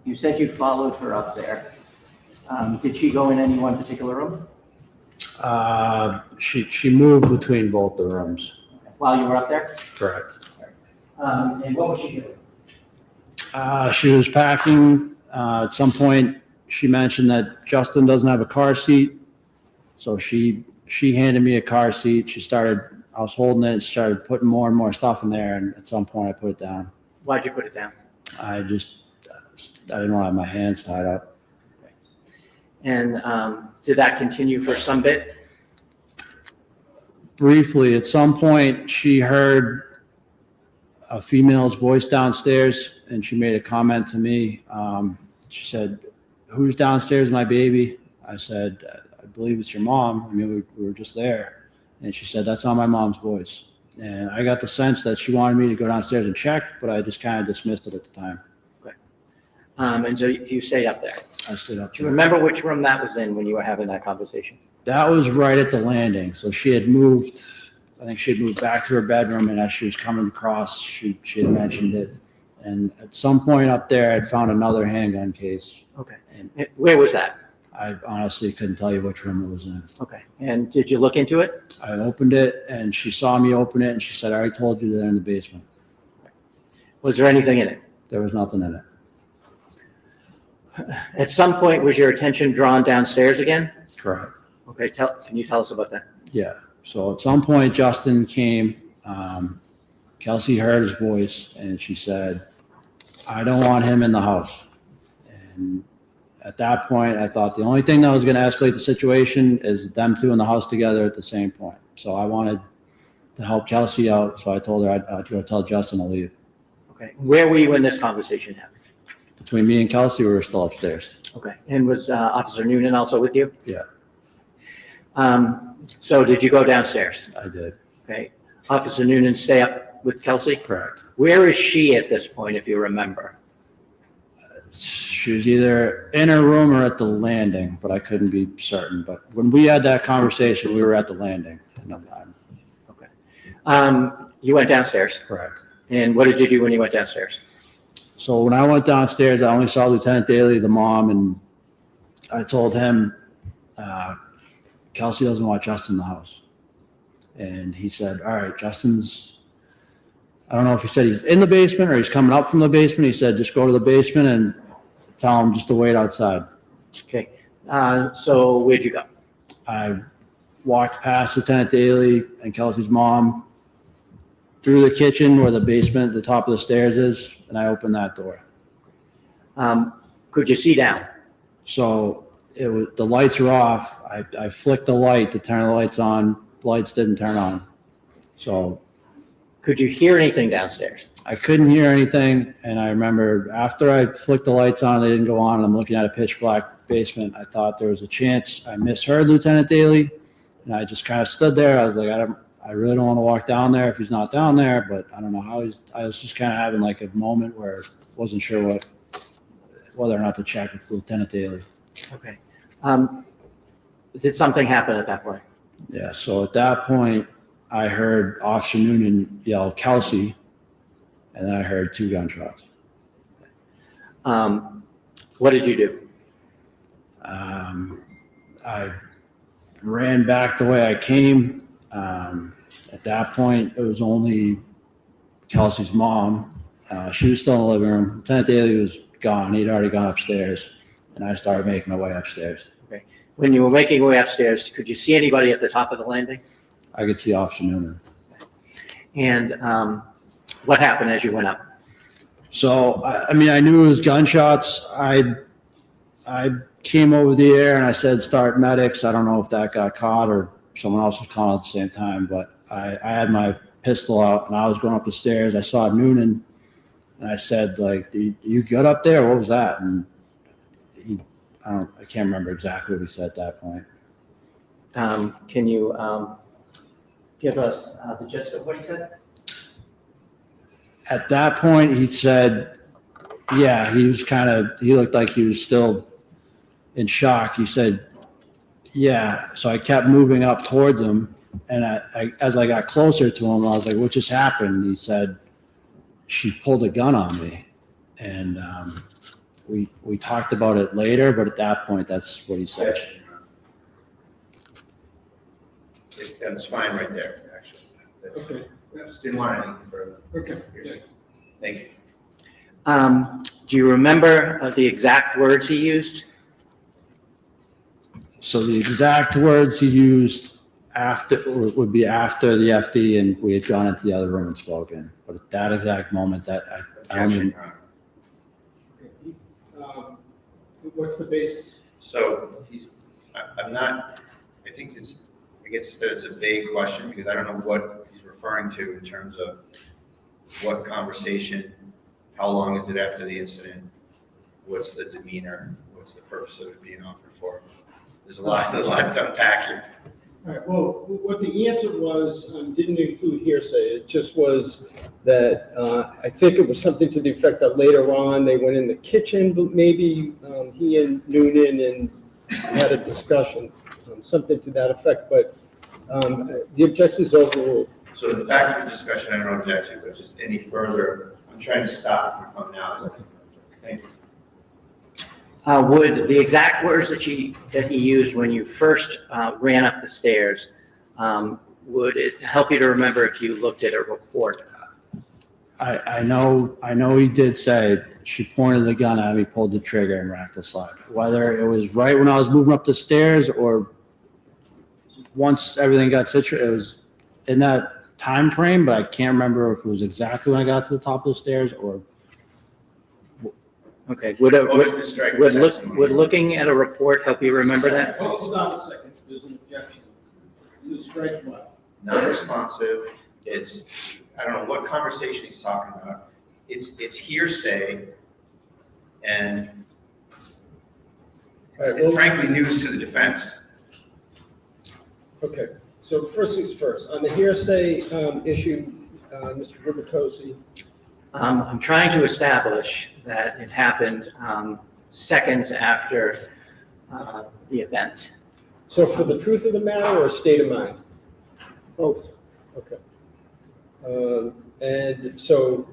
you said you followed her up there. Did she go in any one particular room? She moved between both the rooms. While you were up there? Correct. And what was she doing? She was packing. At some point, she mentioned that Justin doesn't have a car seat. So she handed me a car seat. I was holding it and started putting more and more stuff in there. And at some point I put it down. Why'd you put it down? I didn't want to have my hands tied up. Okay. And did that continue for some bit? Briefly, at some point, she heard a female's voice downstairs and she made a comment to me. She said, "Who's downstairs, my baby?" I said, "I believe it's your mom. I mean, we were just there." And she said, "That's not my mom's voice." And I got the sense that she wanted me to go downstairs and check, but I just kind of dismissed it at the time. Okay. And so you stayed up there. I stood up. Do you remember which room that was in when you were having that conversation? That was right at the landing. So she had moved, I think she had moved back to her bedroom, and as she was coming across, she had mentioned it. And at some point up there, I'd found another handgun case. Okay. And where was that? I honestly couldn't tell you which room it was in. Okay. And did you look into it? I opened it, and she saw me open it, and she said, "I already told you they're in the basement." Was there anything in it? There was nothing in it. At some point, was your attention drawn downstairs again? Correct. Okay. Can you tell us about that? Yeah. So at some point, Justin came. Kelsey heard his voice, and she said, "I don't want him in the house." And at that point, I thought the only thing that was going to escalate the situation is them two in the house together at the same point. So I wanted to help Kelsey out, so I told her I'd go tell Justin to leave. Okay. Where were you when this conversation happened? Between me and Kelsey, we were still upstairs. Okay. And was Officer Noonan also with you? Yeah. So did you go downstairs? I did. Okay. Officer Noonan stay up with Kelsey? Correct. Where is she at this point, if you remember? She was either in her room or at the landing, but I couldn't be certain. But when we had that conversation, we were at the landing. Okay. You went downstairs? Correct. And what did you do when you went downstairs? So when I went downstairs, I only saw Lieutenant Daly, the mom, and I told him, Kelsey doesn't want Justin in the house. And he said, "All right, Justin's," I don't know if he said he's in the basement or he's coming up from the basement. He said, "Just go to the basement and tell him just to wait outside." Okay. So where'd you go? I walked past Lieutenant Daly and Kelsey's mom through the kitchen where the basement, the top of the stairs is, and I opened that door. Could you see down? So the lights were off. I flicked the light to turn the lights on. The lights didn't turn on. So could you hear anything downstairs? I couldn't hear anything. And I remember after I flicked the lights on, they didn't go on. And I'm looking at a pitch black basement. I thought there was a chance I misheard Lieutenant Daly. And I just kind of stood there. I was like, I really don't want to walk down there if he's not down there, but I don't know how I was just kind of having like a moment where I wasn't sure whether or not to check with Lieutenant Daly. Okay. Did something happen at that point? Yeah, so at that point, I heard Officer Noonan yell, "Kelsey," and then I heard 2 gunshots. What did you do? I ran back the way I came. At that point, it was only Kelsey's mom. She was still in the living room. Lieutenant Daly was gone. He'd already gone upstairs, and I started making my way upstairs. Okay. When you were making your way upstairs, could you see anybody at the top of the landing? I could see Officer Noonan. And what happened as you went up? So, I mean, I knew it was gunshots. I came over the air and I said, "Start medics." I don't know if that got caught or someone else was calling at the same time, but I had my pistol out and I was going up the stairs. I saw Nunan and I said, like, you good up there? What was that? And I can't remember exactly what he said at that point. Can you give us the gist of what he said? At that point, he said, yeah, he looked like he was still in shock. He said, yeah. So I kept moving up towards him. And as I got closer to him, I was like, what just happened? He said, she pulled a gun on me. And we talked about it later, but at that point, that's what he said. That's fine right there, actually. Okay. I just didn't want anything further. Okay. Thank you. Do you remember the exact words he used? So the exact words he used would be after the FD and we had gone into the other room and spoken. But at that exact moment, that I don't even. What's the basis? So I guess that it's a vague question because I don't know what he's referring to in terms of what conversation, how long is it after the incident, what's the demeanor, what's the purpose of it being offered for. There's a lot to unpack here. All right, well, what the answer was didn't include hearsay. It just was that I think it was something to the effect that later on they went in the kitchen, but maybe he and Noonan and had a discussion, something to that effect. But the objection is overruled. So the fact of the discussion, I don't object to, but just any further, I'm trying to stop it from coming out. Okay. Thank you. Would the exact words that he used when you first ran up the stairs, would it help you to remember if you looked at a report? I know he did say she pointed the gun at me, pulled the trigger, and racked the slide. Whether it was right when I was moving up the stairs or once everything got situated, it was in that time frame, but I can't remember if it was exactly when I got to the top of the stairs or. Okay, would looking at a report help you remember that? Hold on a second, there's an objection. You strike one. Non-responsive, I don't know what conversation he's talking about. It's hearsay and frankly news to the defense. Okay, so first things first, on the hearsay issue, Mr. Gubitosi. I'm trying to establish that it happened seconds after the event. So for the truth of the matter or state of mind? Both. Okay. And so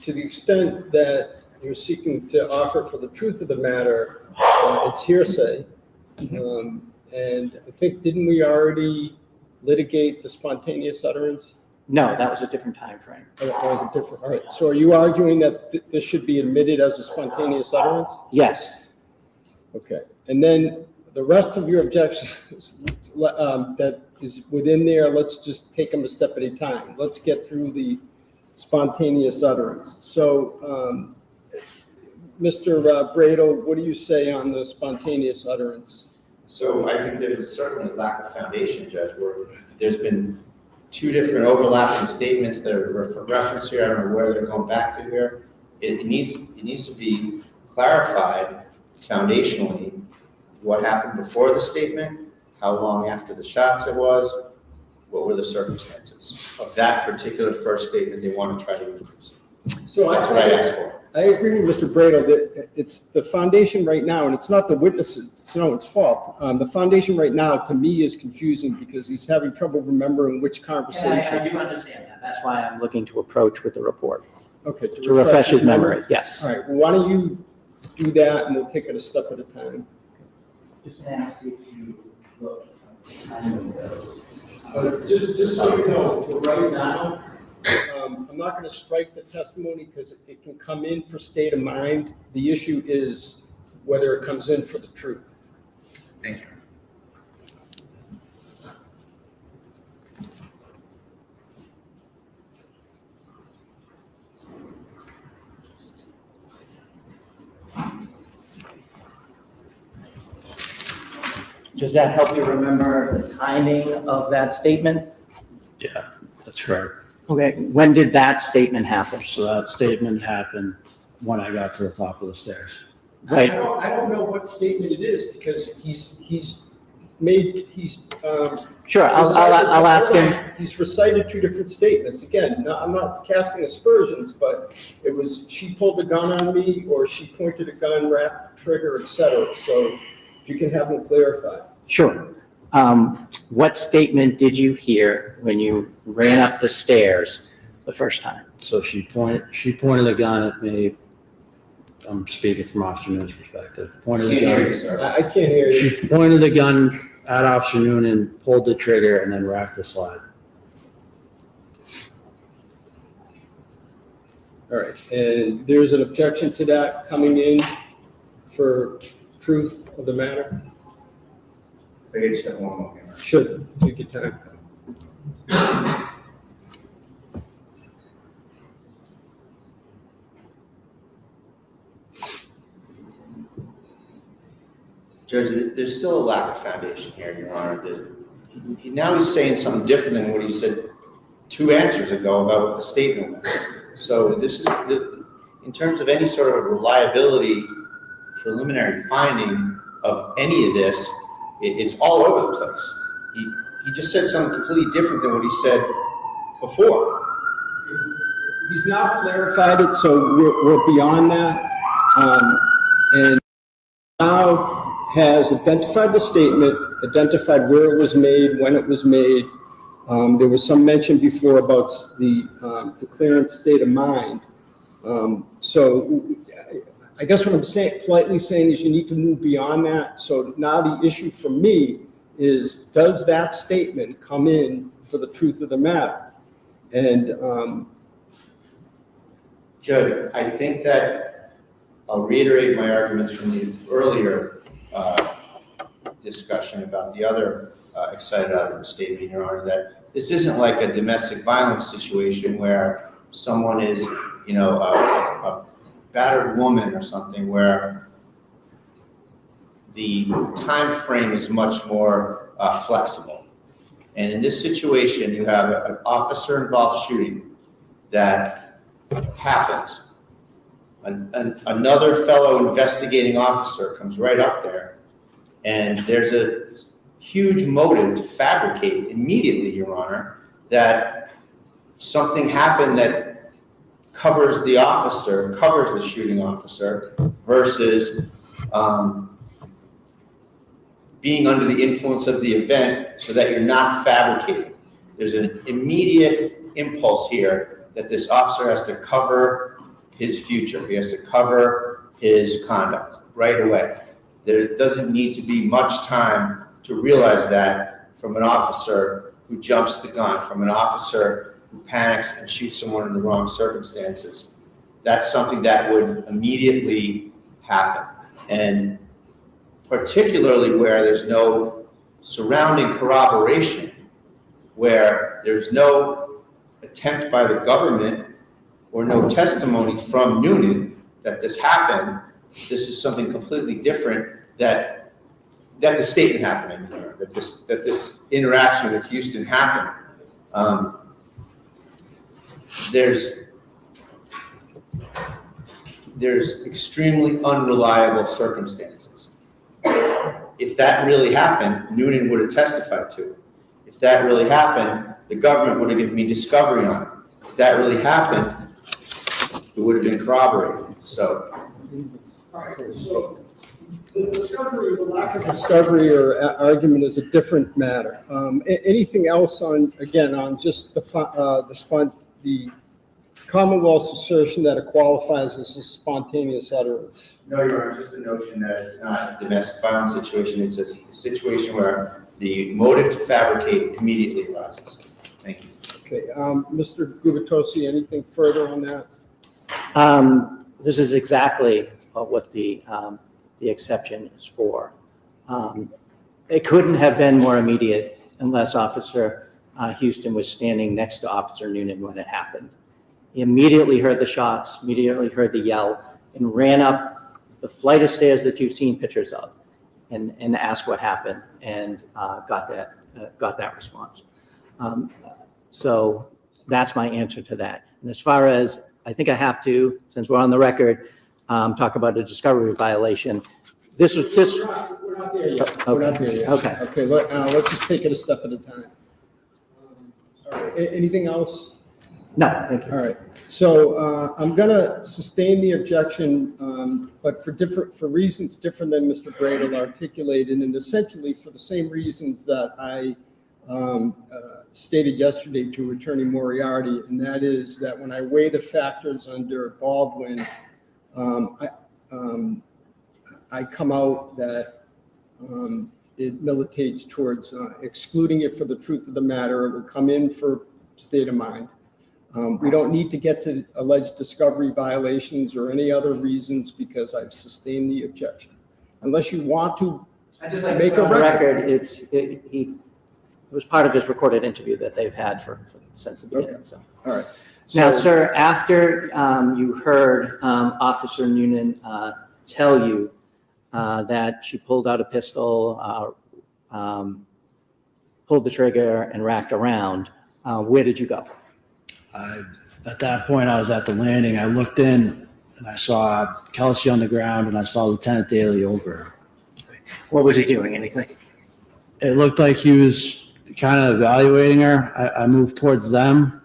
to the extent that you're seeking to offer for the truth of the matter, it's hearsay. And I think, didn't we already litigate the spontaneous utterance? No, that was a different time frame. Oh, that was a different, all right. So are you arguing that this should be admitted as a spontaneous utterance? Yes. Okay. And then the rest of your objections that is within there, let's just take them a step at a time. Let's get through the spontaneous utterance. So, Mr. Bradle, what do you say on the spontaneous utterance? So I think there's certainly a lack of foundation, Judge, where there's been two different overlapping statements that are referenced here. I don't know where they're going back to here. It needs to be clarified foundationally what happened before the statement, how long after the shots it was, what were the circumstances of that particular first statement they want to try to use. So that's what I asked for. I agree with Mr. Brado that it's the foundation right now, and it's not the witnesses, it's fault. The foundation right now, to me, is confusing because he's having trouble remembering which And conversation. I do understand that. That's why I'm looking to approach with the report. Okay. To refresh his memory, yes. All right, well, why don't you do that, and we'll take it a step at a time. Just ask if you look. Just so you know, for right now, I'm not going to strike the testimony because it can come in for state of mind. The issue is whether it comes in for the truth. Thank you. Does that help you remember the timing of that statement? Yeah, that's correct. Okay, when did that statement happen? So that statement happened when I got to the top of the stairs. Right. I don't know what statement it is because he's Sure, I'll ask him. He's recited two different statements. Again, I'm not casting aspersions, but it was she pulled the gun on me or she pointed a gun, wrapped trigger, etc. So if you can have them clarify. Sure. What statement did you hear when you ran up the stairs the first time? So she pointed a gun at me. I'm speaking from Officer Noonan's perspective. Pointed the gun. I can't hear you. She pointed the gun at Officer Noonan, pulled the trigger, and then racked the slide. All right, and there's an objection to that coming in for truth of the matter? I just have one more. Sure, take your time. Judge, there's still a lack of foundation here, Your Honor. Now he's saying something different than what he said 2 answers ago about what the statement was. So this is, in terms of any sort of reliability preliminary finding of any of this, it's all over the place. He just said something completely different than what he said before. He's now clarified it, so we're beyond that. And now has identified the statement, identified where it was made, when it was made. There was some mention before about the declarant state of mind. So I guess what I'm saying, politely saying, is you need to move beyond that. So now the issue for me is, does that statement come in for the truth of the matter? And Judge, I think that I'll reiterate my arguments from the earlier discussion about the other excited utterance statement, Your Honor, that this isn't like a domestic violence situation where someone is, you know, a battered woman or something where the time frame is much more flexible. And in this situation, you have an officer-involved shooting that happens. Another fellow investigating officer comes right up there, and there's a huge motive to fabricate immediately, Your Honor, that something happened that covers the officer, covers the shooting officer, versus being under the influence of the event so that you're not fabricating. There's an immediate impulse here that this officer has to cover his future. He has to cover his conduct right away. There doesn't need to be much time to realize that from an officer who jumps the gun, from an officer who panics and shoots someone in the wrong circumstances. That's something that would immediately happen. And particularly where there's no surrounding corroboration, where there's no attempt by the government or no testimony from Noonan that this happened. This is something completely different, that the statement happened, that this interaction with Houston happened. There's extremely unreliable circumstances. If that really happened, Noonan would have testified to it. If that really happened, the government would have given me discovery on it. If that really happened, it would have been corroborated. So, So the discovery, the lack of discovery or argument is a different matter. Anything else on, again, on just the Commonwealth's assertion that it qualifies as a spontaneous utterance? no, Your Honor, just the notion that it's not a domestic violence situation. It's a situation where the motive to fabricate immediately arises. Thank you. Okay, Mr. Gubitosi, anything further on that? This is exactly what the exception is for. It couldn't have been more immediate unless Officer Houston was standing next to Officer Noonan when it happened. He immediately heard the shots, immediately heard the yell, and ran up the flight of stairs that you've seen pictures of, and asked what happened, and got that response. So that's my answer to that. And as far as, I think I have to, since we're on the record, talk about a discovery violation. We're not there yet. We're not there yet. Okay. Okay, let's just take it a step at a time. All right, anything else? No, thank you. All right, so I'm gonna sustain the objection, but for reasons different than Mr. Bradel articulated, and essentially for the same reasons that I stated yesterday to Attorney Moriarty, and that is that when I weigh the factors under Baldwin, I come out that it militates towards excluding it for the truth of the matter. It will come in for state of mind. We don't need to get to alleged discovery violations or any other reasons because I've sustained the objection. Unless you want to I just like to make put a on the record. It was part of his recorded interview that they've had since the beginning. Okay. So. All right. Now, So- sir, after you heard Officer Noonan tell you that she pulled out a pistol, pulled the trigger, and racked around, where did you go? At that point, I was at the landing. I looked in and I saw Kelsey on the ground and I saw Lieutenant Daly over her. What was he doing? Anything? It looked like he was kind of evaluating her. I moved towards them.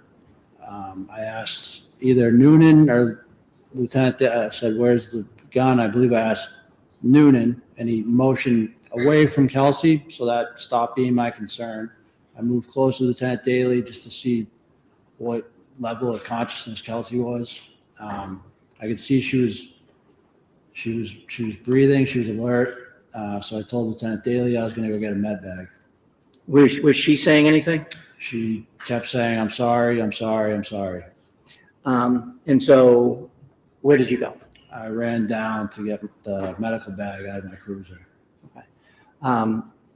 I asked either Noonan or Lieutenant Daly. I said, "Where's the gun?" I believe I asked Noonan, and he motioned away from Kelsey, so that stopped being my concern. I moved close to Lieutenant Daly just to see what level of consciousness Kelsey was. I could see she was breathing, she was alert. So I told Lieutenant Daly I was going to go get a med bag. Was she saying anything? She kept saying, "I'm sorry, I'm sorry, I'm sorry." And so, where did you go? I ran down to get the medical bag out of my cruiser. Okay.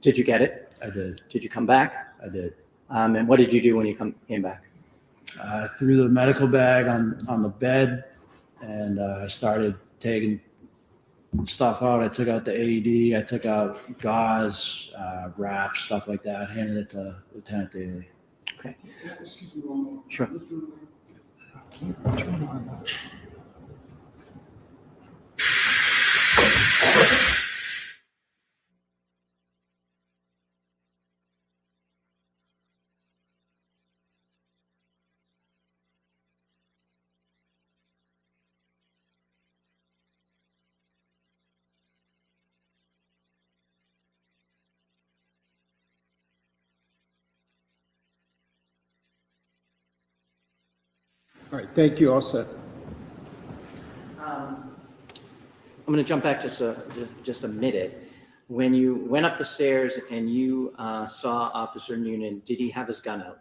Did you get it? I did. Did you come back? I did. And what did you do when you came back? I threw the medical bag on the bed, and I started taking stuff out. I took out the AED. I took out gauze, wraps, stuff like that. Handed it to Lieutenant Daly. Okay. Excuse me one moment. Sure. All right, thank you, all set. I'm going to jump back just a minute. When you went up the stairs and you saw Officer Noonan, did he have his gun out?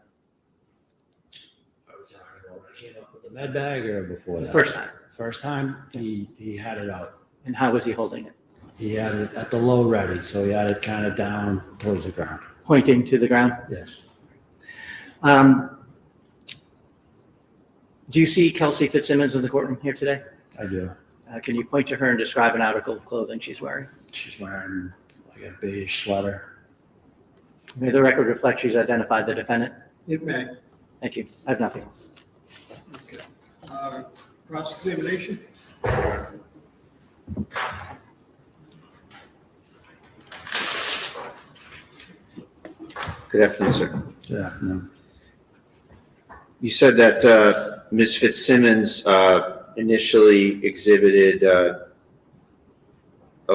Came up with the med bag or before The that? first time. First time, he had it out. And how was he holding it? He had it at the low ready, so he had it kind of down towards the ground. Pointing to the ground? Yes. Do you see Kelsey Fitzsimmons in the courtroom here today? I do. Can you point to her and describe an article of clothing she's wearing? She's wearing like a beige sweater. May the record reflect she's identified the defendant? It may. Thank you. I have nothing else. Okay. Cross-examination? Good afternoon, sir. Good afternoon. You said that Ms. Fitzsimmons initially exhibited a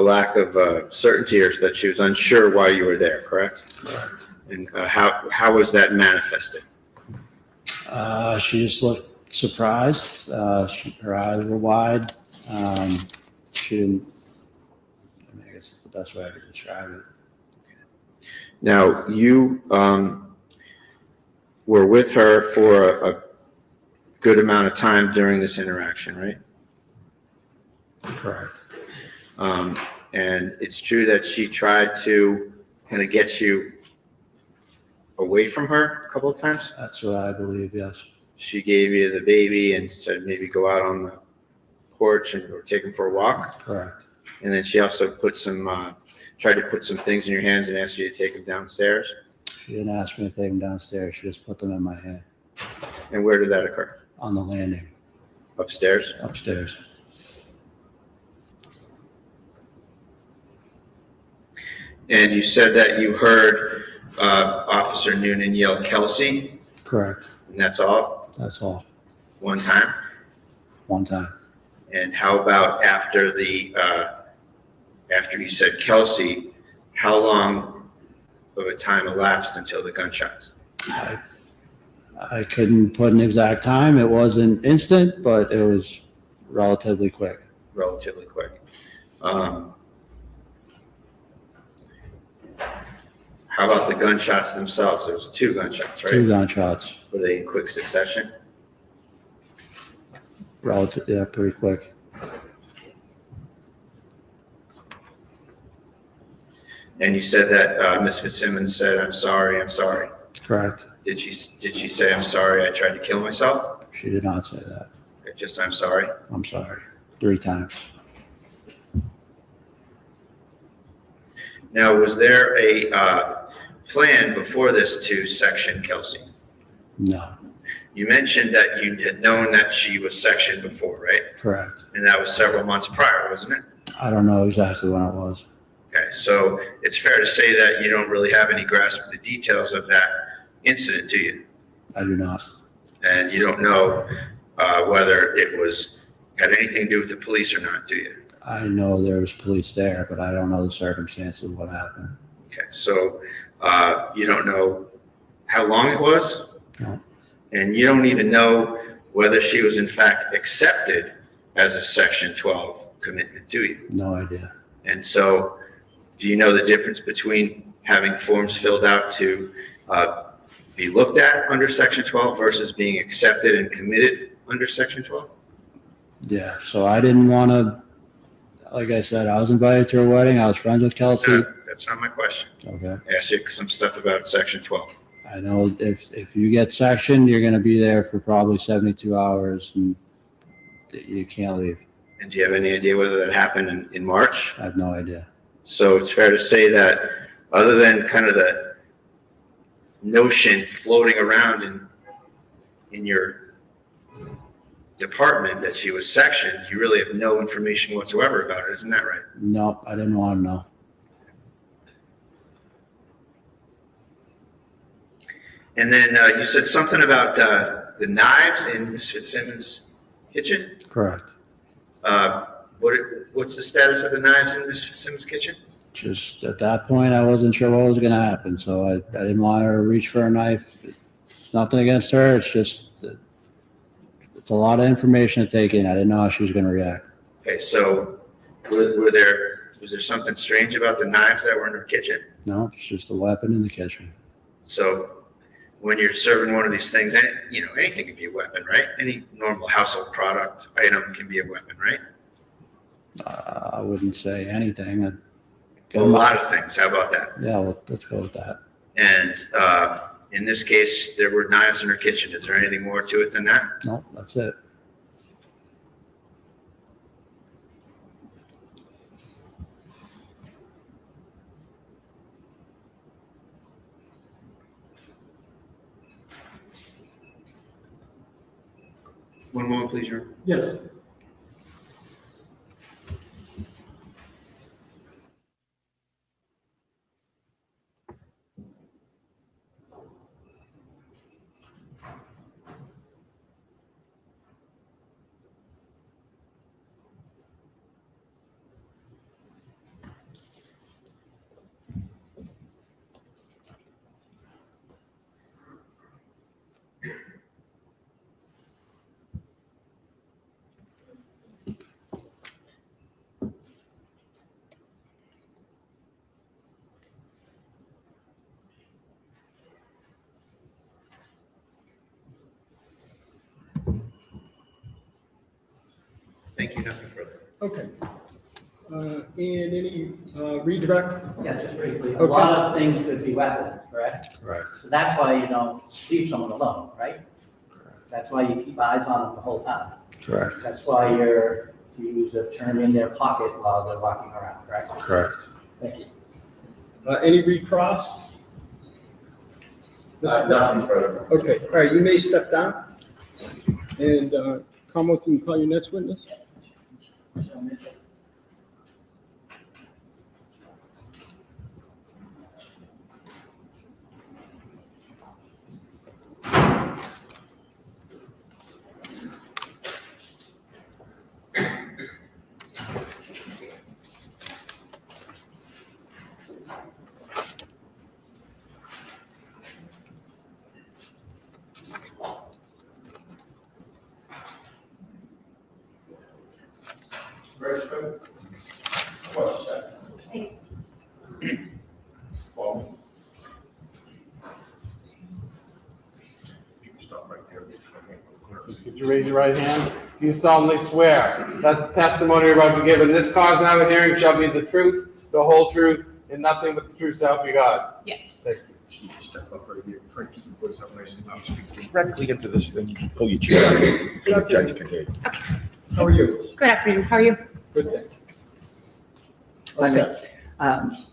lack of certainty, or that she was unsure why you were there, correct? Correct. And how was that manifested? She just looked surprised. Her eyes were wide. She didn't, I mean, I guess it's the best way I could describe it. Now, you were with her for a good amount of time during this interaction, right? Correct. And it's true that she tried to kind of get you away from her a couple of times? That's what I believe, yes. She gave you the baby and said maybe go out on the porch or take him for a walk? Correct. And then she also put some, tried to put some things in your hands and asked you to take them downstairs? She didn't ask me to take them downstairs. She just put them in my hand. And where did that occur? On the landing. Upstairs? Upstairs. And you said that you heard Officer Noonan yell Kelsey, Correct. and that's all? That's all. One time? One time. And how about after the after you said Kelsey, how long of a time elapsed until the gunshots? I couldn't put an exact time. It wasn't instant, but it was relatively quick. Relatively quick. How about the gunshots themselves? There was 2 gunshots, right? 2 gunshots. Were they in quick succession? Relative, yeah, pretty quick. And you said that Ms. Fitzsimmons said, "I'm sorry, I'm sorry." Correct. Did she say, "I'm sorry, I tried to kill myself"? She did not say that. Just, "I'm sorry"? I'm sorry. 3 times. Now, was there a plan before this to section Kelsey? No. You mentioned that you had known that she was sectioned before, right? Correct. And that was several months prior, wasn't it? I don't know exactly when it was. Okay, so it's fair to say that you don't really have any grasp of the details of that incident, do you? I do not. And you don't know whether it had anything to do with the police or not, do you? I know there was police there, but I don't know the circumstances of what happened. Okay, so you don't know how long it was? No. And you don't even know whether she was in fact accepted as a Section 12 commitment, do you? No idea. And so, do you know the difference between having forms filled out to be looked at under Section 12 versus being accepted and committed under Section 12? Yeah, so I didn't want to, like I said, I was invited to her wedding. I was friends with Kelsey. No, that's not my question. Okay. I asked you some stuff about Section 12. I know if you get sectioned, you're going to be there for probably 72 hours and you can't leave. And do you have any idea whether that happened in March? I have no idea. So it's fair to say that other than kind of the notion floating around in your department that she was sectioned, you really have no information whatsoever about it. Isn't that right? No, I didn't want to know. And then you said something about the knives in Ms. Fitzsimmons' kitchen. Correct. What's the status of the knives in Ms. Fitzsimmons' kitchen? Just at that point, I wasn't sure what was going to happen, so I didn't want her to reach for a knife. It's nothing against her. It's just it's a lot of information to take in. I didn't know how she was going to react. Okay, so was there something strange about the knives that were in her kitchen? No, it's just a weapon in the kitchen. So when you're serving one of these things, anything can be a weapon, right? Any normal household product item can be a weapon, right? I wouldn't say anything. Well, a lot of things. How about that? Yeah, well, let's go with that. And in this case, there were knives in her kitchen. Is there anything more to it than that? No, that's it. One moment, please, Your Honor. Yes. Thank you, nothing further. Okay. And any redirect? Yeah, just briefly. A Okay. lot of things could be weapons, correct? Correct. So that's why you don't leave someone alone, right? That's why you keep eyes on them the whole time. Correct. That's why you're, to use a term, in their pocket while they're walking around, correct? Correct. Thank you. Any recross? Nothing further. Okay, all right, you may step down. And Commonwealth, you can call your next witness. Could you raise your right hand? Do you solemnly swear that the testimony you're about to give in this cause and other hearing shall be the truth, the whole truth, and nothing but the truth, so help you God? Yes. Thank you. Step up right here, try to keep your voice up nice and loud, speak directly into this thing, pull your chair out, so the judge can hear you. How are you? Good afternoon. How are you? Good, thank you. Hi, All ma'am. set.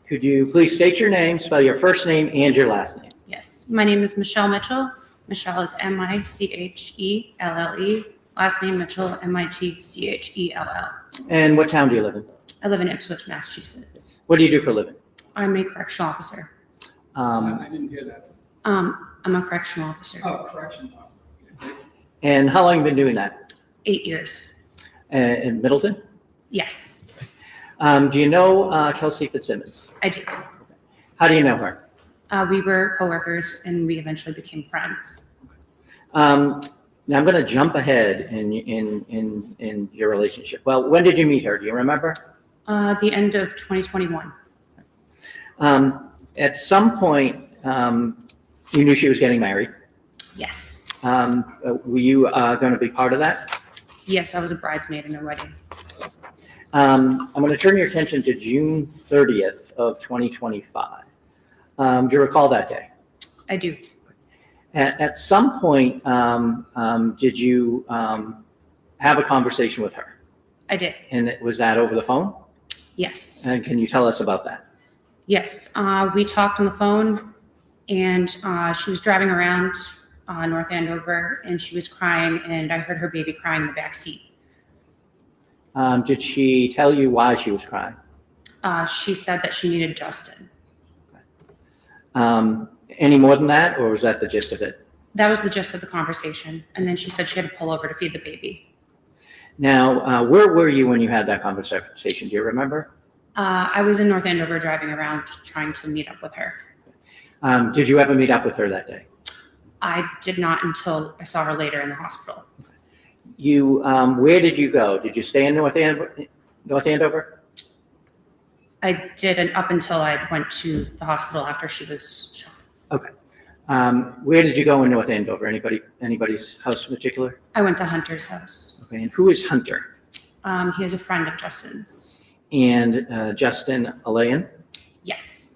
Could you please state your name, spell your first name and your last name? Yes. My name is Michelle Mitchell. Michelle is Michelle. Last name Mitchell, Mitchell. And what town do you live in? I live in Ipswich, Massachusetts. What do you do for a living? I'm a correctional officer. Um, I didn't hear that. I'm a correctional officer. Oh, correction. and how long have you been doing that? 8 years. In Middleton? Yes, Do you know Kelsey Fitzsimmons? I do. How do you know her? We were coworkers and we eventually became friends. Now I'm going to jump ahead in your relationship. Well, when did you meet her? Do you remember? The end of 2021. At some point, you knew she was getting married. Yes. Were you going to be part of that? Yes, I was a bridesmaid in her wedding. I'm going to turn your attention to June 30th of 2025. Do you recall that day? I do. At some point, did you have a conversation with her? I did. And was that over the phone? Yes. And can you tell us about that? Yes, we talked on the phone, and she was driving around North Andover, and she was crying, and I heard her baby crying in the back seat. Did she tell you why she was crying? She said that she needed Justin. Any more than that, or was that the gist of it? That was the gist of the conversation, and then she said she had to pull over to feed the baby. Now, where were you when you had that conversation? Do you remember? I was in North Andover driving around trying to meet up with her. Did you ever meet up with her that day? I did not until I saw her later in the hospital. You, where did you go? Did you stay in North Andover? I did, and up until I went to the hospital after she was shot. Okay. Where did you go in North Andover? Anybody's house in particular? I went to Hunter's house. Okay, and who is Hunter? He is a friend of Justin's. And Justin Alayan? Yes.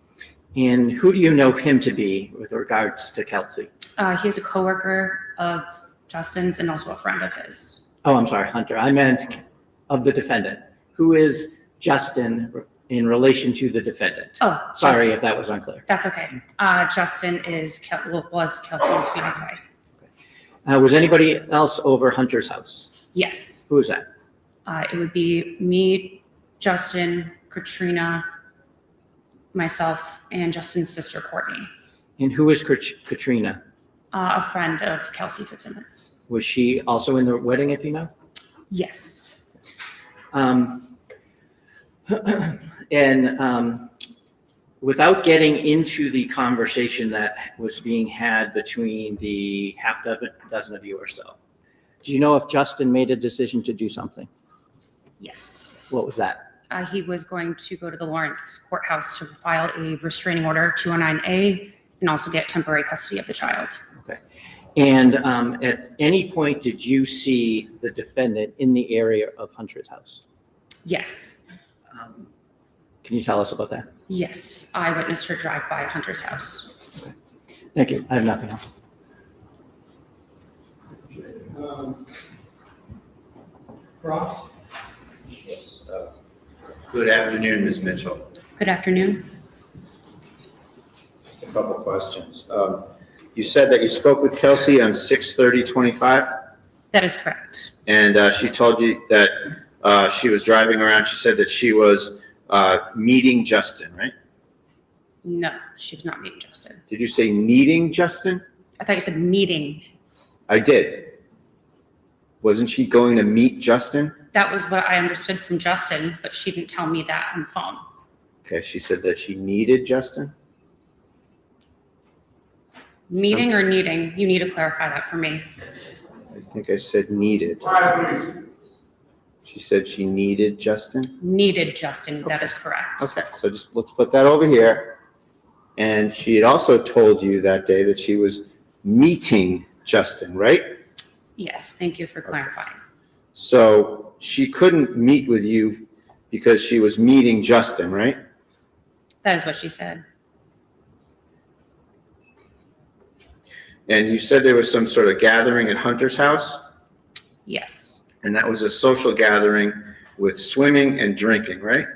And who do you know him to be with regards to Kelsey? He is a coworker of Justin's and also a friend of his. Oh, I'm sorry, Hunter. I meant of the defendant. Who is Justin in relation to the defendant? Oh, sorry Justin. if that was unclear. That's okay. Justin was Kelsey's fiance. Was anybody else over Hunter's house? Yes. Who was that? It would be me, Justin, Katrina, myself, and Justin's sister, Courtney. And who is Katrina? A friend of Kelsey Fitzsimmons. Was she also in the wedding, if you know? Yes. And without getting into the conversation that was being had between the half dozen of you or so, do you know if Justin made a decision to do something? Yes. What was that? He was going to go to the Lawrence courthouse to file a restraining order 209A and also get temporary custody of the child. Okay. And at any point, did you see the defendant in the area of Hunter's house? Yes. Can you tell us about that? Yes. I witnessed her drive by Hunter's house. Thank you. I have nothing else. Ross? Yes. Good afternoon, Ms. Mitchell. Good afternoon. A couple questions. You said that you spoke with Kelsey on 6/30/25, That is correct. and she told you that she was driving around. She said that she was meeting Justin, right? No, she was not meeting Justin. Did you say meeting Justin? I thought you said meeting. I did. Wasn't she going to meet Justin? That was what I understood from Justin, but she didn't tell me that on the phone. Okay, she said that she needed Justin? Meeting or needing? You need to clarify that for me. I think I said needed. Quiet, please. She said she needed Justin? Needed Justin, that is correct. Okay, so just let's put that over here. And she had also told you that day that she was meeting Justin, right? Yes, thank you for clarifying. So she couldn't meet with you because she was meeting Justin, right? That is what she said. And you said there was some sort of gathering at Hunter's house? Yes, And that was a social gathering with swimming and drinking, right?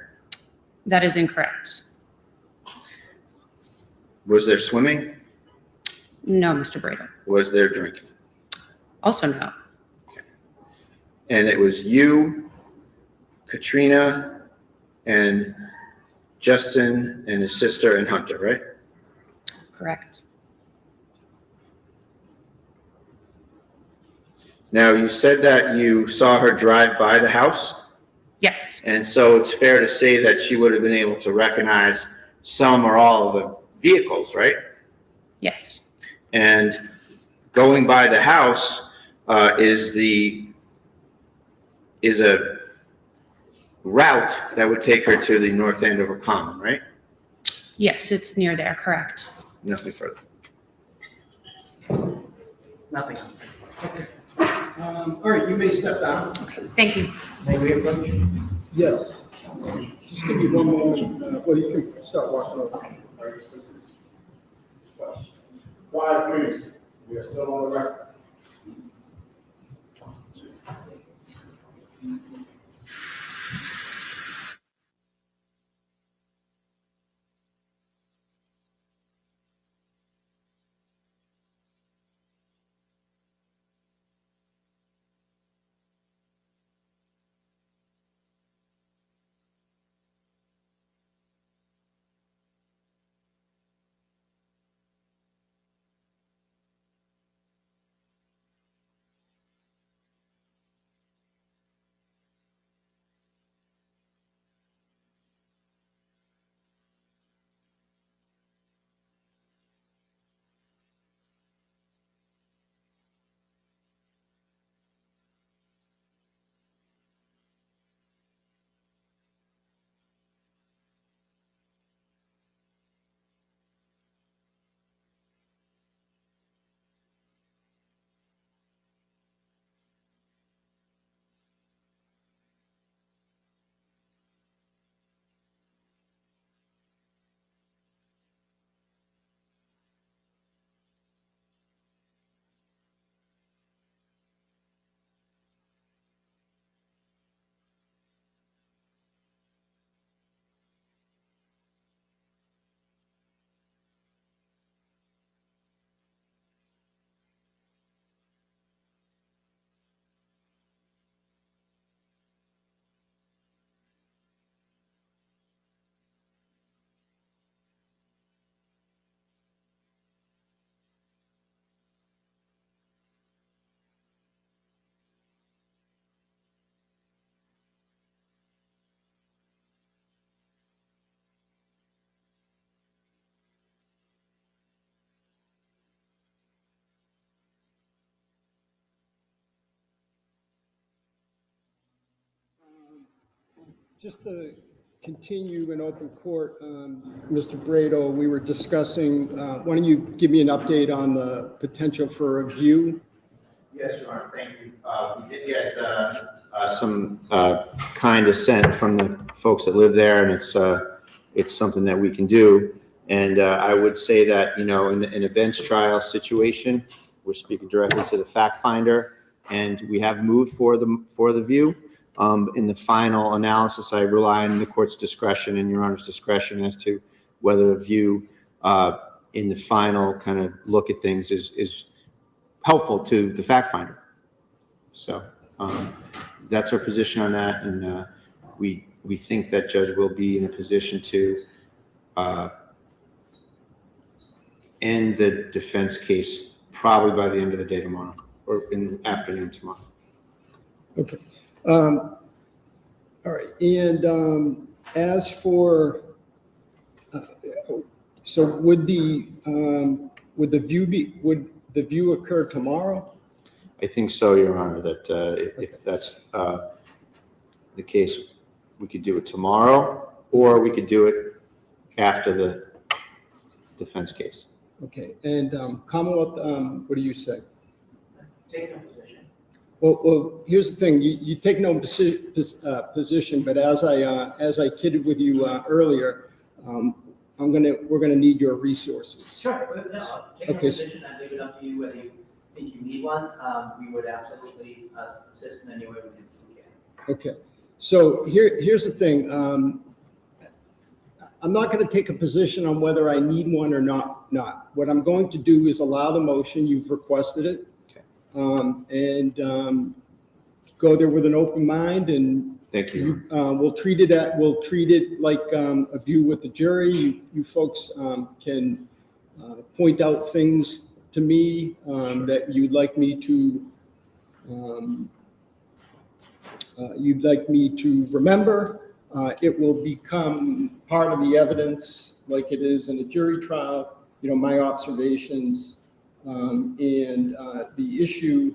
that is incorrect. Was there swimming? No, Mr. Brado. Was there drinking? Also no. And it was you, Katrina, and Justin and his sister and Hunter, right? Correct. Now, you said that you saw her drive by the house, Yes, and so it's fair to say that she would have been able to recognize some or all of the vehicles, right? yes, And going by the house is a route that would take her to the North Andover Common, right? yes, it's near there, correct. Nothing further. Nothing. All right, you may step down. Thank you. May we approach? Yes. Just give me one moment. Well, you can start walking over. Quiet, please. We are still on the record. Just to continue in open court, Mr. Brado, we were discussing, why don't you give me an update on the potential for a review? Yes, Your Honor, thank you. We did get some kind assent from the folks that live there, and it's something that we can do. And I would say that, you know, in a bench trial situation, we're speaking directly to the fact finder, and we have moved for the view. In the final analysis, I rely on the court's discretion and Your Honor's discretion as to whether a view in the final kind of look at things is helpful to the fact finder. So that's our position on that, and we think that judge will be in a position to end the defense case probably by the end of the day tomorrow or in the afternoon tomorrow. Okay. All right. And as for, so would the view occur tomorrow? I think so, Your Honor, that if that's the case, we could do it tomorrow, or we could do it after the defense case. Okay. And Commonwealth, what do you say? Take no position. Well, here's the thing. You take no position, but as I kidded with you earlier, we're gonna need your resources. Sure, but no, take no Okay. position. I leave it up to you whether you think you need one. We would absolutely assist in any way we can. Okay. So here's the thing. I'm not going to take a position on whether I need one or not. What I'm going to do is allow the motion. You've requested it. And go there with an open mind, and thank you. We'll treat it like a view with the jury. You folks can point out things to me that you'd like me to remember. It will become part of the evidence, like it is in a jury trial. You know, my observations. And the issue,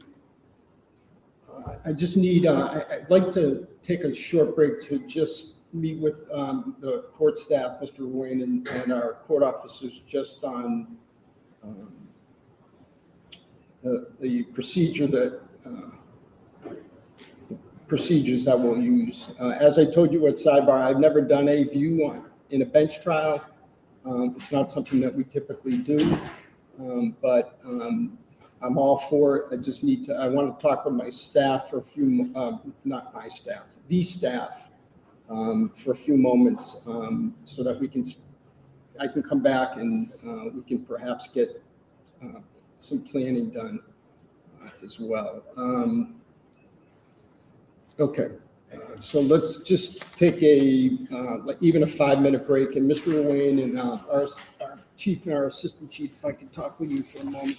I just need, I'd like to take a short break to just meet with the court staff, Mr. Wayne, and our court officers just on the procedures that we'll use. As I told you at sidebar, I've never done a view in a bench trial. It's not something that we typically do. But I'm all for it. I want to talk with my staff for a few, not my staff, the staff, for a few moments, so that I can come back and we can perhaps get some planning done as well. Okay. So let's just take even a 5-minute break, and Mr. Wayne and our chief and our assistant chief, if I can talk with you for a moment.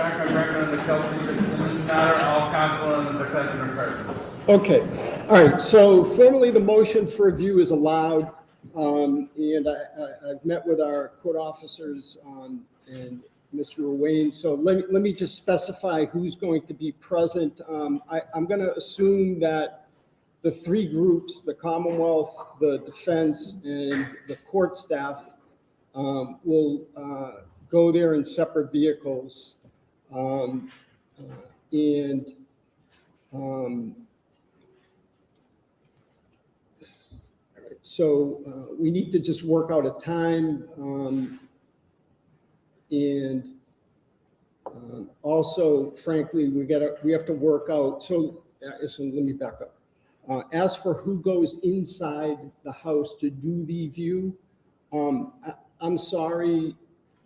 back on record on the Kelsey Fitzsimmons matter, all counsel and the defendant are present. Okay, all right, so formally the motion for review is allowed. And I've met with our court officers and Mr. Wayne. So let me just specify who's going to be present. I'm going to assume that the three groups, the Commonwealth, the defense, and the court staff will go there in separate vehicles. So we need to just work out a time, and also, frankly, we have to work out. So let me back up. As for who goes inside the house to do the view, I'm sorry,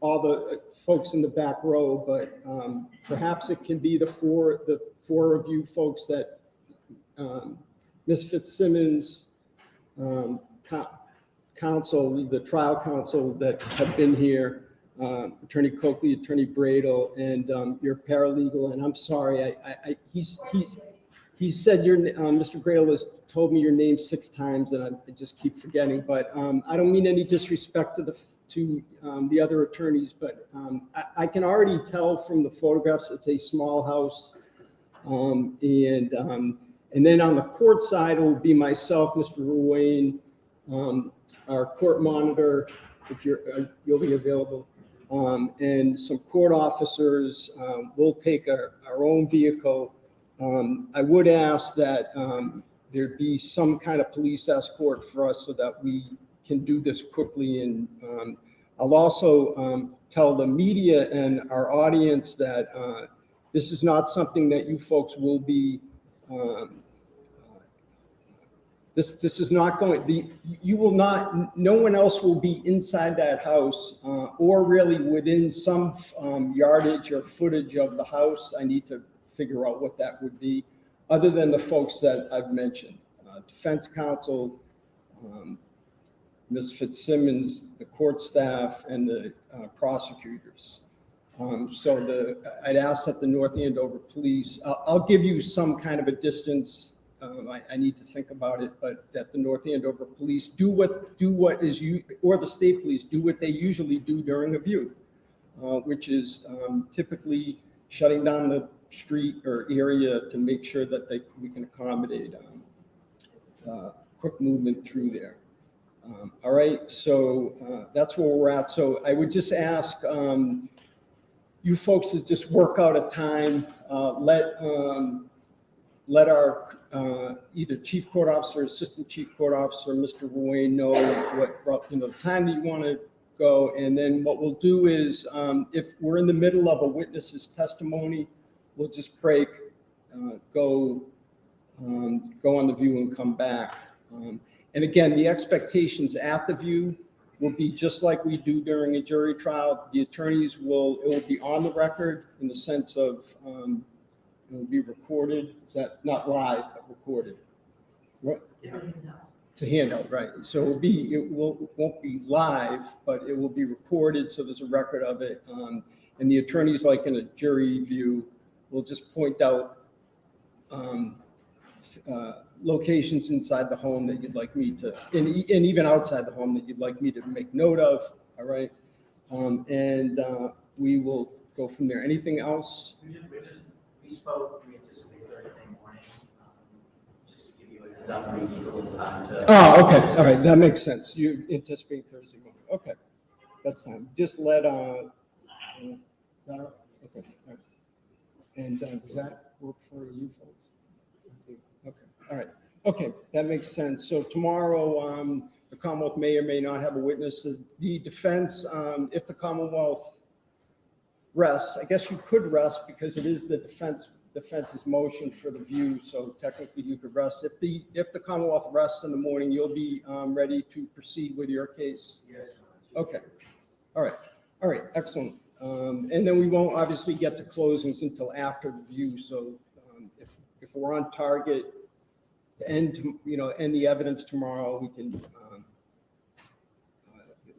all the folks in the back row, but perhaps it can be the four of you folks that Ms. Fitzsimmons, counsel, the trial counsel that have been here, Attorney Coakley, Attorney Bradle, and your paralegal. And I'm sorry, he said your Mr. Bradle has told me your name 6 times, and I just keep forgetting. But I don't mean any disrespect to the other attorneys, but I can already tell from the photographs it's a small house, and then on the court side, it will be myself, Mr. Ruane, our court monitor, if you'll be available, and some court officers. We'll take our own vehicle. I would ask that there be some kind of police escort for us so that we can do this quickly. And I'll also tell the media and our audience that this is not something that you folks will be This is not going, you will not, no one else will be inside that house or really within some yardage or footage of the house. I need to figure out what that would be, other than the folks that I've mentioned. Defense counsel, Ms. Fitzsimmons, the court staff, and the prosecutors. So I'd ask that the North Andover Police, I'll give you some kind of a distance. I need to think about it, but that the North Andover Police do what is you, or the state police do what they usually do during a view, which is typically shutting down the street or area to make sure that we can accommodate quick movement through there. All right, so that's where we're at. So I would just ask you folks to just work out a time, let our either chief court officer, assistant chief court officer, Mr. Ruane know what the time that you want to go. And then what we'll do is, if we're in the middle of a witness's testimony, we'll just break, go on the view and come back. And again, the expectations at the view will be just like we do during a jury trial. The attorneys it will be on the record in the sense of, it will be recorded. Is that not live, but recorded? What? It's a handout, right? So it won't be live, but it will be recorded. So there's a record of it. And the attorneys, like in a jury view, will just point out locations inside the home that you'd like me to, and even outside the home that you'd like me to make note of. All right. And we will go from there. Anything else? We spoke, we anticipate Thursday morning, just to give you a heads up, we need a little time to. Oh, okay, all right, that makes sense. You anticipate Thursday morning, okay, that's fine. Just let, okay, all right. And does that work for you folks? Okay, all right, okay, that makes sense. So tomorrow, the Commonwealth may or may not have a witness. The defense, if the Commonwealth rests, I guess you could rest because it is the defense's motion for the view, so technically you could rest. If the Commonwealth rests in the morning, you'll be ready to proceed with your case? Yes. Okay, all right, excellent. And then we won't obviously get to closings until after the view, so if we're on target to end the evidence tomorrow, we can,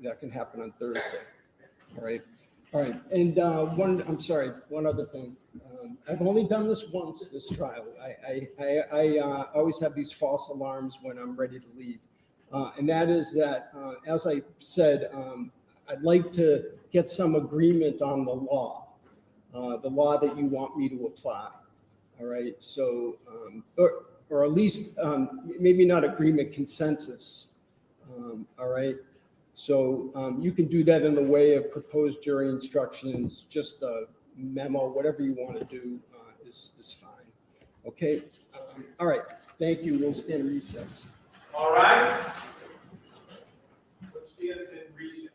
that can happen on Thursday, all right? All right, and I'm sorry, one other thing. I've only done this once, this trial. I always have these false alarms when I'm ready to leave. And that is that, as I said, I'd like to get some agreement on the law that you want me to apply. All right, so, or at least maybe not agreement, consensus. All right. So you can do that in the way of proposed jury instructions, just a memo, whatever you want to do is fine. Okay. All right. Thank you. We'll stand in recess. All right. Let's stand in recess.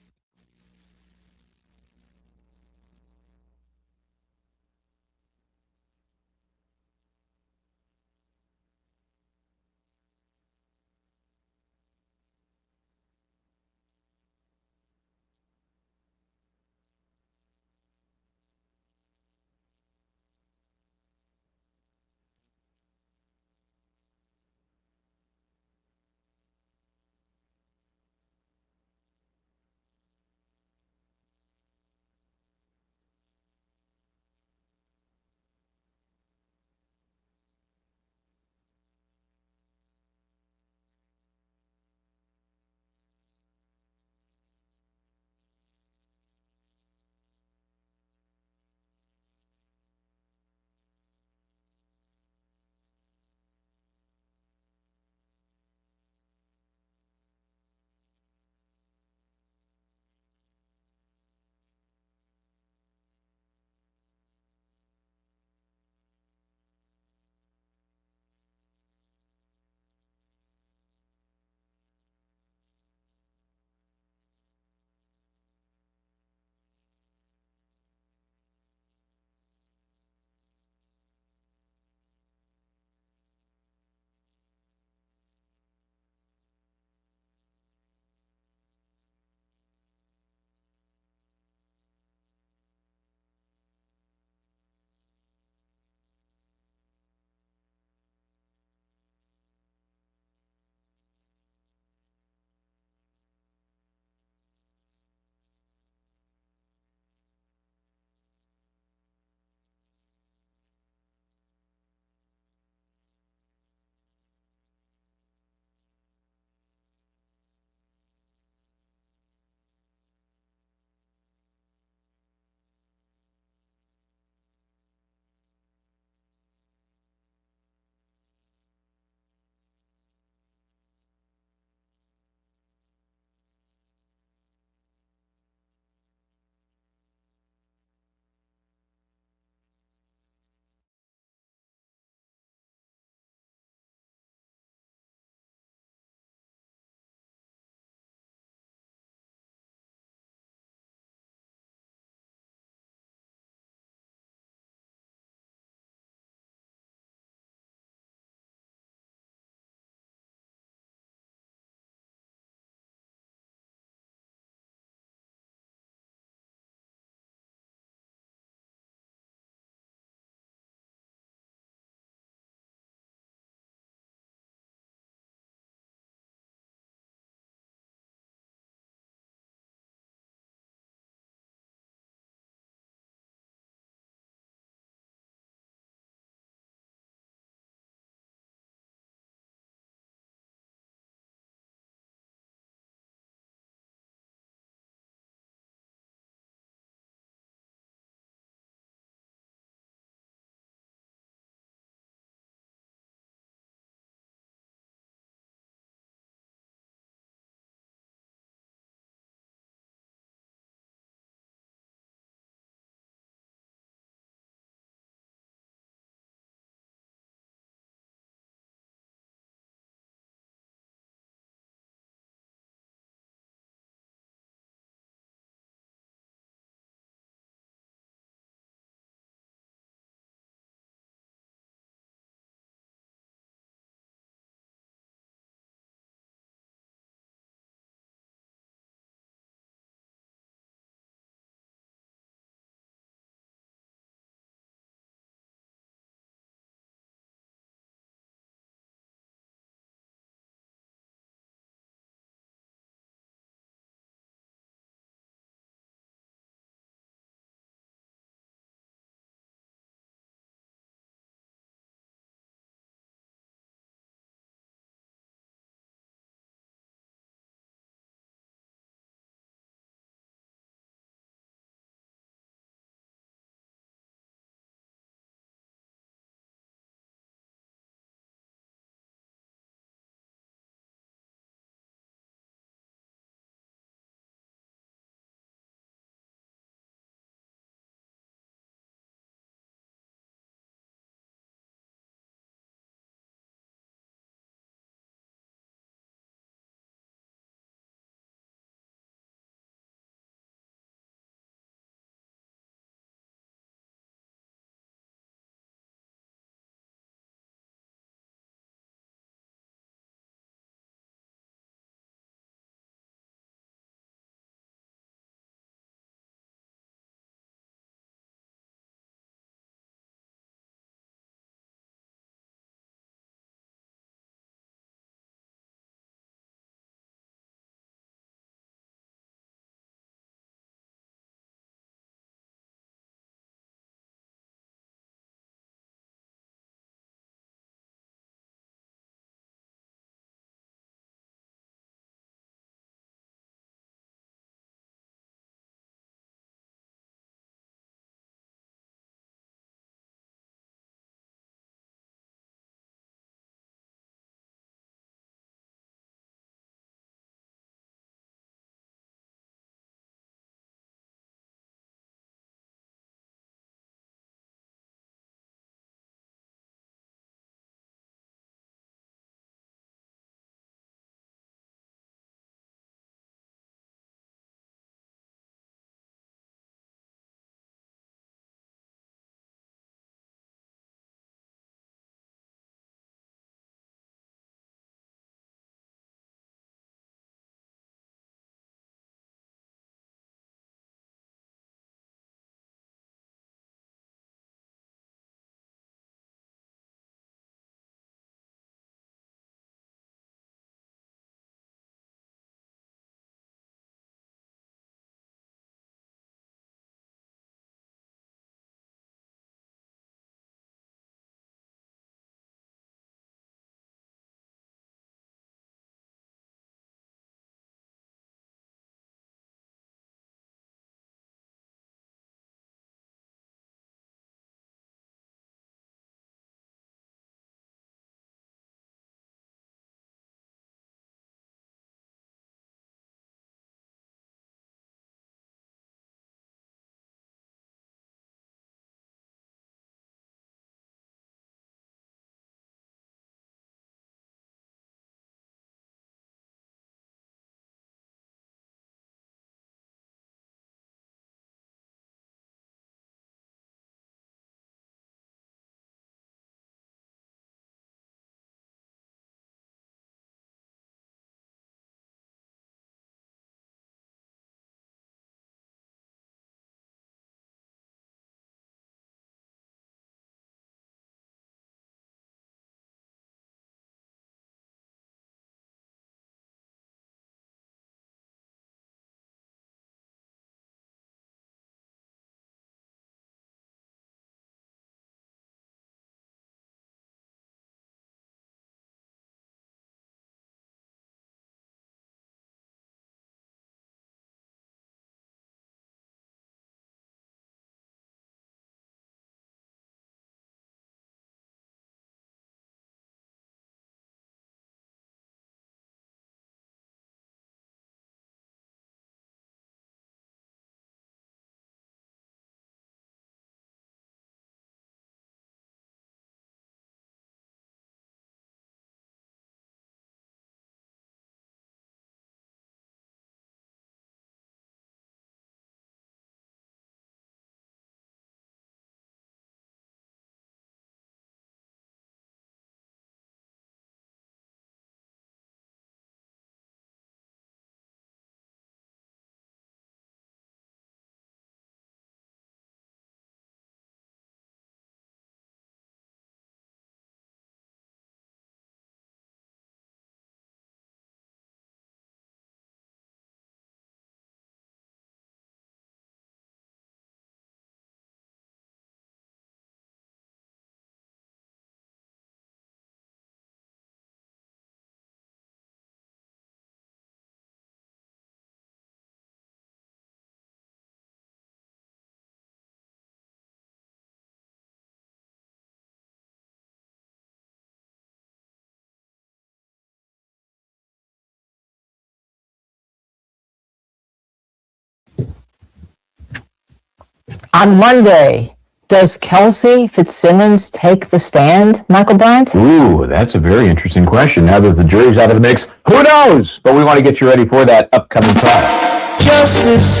On Monday, does Kelsey Fitzsimmons take the stand, Michael Bryant? Ooh, that's a very interesting question. Now that the jury's out of the mix, who knows? But we want to get you ready for that upcoming trial. Justice,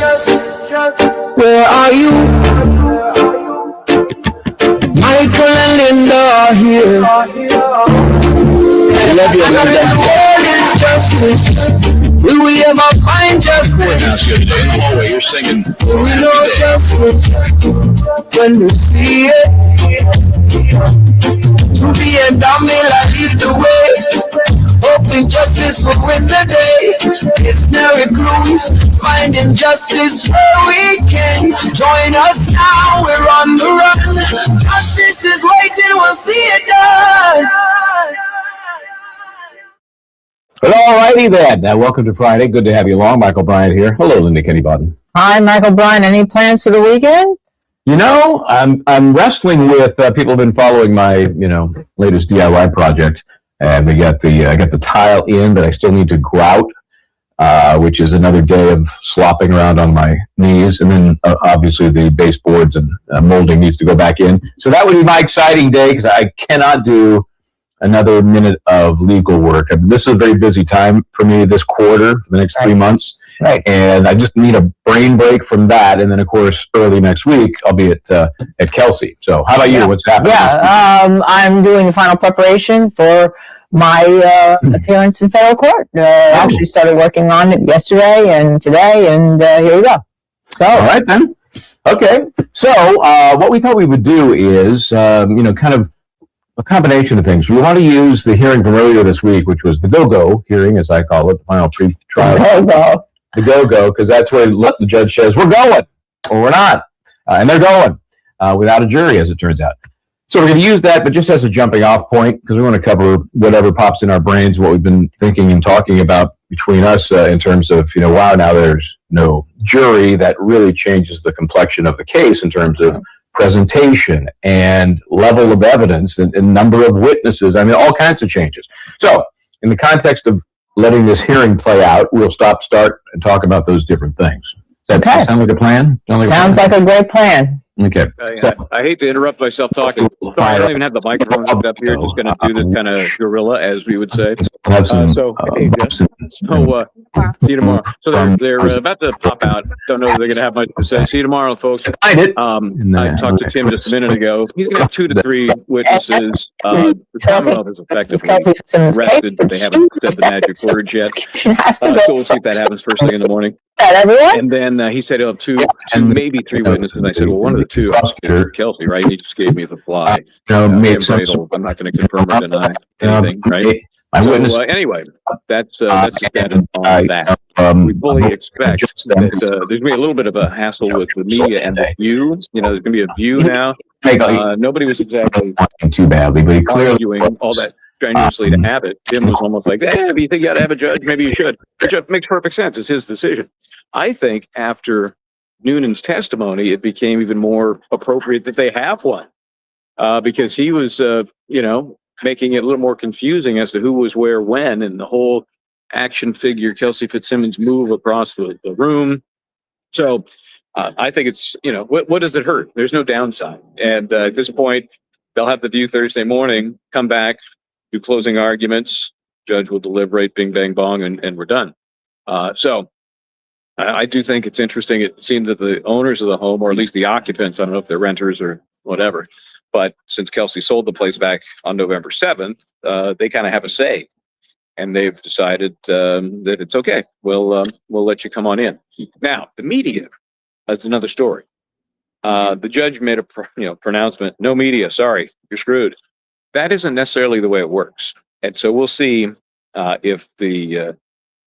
where are you? Michael and Linda are here. I love you, Linda. The world is justice. Will we ever find justice? Courthouse the other day in the hallway, you're singing. Will we know justice when we see it? To be and Damila lead the way. Hoping justice will win the day. It's Mary Cruz finding justice where we can. Join us now, we're on the run. Justice is waiting, we'll see it done. But all righty then. Now, welcome to Friday. Good to have you along. Michael Bryant here. Hello, Linda Kenny Baden. Hi, Michael Bryant. Any plans for the weekend? You know, I'm wrestling with people have been following my latest DIY project, and I got the tile in, but I still need to grout, which is another day of slopping around on my knees, and then obviously the baseboards and molding needs to go back in. So that would be my exciting day because I cannot do another minute of legal work. I mean, this is a very busy time for me this quarter, for the next 3 months. Right. And I just need a brain break from that. And then, of course, early next week, I'll be at Kelsey. So how about you? What's happening? Yeah, I'm doing the final preparation for my appearance in federal court. Actually started working on it yesterday and today, and here we go. So. All right, then. Okay. So what we thought we would do is, kind of a combination of things. We want to use the hearing from earlier this week, which was the go-go hearing, as I call it, the final pre-trial. The go-go, because that's where the judge says, we're going, or we're not. And they're going, without a jury, as it turns out. So we're going to use that, but just as a jumping off point, because we want to cover whatever pops in our brains, what we've been thinking and talking about between us in terms of, wow, now there's no jury. That really changes the complexion of the case in terms of presentation and level of evidence and number of witnesses. I mean, all kinds of changes. So in the context of letting this hearing play out, we'll start, and talk about those different things. Does that sound like a plan? Sounds like a great plan. Okay. I hate to interrupt myself talking. So I don't even have the microphone hooked up here. Just going to do this kind of guerrilla, as we would say. Hey, Jeff. So, see you tomorrow. So they're about to pop out. Don't know if they're going to have much to say. See you tomorrow, folks. I talked to Tim just a minute ago. He's going to have 2 to 3 witnesses. The Commonwealth is effectively rested, but they haven't said the magic words yet. So we'll see if that happens first thing in the morning. And then he said he'll have 2, maybe 3 witnesses. I said, well, one of the 2 is Kelsey, right? He just gave me the fly. I'm not going to confirm or deny anything, right? So anyway, that's the status on that. We fully expect that there's going to be a little bit of a hassle with the media and the View. There's going to be a View now. Nobody was exactly too badly, but clearly arguing all that strenuously to have it. Tim was almost like, if you think you ought to have a judge, maybe you should. Which makes perfect sense. It's his decision. I think after Noonan's testimony, it became even more appropriate that they have one because he was, making it a little more confusing as to who was where when, and the whole action figure Kelsey Fitzsimmons move across the room. So I think it's, what does it hurt? There's no downside. And at this point, they'll have the View Thursday morning, come back, do closing arguments, judge will deliberate, bing, bang, bong, and we're done. So I do think it's interesting. It seems that the owners of the home, or at least the occupants, I don't know if they're renters or whatever, but since Kelsey sold the place back on November 7th, they kind of have a say, and they've decided that it's okay. We'll let you come on in. Now, the media, that's another story. The judge made a pronouncement, no media, sorry, you're screwed. That isn't necessarily the way it works. And so we'll see if the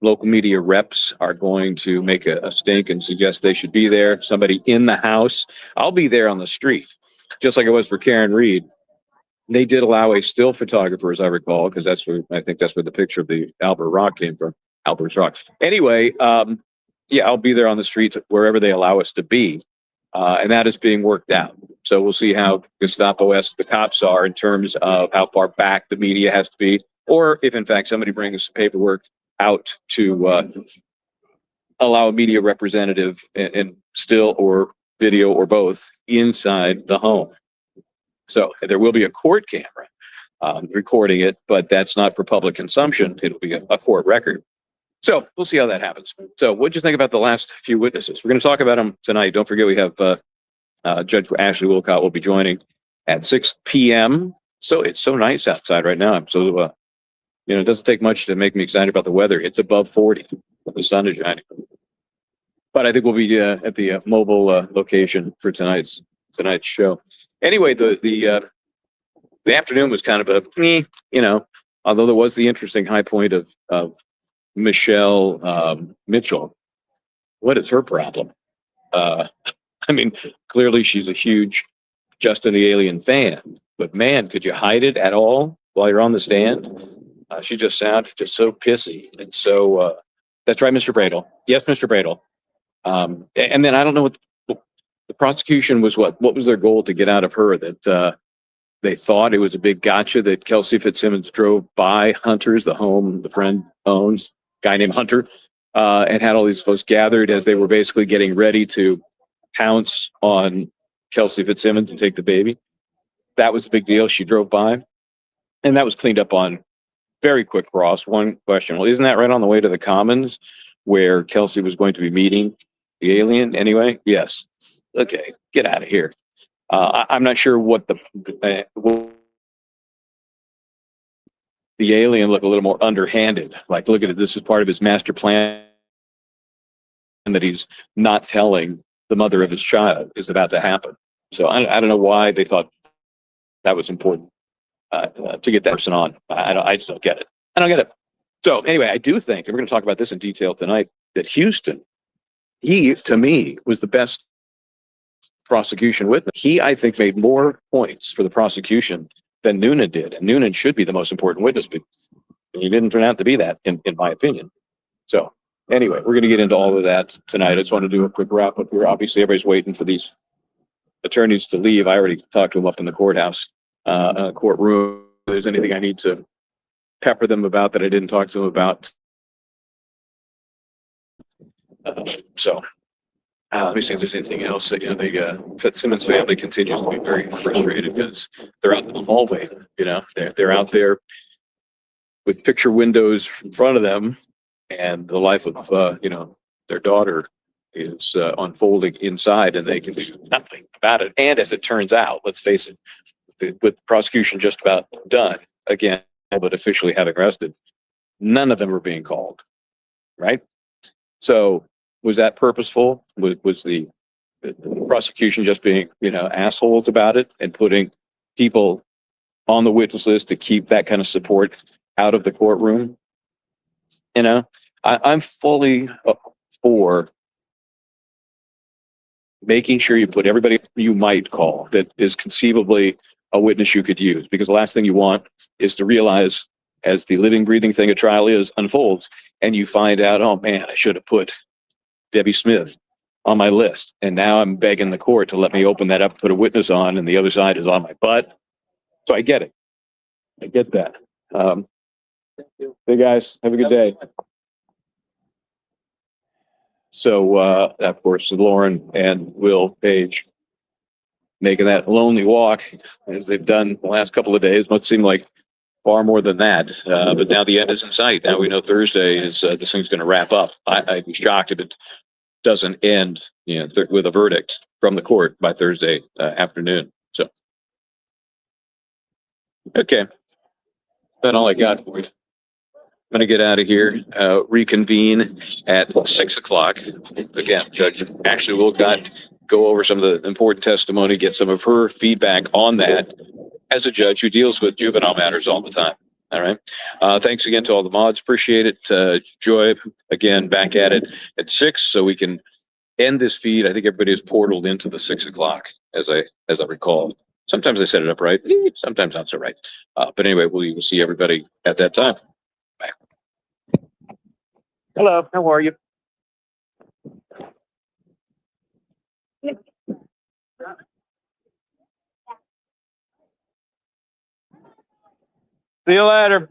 local media reps are going to make a stink and suggest they should be there. Somebody in the house. I'll be there on the street, just like it was for Karen Reed. They did allow a still photographer, as I recall, because I think that's where the picture of the Albert Rock came from. Albert's Rock. Anyway, I'll be there on the streets wherever they allow us to be. And that is being worked out. So we'll see how Gestapo-esque the cops are in terms of how far back the media has to be, or if in fact somebody brings paperwork out to allow a media representative in still or video, or both inside the home. So there will be a court camera recording it, but that's not for public consumption. It'll be a court record. So we'll see how that happens. So what'd you think about the last few witnesses? We're going to talk about them tonight. Don't forget we have Judge Ashley Willcott will be joining at 6 p.m. So it's so nice outside right now. I'm so, it doesn't take much to make me excited about the weather. It's above 40. The sun is shining. But I think we'll be at the mobile location for tonight's show. Anyway, the afternoon was kind of a although there was the interesting high point of Michel. What is her problem? I mean, clearly she's a huge Justin the Alien fan, but man, could you hide it at all while you're on the stand? She just sounded just so pissy and so. That's right, Mr. Bradel. Yes, Mr. Bradel. And then I don't know what the prosecution was. What was their goal to get out of her? That they thought it was a big gotcha that Kelsey Fitzsimmons drove by Hunter's, the home the friend owns, guy named Hunter, and had all these folks gathered as they were basically getting ready to pounce on Kelsey Fitzsimmons and take the baby. That was a big deal. She drove by, and that was cleaned up on very quick, Ross. One question. Well, isn't that right on the way to the Commons where Kelsey was going to be meeting the alien anyway? Yes. Okay, get out of here. I'm not sure what the alien looked a little more underhanded. Like, look at it. This is part of his master plan that he's not telling the mother of his child is about to happen. So I don't know why they thought that was important to get that person on. I just don't get it. I don't get it. So anyway, I do think, and we're going to talk about this in detail tonight, that Houston, he, to me, was the best prosecution witness. He, I think, made more points for the prosecution than Nunan did. And Nunan should be the most important witness, but he didn't turn out to be that, in my opinion. So anyway, we're going to get into all of that tonight. I just want to do a quick wrap up here. Obviously, everybody's waiting for these attorneys to leave. I already talked to them up in the courthouse, courtroom. If there's anything I need to pepper them about that I didn't talk to them about. Let me see if there's anything else. The Fitzsimmons family continues to be very frustrated because they're out in the hallway. They're out there with picture windows in front of them, and the life of their daughter is unfolding inside, and they can do nothing about it. And as it turns out, let's face it, with the prosecution just about done, again, but officially having arrested, none of them were being called, right? So was that purposeful? Was the prosecution just being, assholes about it and putting people on the witness list to keep that kind of support out of the courtroom? I'm fully for making sure you put everybody you might call that is conceivably a witness you could use, because the last thing you want is to realize, as the living, breathing thing a trial unfolds, and you find out, oh man, I should have put Debbie Smith on my list, and now I'm begging the court to let me open that up, put a witness on, and the other side is on my butt. So I get it. I get that. Hey guys, have a good day. So, of course, Lauren and Will Page making that lonely walk as they've done the last couple of days. Must seem like far more than that. But now the end is in sight. Now we know Thursday is this thing's going to wrap up. I'd be shocked if it doesn't end, with a verdict from the court by Thursday afternoon. So, okay, that's all I got for you. I'm going to get out of here, reconvene at 6 o'clock. Again, Judge Ashley Willcott, go over some of the important testimony, get some of her feedback on that as a judge who deals with juvenile matters all the time. All right. Thanks again to all the mods. Appreciate it. Joy, again, back at it at 6 so we can end this feed. I think everybody is portaled into the 6 o'clock as I recall. Sometimes I set it up right, sometimes not so right. But anyway, we'll see everybody at that time. Bye. Hello, how are you? See you later.